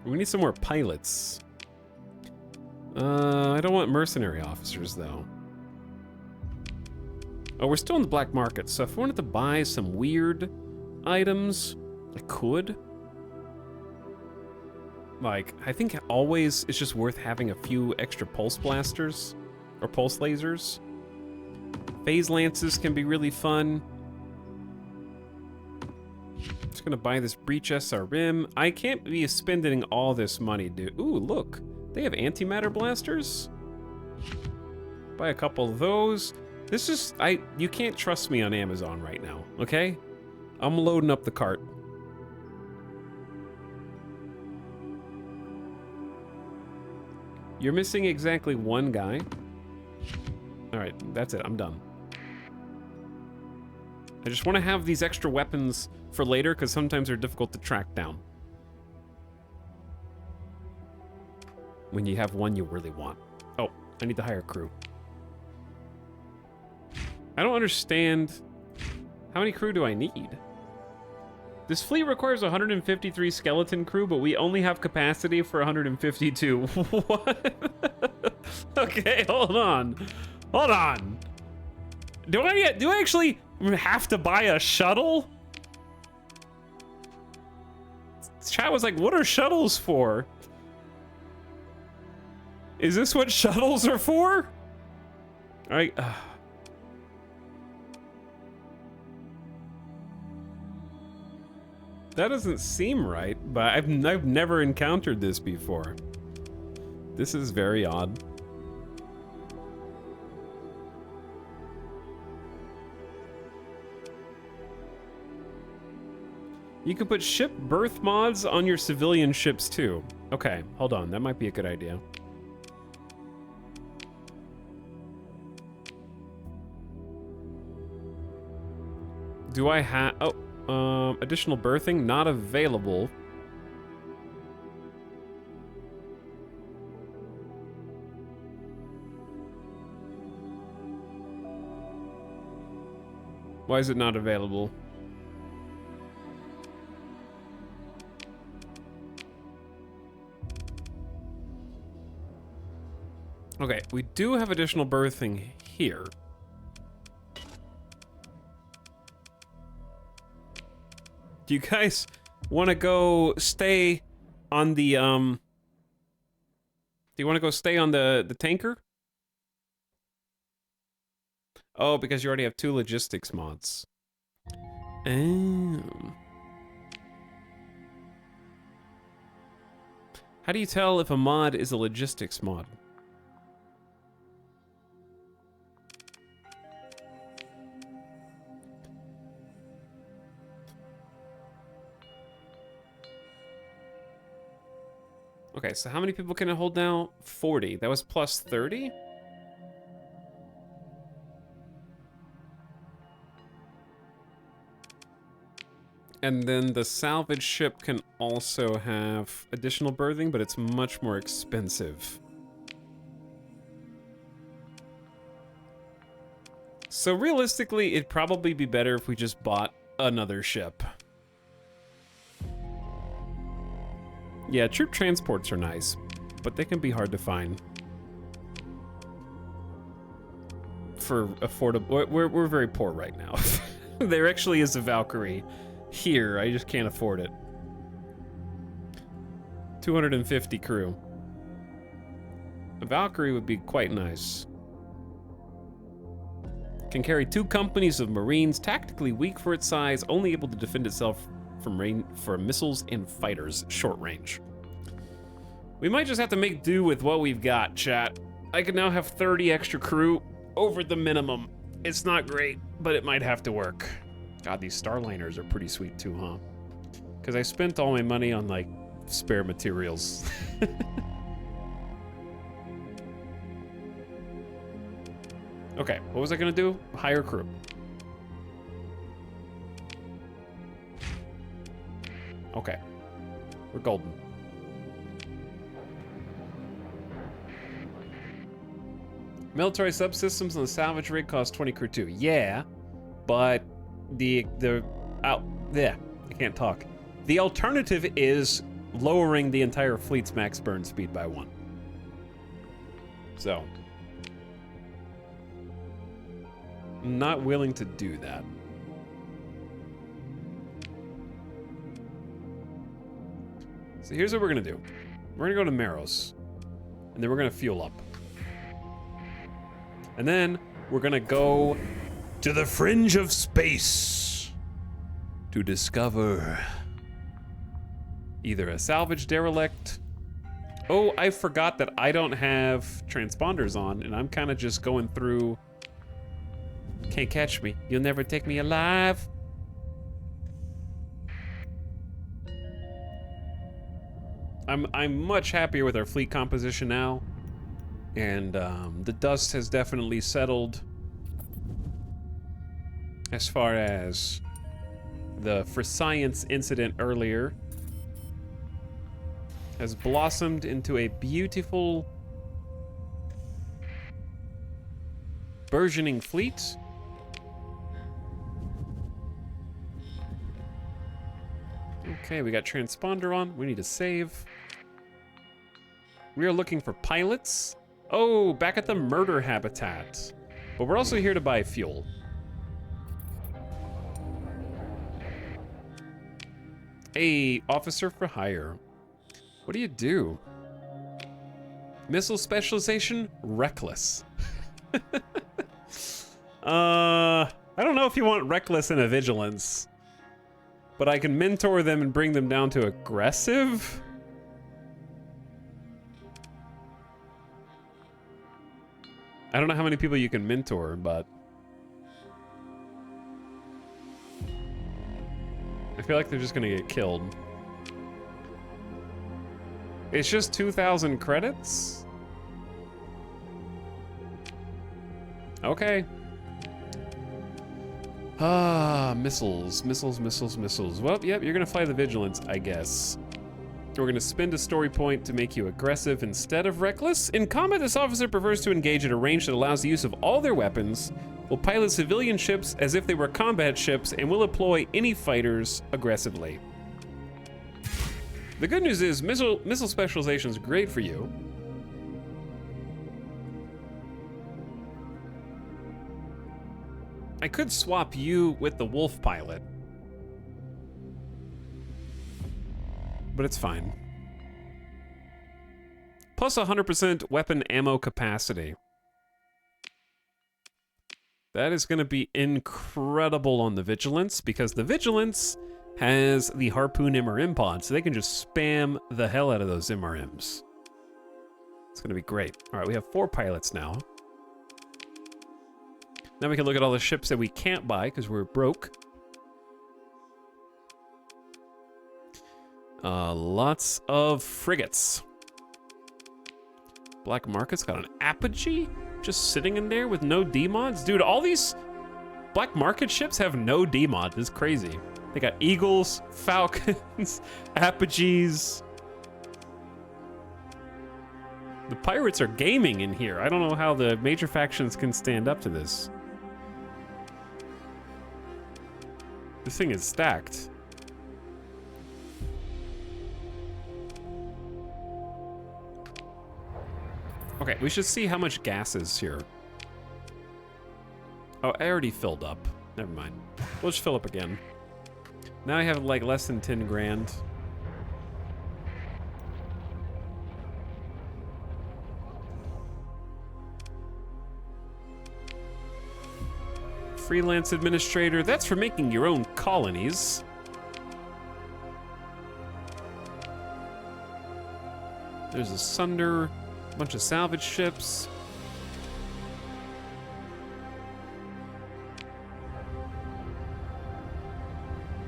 We need some more pilots. I don't want mercenary officers, though. Oh, we're still in the black market, so if I wanted to buy some weird items, I could. Like, I think always it's just worth having a few extra pulse blasters or pulse lasers. Phase lances can be really fun. Just gonna buy this breach SRM. I can't be spending all this money, dude. Ooh, look, they have antimatter blasters. Buy a couple of those. This is, you can't trust me on Amazon right now, okay? I'm loading up the cart. You're missing exactly one guy. All right, that's it, I'm done. I just want to have these extra weapons for later because sometimes they're difficult to track down. When you have one you really want. Oh, I need to hire crew. I don't understand. How many crew do I need? This fleet requires 153 skeleton crew, but we only have capacity for 152. What? Okay, hold on. Hold on. Do I actually have to buy a shuttle? Chat was like, what are shuttles for? Is this what shuttles are for? That doesn't seem right, but I've never encountered this before. This is very odd. You can put ship berth mods on your civilian ships too. Okay, hold on, that might be a good idea. Do I have, additional berthing not available. Why is it not available? Okay, we do have additional berthing here. Do you guys want to go stay on the, do you want to go stay on the tanker? Oh, because you already have 2 logistics mods. Oh. How do you tell if a mod is a logistics mod? Okay, so how many people can it hold now? 40. That was plus 30? And then the salvage ship can also have additional berthing, but it's much more expensive. So realistically, it'd probably be better if we just bought another ship. Yeah, troop transports are nice, but they can be hard to find. For affordable... We're very poor right now. There actually is a Valkyrie here, I just can't afford it. 250 crew. A Valkyrie would be quite nice. Can carry 2 companies of Marines, tactically weak for its size, only able to defend itself from missiles and fighters, short range. We might just have to make do with what we've got, chat. I can now have 30 extra crew over the minimum. It's not great, but it might have to work. God, these Starliners are pretty sweet too, huh? Because I spent all my money on, like, spare materials. Okay, what was I gonna do? Hire crew. Okay, we're golden. Military subsystems on the salvage rig cost 20 crew too. Yeah, but I can't talk. The alternative is lowering the entire fleet's max burn speed by 1. So, I'm not willing to do that. So here's what we're gonna do. We're gonna go to Maros, and then we're gonna fuel up. And then we're gonna go to the fringe of space to discover either a salvage derelict. Oh, I forgot that I don't have transponders on, and I'm kind of just going through. Can't catch me. You'll never take me alive. I'm much happier with our fleet composition now. And the dust has definitely settled as far as the for science incident earlier has blossomed into a beautiful burgeoning fleet. Okay, we got transponder on. We need to save. We are looking for pilots. Oh, back at the murder habitat. But we're also here to buy fuel. Hey, officer for hire. What do you do? Missile specialization? Reckless. I don't know if you want reckless and a vigilance, but I can mentor them and bring them down to aggressive. I don't know how many people you can mentor, but I feel like they're just gonna get killed. It's just 2,000 credits? Okay. Ah, missiles. Well, yep, you're gonna fly the Vigilance, I guess. We're gonna spend a story point to make you aggressive instead of reckless. In combat, this officer prefers to engage at a range that allows the use of all their weapons, will pilot civilian ships as if they were combat ships, and will employ any fighters aggressively. The good news is missile specialization is great for you. I could swap you with the wolf pilot. But it's fine. Plus 100% weapon ammo capacity. That is going to be incredible on the Vigilance, because the Vigilance has the Harpoon MRM pod, so they can just spam the hell out of those MRMs. It's going to be great. All right, we have 4 pilots now. Now we can look at all the ships that we can't buy because we're broke. Lots of frigates. Black Market's got an Apogee just sitting in there with no D-mods. Dude, all these Black Market ships have no D-mods. It's crazy. They got Eagles, Falcons, Apogees. The pirates are gaming in here. I don't know how the major factions can stand up to this. This thing is stacked. Okay, we should see how much gas is here. Oh, I already filled up. Never mind. We'll just fill up again. Now I have like less than 10 grand. Freelance administrator, that's for making your own colonies. There's a Sunder, a bunch of salvage ships.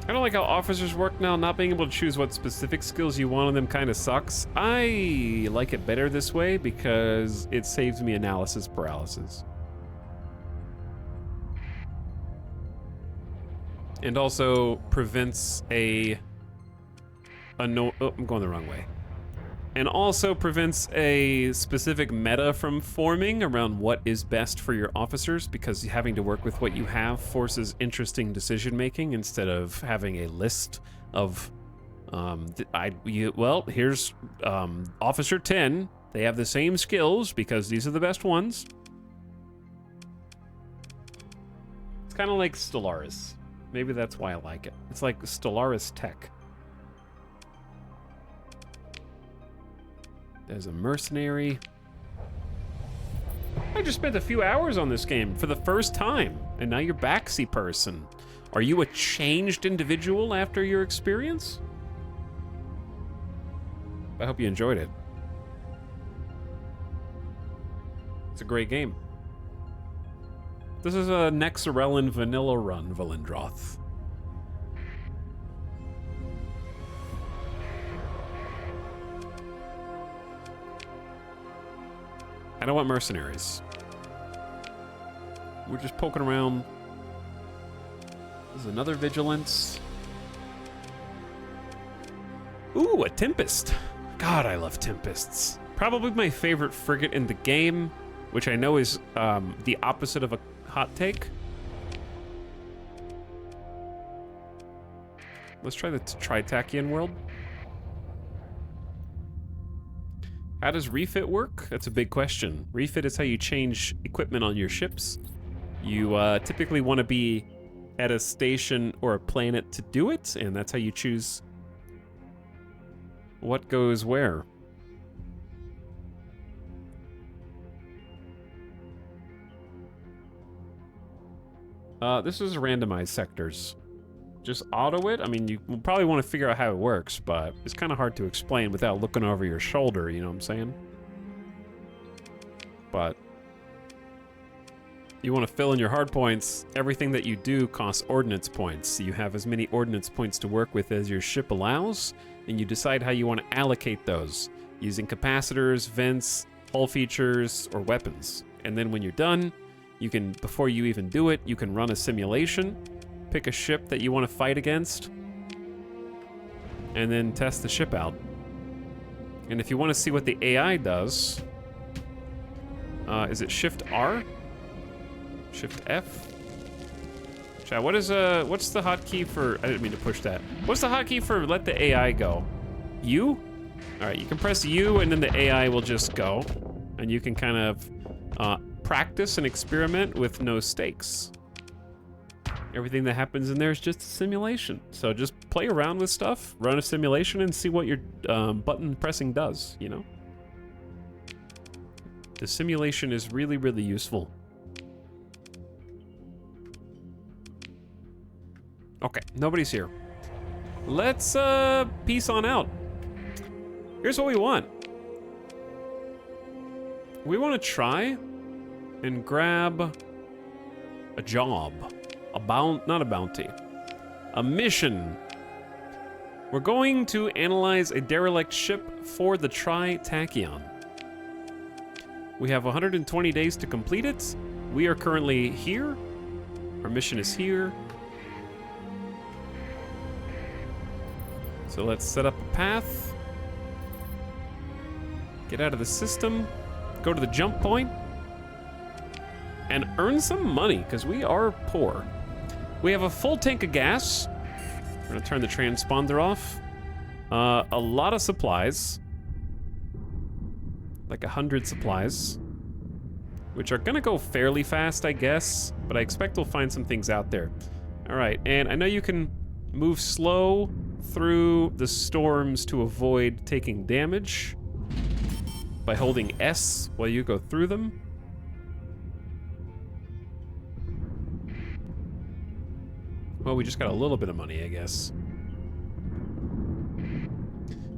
I don't like how officers work now. Not being able to choose what specific skills you want on them kind of sucks. I like it better this way because it saves me analysis paralysis. And also prevents oh, I'm going the wrong way. And also prevents a specific meta from forming around what is best for your officers, because having to work with what you have forces interesting decision making instead of having a list of well, here's Officer 10. They have the same skills because these are the best ones. It's kind of like Stellaris. Maybe that's why I like it. It's like Stellaris Tech. There's a mercenary. I just spent a few hours on this game for the first time, and now you're backseat person. Are you a changed individual after your experience? I hope you enjoyed it. It's a great game. This is a Nexarellan vanilla run, Valindroth. I don't want mercenaries. We're just poking around. There's another Vigilance. Ooh, a Tempest. God, I love Tempests. Probably my favorite frigate in the game, which I know is the opposite of a hot take. Let's try the Tritachian world. How does refit work? That's a big question. Refit is how you change equipment on your ships. You typically want to be at a station or a planet to do it, and that's how you choose what goes where. This is randomized sectors. Just auto it. I mean, you will probably want to figure out how it works, but it's kind of hard to explain without looking over your shoulder, you know what I'm saying? But you want to fill in your hard points. Everything that you do costs ordnance points. You have as many ordnance points to work with as your ship allows, and you decide how you want to allocate those, using capacitors, vents, hull features, or weapons. And then when you're done, you can, before you even do it, you can run a simulation, pick a ship that you want to fight against, and then test the ship out. And if you want to see what the AI does, is it Shift R? Shift F? Chat, what's the hotkey for, I didn't mean to push that. What's the hotkey for let the AI go? U? All right, you can press U and then the AI will just go. And you can kind of practice and experiment with no stakes. Everything that happens in there is just a simulation. So just play around with stuff, run a simulation, and see what your button pressing does, you know? The simulation is really, really useful. Okay, nobody's here. Let's peace on out. Here's what we want. We want to try and grab a job. Not a bounty. A mission. We're going to analyze a derelict ship for the Tri-Tachyon. We have 120 days to complete it. We are currently here. Our mission is here. So let's set up a path. Get out of the system. Go to the jump point. And earn some money, because we are poor. We have a full tank of gas. We're gonna turn the transponder off. A lot of supplies. Like 100 supplies. Which are gonna go fairly fast, I guess. But I expect we'll find some things out there. All right, and I know you can move slow through the storms to avoid taking damage by holding S while you go through them. Well, we just got a little bit of money, I guess.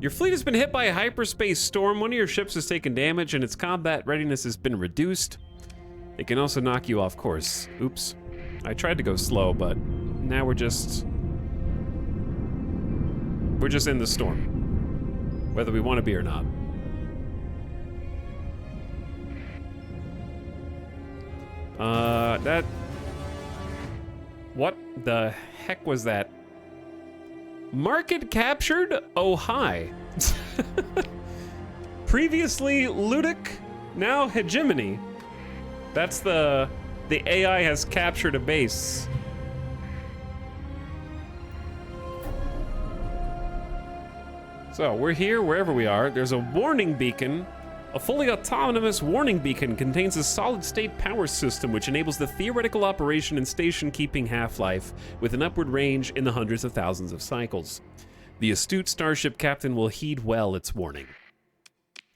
Your fleet has been hit by a hyperspace storm. One of your ships has taken damage and its combat readiness has been reduced. It can also knock you off course. Oops. I tried to go slow, but now we're just in the storm. Whether we want to be or not. What the heck was that? Market captured? Oh, hi. Previously Ludic, now hegemony. That's the AI has captured a base. So we're here wherever we are. There's a warning beacon. A fully autonomous warning beacon contains a solid-state power system which enables the theoretical operation and station-keeping half-life with an upward range in the hundreds of thousands of cycles. The astute starship captain will heed well its warning.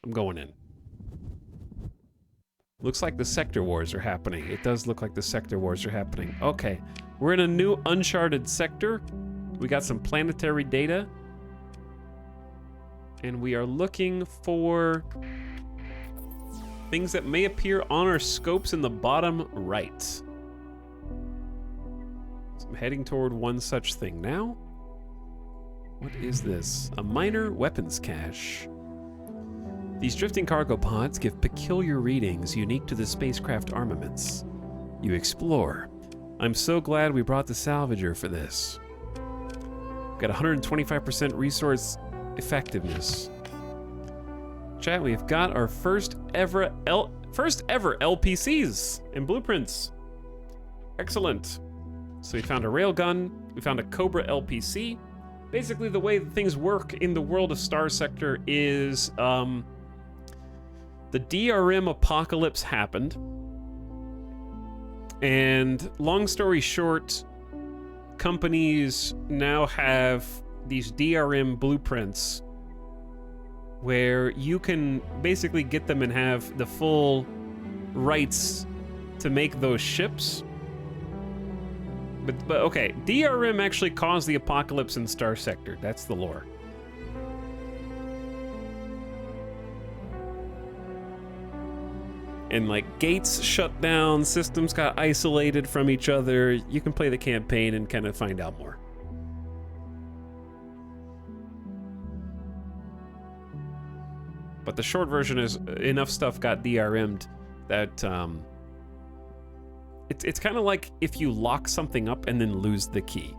I'm going in. Looks like the sector wars are happening. It does look like the sector wars are happening. Okay, we're in a new uncharted sector. We got some planetary data. And we are looking for things that may appear on our scopes in the bottom right. So I'm heading toward one such thing now. What is this? A minor weapons cache. These drifting cargo pods give peculiar readings unique to the spacecraft armaments. You explore. I'm so glad we brought the salvager for this. Got 125% resource effectiveness. Chat, we've got our first ever LPCs and blueprints. Excellent. So we found a railgun, we found a Cobra LPC. Basically the way that things work in the world of Star Sector is the DRM apocalypse happened. And long story short, companies now have these DRM blueprints where you can basically get them and have the full rights to make those ships. But okay, DRM actually caused the apocalypse in Star Sector. That's the lore. And like gates shut down, systems got isolated from each other. You can play the campaign and kind of find out more. But the short version is enough stuff got DRM'd that it's kind of like if you lock something up and then lose the key.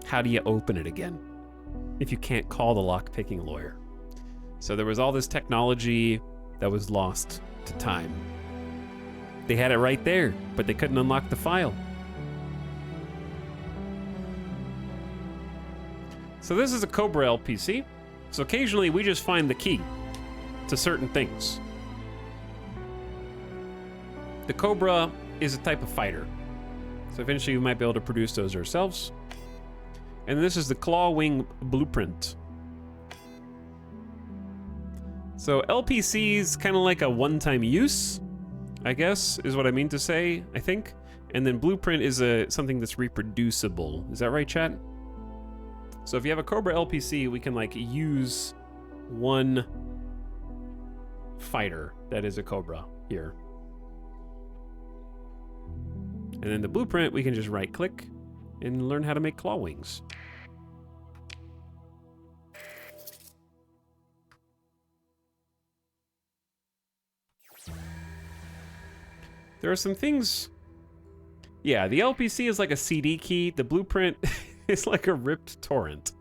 How do you open it again if you can't call the lock-picking lawyer? So there was all this technology that was lost to time. They had it right there, but they couldn't unlock the file. So this is a Cobra LPC. So occasionally we just find the key to certain things. The Cobra is a type of fighter. So eventually we might be able to produce those ourselves. And this is the claw wing blueprint. So LPC is kind of like a one-time use, I guess, is what I mean to say, I think. And then blueprint is something that's reproducible. Is that right, chat? So if you have a Cobra LPC, we can like use one fighter that is a Cobra here. And then the blueprint, we can just right-click and learn how to make claw wings. There are some things... Yeah, the LPC is like a CD key. The blueprint is like a ripped torrent.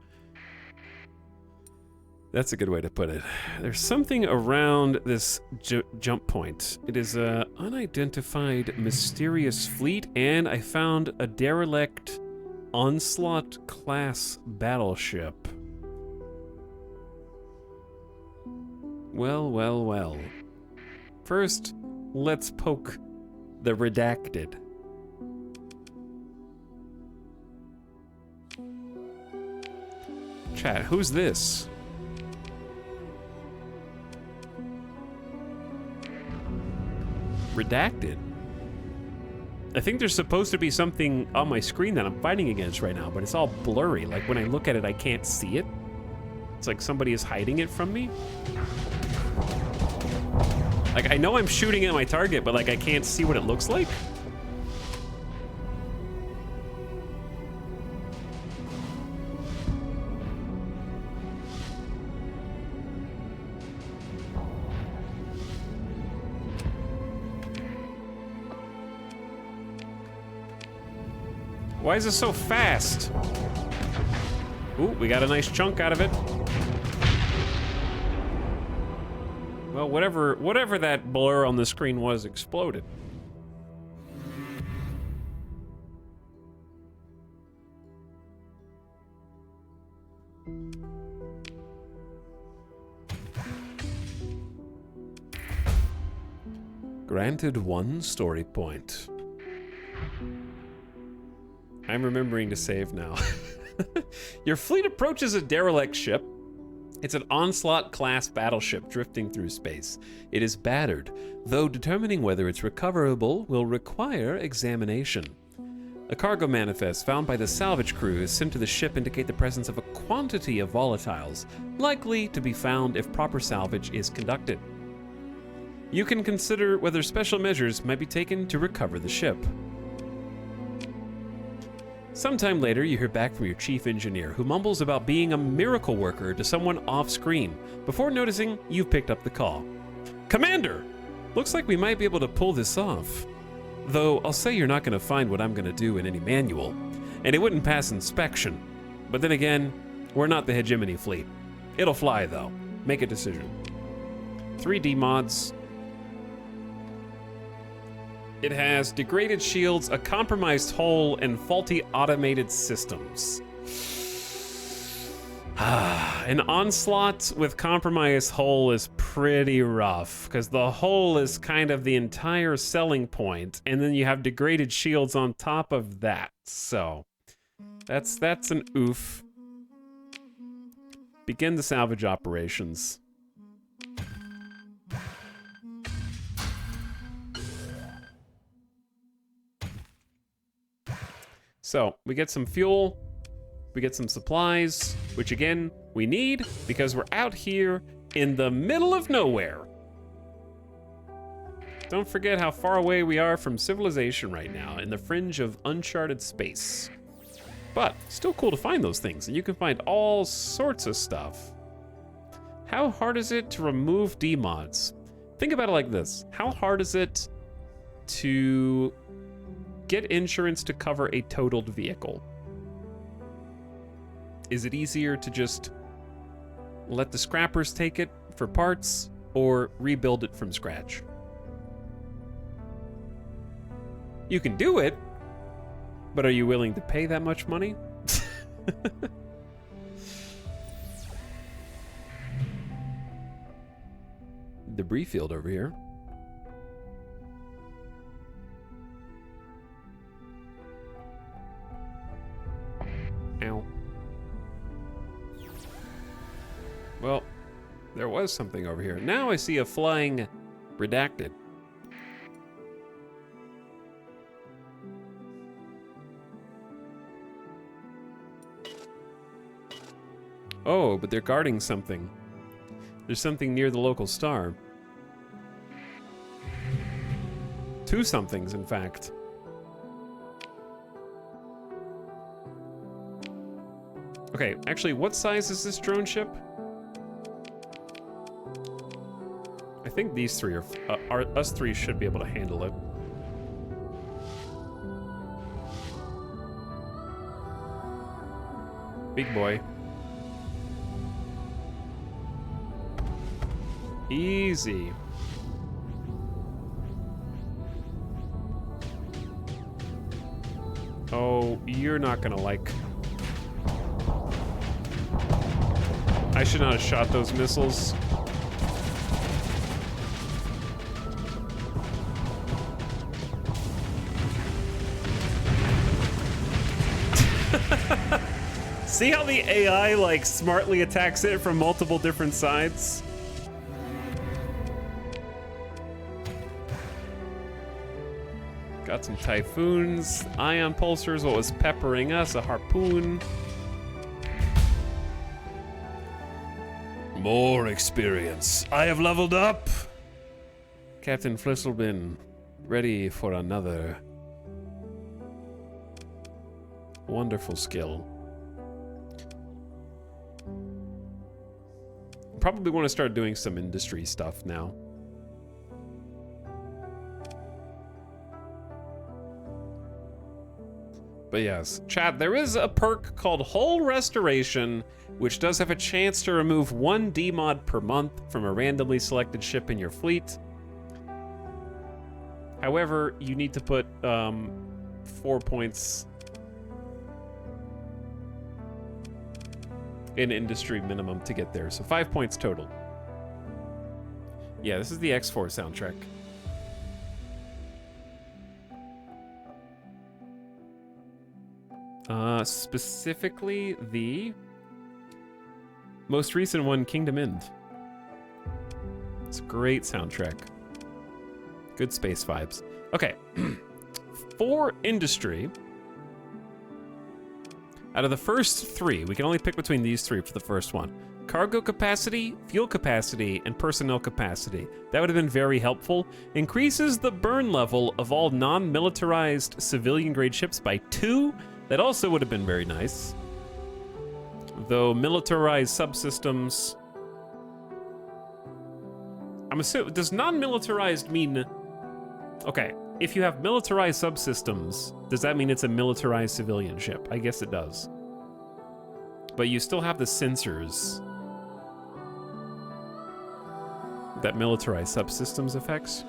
That's a good way to put it. There's something around this jump point. It is an unidentified mysterious fleet, and I found a derelict Onslaught-class battleship. Well, well, well. First, let's poke the redacted. Chat, who's this? Redacted? I think there's supposed to be something on my screen that I'm fighting against right now, but it's all blurry. Like when I look at it, I can't see it. It's like somebody is hiding it from me. Like I know I'm shooting at my target, but like I can't see what it looks like. Why is it so fast? Ooh, we got a nice chunk out of it. Well, whatever that blur on the screen was exploded. Granted 1 story point. I'm remembering to save now. Your fleet approaches a derelict ship. It's an Onslaught-class battleship drifting through space. It is battered, though determining whether it's recoverable will require examination. A cargo manifest found by the salvage crew is sent to the ship to indicate the presence of a quantity of volatiles, likely to be found if proper salvage is conducted. You can consider whether special measures might be taken to recover the ship. Sometime later, you hear back from your chief engineer, who mumbles about being a miracle worker to someone off-screen, before noticing you've picked up the call. Commander! Looks like we might be able to pull this off. Though, I'll say you're not going to find what I'm going to do in any manual, and it wouldn't pass inspection. But then again, we're not the hegemony fleet. It'll fly, though. Make a decision. 3D mods. It has degraded shields, a compromised hull, and faulty automated systems. An onslaught with compromised hull is pretty rough, because the hull is kind of the entire selling point, and then you have degraded shields on top of that. So, that's an oof. Begin the salvage operations. So, we get some fuel, we get some supplies, which again, we need because we're out here in the middle of nowhere. Don't forget how far away we are from civilization right now, in the fringe of uncharted space. But, still cool to find those things, and you can find all sorts of stuff. How hard is it to remove demods? Think about it like this. How hard is it to get insurance to cover a totaled vehicle? Is it easier to just let the scrappers take it for parts or rebuild it from scratch? You can do it, but are you willing to pay that much money? Debris field over here. Well, there was something over here. Now I see a flying redacted. Oh, but they're guarding something. There's something near the local star. Two somethings, in fact. Okay, actually, what size is this drone ship? I think these three are us three should be able to handle it. Big boy. Easy. Oh, you're not gonna like... I should not have shot those missiles. See how the AI, like, smartly attacks it from multiple different sides? Got some typhoons, ion pulsars, what was peppering us, a harpoon. More experience. I have leveled up. Captain Flisselbin, ready for another wonderful skill. Probably want to start doing some industry stuff now. But yes, chat, there is a perk called Hull Restoration, which does have a chance to remove 1 DMod per month from a randomly selected ship in your fleet. However, you need to put 4 points in industry minimum to get there, so 5 points total. Yeah, this is the X4 soundtrack. Specifically the most recent one, Kingdom End. It's a great soundtrack. Good space vibes. Okay, for industry, out of the first 3, we can only pick between these 3 for the first one. Cargo capacity, fuel capacity, and personnel capacity. That would have been very helpful. Increases the burn level of all non-militarized civilian-grade ships by 2. That also would have been very nice. Though militarized subsystems... I'm assuming... Does non-militarized mean... Okay, if you have militarized subsystems, does that mean it's a militarized civilian ship? I guess it does. But you still have the sensors that militarized subsystems affects.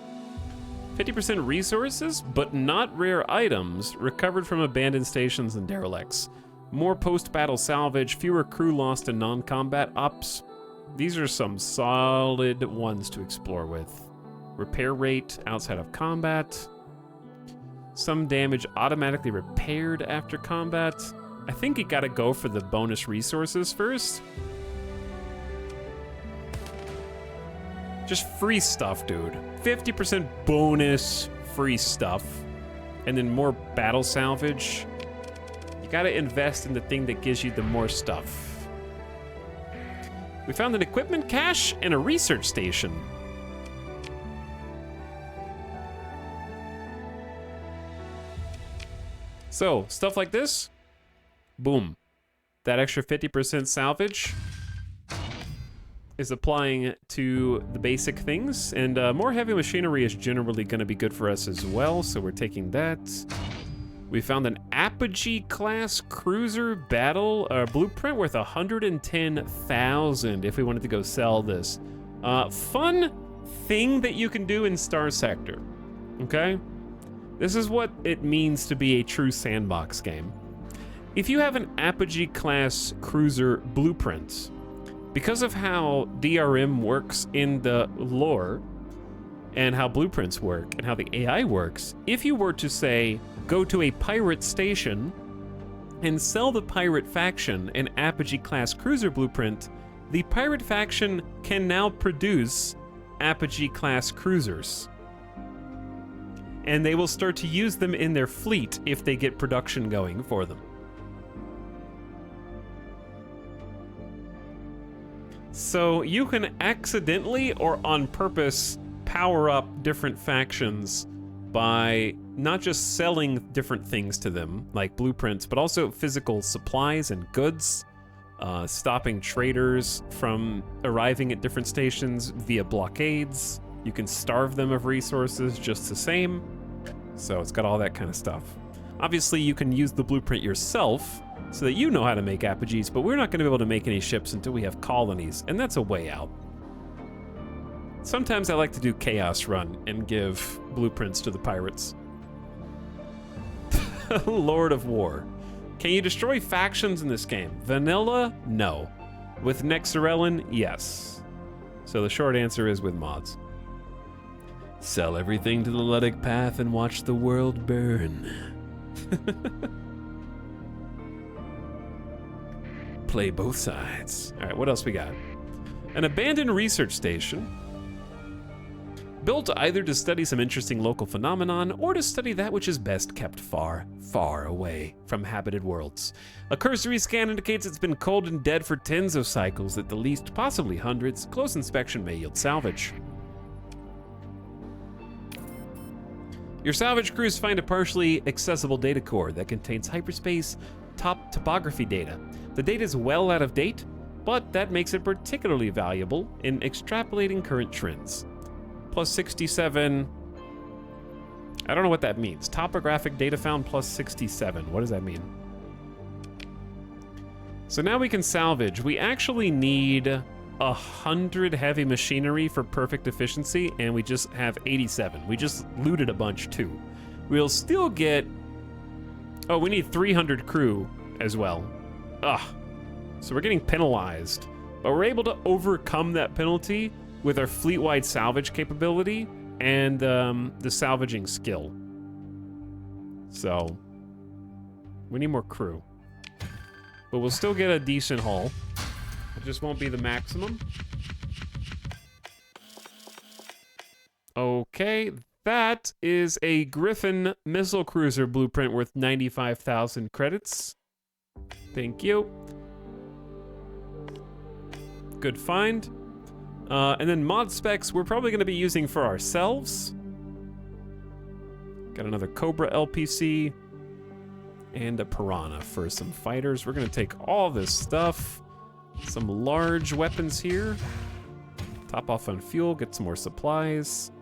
50% resources, but not rare items, recovered from abandoned stations and derelicts. More post-battle salvage, fewer crew lost in non-combat ops. These are some solid ones to explore with. Repair rate outside of combat. Some damage automatically repaired after combat. I think you gotta go for the bonus resources first. Just free stuff, dude. 50% bonus free stuff. And then more battle salvage. You gotta invest in the thing that gives you the more stuff. We found an equipment cache and a research station. So, stuff like this, boom. That extra 50% salvage is applying to the basic things, and more heavy machinery is generally going to be good for us as well, so we're taking that. We found an Apogee class cruiser battle blueprint worth 110,000 if we wanted to go sell this. Fun thing that you can do in Star Sector, okay? This is what it means to be a true sandbox game. If you have an Apogee class cruiser blueprint, because of how DRM works in the lore, and how blueprints work, and how the AI works, if you were to say, go to a pirate station and sell the pirate faction an Apogee class cruiser blueprint, the pirate faction can now produce Apogee-class cruisers. And they will start to use them in their fleet if they get production going for them. So you can accidentally or on purpose power up different factions by not just selling different things to them, like blueprints, but also physical supplies and goods, stopping traders from arriving at different stations via blockades. You can starve them of resources just the same. So it's got all that kind of stuff. Obviously, you can use the blueprint yourself so that you know how to make apogees, but we're not going to be able to make any ships until we have colonies, and that's a way out. Sometimes I like to do Chaos Run and give blueprints to the pirates. Lord of War. Can you destroy factions in this game? Vanilla? No. With Nexarellan? Yes. So the short answer is with mods. Sell everything to the Ludic Path and watch the world burn. Play both sides. All right, what else we got? An abandoned research station. Built either to study some interesting local phenomenon or to study that which is best kept far, far away from habited worlds. A cursory scan indicates it's been cold and dead for tens of cycles, at the least, possibly hundreds. Close inspection may yield salvage. Your salvage crews find a partially accessible data core that contains hyperspace top topography data. The data is well out of date, but that makes it particularly valuable in extrapolating current trends. Plus 67, I don't know what that means. Topographic data found plus 67, what does that mean? So now we can salvage. We actually need 100 heavy machinery for perfect efficiency, and we just have 87. We just looted a bunch too. We'll still get, oh, we need 300 crew as well. Ugh. So we're getting penalized, but we're able to overcome that penalty with our fleet-wide salvage capability and the salvaging skill. So we need more crew, but we'll still get a decent haul. It just won't be the maximum. Okay, that is a Griffin missile cruiser blueprint worth 95,000 credits. Thank you. Good find. And then mod specs we're probably going to be using for ourselves. Got another Cobra LPC and a Piranha for some fighters. We're going to take all this stuff. Some large weapons here. Top off on fuel, get some more supplies.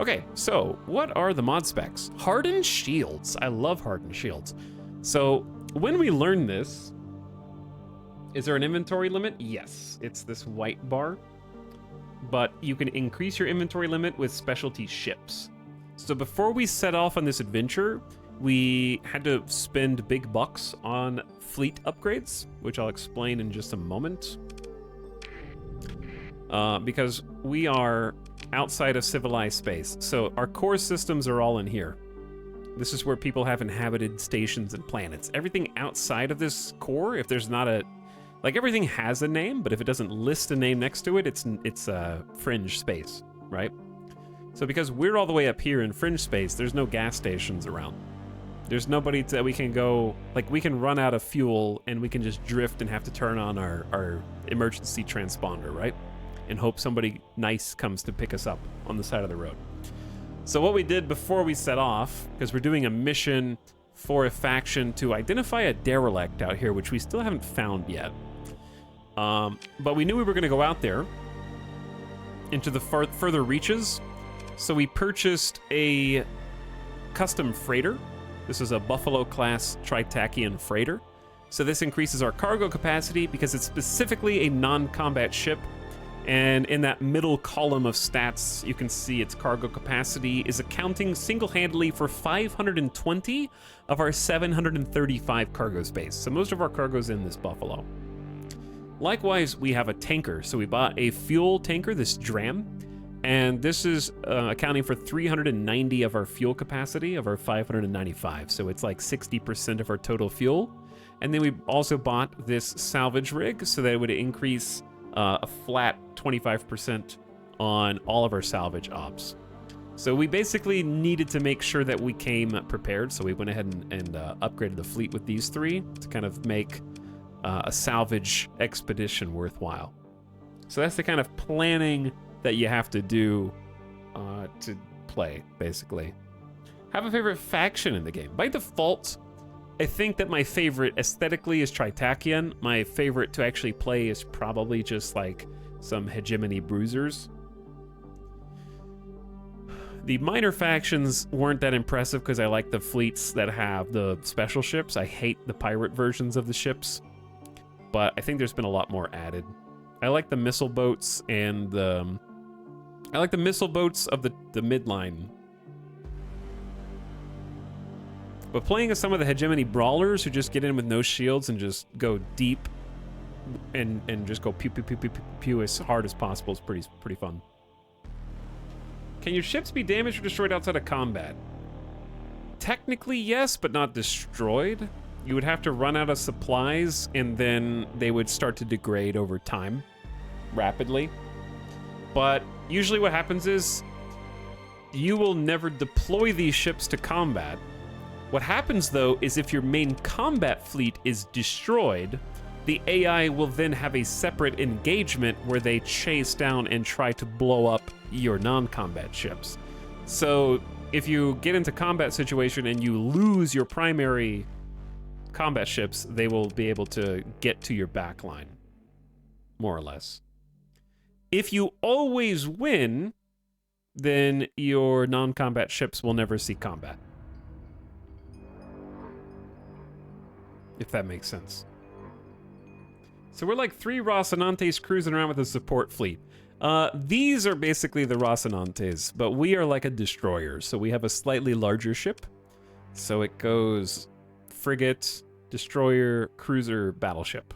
Okay, so what are the mod specs? Hardened shields. I love hardened shields. So when we learn this, is there an inventory limit? Yes, it's this white bar. But you can increase your inventory limit with specialty ships. So before we set off on this adventure, we had to spend big bucks on fleet upgrades, which I'll explain in just a moment. Because we are outside of civilized space. So our core systems are all in here. This is where people have inhabited stations and planets. Everything outside of this core, if there's not a... Like, everything has a name, but if it doesn't list a name next to it, it's a fringe space, right? So because we're all the way up here in fringe space, there's no gas stations around. There's nobody that we can go... Like, we can run out of fuel, and we can just drift and have to turn on our emergency transponder, right? And hope somebody nice comes to pick us up on the side of the road. So what we did before we set off, because we're doing a mission for a faction to identify a derelict out here, which we still haven't found yet. But we knew we were going to go out there into the further reaches. So we purchased a custom freighter. This is a Buffalo-class Tritachian freighter. So this increases our cargo capacity because it's specifically a non-combat ship. And in that middle column of stats, you can see its cargo capacity is accounting single-handedly for 520 of our 735 cargo space. So most of our cargo's in this Buffalo. Likewise, we have a tanker. So we bought a fuel tanker, this Dram, and this is accounting for 390 of our fuel capacity of our 595. So it's like 60% of our total fuel. And then we also bought this salvage rig so that it would increase a flat 25% on all of our salvage ops. So we basically needed to make sure that we came prepared. So we went ahead and upgraded the fleet with these three to kind of make a salvage expedition worthwhile. So that's the kind of planning that you have to do to play, basically. Have a favorite faction in the game. By default, I think that my favorite aesthetically is Tritakian. My favorite to actually play is probably just like some hegemony bruisers. The minor factions weren't that impressive because I like the fleets that have the special ships. I hate the pirate versions of the ships, but I think there's been a lot more added. I like the missile boats and I like the missile boats of the midline. But playing as some of the hegemony brawlers who just get in with no shields and just go deep and just go pew pew pew pew pew pew as hard as possible is pretty fun. Can your ships be damaged or destroyed outside of combat? Technically yes, but not destroyed. You would have to run out of supplies and then they would start to degrade over time rapidly. But usually what happens is you will never deploy these ships to combat. What happens though is if your main combat fleet is destroyed, the AI will then have a separate engagement where they chase down and try to blow up your non-combat ships. So if you get into combat situation and you lose your primary combat ships, they will be able to get to your back line, more or less. If you always win, then your non-combat ships will never see combat. If that makes sense. So we're like 3 Rocinantes cruising around with a support fleet. These are basically the Rocinantes, but we are like a destroyer, so we have a slightly larger ship. So it goes frigate, destroyer, cruiser, battleship.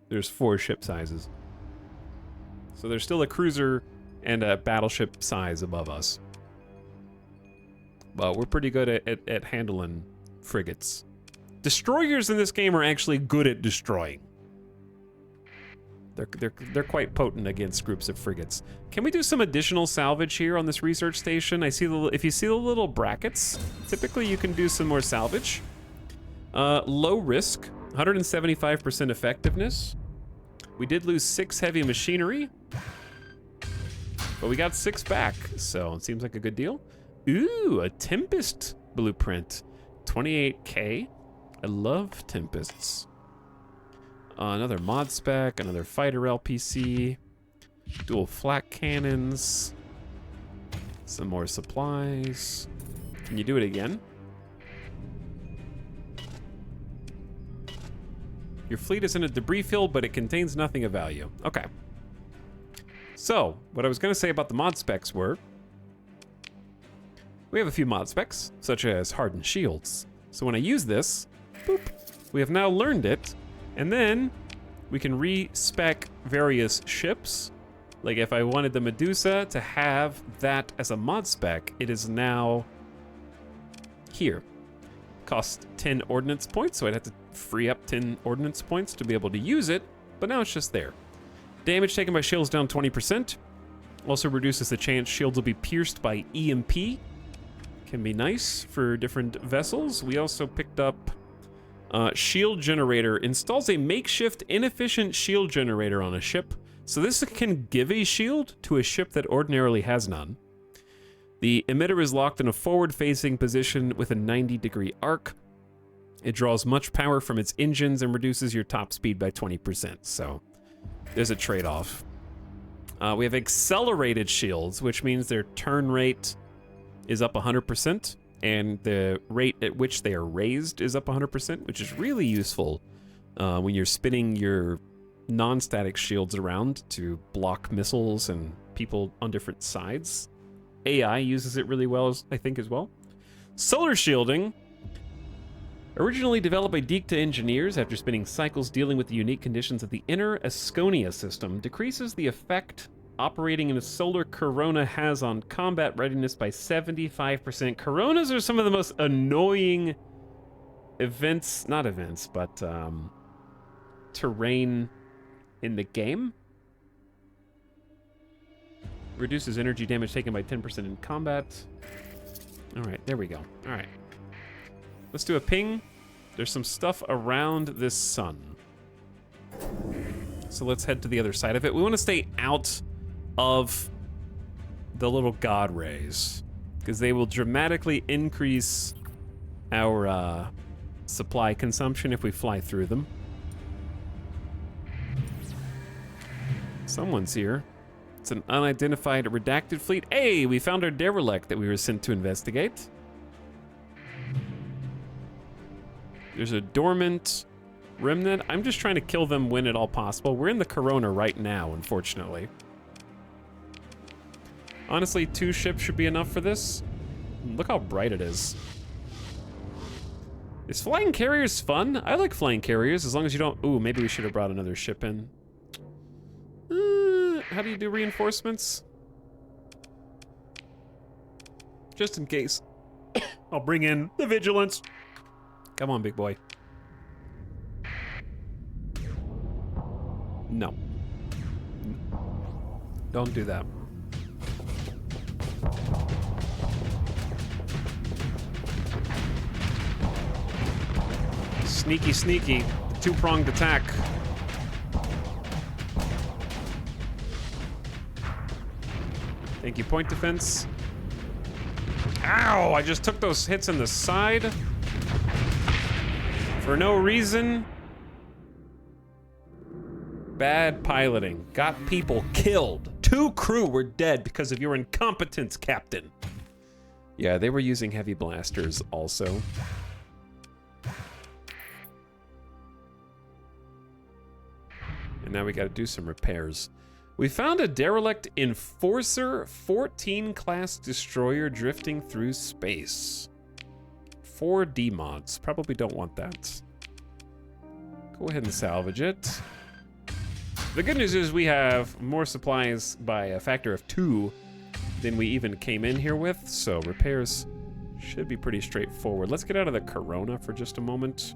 There's 4 ship sizes. So there's still a cruiser and a battleship size above us. But we're pretty good at handling frigates. Destroyers in this game are actually good at destroying. They're quite potent against groups of frigates. Can we do some additional salvage here on this research station? I see if you see the little brackets, typically you can do some more salvage. Low risk, 175% effectiveness. We did lose 6 heavy machinery, but we got 6 back, so it seems like a good deal. Ooh, a Tempest blueprint, 28K. I love Tempests. Another mod spec, another fighter LPC, dual flak cannons, some more supplies. Can you do it again? Your fleet is in a debris field, but it contains nothing of value. Okay. So, what I was going to say about the mod specs were, we have a few mod specs, such as hardened shields. So when I use this, boop, we have now learned it, and then we can respec various ships. Like if I wanted the Medusa to have that as a mod spec, it is now here. Cost 10 ordnance points, so I'd have to free up 10 ordnance points to be able to use it, but now it's just there. Damage taken by shields down 20%. Also reduces the chance shields will be pierced by EMP. Can be nice for different vessels. We also picked up shield generator. Installs a makeshift inefficient shield generator on a ship. So this can give a shield to a ship that ordinarily has none. The emitter is locked in a forward-facing position with a 90-degree arc. It draws much power from its engines and reduces your top speed by 20%. So there's a trade-off. We have accelerated shields, which means their turn rate is up 100%, and the rate at which they are raised is up 100%, which is really useful when you're spinning your non-static shields around to block missiles and people on different sides. AI uses it really well, I think, as well. Solar shielding. Originally developed by Dicta engineers after spinning cycles dealing with the unique conditions of the inner Asconia system, decreases the effect operating in a solar corona has on combat readiness by 75%. Coronas are some of the most annoying events, not events, but terrain in the game. Reduces energy damage taken by 10% in combat. All right, there we go. All right. Let's do a ping. There's some stuff around this sun. So let's head to the other side of it. We want to stay out of the little god rays because they will dramatically increase our supply consumption if we fly through them. Someone's here. It's an unidentified redacted fleet. Hey, we found our derelict that we were sent to investigate. There's a dormant remnant. I'm just trying to kill them when at all possible. We're in the Corona right now, unfortunately. Honestly, 2 ships should be enough for this. Look how bright it is. Is flying carriers fun? I like flying carriers as long as you don't... Ooh, maybe we should have brought another ship in. How do you do reinforcements? Just in case. I'll bring in the vigilance. Come on, big boy. No. Don't do that. Sneaky, sneaky. Two-pronged attack. Thank you, point defense. Ow! I just took those hits in the side. For no reason. Bad piloting. Got people killed. 2 crew were dead because of your incompetence, Captain. Yeah, they were using heavy blasters also. And now we gotta do some repairs. We found a derelict Enforcer 14 class destroyer drifting through space. 4 D mods. Probably don't want that. Go ahead and salvage it. The good news is we have more supplies by a factor of 2 than we even came in here with, so repairs should be pretty straightforward. Let's get out of the Corona for just a moment.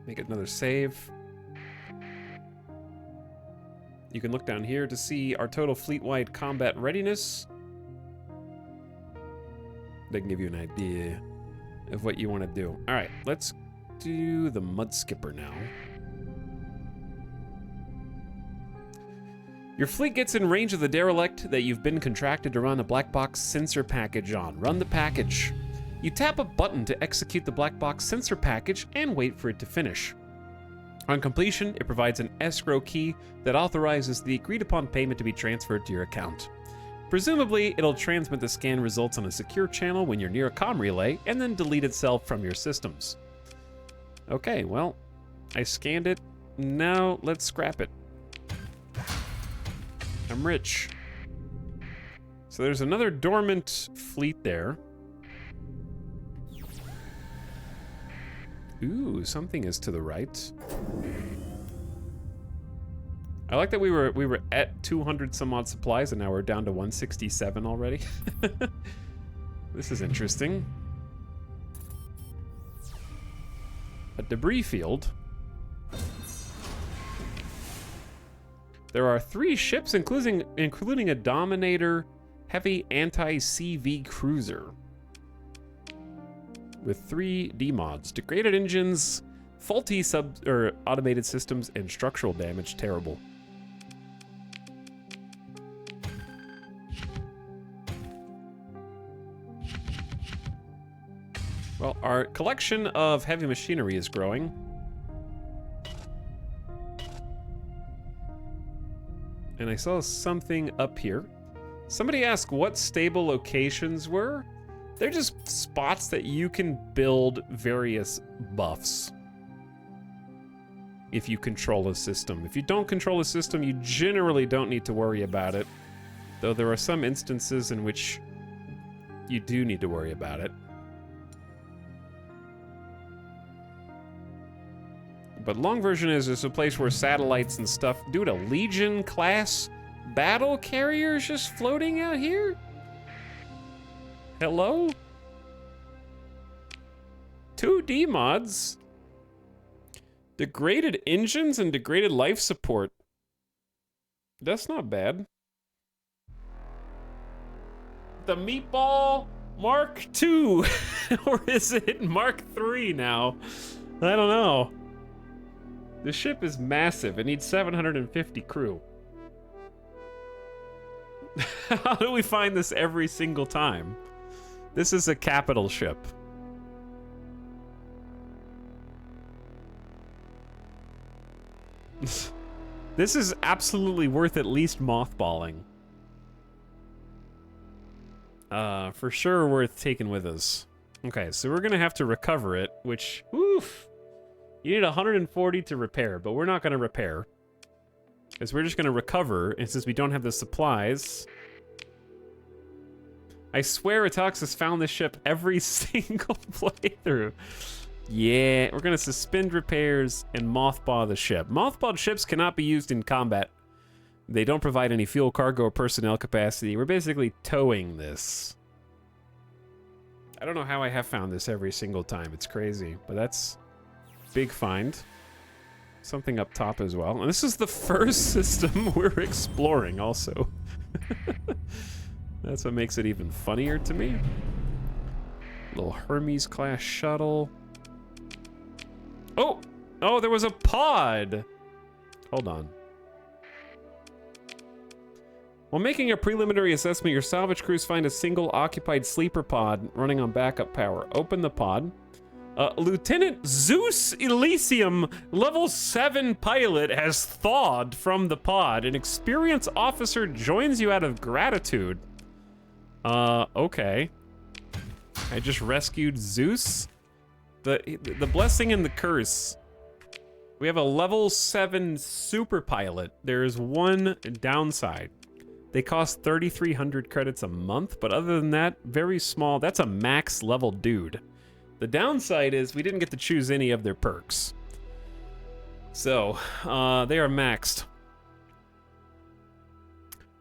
Make another save. You can look down here to see our total fleet-wide combat readiness. They can give you an idea of what you want to do. All right, let's do the Mud Skipper now. Your fleet gets in range of the derelict that you've been contracted to run a black box sensor package on. Run the package. You tap a button to execute the black box sensor package and wait for it to finish. On completion, it provides an escrow key that authorizes the agreed-upon payment to be transferred to your account. Presumably, it'll transmit the scan results on a secure channel when you're near a comm relay, and then delete itself from your systems. Okay, well, I scanned it. Now, let's scrap it. I'm rich. So there's another dormant fleet there. Ooh, something is to the right. I like that we were at 200 some odd supplies and now we're down to 167 already. This is interesting. A debris field. There are 3 ships, including a Dominator heavy anti-CV cruiser. With 3 D-mods. Degraded engines, faulty automated systems, and structural damage terrible. Well, our collection of heavy machinery is growing. And I saw something up here. Somebody asked what stable locations were. They're just spots that you can build various buffs if you control a system. If you don't control a system, you generally don't need to worry about it. Though there are some instances in which you do need to worry about it. But long version is there's a place where satellites and stuff... Dude, a Legion class battle carrier is just floating out here? Hello? 2D mods. Degraded engines and degraded life support. That's not bad. The Meatball Mark II. Or is it Mark III now? I don't know. The ship is massive. It needs 750 crew. How do we find this every single time? This is a capital ship. This is absolutely worth at least mothballing. For sure worth taking with us. Okay, so we're gonna have to recover it, which, oof. You need 140 to repair, but we're not gonna repair. Because we're just gonna recover, and since we don't have the supplies... I swear Atox has found this ship every single playthrough. Yeah, we're gonna suspend repairs and mothball the ship. Mothballed ships cannot be used in combat. They don't provide any fuel, cargo, or personnel capacity. We're basically towing this. I don't know how I have found this every single time. It's crazy, but that's big find. Something up top as well. And this is the first system we're exploring also. That's what makes it even funnier to me. Little Hermes class shuttle. Oh! Oh, there was a pod! Hold on. While making a preliminary assessment, your salvage crews find a single occupied sleeper pod running on backup power. Open the pod. Lieutenant Zeus Elysium, level 7 pilot, has thawed from the pod. An experienced officer joins you out of gratitude. Okay. I just rescued Zeus. The blessing and the curse. We have a level 7 super pilot. There's one downside. They cost 3,300 credits a month, but other than that, very small. That's a max level dude. The downside is we didn't get to choose any of their perks. So, they are maxed.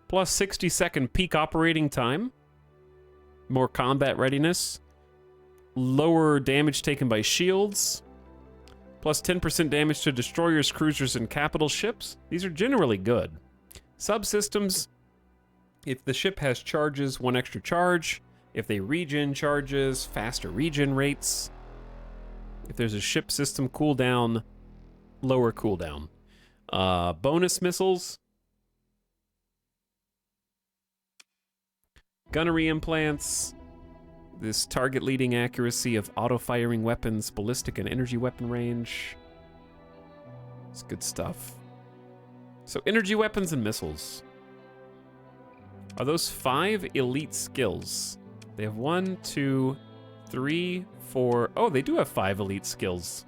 Plus 60-second peak operating time. More combat readiness. Lower damage taken by shields. Plus 10% damage to destroyers, cruisers, and capital ships. These are generally good. Subsystems. If the ship has charges, 1 extra charge. If they regen charges, faster regen rates. If there's a ship system cooldown, lower cooldown. Bonus missiles. Gunnery implants. This target leading accuracy of auto-firing weapons, ballistic and energy weapon range. It's good stuff. So energy weapons and missiles. Are those 5 elite skills? They have 1, 2, 3, 4. Oh, they do have 5 elite skills.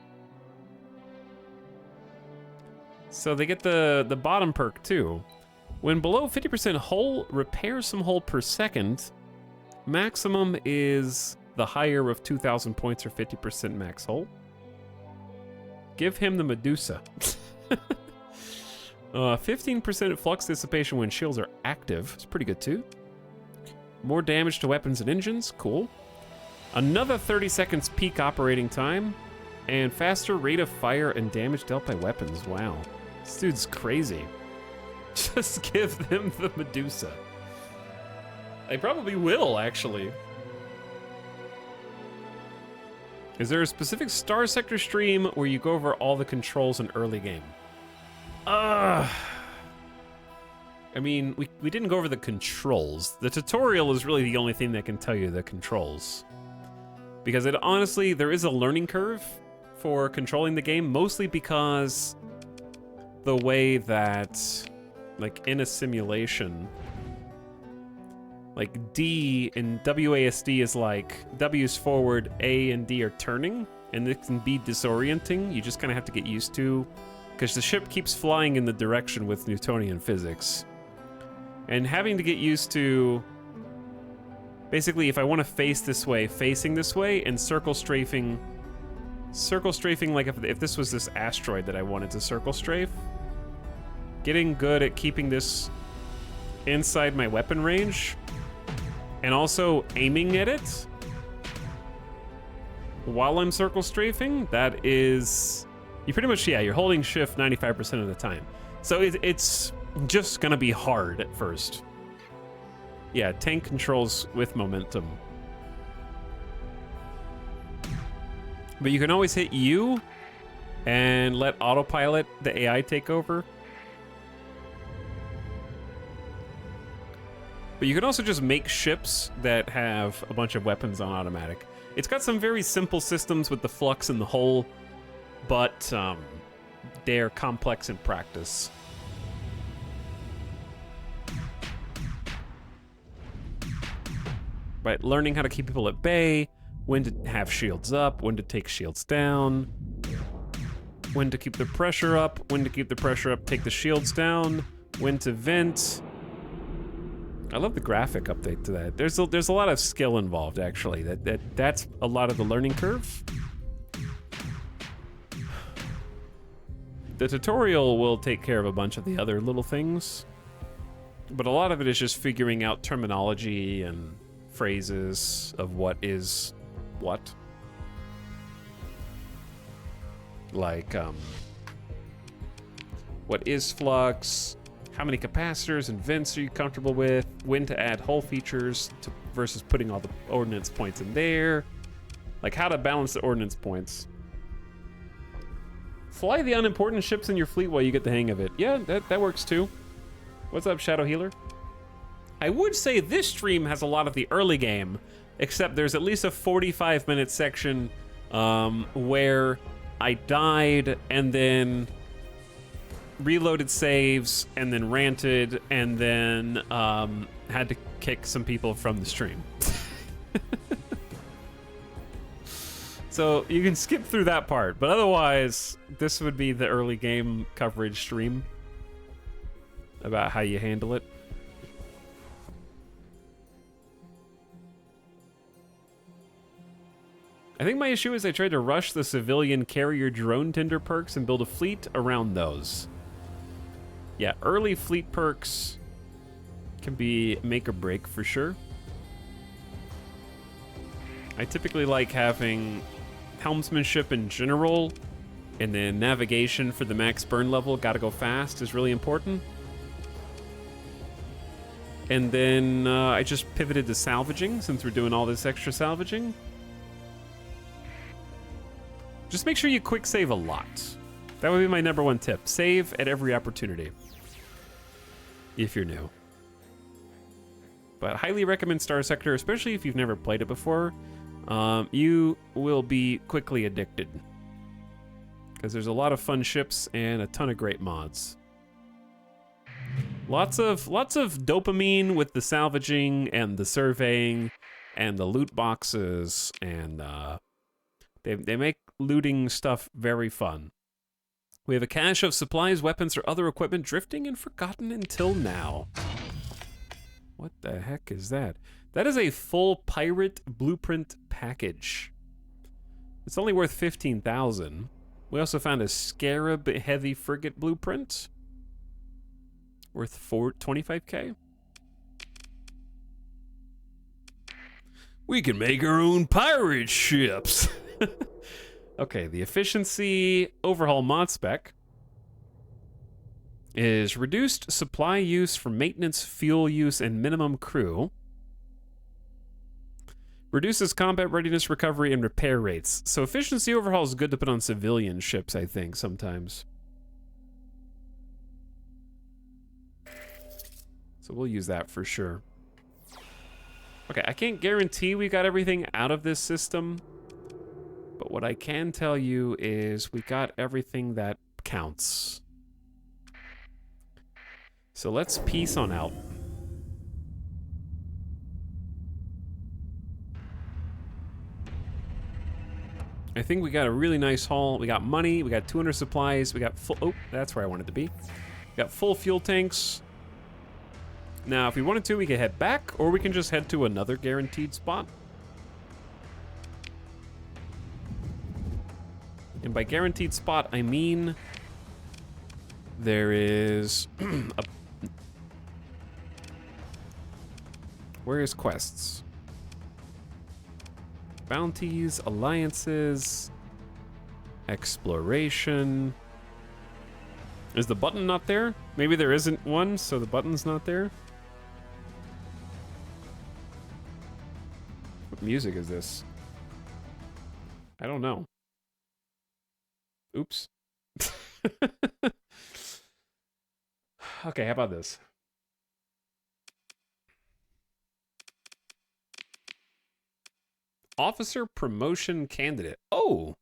So they get the bottom perk too. When below 50% hull, repair some hull per second. Maximum is the higher of 2,000 points or 50% max hull. Give him the Medusa. 15% flux dissipation when shields are active. It's pretty good too. More damage to weapons and engines. Cool. Another 30 seconds peak operating time. And faster rate of fire and damage dealt by weapons. Wow. This dude's crazy. Just give them the Medusa. I probably will, actually. Is there a specific Star Sector stream where you go over all the controls in early game? I mean, we didn't go over the controls. The tutorial is really the only thing that can tell you the controls. Because it honestly, there is a learning curve for controlling the game, mostly because the way that, like, in a simulation, like D in WASD is like W's forward, A and D are turning, and it can be disorienting. You just kind of have to get used to, because the ship keeps flying in the direction with Newtonian physics. And having to get used to, basically, if I want to face this way, facing this way, and circle strafing like if this was this asteroid that I wanted to circle strafe, getting good at keeping this inside my weapon range, and also aiming at it. while I'm circle strafing, that is... You pretty much, yeah, you're holding shift 95% of the time. So it's just gonna be hard at first. Yeah, tank controls with momentum. But you can always hit U and let autopilot, the AI, take over. But you can also just make ships that have a bunch of weapons on automatic. It's got some very simple systems with the flux and the hull, but they're complex in practice. Right, learning how to keep people at bay, when to have shields up, when to take shields down, when to keep the pressure up, when to keep the pressure up, take the shields down, when to vent. I love the graphic update to that. There's a lot of skill involved, actually. That's a lot of the learning curve. The tutorial will take care of a bunch of the other little things, but a lot of it is just figuring out terminology and phrases of what is what. Like, what is flux? How many capacitors and vents are you comfortable with? When to add hull features versus putting all the ordnance points in there. Like how to balance the ordnance points. Fly the unimportant ships in your fleet while you get the hang of it. Yeah, that works too. What's up, Shadow Healer? I would say this stream has a lot of the early game, except there's at least a 45-minute section where I died and then reloaded saves and then ranted and then had to kick some people from the stream. So you can skip through that part, but otherwise this would be the early game coverage stream about how you handle it. I think my issue is I tried to rush the civilian carrier drone tender perks and build a fleet around those. Yeah, early fleet perks can be make or break for sure. I typically like having helmsmanship in general, and then navigation for the max burn level, gotta go fast, is really important. And then I just pivoted to salvaging since we're doing all this extra salvaging. Just make sure you quick save a lot. That would be my #1 tip. Save at every opportunity. If you're new. But highly recommend Star Sector, especially if you've never played it before. You will be quickly addicted. Because there's a lot of fun ships and a ton of great mods. Lots of dopamine with the salvaging and the surveying and the loot boxes, and they make looting stuff very fun. We have a cache of supplies, weapons, or other equipment drifting and forgotten until now. What the heck is that? That is a full pirate blueprint package. It's only worth 15,000. We also found a Scarab heavy frigate blueprint worth 25k. We can make our own pirate ships. Okay, the efficiency overhaul mod spec is reduced supply use for maintenance, fuel use, and minimum crew. Reduces combat readiness, recovery, and repair rates. So efficiency overhaul is good to put on civilian ships, I think, sometimes. So we'll use that for sure. Okay, I can't guarantee we got everything out of this system, but what I can tell you is we got everything that counts. So let's peace on out. I think we got a really nice haul. We got money, we got 200 supplies, we got full, oh, that's where I wanted to be. We got full fuel tanks. Now, if we wanted to, we could head back, or we can just head to another guaranteed spot. And by guaranteed spot, I mean there is a... Where is quests? Bounties, alliances, exploration. Is the button not there? Maybe there isn't one, so the button's not there? What music is this? I don't know. Oops. Okay, how about this? Officer promotion candidate. Oh!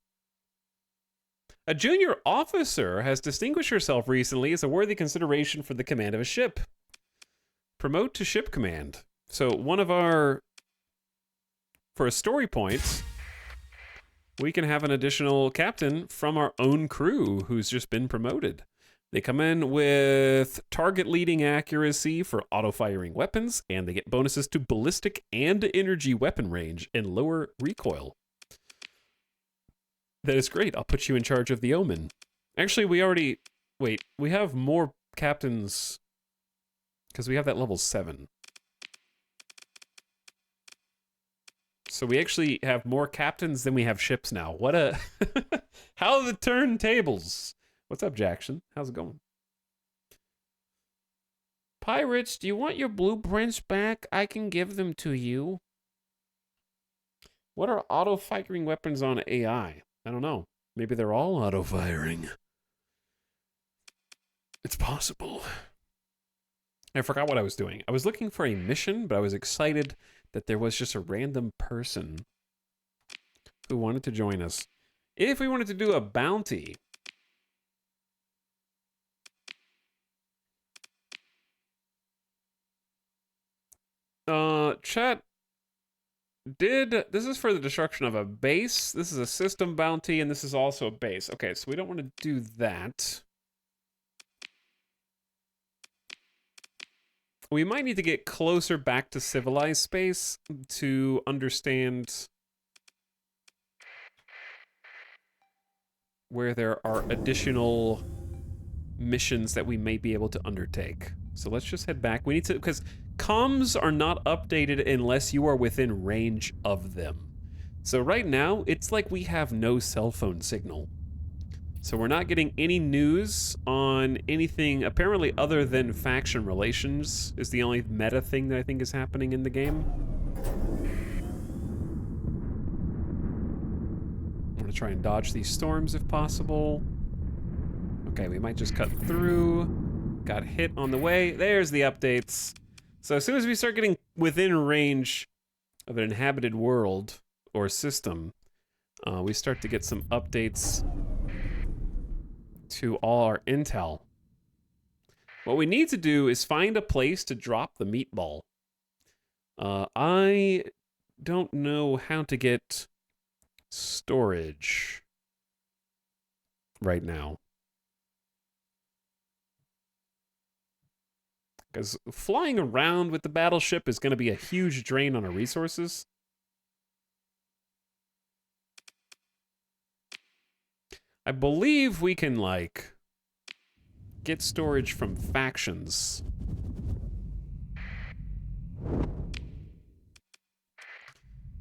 A junior officer has distinguished herself recently as a worthy consideration for the command of a ship. Promote to ship command. So one of our... For a story point, we can have an additional captain from our own crew who's just been promoted. They come in with target leading accuracy for auto-firing weapons, and they get bonuses to ballistic and energy weapon range and lower recoil. That is great. I'll put you in charge of the Omen. Actually, we already... Wait, we have more captains... Because we have that level 7. So we actually have more captains than we have ships now. What a... How the turntables! What's up, Jackson? How's it going? Pirates, do you want your blueprints back? I can give them to you. What are auto-firing weapons on AI? I don't know. Maybe they're all auto-firing. It's possible. I forgot what I was doing. I was looking for a mission, but I was excited that there was just a random person who wanted to join us. If we wanted to do a bounty... Chat, this is for the destruction of a base. This is a system bounty, and this is also a base. Okay, so we don't want to do that. We might need to get closer back to civilized space to understand where there are additional missions that we may be able to undertake. So let's just head back. We need to, because comms are not updated unless you are within range of them. So right now, it's like we have no cell phone signal. So we're not getting any news on anything apparently other than faction relations is the only meta thing that I think is happening in the game. I'm gonna try and dodge these storms if possible. Okay, we might just cut through. Got hit on the way. There's the updates. So as soon as we start getting within range of an inhabited world or system, we start to get some updates to all our intel. What we need to do is find a place to drop the meatball. I don't know how to get storage right now. Because flying around with the battleship is going to be a huge drain on our resources. I believe we can, like, get storage from factions.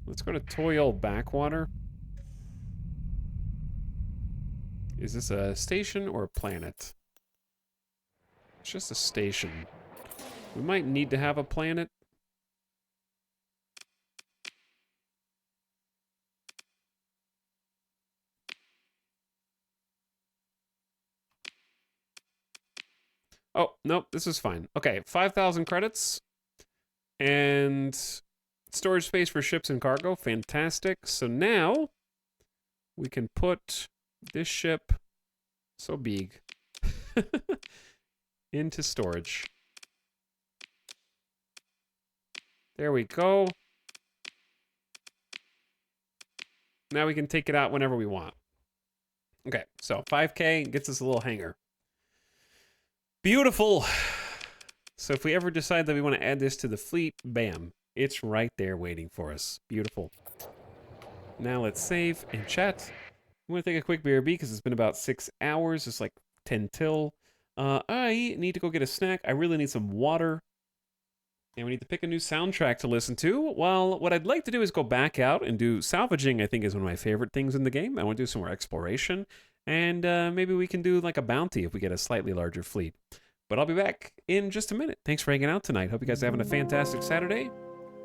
Let's go to Toil Backwater. Is this a station or a planet? It's just a station. We might need to have a planet. Oh, nope, this is fine. Okay, 5,000 credits. And storage space for ships and cargo. Fantastic. So now we can put this ship, so big, into storage. There we go. Now we can take it out whenever we want. Okay, so 5K gets us a little hangar. Beautiful. So if we ever decide that we want to add this to the fleet, bam, it's right there waiting for us. Beautiful. Now let's save and chat. I'm going to take a quick BRB because it's been about 6 hours. It's like 10 till. I need to go get a snack. I really need some water. And we need to pick a new soundtrack to listen to. Well, what I'd like to do is go back out and do salvaging. I think is one of my favorite things in the game. I want to do some more exploration. And maybe we can do like a bounty if we get a slightly larger fleet. But I'll be back in just a minute. Thanks for hanging out tonight. Hope you guys are having a fantastic Saturday.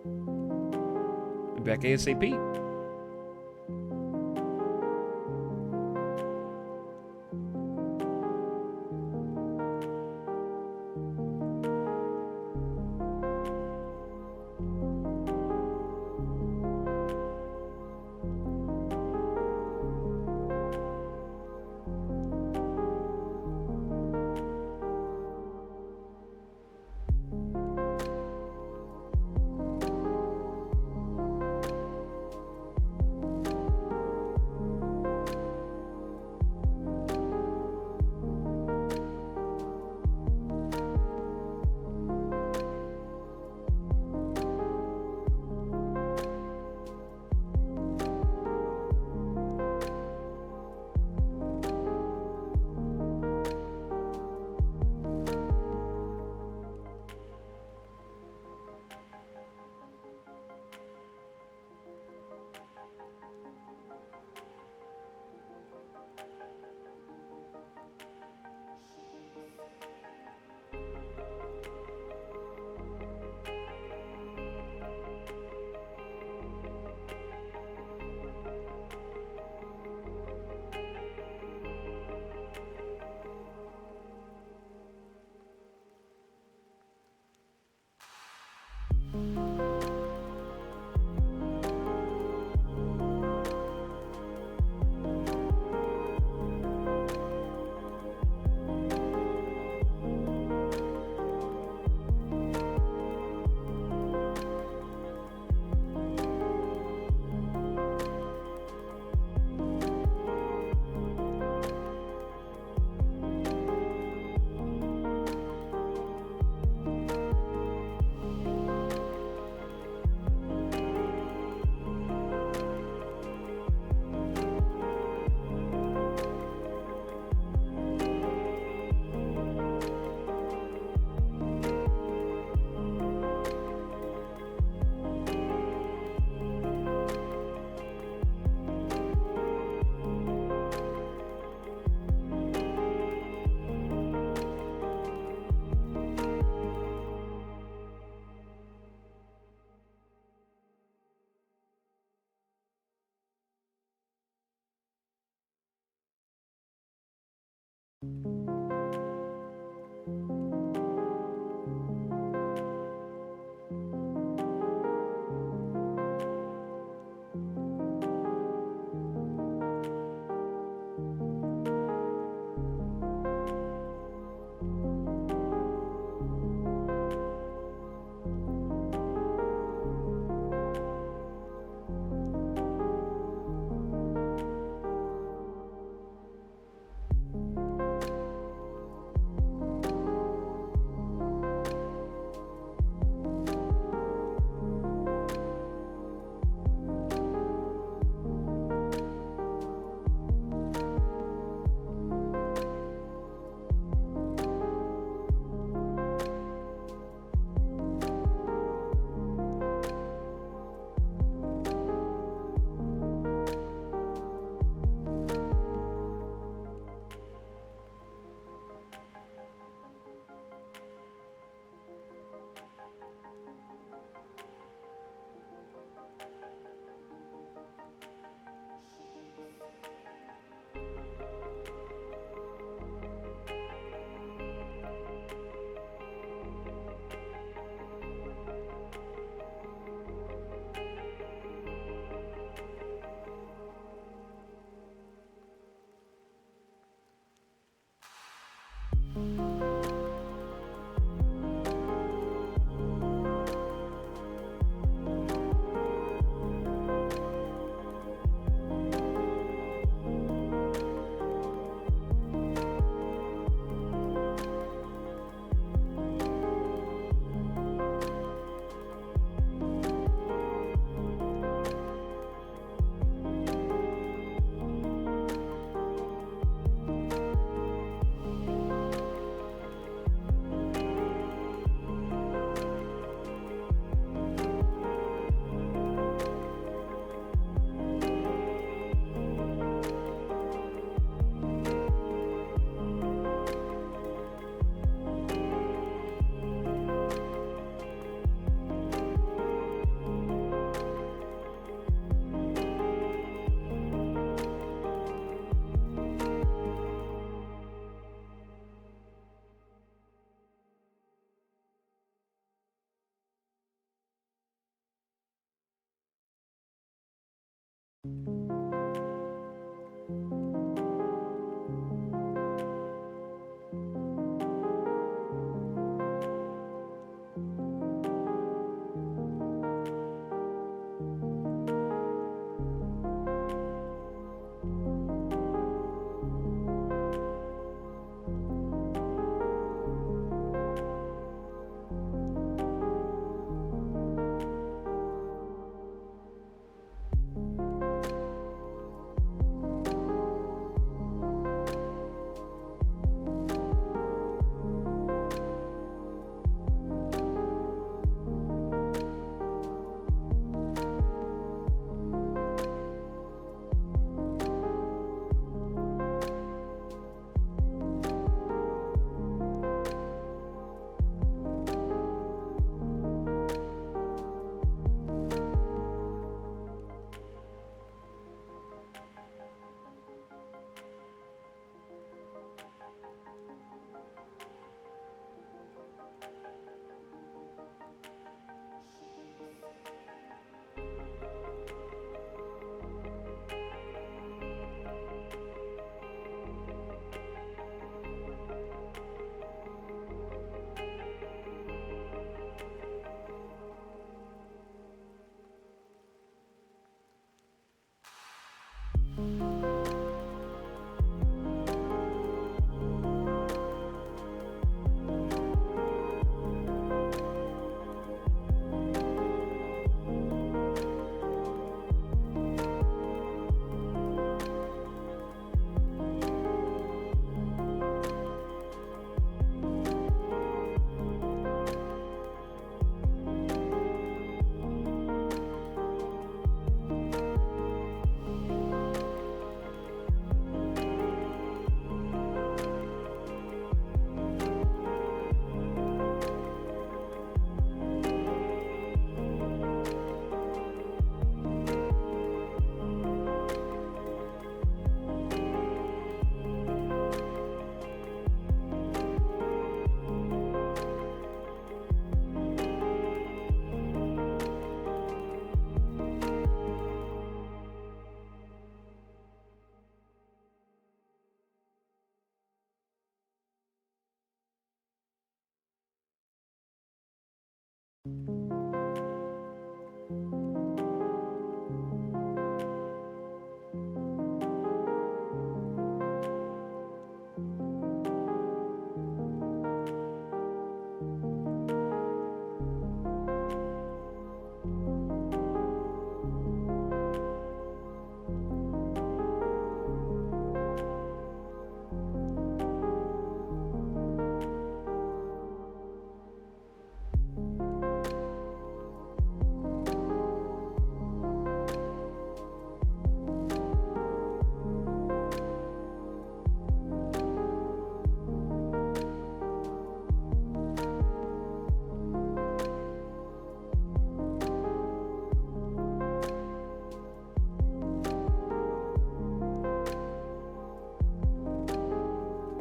I'll be back ASAP.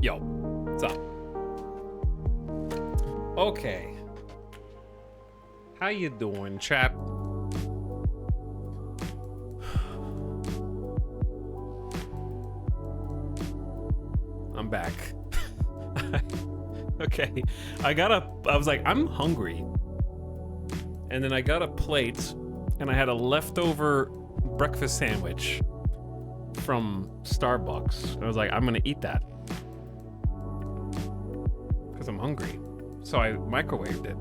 Yo, what's up? Okay. How you doing, chap? I'm back. Okay. I was like, I'm hungry. And then I got a plate and I had a leftover breakfast sandwich from Starbucks. I was like, I'm gonna eat that. I'm hungry. So I microwaved it.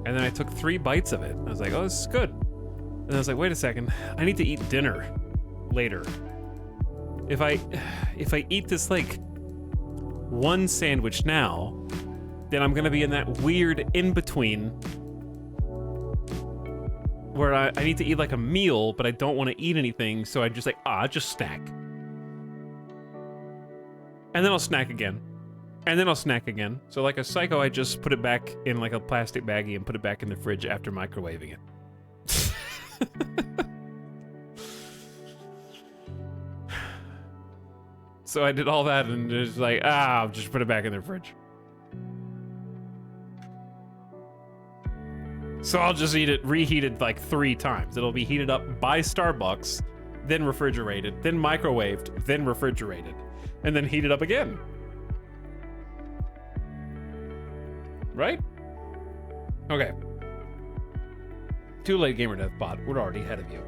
And then I took 3 bites of it. I was like, oh, this is good. And I was like, wait a second. I need to eat dinner later. If I eat this like 1 sandwich now, then I'm gonna be in that weird in-between where I need to eat like a meal, but I don't want to eat anything, so I just like, just snack. And then I'll snack again. And then I'll snack again. So like a psycho, I just put it back in like a plastic baggie and put it back in the fridge after microwaving it. So I did all that and just like, I'll just put it back in the fridge. So I'll just eat it reheated like 3 times. It'll be heated up by Starbucks, then refrigerated, then microwaved, then refrigerated, and then heated up again. Right? Okay. Too late, Gamer Death Bot. We're already ahead of you.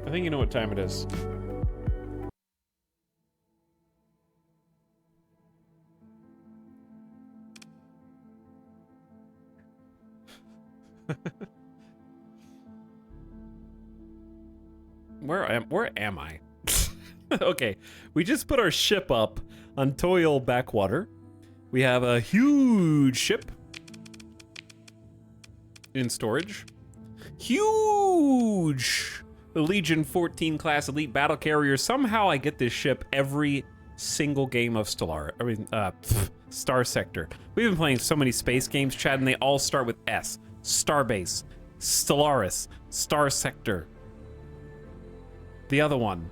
I think you know what time it is. Where am I? Okay, we just put our ship up on Toil Backwater. We have a huge ship in storage. Huge! The Legion 14 class elite battle carrier. Somehow I get this ship every single game of Star Sector. We've been playing so many space games, Chad, and they all start with S. Starbase, Stellaris, Star Sector. The other one.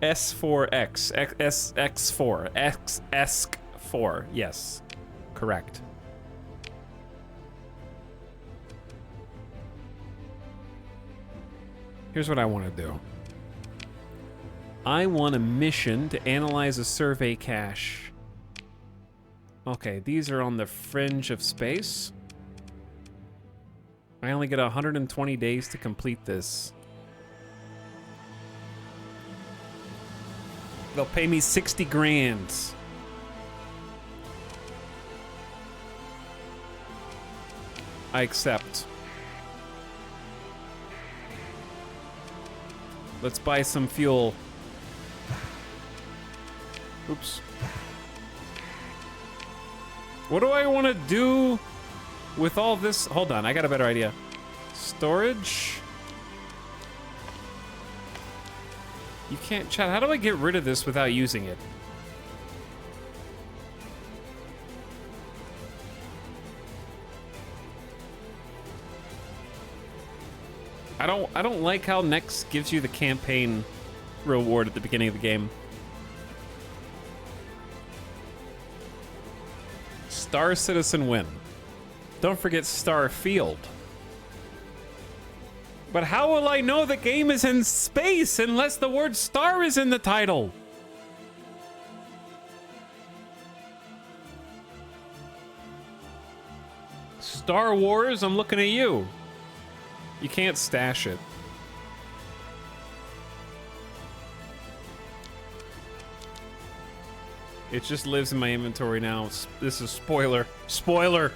S4X, X4, ESC4, yes, correct. Here's what I want to do. I want a mission to analyze a survey cache. Okay, these are on the fringe of space. I only get 120 days to complete this. They'll pay me 60 grand. I accept. Let's buy some fuel. Oops. What do I want to do with all this? Hold on, I got a better idea. Storage. You can't chat. How do I get rid of this without using it? I don't like how Next gives you the campaign reward at the beginning of the game. Star Citizen win. Don't forget Star Field. But how will I know the game is in space unless the word star is in the title? Star Wars, I'm looking at you. You can't stash it. It just lives in my inventory now. This is spoiler. Spoiler!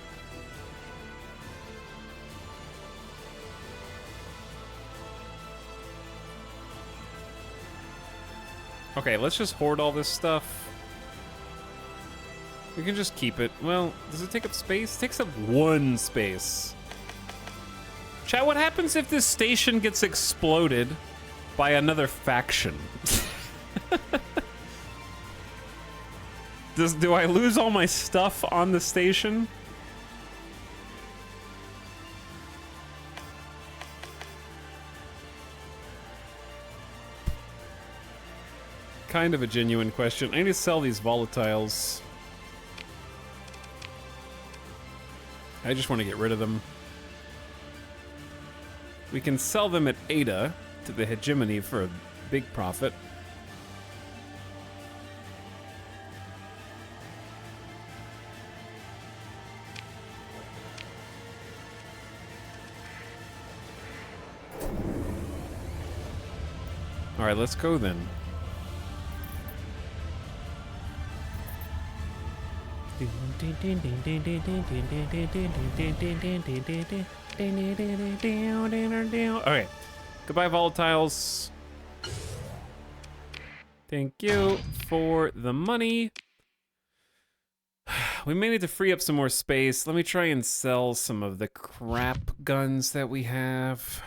Okay, let's just hoard all this stuff. We can just keep it. Well, does it take up space? It takes up 1 space. Chat, what happens if this station gets exploded by another faction? Do I lose all my stuff on the station? Kind of a genuine question. I need to sell these volatiles. I just want to get rid of them. We can sell them at Ada to the hegemony for a big profit. All right, let's go then. Okay, goodbye volatiles. Thank you for the money. We may need to free up some more space. Let me try and sell some of the crap guns that we have.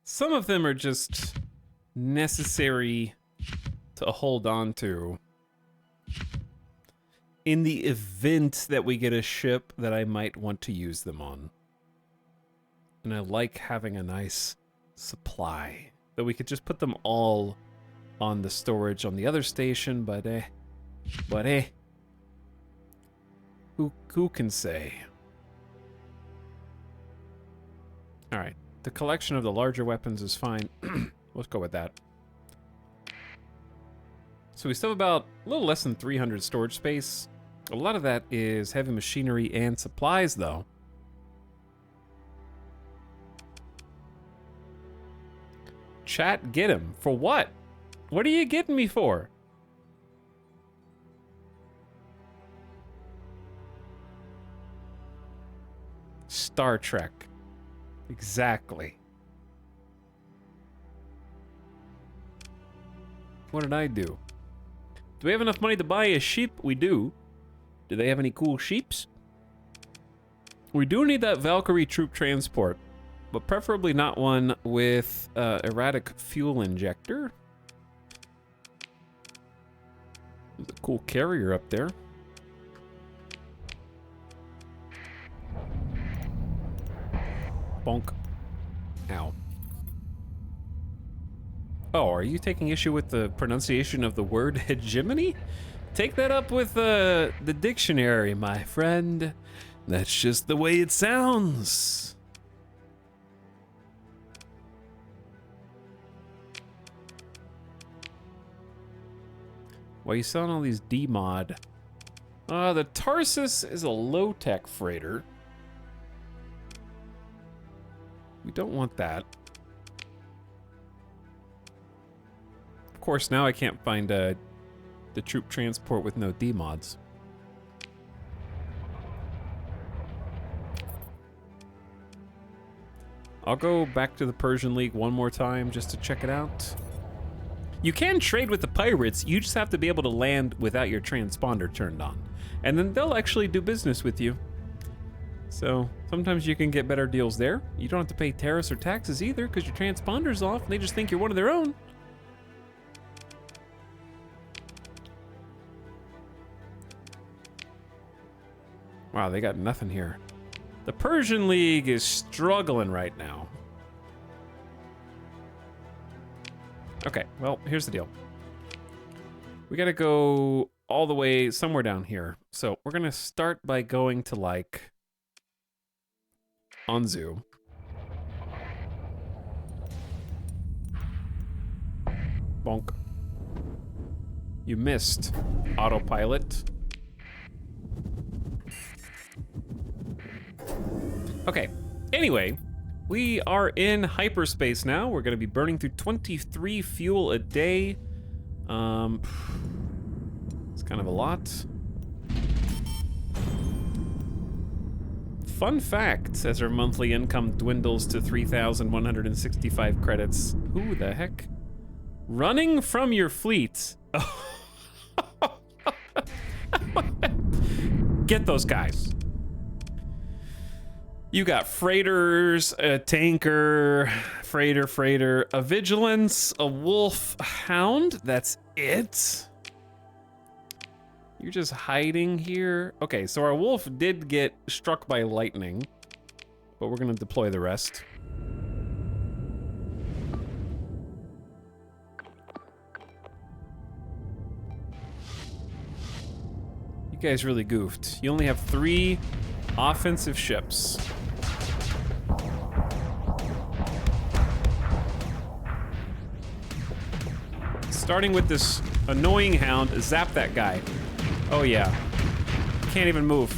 Some of them are just necessary to hold on to in the event that we get a ship that I might want to use them on. And I like having a nice supply that we could just put them all on the storage on the other station, but who can say? All right, the collection of the larger weapons is fine. Let's go with that. So we still have about a little less than 300 storage space. A lot of that is heavy machinery and supplies, though. Chat, get him. For what? What are you getting me for? Star Trek. Exactly. What did I do? Do we have enough money to buy a sheep? We do. Do they have any cool sheeps? We do need that Valkyrie troop transport, but preferably not one with erratic fuel injector. There's a cool carrier up there. Bonk. Ow. Oh, are you taking issue with the pronunciation of the word hegemony? Take that up with the dictionary, my friend. That's just the way it sounds. Why are you selling all these D-mod? The Tarsus is a low-tech freighter. We don't want that. Of course, now I can't find the troop transport with no D-mods. I'll go back to the Persian League one more time just to check it out. You can trade with the pirates, you just have to be able to land without your transponder turned on. And then they'll actually do business with you. So sometimes you can get better deals there. You don't have to pay tariffs or taxes either because your transponder's off and they just think you're one of their own. Wow, they got nothing here. The Persian League is struggling right now. Okay, well, here's the deal. We gotta go all the way somewhere down here. So we're gonna start by going to like Anzu. Bonk. You missed. Autopilot. Okay. Anyway, we are in hyperspace now. We're going to be burning through 23 fuel a day. It's kind of a lot. Fun fact, as our monthly income dwindles to 3,165 credits. Who the heck? Running from your fleet. Get those guys. You got freighters, a tanker, freighter, a vigilance, a wolf, a hound. That's it. You're just hiding here. Okay, so our wolf did get struck by lightning, but we're gonna deploy the rest. You guys really goofed. You only have 3 offensive ships. Starting with this annoying hound, zap that guy. Oh yeah. Can't even move.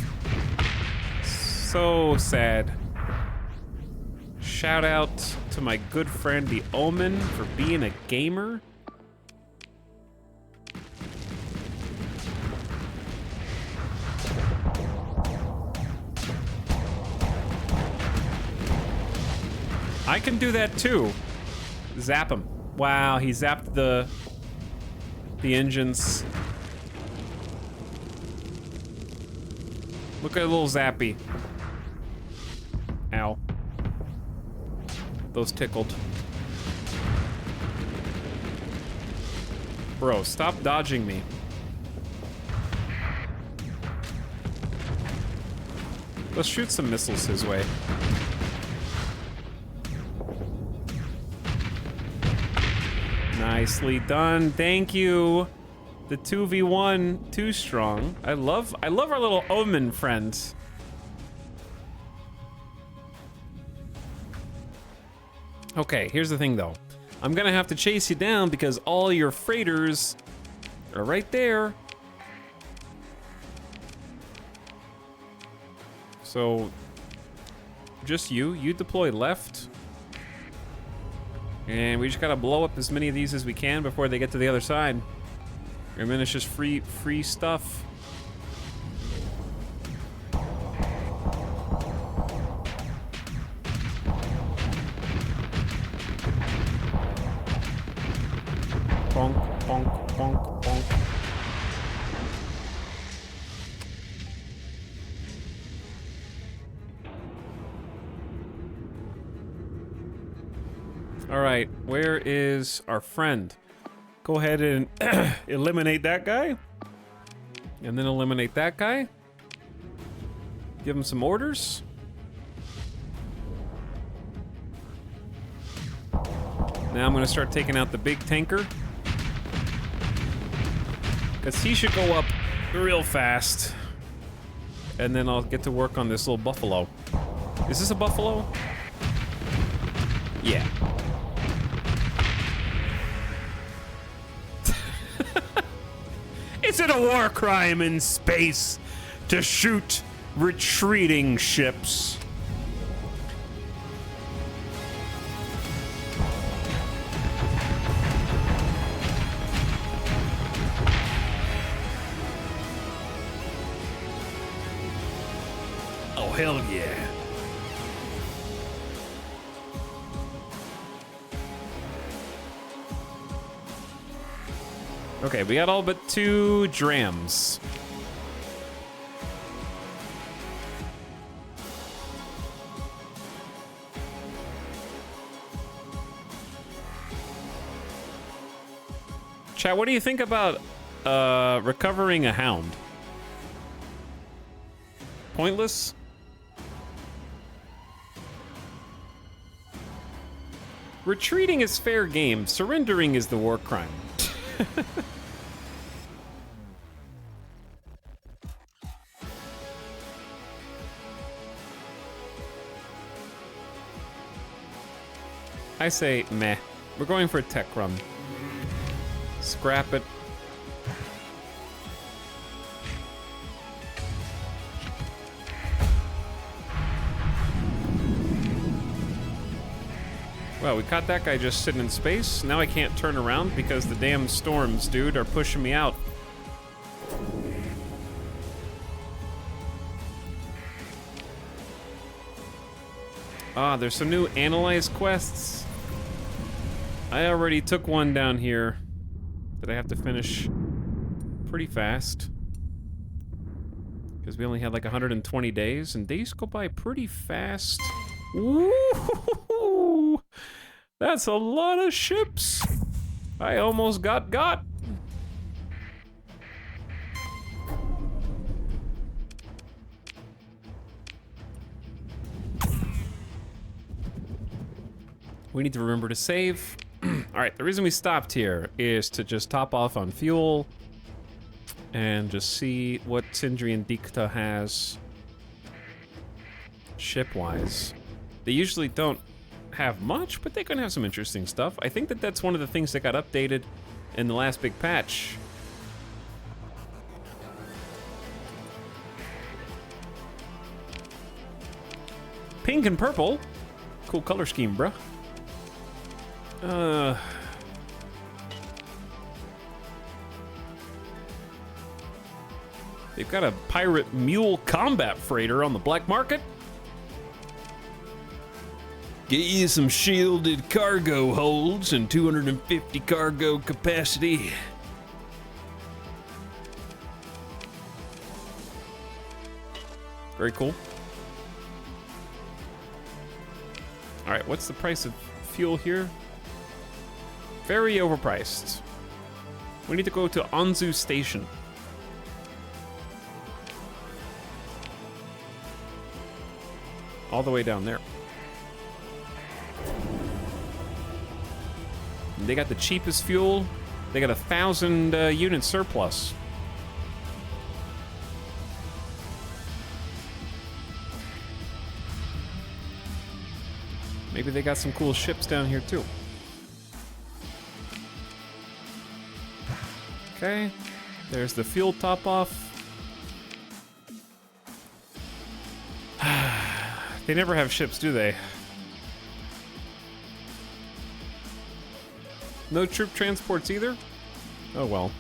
So sad. Shout out to my good friend the Omen for being a gamer. I can do that too. Zap him. Wow, he zapped the engines. Look at a little zappy. Ow. Those tickled. Bro, stop dodging me. Let's shoot some missiles his way. Nicely done, thank you. The 2v1, too strong. I love our little Omen friends. Okay, here's the thing though. I'm gonna have to chase you down because all your freighters are right there. So, just you deploy left. And we just gotta blow up as many of these as we can before they get to the other side. And then it's just free stuff. Bonk, bonk, bonk, bonk. All right, where is our friend? Go ahead and eliminate that guy. And then eliminate that guy. Give him some orders. Now I'm gonna start taking out the big tanker. Because he should go up real fast. And then I'll get to work on this little buffalo. Is this a buffalo? Yeah. Is it a war crime in space to shoot retreating ships? Oh, hell yeah. Okay, we got all but 2 drams. Chat, what do you think about recovering a hound? Pointless? Retreating is fair game. Surrendering is the war crime. I say meh. We're going for a tech run. Scrap it. Well, we caught that guy just sitting in space. Now I can't turn around because the damn storms, dude, are pushing me out. Ah, there's some new analyze quests. I already took one down here that I have to finish pretty fast. Because we only had like 120 days, and days go by pretty fast. Woo! That's a lot of ships. I almost got. We need to remember to save. Alright, the reason we stopped here is to just top off on fuel and just see what Sindri and Dikta has ship-wise. They usually don't have much, but they can have some interesting stuff. I think that that's one of the things that got updated in the last big patch. Pink and purple. Cool color scheme, bruh. They've got a pirate mule combat freighter on the black market. Get you some shielded cargo holds and 250 cargo capacity. Very cool. All right, what's the price of fuel here? Very overpriced. We need to go to Anzu Station. All the way down there. And they got the cheapest fuel. They got 1,000 unit surplus. Maybe they got some cool ships down here too. Okay, there's the fuel top off. They never have ships, do they? No troop transports either? Oh well.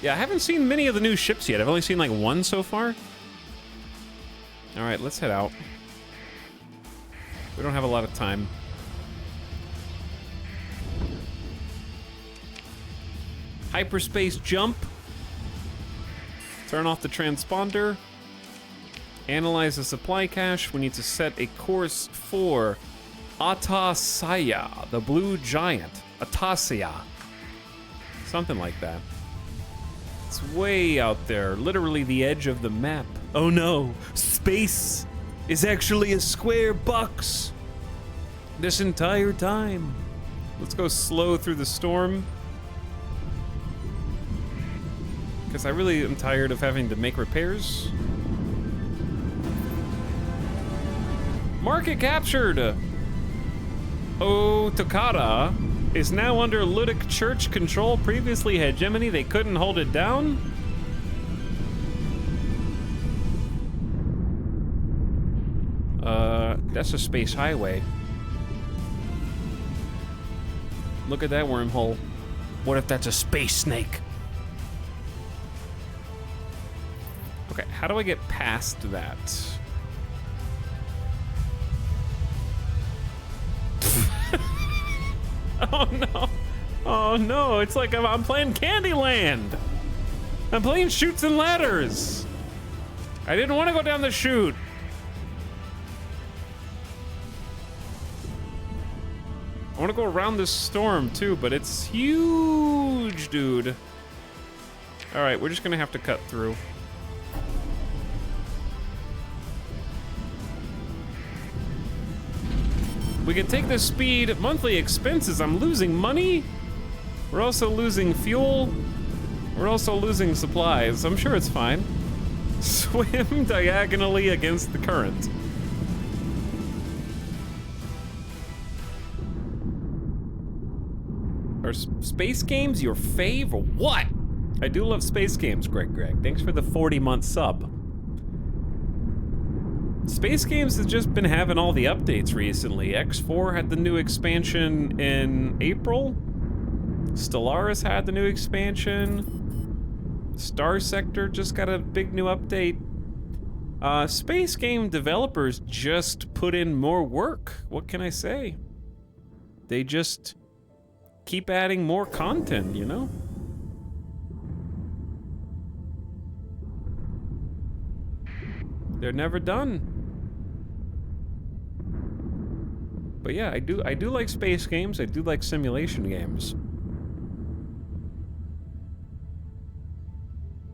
Yeah, I haven't seen many of the new ships yet. I've only seen like one so far. All right, let's head out. We don't have a lot of time. Hyperspace jump. Turn off the transponder. Analyze the supply cache. We need to set a course for Atasaya, the blue giant. Atasaya. Something like that. It's way out there, literally the edge of the map. Oh no, space is actually a square box This entire time. Let's go slow through the storm. Because I really am tired of having to make repairs. Market captured! Takata is now under Ludic Church control. Previously hegemony, they couldn't hold it down. That's a space highway. Look at that wormhole. What if that's a space snake? Okay, how do I get past that? Oh no. Oh no, it's like I'm playing Candyland. I'm playing Chutes and Ladders. I didn't want to go down the chute. I want to go around this storm too, but it's huge, dude. All right, we're just gonna have to cut through. We can take this speed at monthly expenses. I'm losing money. We're also losing fuel. We're also losing supplies. I'm sure it's fine. Swim diagonally against the current. Are space games your fave or what? I do love space games, Greg. Thanks for the 40-month sub. Space games has just been having all the updates recently. X4 had the new expansion in April. Stellaris had the new expansion. Star Sector just got a big new update. Space game developers just put in more work. What can I say? They just keep adding more content, you know? They're never done. But yeah, I do like space games. I do like simulation games.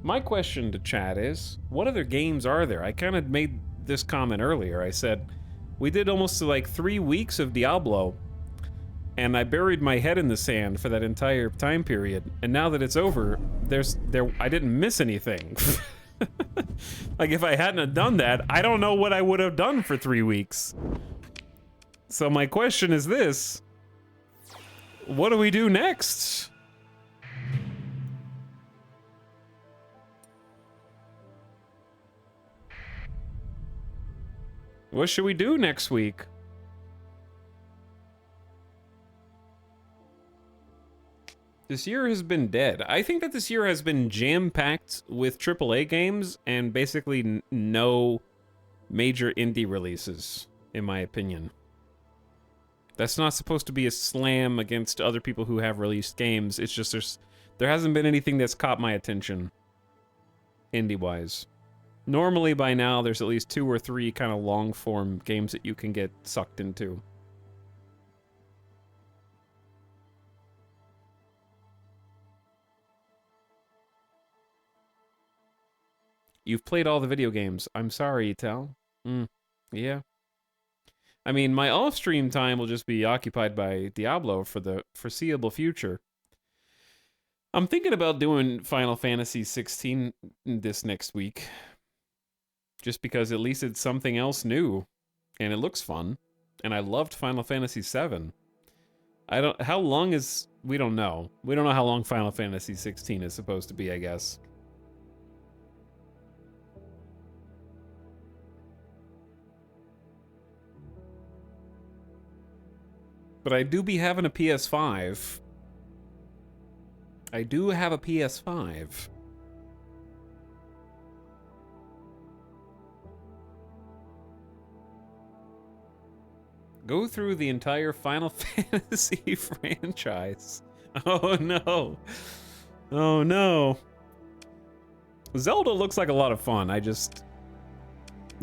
My question to chat is, what other games are there? I kind of made this comment earlier. I said, we did almost like 3 weeks of Diablo, and I buried my head in the sand for that entire time period. And now that it's over, I didn't miss anything. Like, if I hadn't have done that, I don't know what I would have done for 3 weeks. So my question is this: what do we do next? What should we do next week? This year has been dead. I think that this year has been jam-packed with AAA games and basically no major indie releases, in my opinion. That's not supposed to be a slam against other people who have released games. It's just there hasn't been anything that's caught my attention, indie-wise. Normally, by now, there's at least 2 or 3 kind of long-form games that you can get sucked into. You've played all the video games. I'm sorry, Tal. Yeah. I mean, my off-stream time will just be occupied by Diablo for the foreseeable future. I'm thinking about doing Final Fantasy 16 this next week. Just because at least it's something else new. And it looks fun. And I loved Final Fantasy 7. How long is... We don't know. We don't know how long Final Fantasy 16 is supposed to be, I guess. But I do be having a PS5. I do have a PS5. Go through the entire Final Fantasy franchise. Oh no. Oh no. Zelda looks like a lot of fun. I just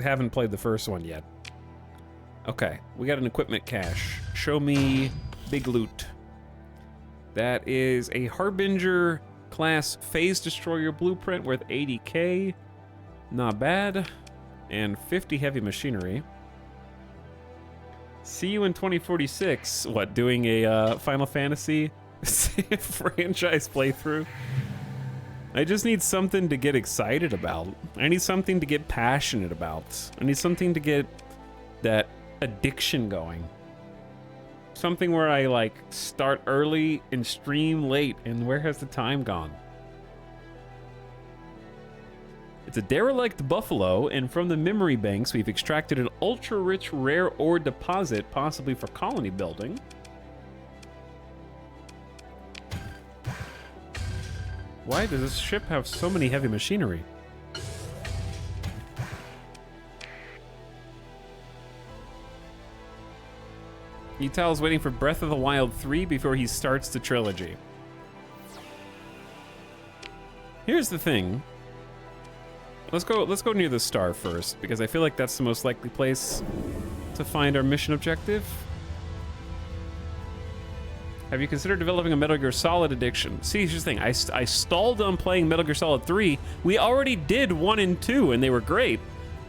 haven't played the first one yet. Okay, we got an equipment cache. Show me big loot. That is a Harbinger class phase destroyer blueprint worth 80k. Not bad. And 50 heavy machinery. See you in 2046. What, doing a Final Fantasy franchise playthrough? I just need something to get excited about. I need something to get passionate about. I need something to get that addiction going. Something where I like start early and stream late, and where has the time gone? It's a derelict buffalo, and from the memory banks we've extracted an ultra-rich rare ore deposit, possibly for colony building. Why does this ship have so many heavy machinery? Etal's waiting for Breath of the Wild 3 before he starts the trilogy. Here's the thing. Let's go near the star first, because I feel like that's the most likely place to find our mission objective. Have you considered developing a Metal Gear Solid addiction? See, here's the thing. I stalled on playing Metal Gear Solid 3. We already did 1 and 2, and they were great.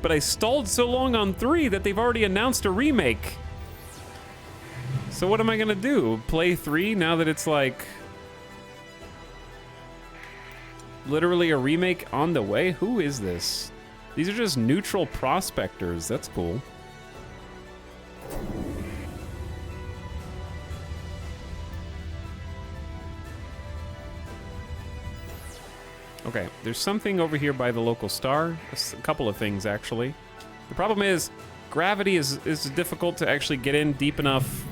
But I stalled so long on 3 that they've already announced a remake. So what am I gonna do? Play 3 now that it's like literally a remake on the way? Who is this? These are just neutral prospectors. That's cool. Okay, there's something over here by the local star. A couple of things, actually. The problem is, gravity is difficult to actually get in deep enough.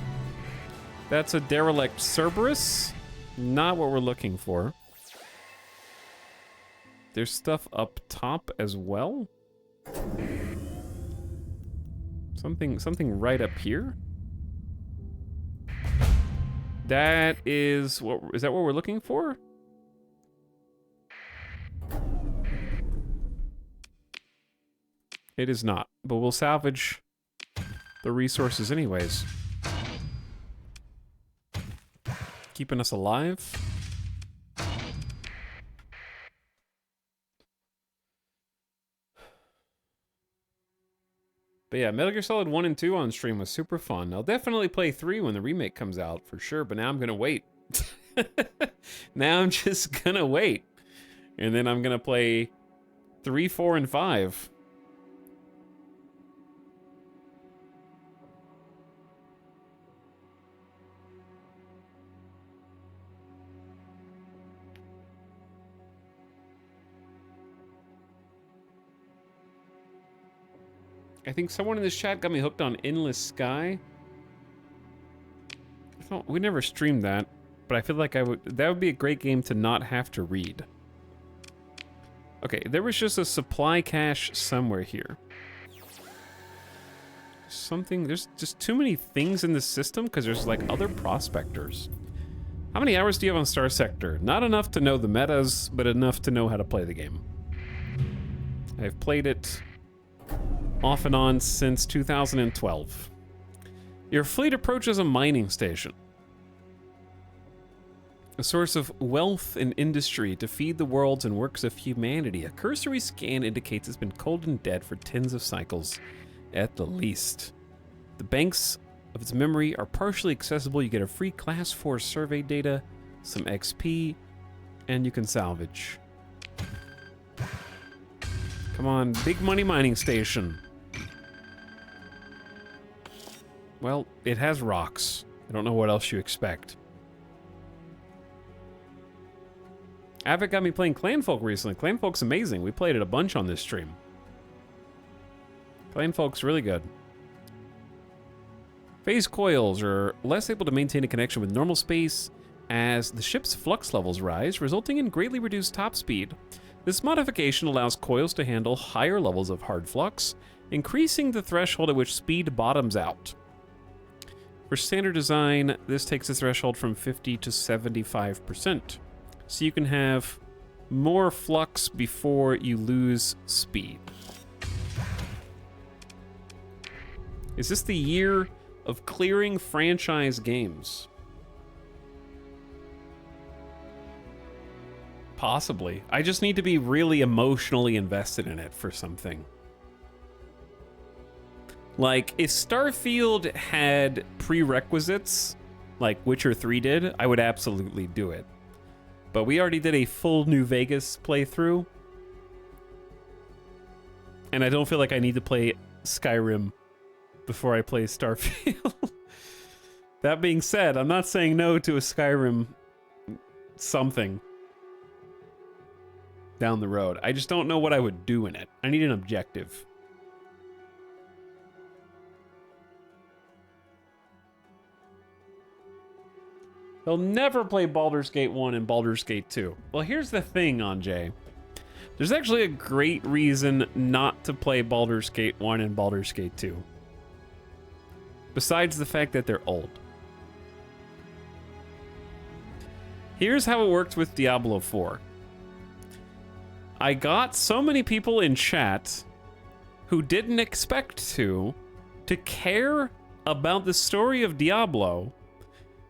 That's a derelict Cerberus. Not what we're looking for. There's stuff up top as well. Something right up here. That is what is that what we're looking for? It is not, but we'll salvage the resources anyways. Keeping us alive. But yeah, Metal Gear Solid 1 and 2 on stream was super fun. I'll definitely play 3 when the remake comes out, for sure, but now I'm gonna wait. Now I'm just gonna wait. And then I'm gonna play 3, 4, and 5. I think someone in this chat got me hooked on Endless Sky. I thought we never streamed that, but I feel like that would be a great game to not have to read. Okay, there was just a supply cache somewhere here. There's just too many things in the system because there's like other prospectors. How many hours do you have on Star Sector? Not enough to know the metas, but enough to know how to play the game. I've played it off and on since 2012. Your fleet approaches a mining station, a source of wealth and industry to feed the worlds and works of humanity. A cursory scan indicates it's been cold and dead for tens of cycles at the least. The banks of its memory are partially accessible. You get a free class 4 survey data, some XP, and you can salvage. Come on, big money mining station. Well, it has rocks. I don't know what else you expect. Avid got me playing Clanfolk recently. Clanfolk's amazing. We played it a bunch on this stream. Clanfolk's really good. Phase coils are less able to maintain a connection with normal space as the ship's flux levels rise, resulting in greatly reduced top speed. This modification allows coils to handle higher levels of hard flux, increasing the threshold at which speed bottoms out. For standard design, this takes the threshold from 50 to 75%. So you can have more flux before you lose speed. Is this the year of clearing franchise games? Possibly. I just need to be really emotionally invested in it for something. Like, if Starfield had prerequisites, like Witcher 3 did, I would absolutely do it. But we already did a full New Vegas playthrough, and I don't feel like I need to play Skyrim before I play Starfield. That being said, I'm not saying no to a Skyrim something down the road. I just don't know what I would do in it. I need an objective. They'll never play Baldur's Gate 1 and Baldur's Gate 2. Well, here's the thing, Anjay. There's actually a great reason not to play Baldur's Gate 1 and Baldur's Gate 2. Besides the fact that they're old. Here's how it worked with Diablo 4. I got so many people in chat who didn't expect to care about the story of Diablo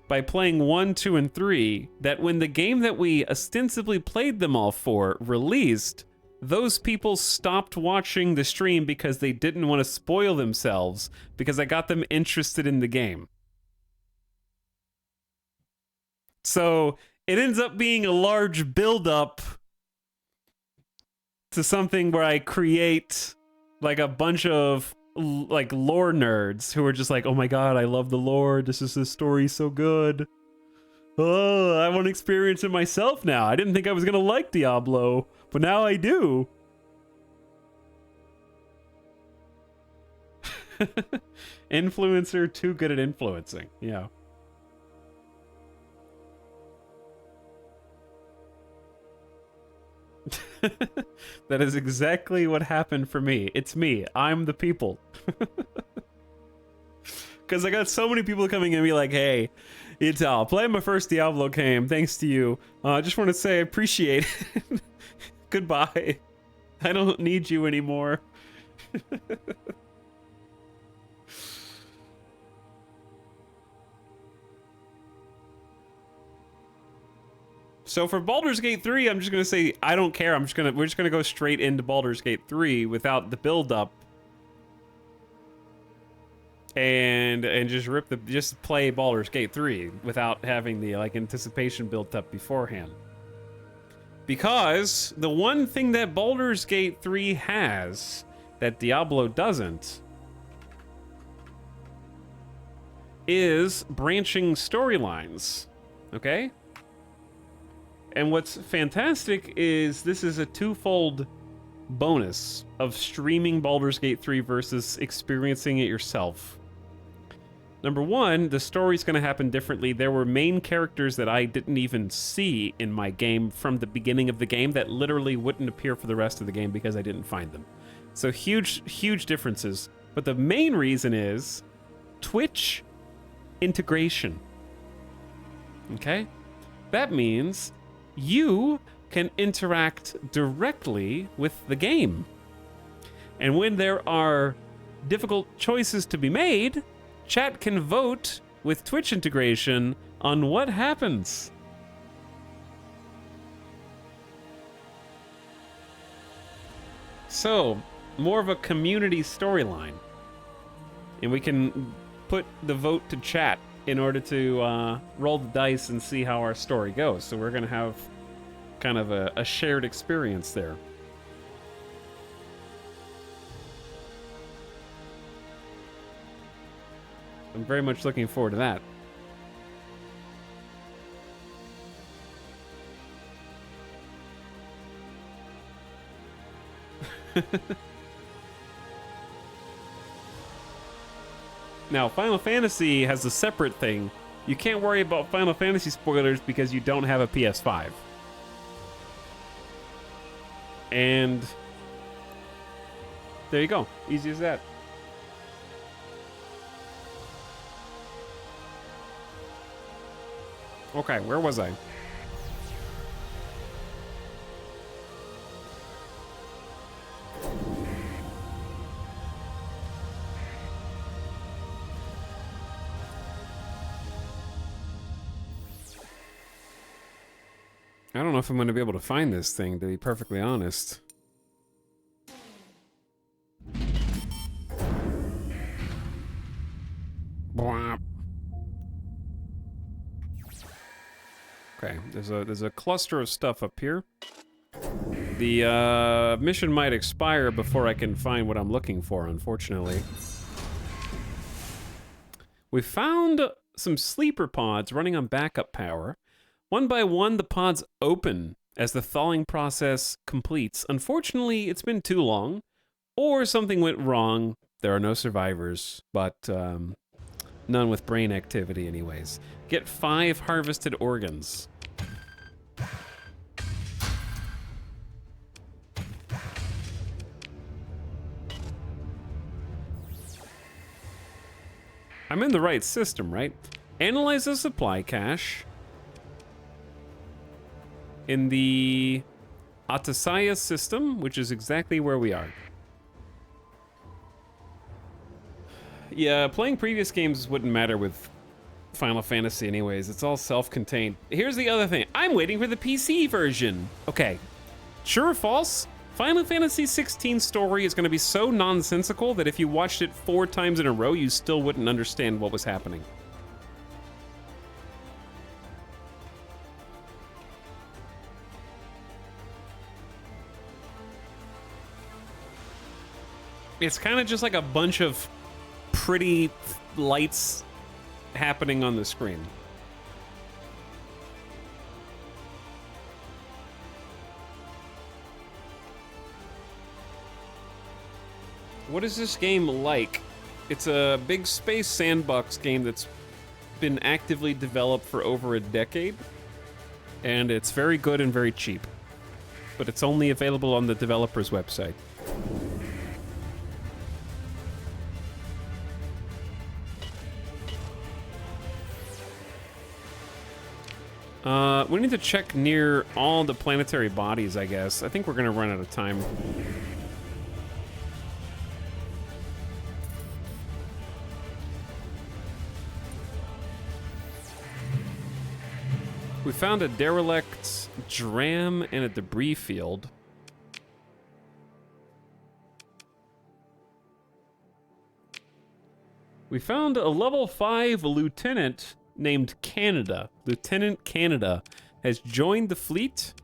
by playing 1, 2, and 3, that when the game that we ostensibly played them all for released, those people stopped watching the stream because they didn't want to spoil themselves, because I got them interested in the game. So it ends up being a large build-up to something where I create like a bunch of like lore nerds who are just like, oh my god, I love the lore. This story so good. Oh, I want to experience it myself now. I didn't think I was gonna like Diablo, but now I do. Influencer too good at influencing. Yeah. That is exactly what happened for me. It's me. I'm the people. Because I got so many people coming in and be like, hey, I'll play my first Diablo game thanks to you. I just want to say I appreciate it. Goodbye. I don't need you anymore. So for Baldur's Gate 3, I'm just gonna say I don't care. We're just gonna go straight into Baldur's Gate 3 without the build up, and just play Baldur's Gate 3 without having the like anticipation built up beforehand. Because the one thing that Baldur's Gate 3 has that Diablo doesn't is branching storylines. Okay? And what's fantastic is this is a twofold bonus of streaming Baldur's Gate 3 versus experiencing it yourself. Number one, the story's going to happen differently. There were main characters that I didn't even see in my game from the beginning of the game that literally wouldn't appear for the rest of the game because I didn't find them. So huge differences. But the main reason is Twitch integration. Okay? That means you can interact directly with the game. And when there are difficult choices to be made, chat can vote with Twitch integration on what happens. So, more of a community storyline. And we can put the vote to chat in order to roll the dice and see how our story goes. So we're going to have kind of a shared experience there. I'm very much looking forward to that. Now, Final Fantasy has a separate thing. You can't worry about Final Fantasy spoilers because you don't have a PS5. And there you go. Easy as that. Okay, where was I? I don't know if I'm going to be able to find this thing, to be perfectly honest. Okay, there's a cluster of stuff up here. The mission might expire before I can find what I'm looking for, unfortunately. We found some sleeper pods running on backup power. One by one, the pods open as the thawing process completes. Unfortunately, it's been too long, or something went wrong. There are no survivors, but none with brain activity anyways. Get 5 harvested organs. I'm in the right system, right? Analyze the supply cache in the Atasaya system, which is exactly where we are. Yeah, playing previous games wouldn't matter with Final Fantasy anyways. It's all self-contained. Here's the other thing. I'm waiting for the PC version. Okay, true or false? Final Fantasy 16 story is going to be so nonsensical that if you watched it 4 times in a row, you still wouldn't understand what was happening. It's kind of just like a bunch of pretty lights happening on the screen. What is this game like? It's a big space sandbox game that's been actively developed for over a decade, and it's very good and very cheap, but it's only available on the developer's website. We need to check near all the planetary bodies, I guess. I think we're gonna run out of time. We found a derelict dram and a debris field. We found a level 5 lieutenant named Canada. Lieutenant Canada has joined the fleet.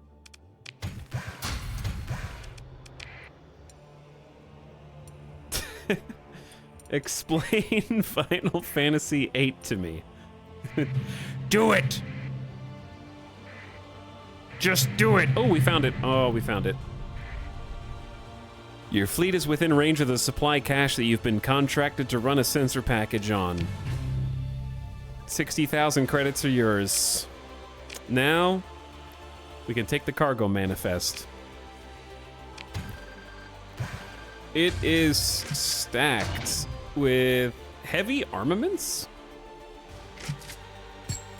Explain Final Fantasy VIII to me. Do it! Just do it! Oh, we found it. Oh, we found it. Your fleet is within range of the supply cache that you've been contracted to run a sensor package on. 60,000 credits are yours. Now, we can take the cargo manifest. It is stacked with heavy armaments,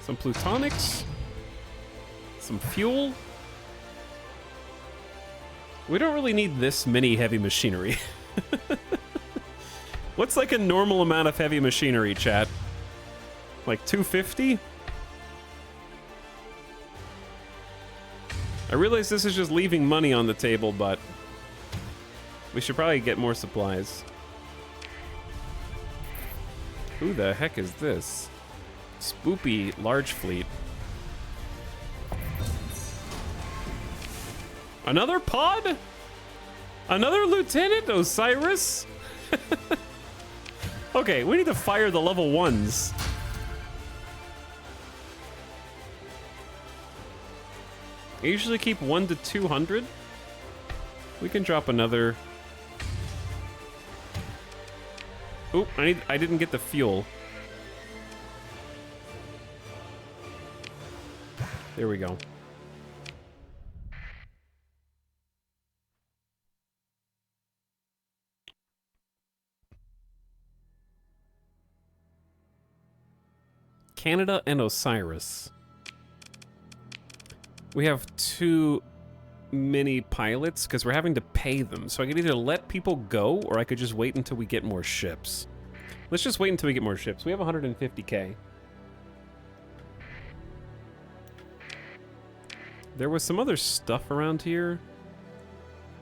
some plutonics, some fuel. We don't really need this many heavy machinery. What's like a normal amount of heavy machinery, chat? Like 250? I realize this is just leaving money on the table, but we should probably get more supplies. Who the heck is this? Spoopy large fleet. Another pod? Another lieutenant? Osiris? Okay, we need to fire the level 1s. I usually keep 1 to 200. We can drop another. Oop, I didn't get the fuel. There we go. Canada and Osiris. We have too many pilots because we're having to pay them. So I could either let people go or I could just wait until we get more ships. Let's just wait until we get more ships. We have 150K. There was some other stuff around here.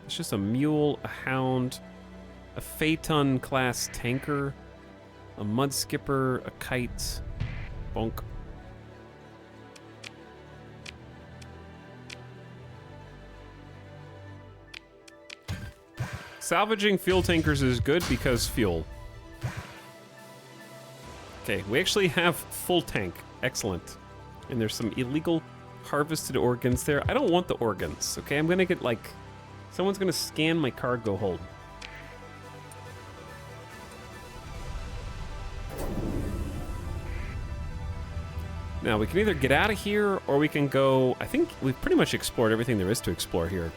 It's just a mule, a hound, a Phaeton class tanker, a mud skipper, a kite. Bonk. Salvaging fuel tankers is good because fuel. Okay, we actually have full tank. Excellent. And there's some illegal harvested organs there. I don't want the organs, okay? I'm gonna get like... Someone's gonna scan my cargo hold. Now, we can either get out of here, or we can go... I think we've pretty much explored everything there is to explore here.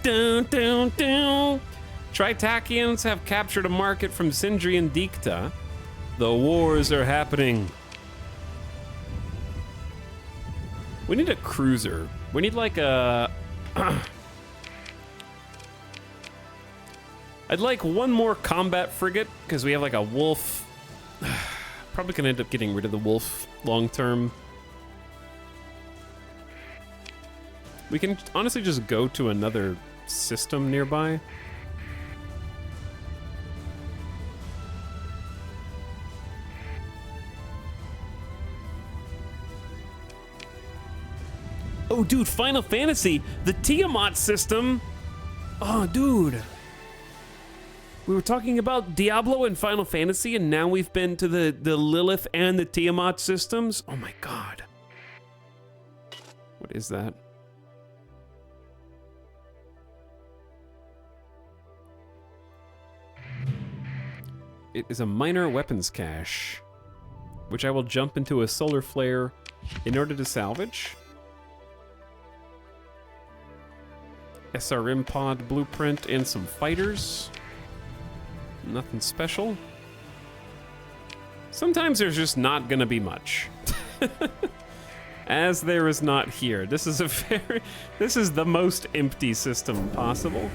Dun, dun, dun. Tritakians have captured a market from Sindri and Dikta. The wars are happening. We need a cruiser. We need like a... I'd like one more combat frigate, because we have like a wolf. Probably gonna end up getting rid of the wolf long term. We can honestly just go to another system nearby. Oh, dude, Final Fantasy, the Tiamat system. Oh, dude. We were talking about Diablo and Final Fantasy, and now we've been to the Lilith and the Tiamat systems. Oh my god. What is that? It is a minor weapons cache, which I will jump into a solar flare in order to salvage. SRM pod blueprint and some fighters. Nothing special. Sometimes there's just not gonna be much. As there is not here. This is this is the most empty system possible.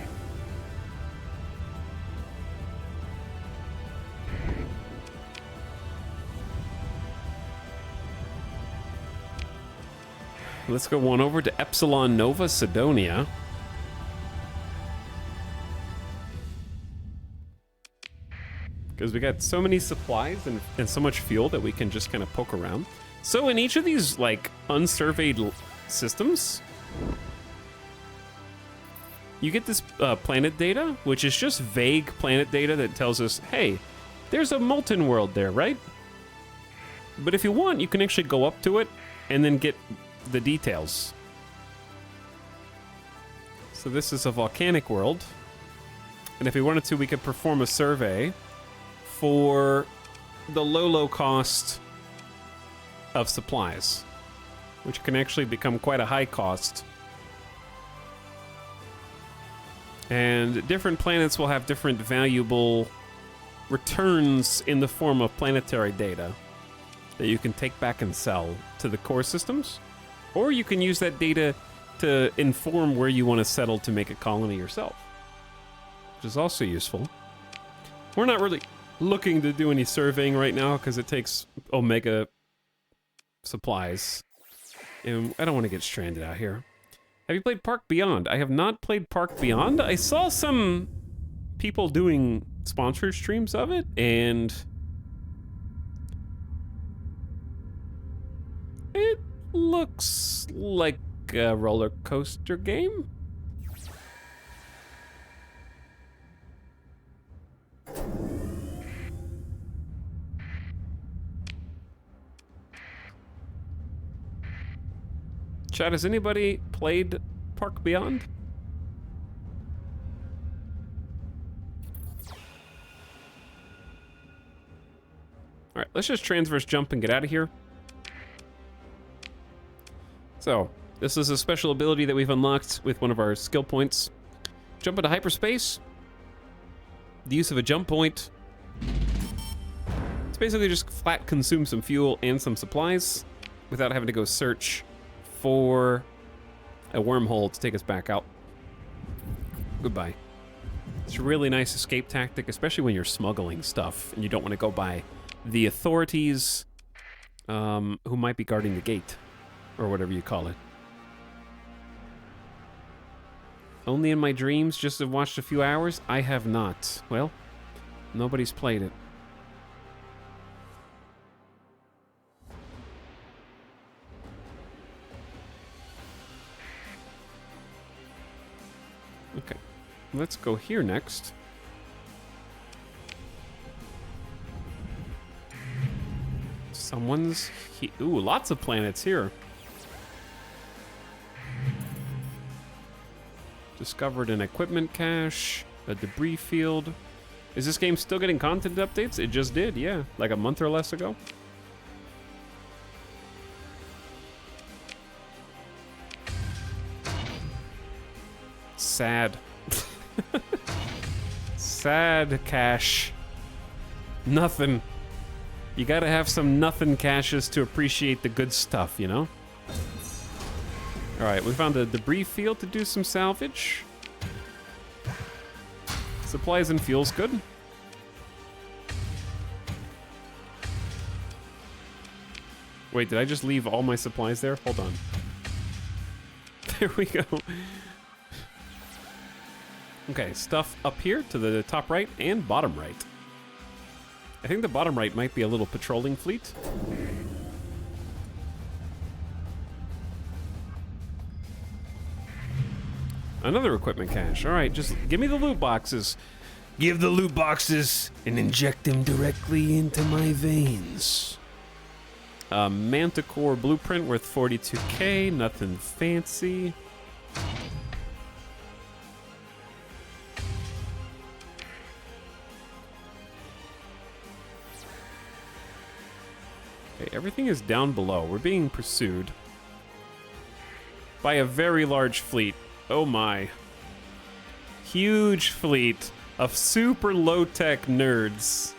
Let's go on over to Epsilon Nova Sidonia. Because we got so many supplies and so much fuel that we can just kind of poke around. So in each of these, like, unsurveyed systems, you get this planet data, which is just vague planet data that tells us, hey, there's a molten world there, right? But if you want, you can actually go up to it and then get the details. So this is a volcanic world. And if we wanted to, we could perform a survey for the low cost of supplies, which can actually become quite a high cost. And different planets will have different valuable returns in the form of planetary data that you can take back and sell to the core systems. Or you can use that data to inform where you want to settle to make a colony yourself, which is also useful. We're not really looking to do any surveying right now because it takes Omega supplies. And I don't want to get stranded out here. Have you played Park Beyond? I have not played Park Beyond. I saw some people doing sponsored streams of it, and it looks like a roller coaster game. Chat, has anybody played Park Beyond? Alright, let's just transverse jump and get out of here. So, this is a special ability that we've unlocked with one of our skill points. Jump into hyperspace. The use of a jump point. It's basically just flat consume some fuel and some supplies without having to go search for a wormhole to take us back out. Goodbye. It's a really nice escape tactic, especially when you're smuggling stuff and you don't want to go by the authorities who might be guarding the gate, or whatever you call it. Only in my dreams, just have watched a few hours? I have not. Well, nobody's played it. Okay, let's go here next. Someone's ooh, lots of planets here. Discovered an equipment cache, a debris field. Is this game still getting content updates? It just did, yeah, like a month or less ago. Sad. Sad cache. Nothing. You gotta have some nothing caches to appreciate the good stuff, you know? Alright, we found a debris field to do some salvage. Supplies and fuel's good. Wait, did I just leave all my supplies there? Hold on. There we go. Okay, stuff up here to the top right and bottom right. I think the bottom right might be a little patrolling fleet. Another equipment cache. All right, just give me the loot boxes. Give the loot boxes and inject them directly into my veins. Manticore blueprint worth 42k. Nothing fancy. Okay, everything is down below. We're being pursued by a very large fleet. Oh my. Huge fleet of super low-tech nerds.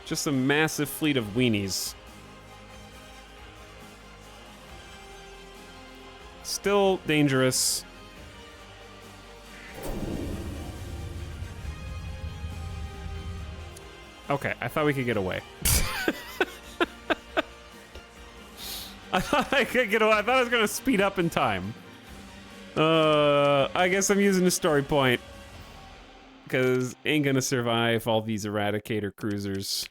Just a massive fleet of weenies. Still dangerous. Okay, I thought we could get away. I thought I could get away. I thought I was gonna speed up in time. I guess I'm using the story point. Because ain't gonna survive all these Eradicator cruisers.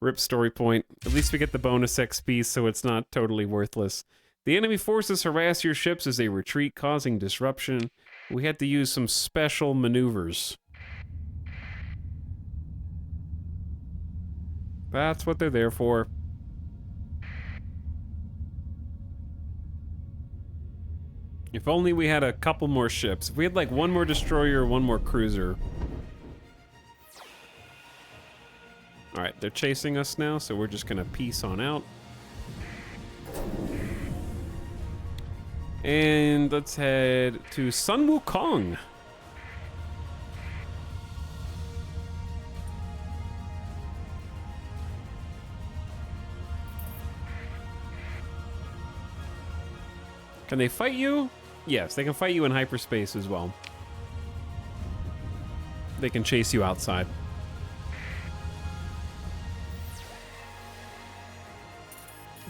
Rip story point. At least we get the bonus XP, so it's not totally worthless. The enemy forces harass your ships as they retreat, causing disruption. We had to use some special maneuvers. That's what they're there for. If only we had a couple more ships. If we had like one more destroyer, one more cruiser. Alright, they're chasing us now, so we're just gonna peace on out. And let's head to Sun Wukong. Can they fight you? Yes, they can fight you in hyperspace as well. They can chase you outside.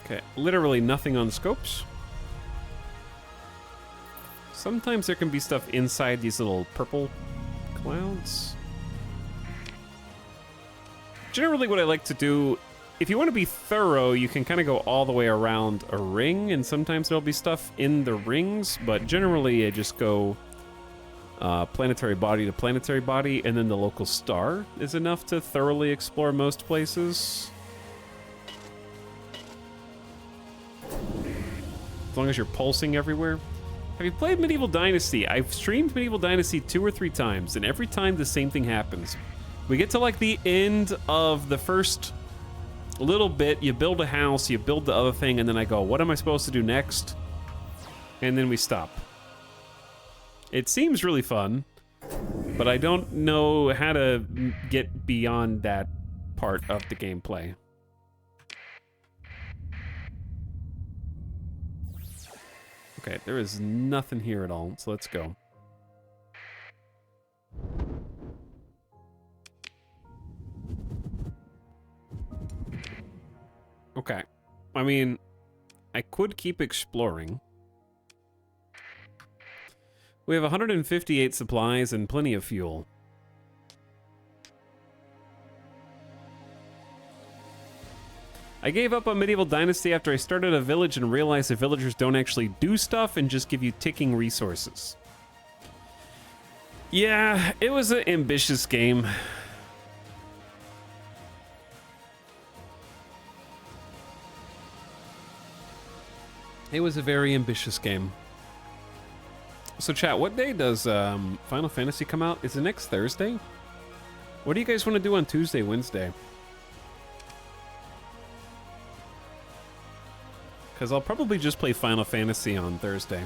Okay, literally nothing on scopes. Sometimes there can be stuff inside these little purple clouds. Generally what I like to do, if you want to be thorough, you can kind of go all the way around a ring, and sometimes there'll be stuff in the rings, but generally I just go planetary body to planetary body, and then the local star is enough to thoroughly explore most places. As long as you're pulsing everywhere. Have you played Medieval Dynasty? I've streamed Medieval Dynasty 2 or 3 times, and every time the same thing happens. We get to like the end of the first little bit, you build a house, you build the other thing, and then I go, what am I supposed to do next? And then we stop. It seems really fun, but I don't know how to get beyond that part of the gameplay. Okay, there is nothing here at all, so let's go. Okay. I mean, I could keep exploring. We have 158 supplies and plenty of fuel. I gave up on Medieval Dynasty after I started a village and realized the villagers don't actually do stuff and just give you ticking resources. Yeah, it was an ambitious game. It was a very ambitious game. So chat, what day does Final Fantasy come out? Is it next Thursday? What do you guys want to do on Tuesday, Wednesday? Because I'll probably just play Final Fantasy on Thursday.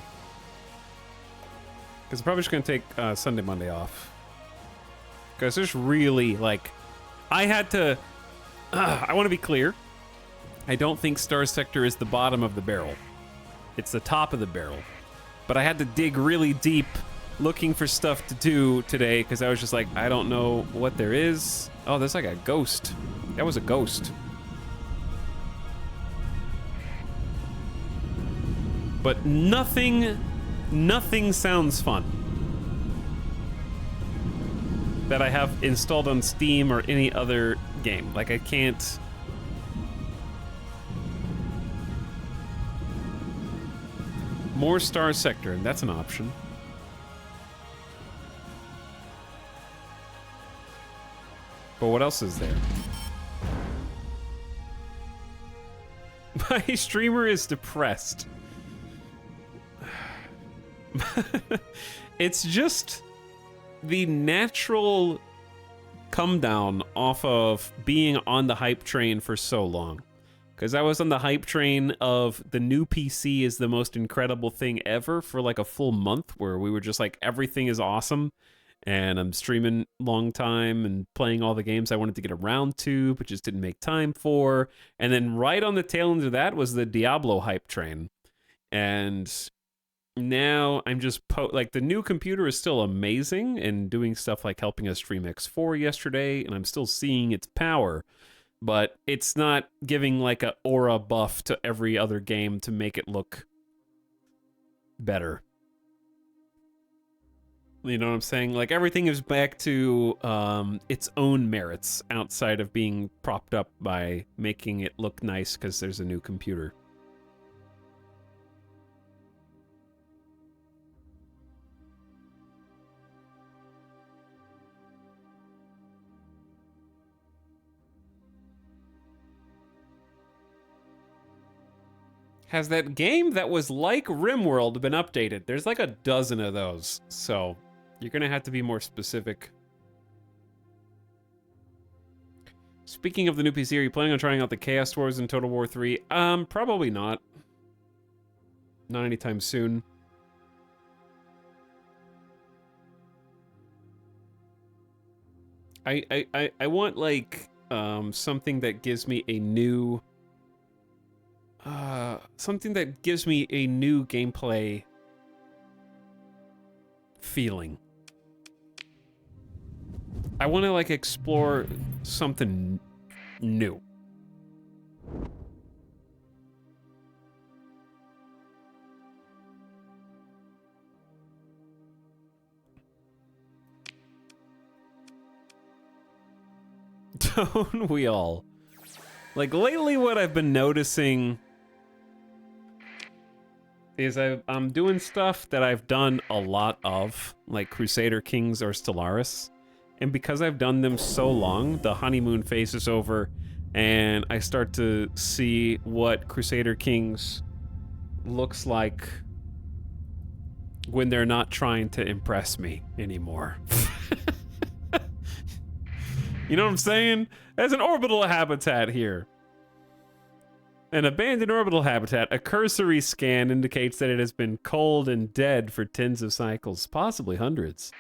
Because I'm probably just going to take Sunday, Monday off. Because there's really, like... I had to... I want to be clear. I don't think Star Sector is the bottom of the barrel. It's the top of the barrel. But I had to dig really deep looking for stuff to do today because I was just like, I don't know what there is. Oh, there's like a ghost. That was a ghost. But nothing sounds fun that I have installed on Steam or any other game. Like, I can't... More Star Sector, and that's an option. But what else is there? My streamer is depressed. It's just the natural come down off of being on the hype train for so long. Because I was on the hype train of the new PC is the most incredible thing ever for like a full month, where we were just like, everything is awesome. And I'm streaming long time and playing all the games I wanted to get around to, but just didn't make time for. And then right on the tail end of that was the Diablo hype train. And now I'm just like, the new computer is still amazing and doing stuff like helping us stream X4 yesterday, and I'm still seeing its power, but it's not giving like a aura buff to every other game to make it look better. You know what I'm saying? Like, everything is back to its own merits outside of being propped up by making it look nice because there's a new computer. Has that game that was like RimWorld been updated? There's like a dozen of those, so you're gonna have to be more specific. Speaking of the new PC, are you planning on trying out the Chaos Wars in Total War 3? Probably not. Not anytime soon. I want like something that gives me a new gameplay feeling. I want to like explore something new. Don't we all? Like, lately what I've been noticing is I'm doing stuff that I've done a lot of, like Crusader Kings or Stellaris. And because I've done them so long, the honeymoon phase is over, and I start to see what Crusader Kings looks like when they're not trying to impress me anymore. You know what I'm saying? There's an orbital habitat here. An abandoned orbital habitat. A cursory scan indicates that it has been cold and dead for tens of cycles, possibly hundreds.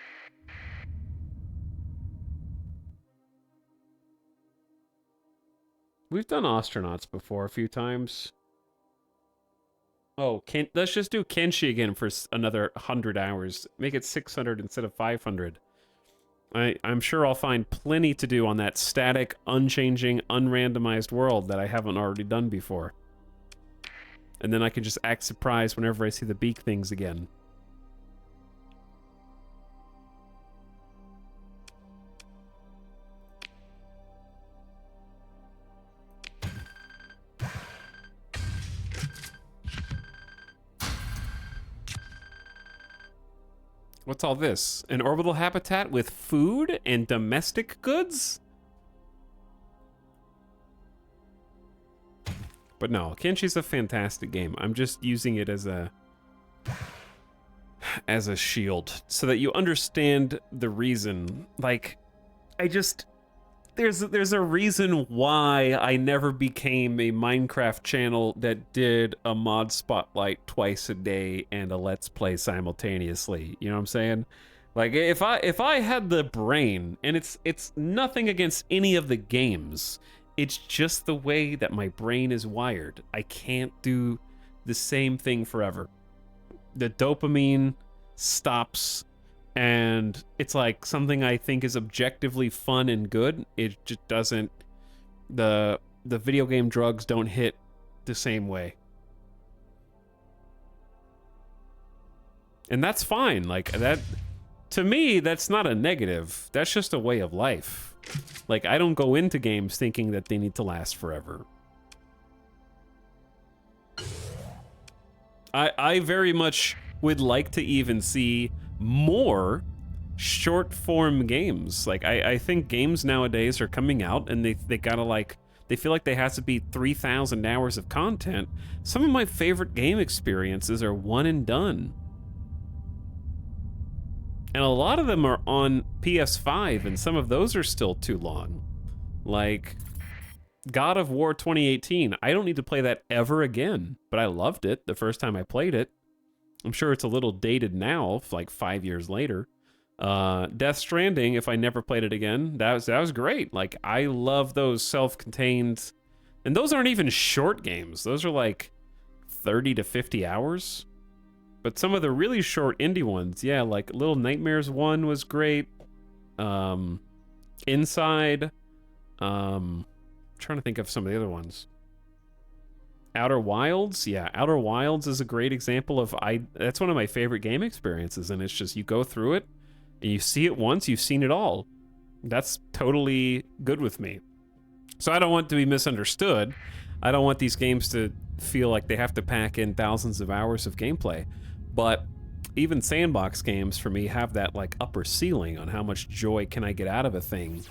We've done astronauts before a few times. Oh, let's just do Kenshi again for another 100 hours. Make it 600 instead of 500. I'm sure I'll find plenty to do on that static, unchanging, unrandomized world that I haven't already done before. And then I can just act surprised whenever I see the beak things again. What's all this? An orbital habitat with food and domestic goods? But no, Kenshi's a fantastic game. I'm just using it as a shield so that you understand the reason. Like, there's a reason why I never became a Minecraft channel that did a mod spotlight twice a day and a let's play simultaneously. You know what I'm saying? Like, if I had the brain, and it's nothing against any of the games, it's just the way that my brain is wired. I can't do the same thing forever. The dopamine stops, and it's like something I think is objectively fun and good. It just doesn't. The video game drugs don't hit the same way. And that's fine. Like, that, to me, that's not a negative. That's just a way of life. Like, I don't go into games thinking that they need to last forever. I very much would like to even see more short form games. Like I think games nowadays are coming out and they gotta like, they feel like they have to be 3,000 hours of content. Some of my favorite game experiences are one and done. And a lot of them are on PS5, and some of those are still too long. Like God of War 2018. I don't need to play that ever again, but I loved it the first time I played it. I'm sure it's a little dated now, like 5 years later. Death Stranding, if I never played it again, that was great. Like, I love those self-contained, and those aren't even short games. Those are like 30 to 50 hours. But some of the really short indie ones, yeah, like Little Nightmares 1 was great. Inside. Trying to think of some of the other ones. Outer Wilds, yeah, Outer Wilds is a great example of, that's one of my favorite game experiences, and it's just, you go through it, and you see it once, you've seen it all. That's totally good with me. So I don't want to be misunderstood. I don't want these games to feel like they have to pack in thousands of hours of gameplay. But even sandbox games, for me, have that, like, upper ceiling on how much joy can I get out of a thing.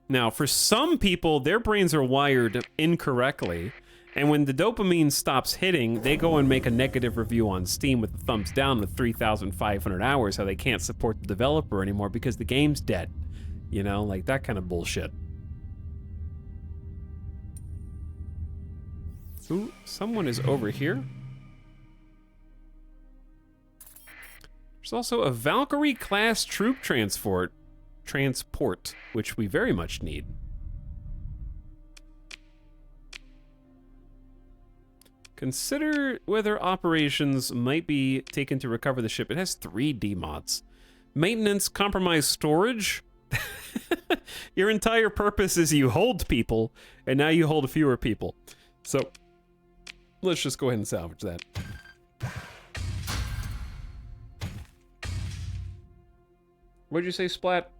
Now, for some people, their brains are wired incorrectly, and when the dopamine stops hitting, they go and make a negative review on Steam with a thumbs down with 3,500 hours, how they can't support the developer anymore because the game's dead. You know, like that kind of bullshit. Ooh, someone is over here. There's also a Valkyrie-class troop transport, which we very much need. Consider whether operations might be taken to recover the ship. It has 3 demods. Maintenance, compromise, storage. Your entire purpose is you hold people, and now you hold fewer people. So, let's just go ahead and salvage that. What'd you say, Splat?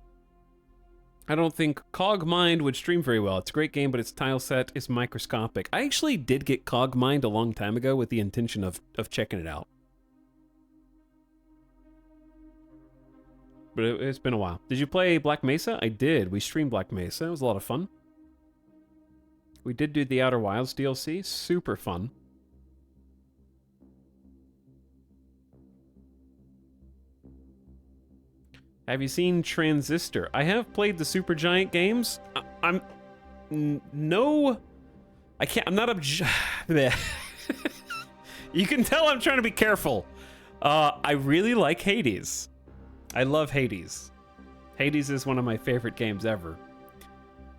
I don't think Cogmind would stream very well. It's a great game, but its tile set is microscopic. I actually did get Cogmind a long time ago with the intention of checking it out. But it's been a while. Did you play Black Mesa? I did. We streamed Black Mesa. It was a lot of fun. We did do the Outer Wilds DLC. Super fun. Have you seen Transistor? I have played the Supergiant games. No, I can't. I'm not You can tell I'm trying to be careful. I really like Hades. I love Hades. Hades is one of my favorite games ever.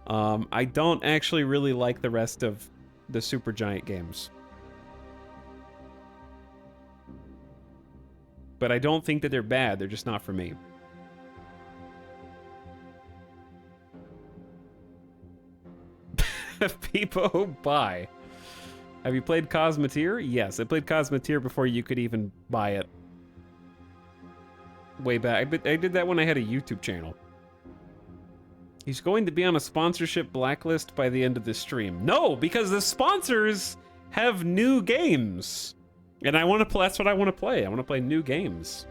I don't actually really like the rest of the Supergiant games. But I don't think that they're bad. They're just not for me. Peepo, bye. Have you played Cosmeteer? Yes, I played Cosmeteer before you could even buy it. Way back. I did that when I had a YouTube channel. He's going to be on a sponsorship blacklist by the end of this stream. No, because the sponsors have new games. And I want to play, that's what I want to play. I want to play new games.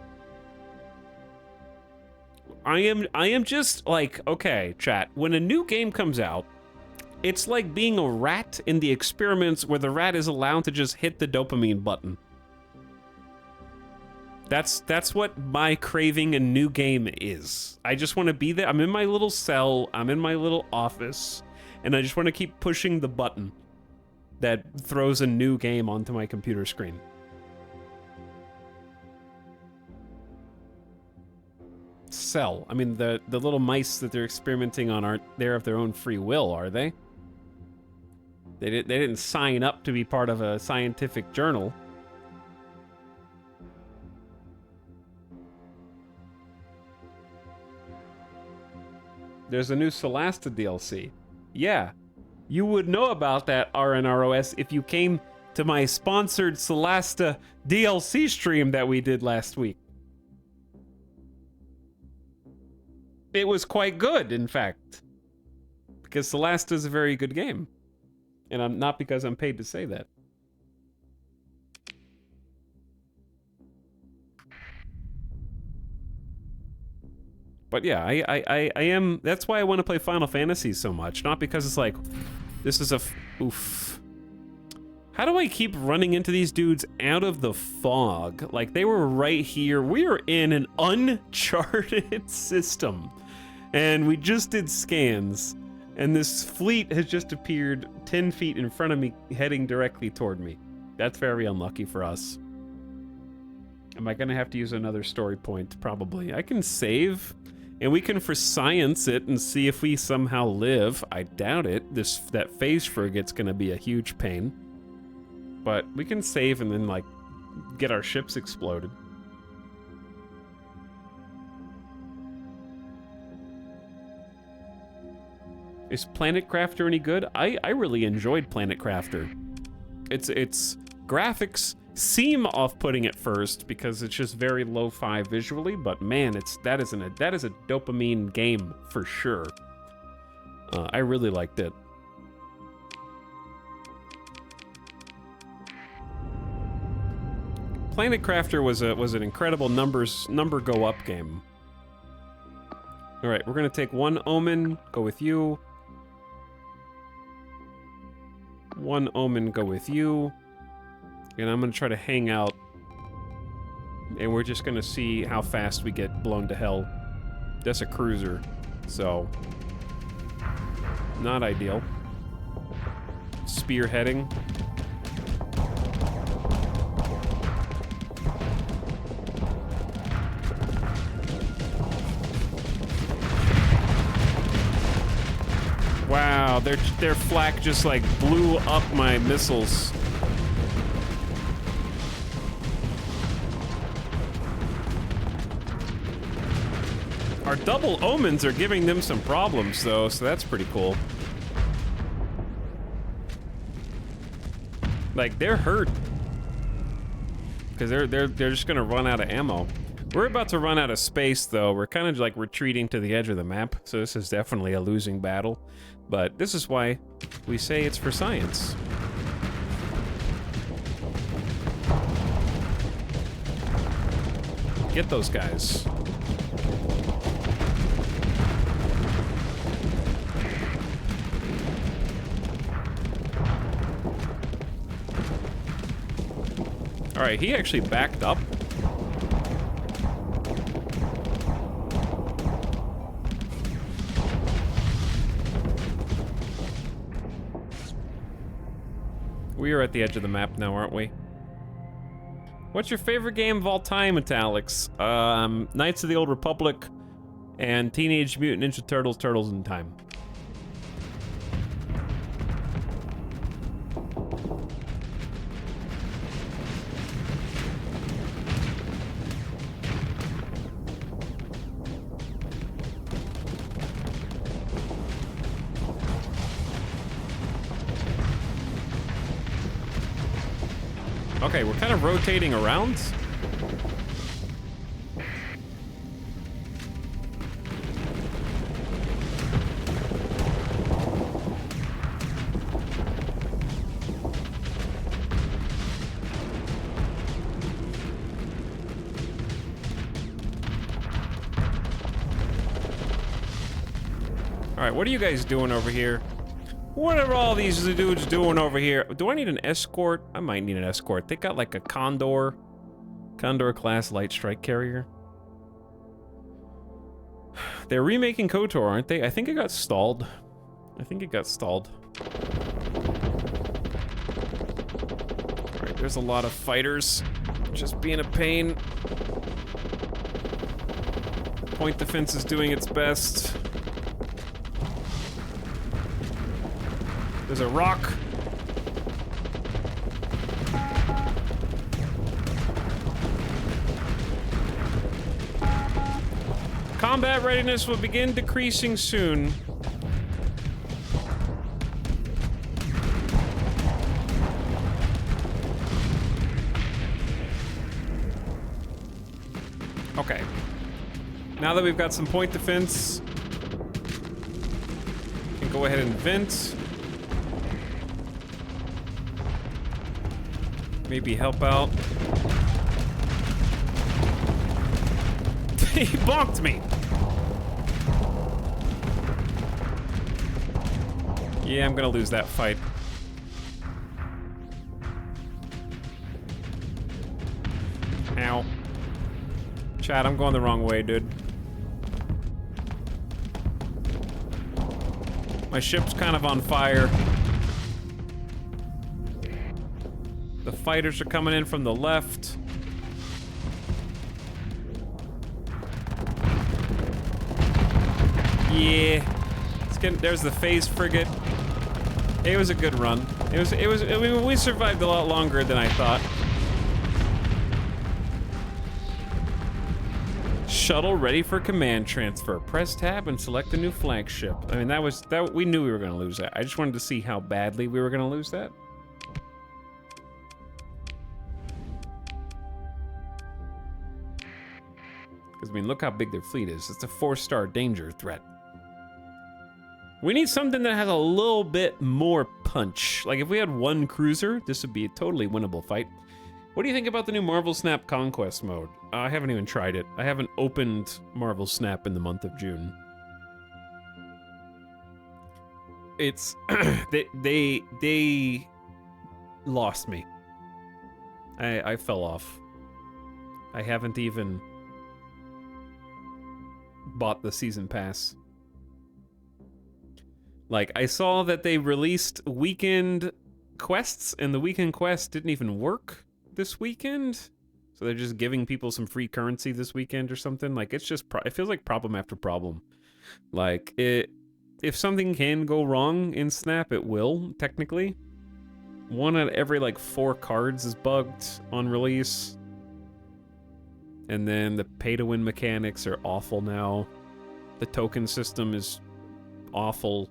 I am just like, okay, chat, when a new game comes out, it's like being a rat in the experiments where the rat is allowed to just hit the dopamine button. That's what my craving a new game is. I just want to be there. I'm in my little cell, I'm in my little office, and I just want to keep pushing the button that throws a new game onto my computer screen. Cell. I mean, the little mice that they're experimenting on aren't there of their own free will, are they? They didn't sign up to be part of a scientific journal. There's a new Solasta DLC. Yeah, you would know about that, RNROS, if you came to my sponsored Solasta DLC stream that we did last week. It was quite good, in fact, because Solasta is a very good game. And I'm not because I'm paid to say that. But yeah, I am, that's why I want to play Final Fantasy so much. Not because it's like, this is a, oof. How do I keep running into these dudes out of the fog? Like, they were right here. We are in an uncharted system. And we just did scans. And this fleet has just appeared 10 feet in front of me, heading directly toward me. That's very unlucky for us. Am I gonna have to use another story point? Probably. I can save. And we can for science it and see if we somehow live. I doubt it. That phase frigate's gonna be a huge pain. But we can save and then, like, get our ships exploded. Is Planet Crafter any good? I really enjoyed Planet Crafter. Its graphics seem off-putting at first because it's just very lo-fi visually, but man, that is a dopamine game for sure. I really liked it. Planet Crafter was an incredible number go up game. All right, we're gonna take one Omen, go with you. One Omen, go with you. And I'm gonna try to hang out. And we're just gonna see how fast we get blown to hell. That's a cruiser, so not ideal. Spearheading. Wow, their flak just like blew up my missiles. Our double Omens are giving them some problems though, so that's pretty cool. Like, they're hurt. Because they're just gonna run out of ammo. We're about to run out of space though. We're kind of like retreating to the edge of the map, so this is definitely a losing battle. But this is why we say it's for science. Get those guys. All right, he actually backed up. We are at the edge of the map now, aren't we? What's your favorite game of all time, Italics? Knights of the Old Republic and Teenage Mutant Ninja Turtles, Turtles in Time. Okay, we're kind of rotating around. All right, what are you guys doing over here? What are all these dudes doing over here? Do I need an escort? I might need an escort. They got like a Condor class light strike carrier. They're remaking KOTOR, aren't they? I think it got stalled. Alright, there's a lot of fighters. Just being a pain. Point defense is doing its best. There's a rock. Combat readiness will begin decreasing soon. Okay. Now that we've got some point defense, we can go ahead and vent. Maybe help out. He bonked me. Yeah, I'm gonna lose that fight. Ow. Chad, I'm going the wrong way, dude. My ship's kind of on fire. The fighters are coming in from the left. Yeah. It's getting, there's the phase frigate. It was a good run. I mean, we survived a lot longer than I thought. Shuttle ready for command transfer. Press tab and select a new flagship. I mean, we knew we were gonna lose that. I just wanted to see how badly we were gonna lose that. Because, I mean, look how big their fleet is. It's a 4-star danger threat. We need something that has a little bit more punch. Like, if we had one cruiser, this would be a totally winnable fight. What do you think about the new Marvel Snap Conquest mode? I haven't even tried it. I haven't opened Marvel Snap in the month of June. It's... they lost me. I fell off. I haven't even bought the season pass. Like, I saw that they released weekend quests, and the weekend quests didn't even work this weekend. So they're just giving people some free currency this weekend or something. Like, it's just, it feels like problem after problem. Like, if something can go wrong in Snap, it will, technically. 1 out of every, like, 4 cards is bugged on release. And then the pay-to-win mechanics are awful now. The token system is awful.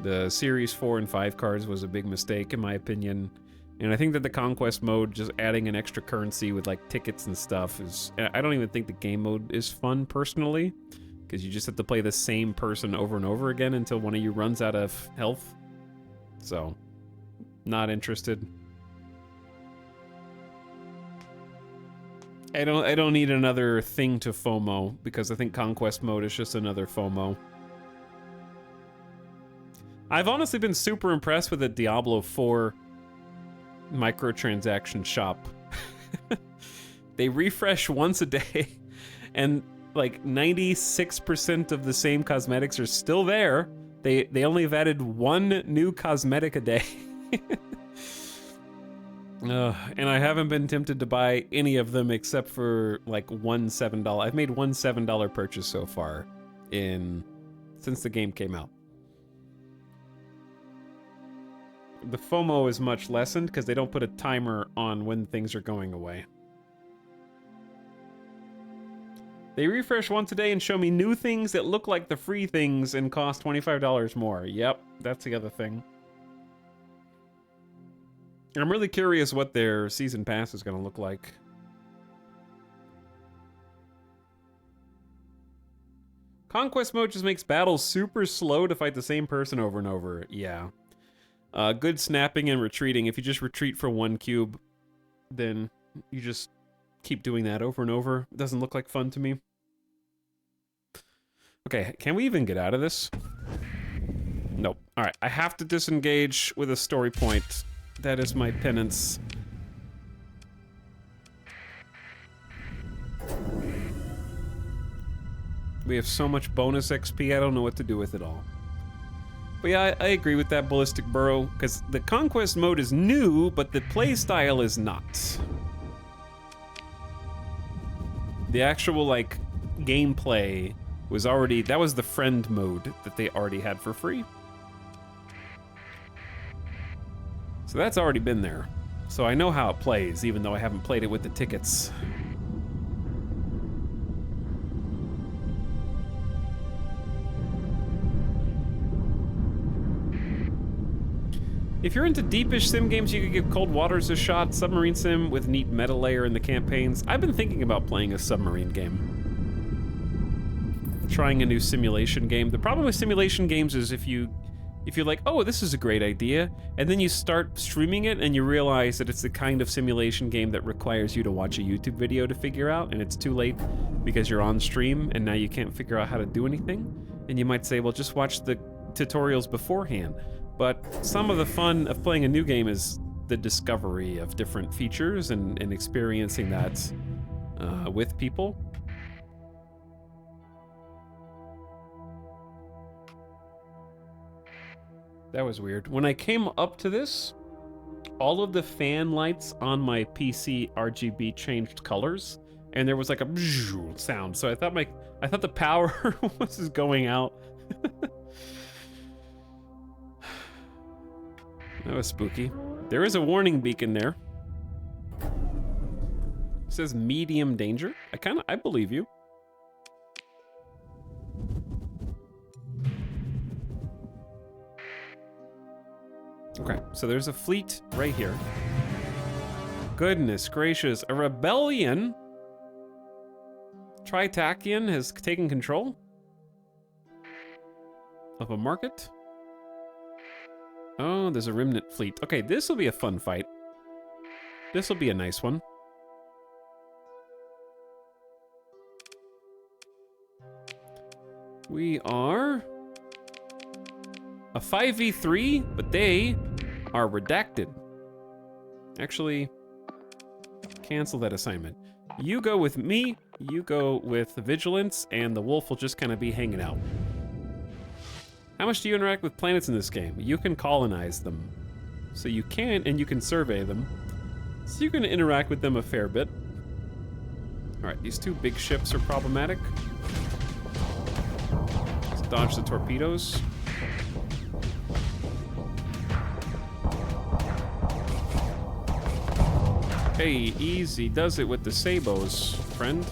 The Series 4 and 5 cards was a big mistake, in my opinion. And I think that the Conquest mode, just adding an extra currency with, like, tickets and stuff is... I don't even think the game mode is fun, personally. Because you just have to play the same person over and over again until one of you runs out of health. So, not interested. I don't need another thing to FOMO, because I think Conquest mode is just another FOMO. I've honestly been super impressed with the Diablo 4 microtransaction shop. They refresh once a day, and like 96% of the same cosmetics are still there. They only have added 1 new cosmetic a day. And I haven't been tempted to buy any of them except for like one $7. I've made one $7 purchase so far since the game came out. The FOMO is much lessened because they don't put a timer on when things are going away. They refresh once a day and show me new things that look like the free things and cost $25 more. Yep, that's the other thing. I'm really curious what their season pass is going to look like. Conquest mode just makes battles super slow to fight the same person over and over. Yeah. Good snapping and retreating. If you just retreat for 1 cube, then you just keep doing that over and over. It doesn't look like fun to me. Okay, can we even get out of this? Nope. Alright, I have to disengage with a story point. That is my penance. We have so much bonus XP, I don't know what to do with it all. But yeah, I agree with that, Ballistic Burrow, because the Conquest mode is new, but the playstyle is not. The actual, like, gameplay was already... That was the friend mode that they already had for free. So that's already been there. So I know how it plays, even though I haven't played it with the tickets. If you're into deepish sim games, you could give Cold Waters a shot. Submarine sim with neat meta layer in the campaigns. I've been thinking about playing a submarine game. Trying a new simulation game. The problem with simulation games is if you if you're like, oh, this is a great idea, and then you start streaming it and you realize that it's the kind of simulation game that requires you to watch a YouTube video to figure out, and it's too late because you're on stream and now you can't figure out how to do anything, and you might say, well, just watch the tutorials beforehand. But some of the fun of playing a new game is the discovery of different features and experiencing that with people. That was weird. When I came up to this, all of the fan lights on my PC RGB changed colors, and there was like a sound. So I thought the power was going out. That was spooky. There is a warning beacon there. It says medium danger. I believe you. Okay, so there's a fleet right here. Goodness gracious, a rebellion? Tritakian has taken control of a market. Oh, there's a remnant fleet. Okay, this will be a fun fight. This will be a nice one. We are a 5v3, but they are redacted. Actually, cancel that assignment. You go with me, you go with Vigilance, and the wolf will just kind of be hanging out. How much do you interact with planets in this game? You can colonize them. So you can, and you can survey them. So you can interact with them a fair bit. All right, these two big ships are problematic. Let's dodge the torpedoes. Hey, easy does it with the sabos, friend.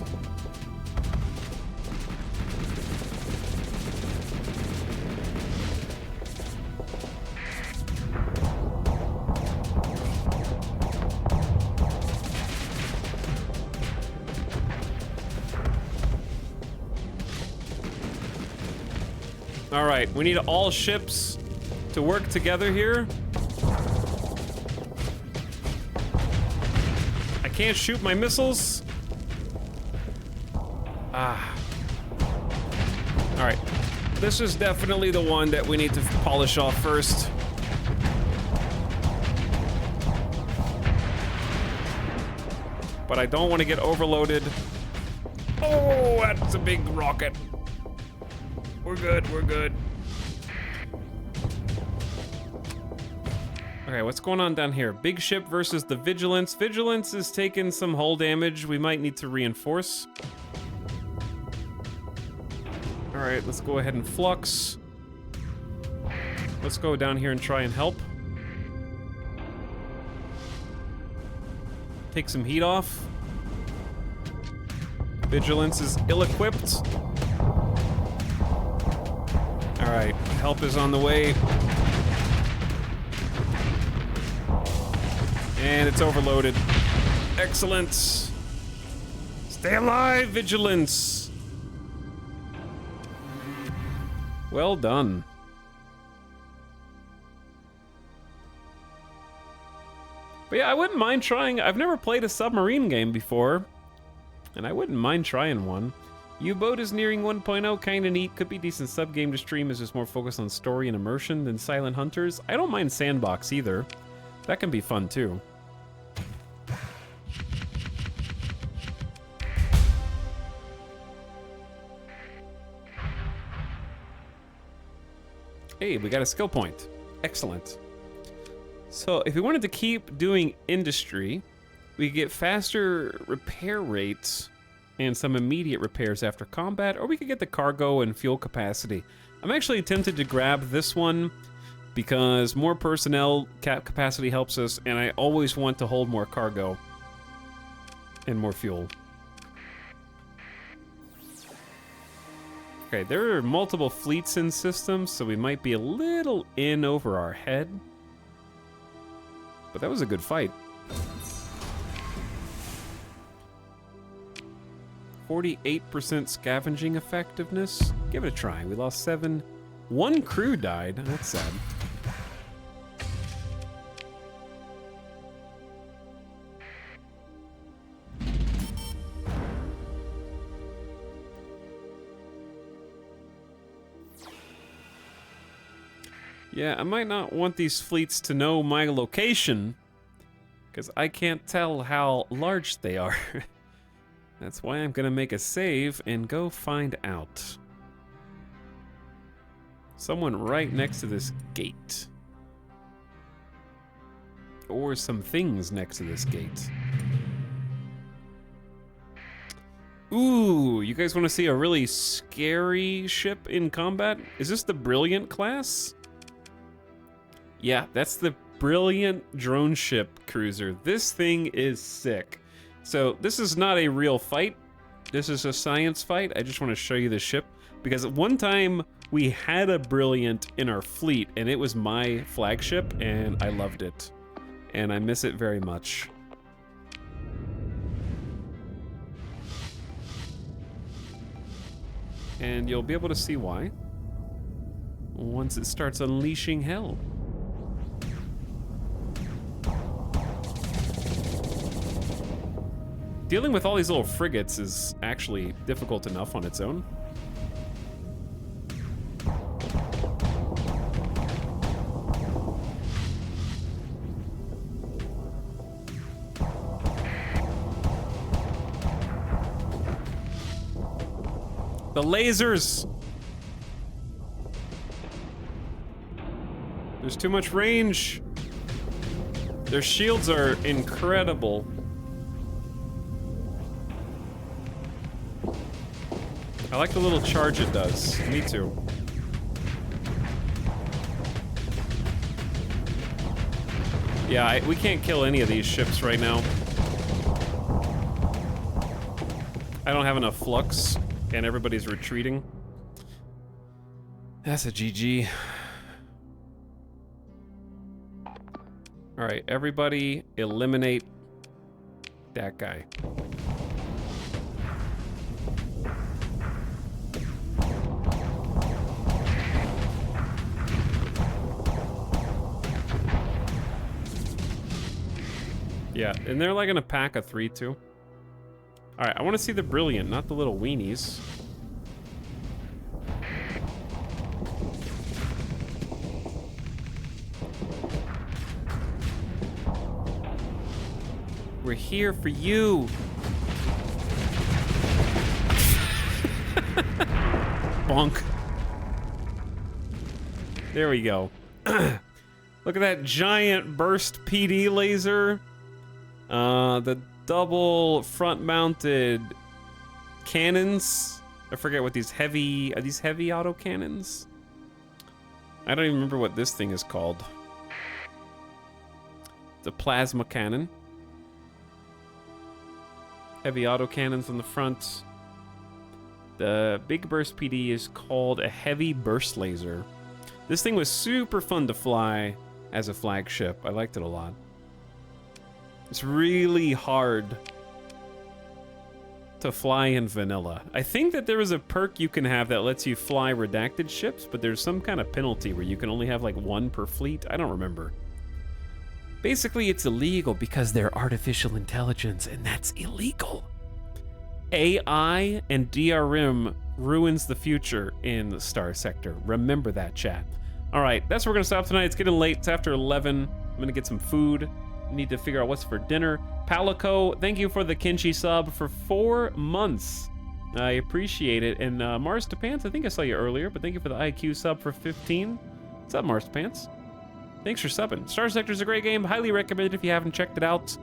All right, we need all ships to work together here. I can't shoot my missiles. Ah. All right, this is definitely the one that we need to polish off first. But I don't want to get overloaded. Oh, that's a big rocket. We're good, we're good. Okay, what's going on down here? Big ship versus the Vigilance. Vigilance is taking some hull damage. We might need to reinforce. All right, let's go ahead and flux. Let's go down here and try and help. Take some heat off. Vigilance is ill-equipped. All right, help is on the way. And it's overloaded. Excellent. Stay alive, Vigilance. Well done. But yeah, I wouldn't mind trying. I've never played a submarine game before, and I wouldn't mind trying one. U-Boat is nearing 1.0, kinda neat. Could be decent sub-game to stream, is just more focused on story and immersion than Silent Hunters. I don't mind Sandbox either. That can be fun too. Hey, we got a skill point. Excellent. So if we wanted to keep doing industry, we could get faster repair rates and some immediate repairs after combat, or we could get the cargo and fuel capacity. I'm actually tempted to grab this one because more personnel capacity helps us, and I always want to hold more cargo and more fuel. Okay, there are multiple fleets in systems, so we might be a little in over our head. But that was a good fight. 48% scavenging effectiveness. Give it a try. We lost 7, One crew died. That's sad. Yeah, I might not want these fleets to know my location, because I can't tell how large they are. That's why I'm gonna make a save and go find out. Someone right next to this gate. Or some things next to this gate. Ooh, you guys want to see a really scary ship in combat? Is this the Brilliant class? Yeah, that's the Brilliant drone ship cruiser. This thing is sick. So this is not a real fight. This is a science fight. I just want to show you the ship because at one time we had a Brilliant in our fleet and it was my flagship and I loved it. And I miss it very much. And you'll be able to see why once it starts unleashing hell. Dealing with all these little frigates is actually difficult enough on its own. The lasers! There's too much range. Their shields are incredible. I like the little charge it does. Me too. Yeah, we can't kill any of these ships right now. I don't have enough flux, and everybody's retreating. That's a GG. All right, everybody eliminate that guy. Yeah, and they're like in a pack of 3 too. All right, I want to see the Brilliant, not the little weenies. We're here for you. Bonk. There we go. Look at that giant burst PD laser. The double front-mounted cannons. I forget what these heavy... Are these heavy autocannons? I don't even remember what this thing is called. The plasma cannon. Heavy autocannons on the front. The big burst PD is called a heavy burst laser. This thing was super fun to fly as a flagship. I liked it a lot. It's really hard to fly in vanilla. I think that there is a perk you can have that lets you fly redacted ships, but there's some kind of penalty where you can only have like 1 per fleet. I don't remember. Basically, it's illegal because they're artificial intelligence, and that's illegal. AI and DRM ruins the future in the Star Sector. Remember that, chat. All right, that's where we're gonna stop tonight. It's getting late. It's after 11. I'm gonna get some food. Need to figure out what's for dinner. Palico, thank you for the Kinchi sub for 4 months. I appreciate it. And Mars to Pants, I think I saw you earlier, but thank you for the IQ sub for 15. What's up, Mars to Pants? Thanks for subbing. Star Sector's a great game. Highly recommended if you haven't checked it out.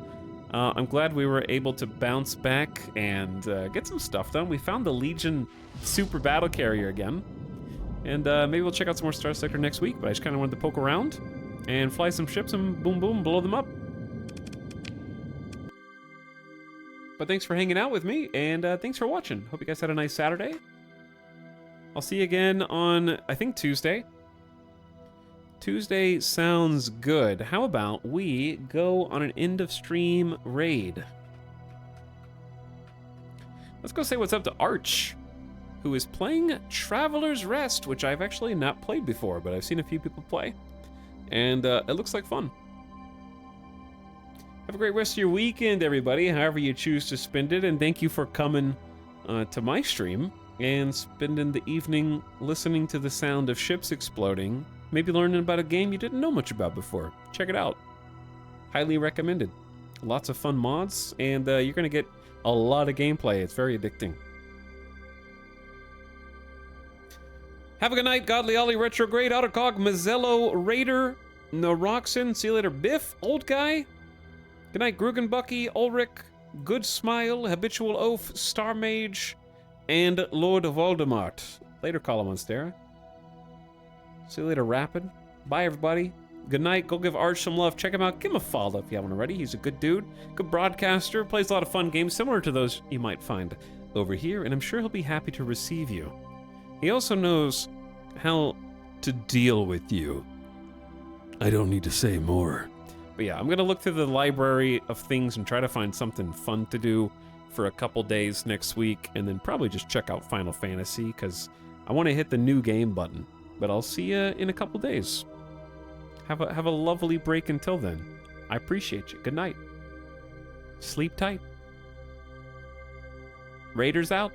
I'm glad we were able to bounce back and get some stuff done. We found the Legion Super Battle Carrier again. And maybe we'll check out some more Star Sector next week, but I just kind of wanted to poke around and fly some ships and boom, boom, blow them up. But thanks for hanging out with me, and thanks for watching. Hope you guys had a nice Saturday. I'll see you again on, I think, Tuesday. Tuesday sounds good. How about we go on an end of stream raid? Let's go say what's up to Arch. who is playing Traveler's Rest, which I've actually not played before, but I've seen a few people play. And it looks like fun. Have a great rest of your weekend, everybody, however you choose to spend it. And thank you for coming to my stream and spending the evening listening to the sound of ships exploding. Maybe learning about a game you didn't know much about before. Check it out. Highly recommended. Lots of fun mods, and you're going to get a lot of gameplay. It's very addicting. Have a good night, Godly Ollie, Retrograde, Autocog, Mazzello, Raider, Noroxen, see you later, Biff, Old Guy. Good night, Grugenbucky, Ulrich, Good Smile, Habitual Oaf, Star Mage, and Lord Voldemort. Later, Colomonstera. See you later, Rapid. Bye, everybody. Good night. Go give Arch some love. Check him out. Give him a follow if you haven't already. He's a good dude, good broadcaster, plays a lot of fun games similar to those you might find over here, and I'm sure he'll be happy to receive you. He also knows how to deal with you. I don't need to say more. But yeah, I'm gonna look through the library of things and try to find something fun to do for a couple days next week, and then probably just check out Final Fantasy, because I want to hit the new game button. But I'll see you in a couple days. Have a lovely break until then. I appreciate you. Good night. Sleep tight. Raiders out.